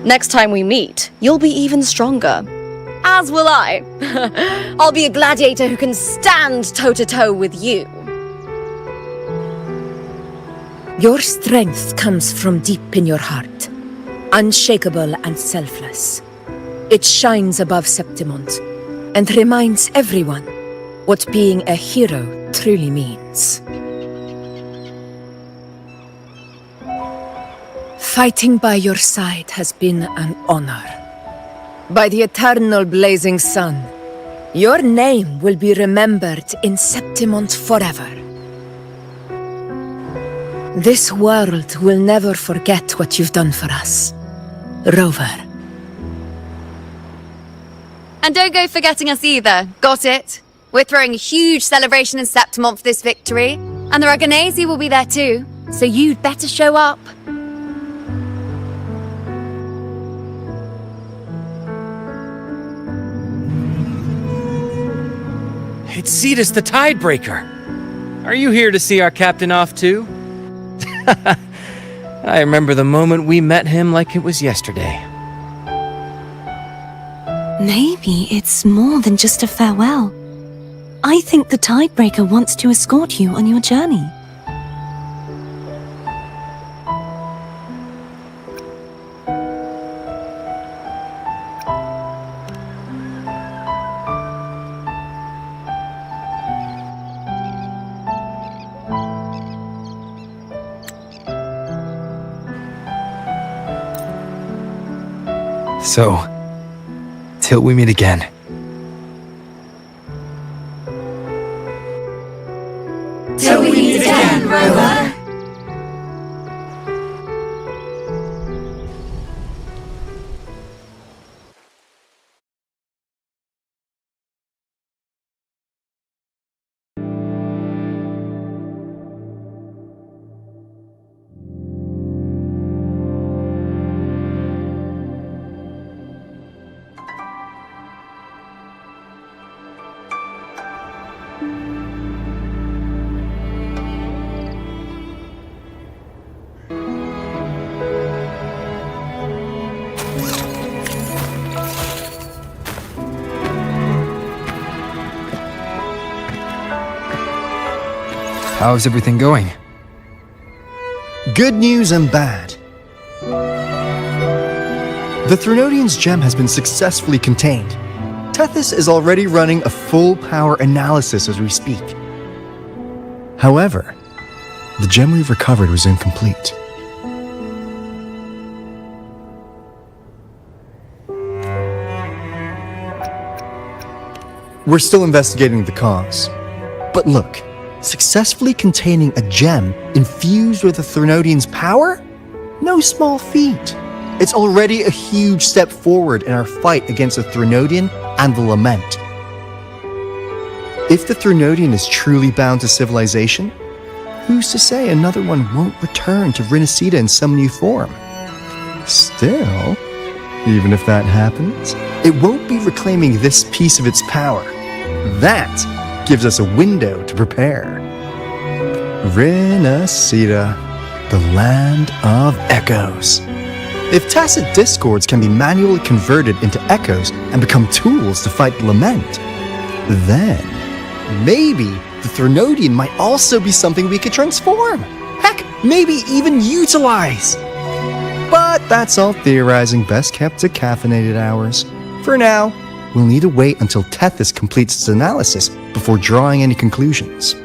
Next time we meet, you'll be even stronger. As will I. I'll be a gladiator who can stand toe-to-toe with you. Your strength comes from deep in your heart, unshakable and selfless. It shines above Septimont and reminds everyone what being a hero truly means. Fighting by your side has been an honor. By the eternal blazing sun, your name will be remembered in Septimont forever. This world will never forget what you've done for us, Rover. And don't go forgetting us either, got it? We're throwing a huge celebration in Septimont for this victory, and the Aragonese will be there too, so you'd better show up. It's Cetus the Tidebreaker. Are you here to see our captain off too? I remember the moment we met him like it was yesterday. Maybe it's more than just a farewell. I think the Tidebreaker wants to escort you on your journey. So, till we meet again. Till we meet again, Rover. How's everything going? Good news and bad. The Threnodian's gem has been successfully contained. Tethys is already running a full power analysis as we speak. However, the gem we've recovered was incomplete. We're still investigating the cause. But look, successfully containing a gem infused with the Threnodian's power? No small feat. It's already a huge step forward in our fight against the Threnodian and the Lament. If the Threnodian is truly bound to civilization, who's to say another one won't return to Rinascita in some new form? Still, even if that happens, it won't be reclaiming this piece of its power. That gives us a window to prepare. Rinascita, the land of echoes. If tacit discords can be manually converted into echoes and become tools to fight the lament, then maybe the Threnodian might also be something we could transform. Heck, maybe even utilize. But that's all theorizing best kept to caffeinated hours. For now, we'll need to wait until Tethys completes its analysis before drawing any conclusions.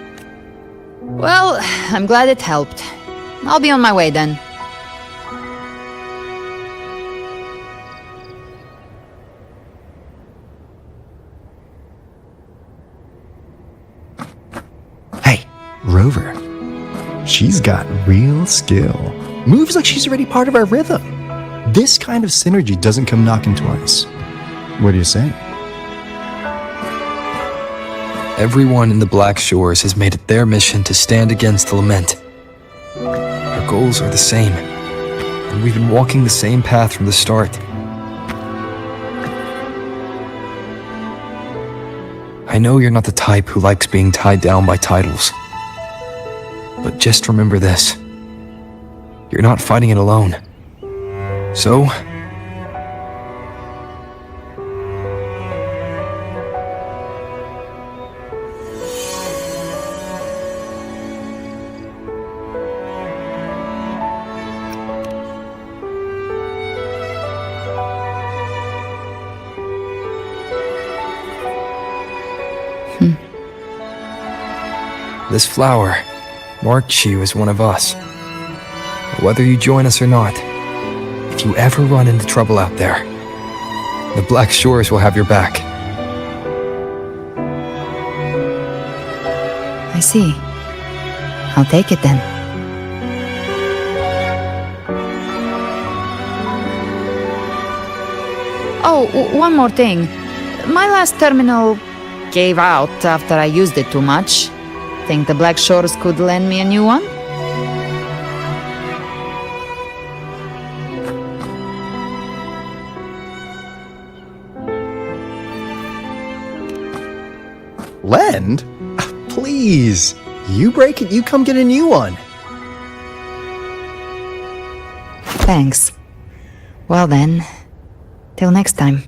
Well, I'm glad it helped. I'll be on my way then. Rover. She's got real skill. Moves like she's already part of our rhythm. This kind of synergy doesn't come knocking twice. What do you say? Everyone in the Black Shores has made it their mission to stand against the lament. Our goals are the same, and we've been walking the same path from the start. I know you're not the type who likes being tied down by titles. But just remember this. You're not fighting it alone. So, this flower marks you as one of us. Whether you join us or not, if you ever run into trouble out there, the Black Shores will have your back. I see. I'll take it then. Oh, one more thing. My last terminal gave out after I used it too much. Think the Black Shores could lend me a new one? Lend? Please. You break it, you come get a new one. Thanks. Well then, till next time.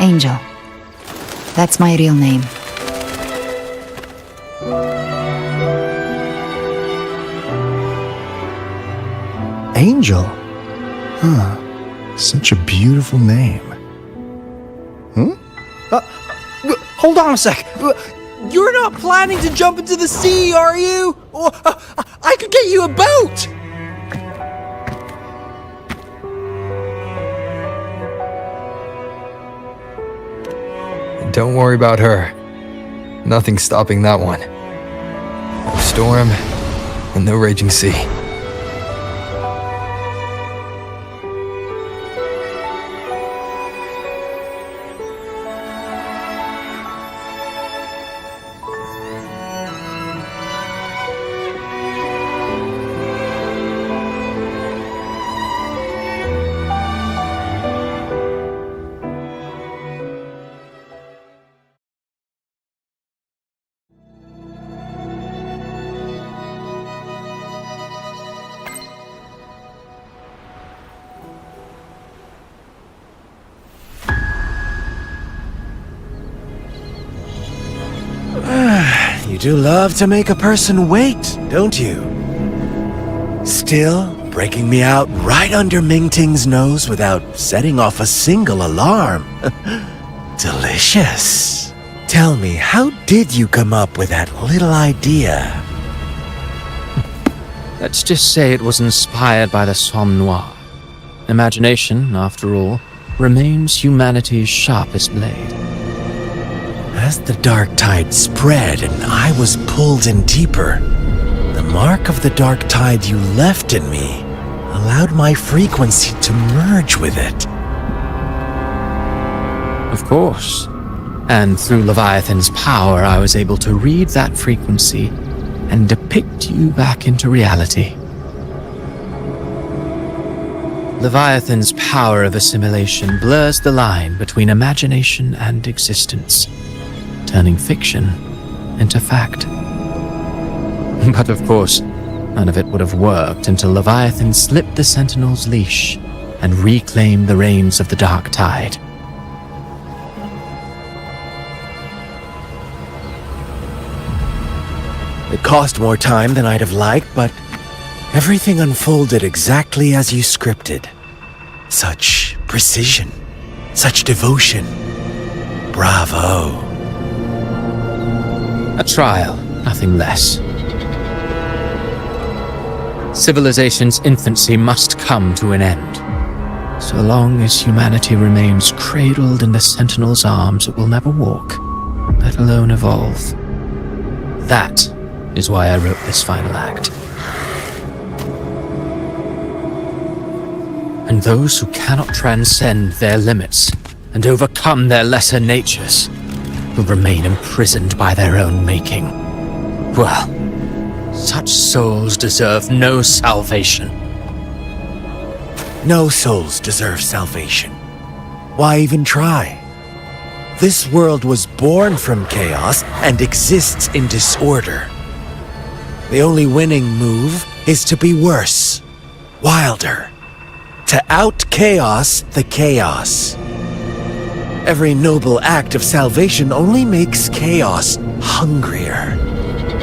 Angel. That's my real name. Angel? Huh. Such a beautiful name. Hold on a sec. You're not planning to jump into the sea, are you? I could get you a boat! Don't worry about her. Nothing's stopping that one. No storm and no raging sea. You do love to make a person wait, don't you? Still, breaking me out right under Mingting's nose without setting off a single alarm. Delicious. Tell me, how did you come up with that little idea? Let's just say it was inspired by the Somme Noire. Imagination, after all, remains humanity's sharpest blade. As the dark tide spread and I was pulled in deeper, the mark of the dark tide you left in me allowed my frequency to merge with it. Of course. And through Leviathan's power, I was able to read that frequency and depict you back into reality. Leviathan's power of assimilation blurs the line between imagination and existence, turning fiction into fact. But of course, none of it would have worked until Leviathan slipped the Sentinel's leash and reclaimed the reins of the Dark Tide. It cost more time than I'd have liked, but everything unfolded exactly as you scripted. Such precision, such devotion. Bravo. A trial, nothing less. Civilization's infancy must come to an end. So long as humanity remains cradled in the Sentinel's arms, it will never walk, let alone evolve. That is why I wrote this final act. And those who cannot transcend their limits and overcome their lesser natures will remain imprisoned by their own making. Well, such souls deserve no salvation. No souls deserve salvation. Why even try? This world was born from chaos and exists in disorder. The only winning move is to be worse, wilder, to out-chaos the chaos. Every noble act of salvation only makes chaos hungrier.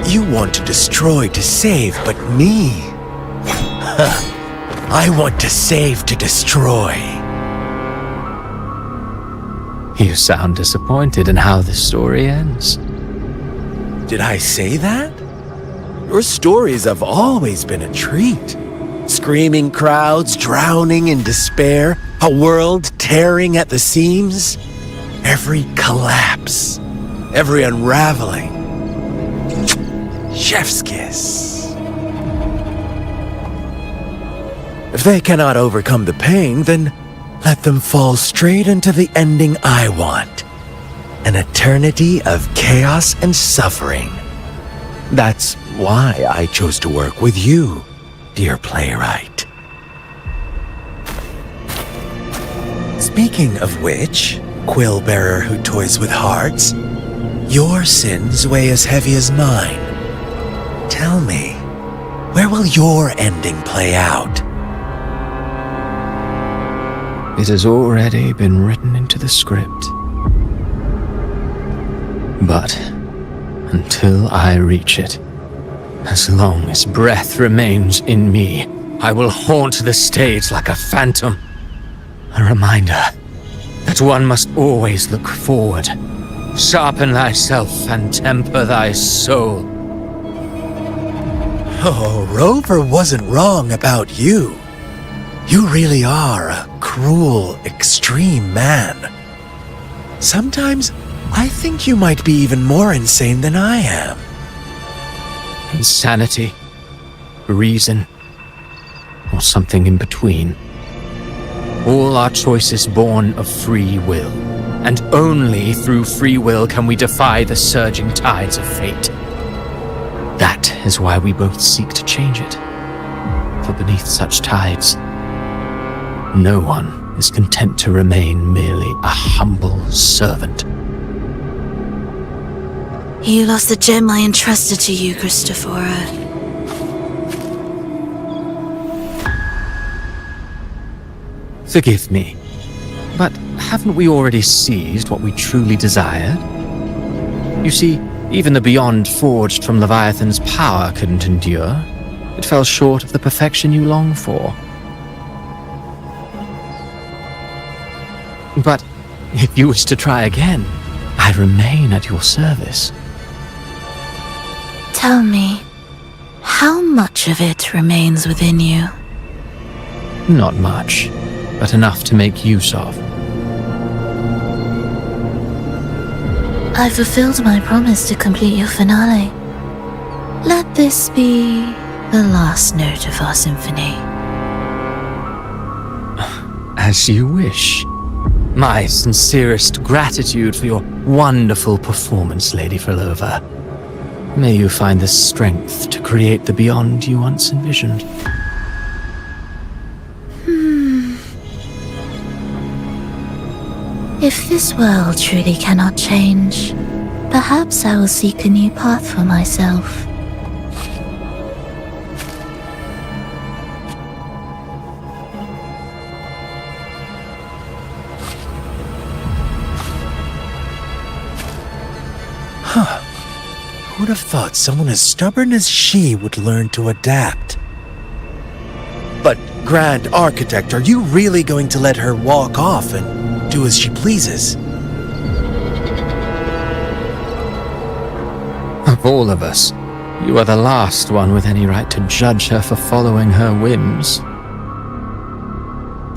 You want to destroy to save, but me? I want to save to destroy. You sound disappointed in how this story ends. Did I say that? Your stories have always been a treat. Screaming crowds drowning in despair, a world tearing at the seams. Every collapse, every unraveling. Chef's kiss. If they cannot overcome the pain, then let them fall straight into the ending I want. An eternity of chaos and suffering. That's why I chose to work with you, dear playwright. Speaking of which, quill bearer who toys with hearts, your sins weigh as heavy as mine. Tell me, where will your ending play out? It has already been written into the script. But until I reach it, as long as breath remains in me, I will haunt the stage like a phantom. A reminder that one must always look forward. Sharpen thyself and temper thy soul. Oh, Rover wasn't wrong about you. You really are a cruel, extreme man. Sometimes I think you might be even more insane than I am. Insanity, reason, or something in between. All our choices born of free will, and only through free will can we defy the surging tides of fate. That is why we both seek to change it. For beneath such tides, no one is content to remain merely a humble servant. You lost the gem I entrusted to you, Christophora. Forgive me, but haven't we already seized what we truly desired? You see, even the beyond forged from Leviathan's power couldn't endure. It fell short of the perfection you long for. But if you wish to try again, I remain at your service. Tell me, how much of it remains within you? Not much, but enough to make use of. I fulfilled my promise to complete your finale. Let this be the last note of our symphony. As you wish. My sincerest gratitude for your wonderful performance, Lady Frolova. May you find the strength to create the beyond you once envisioned. If this world truly cannot change, perhaps I will seek a new path for myself. Huh. Who'd have thought someone as stubborn as she would learn to adapt? But, Grand Architect, are you really going to let her walk off and do as she pleases? Of all of us, you are the last one with any right to judge her for following her whims.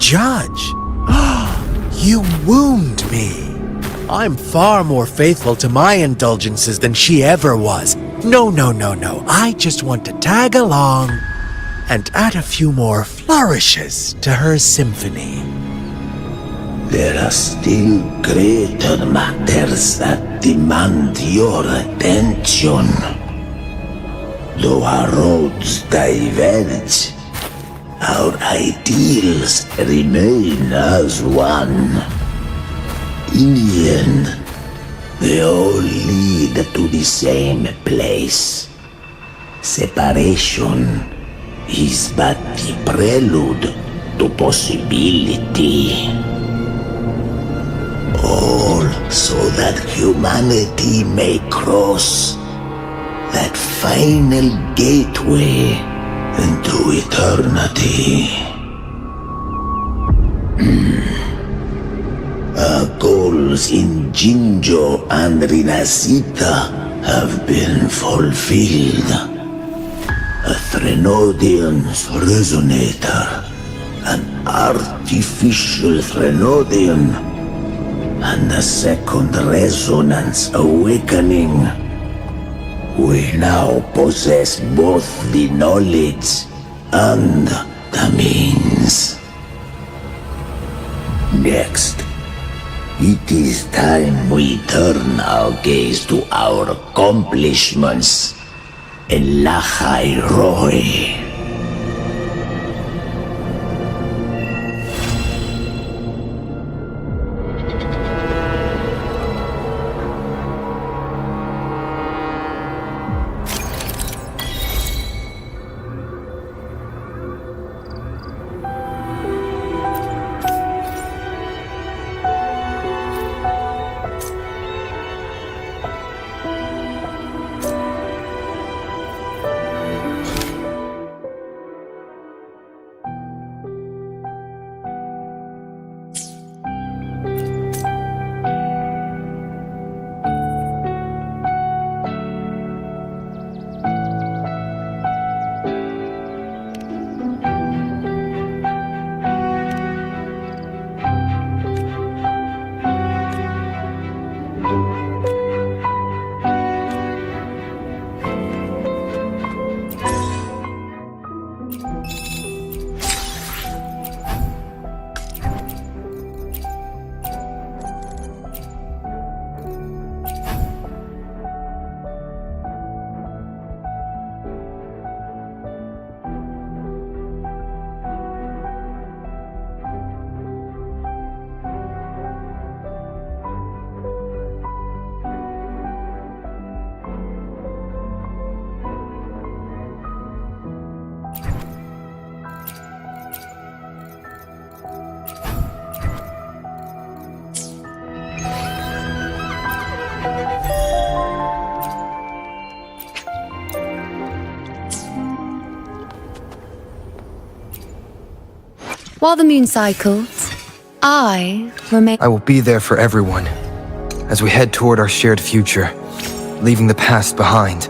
Judge? You wound me. I'm far more faithful to my indulgences than she ever was. No. I just want to tag along and add a few more flourishes to her symphony. There are still greater matters that demand your attention. Though our roads diverge, our ideals remain as one. In the end, they all lead to the same place. Separation is but the prelude to possibility. All so that humanity may cross that final gateway into eternity. Our goals in Jinjo and Rinasita have been fulfilled. A Threnodian's resonator, an artificial Threnodian, and a second resonance awakening. We now possess both the knowledge and the means. Next, it is time we turn our gaze to our accomplishments in Lahai Roi. While the moon cycles, I remain. I will be there for everyone as we head toward our shared future, leaving the past behind.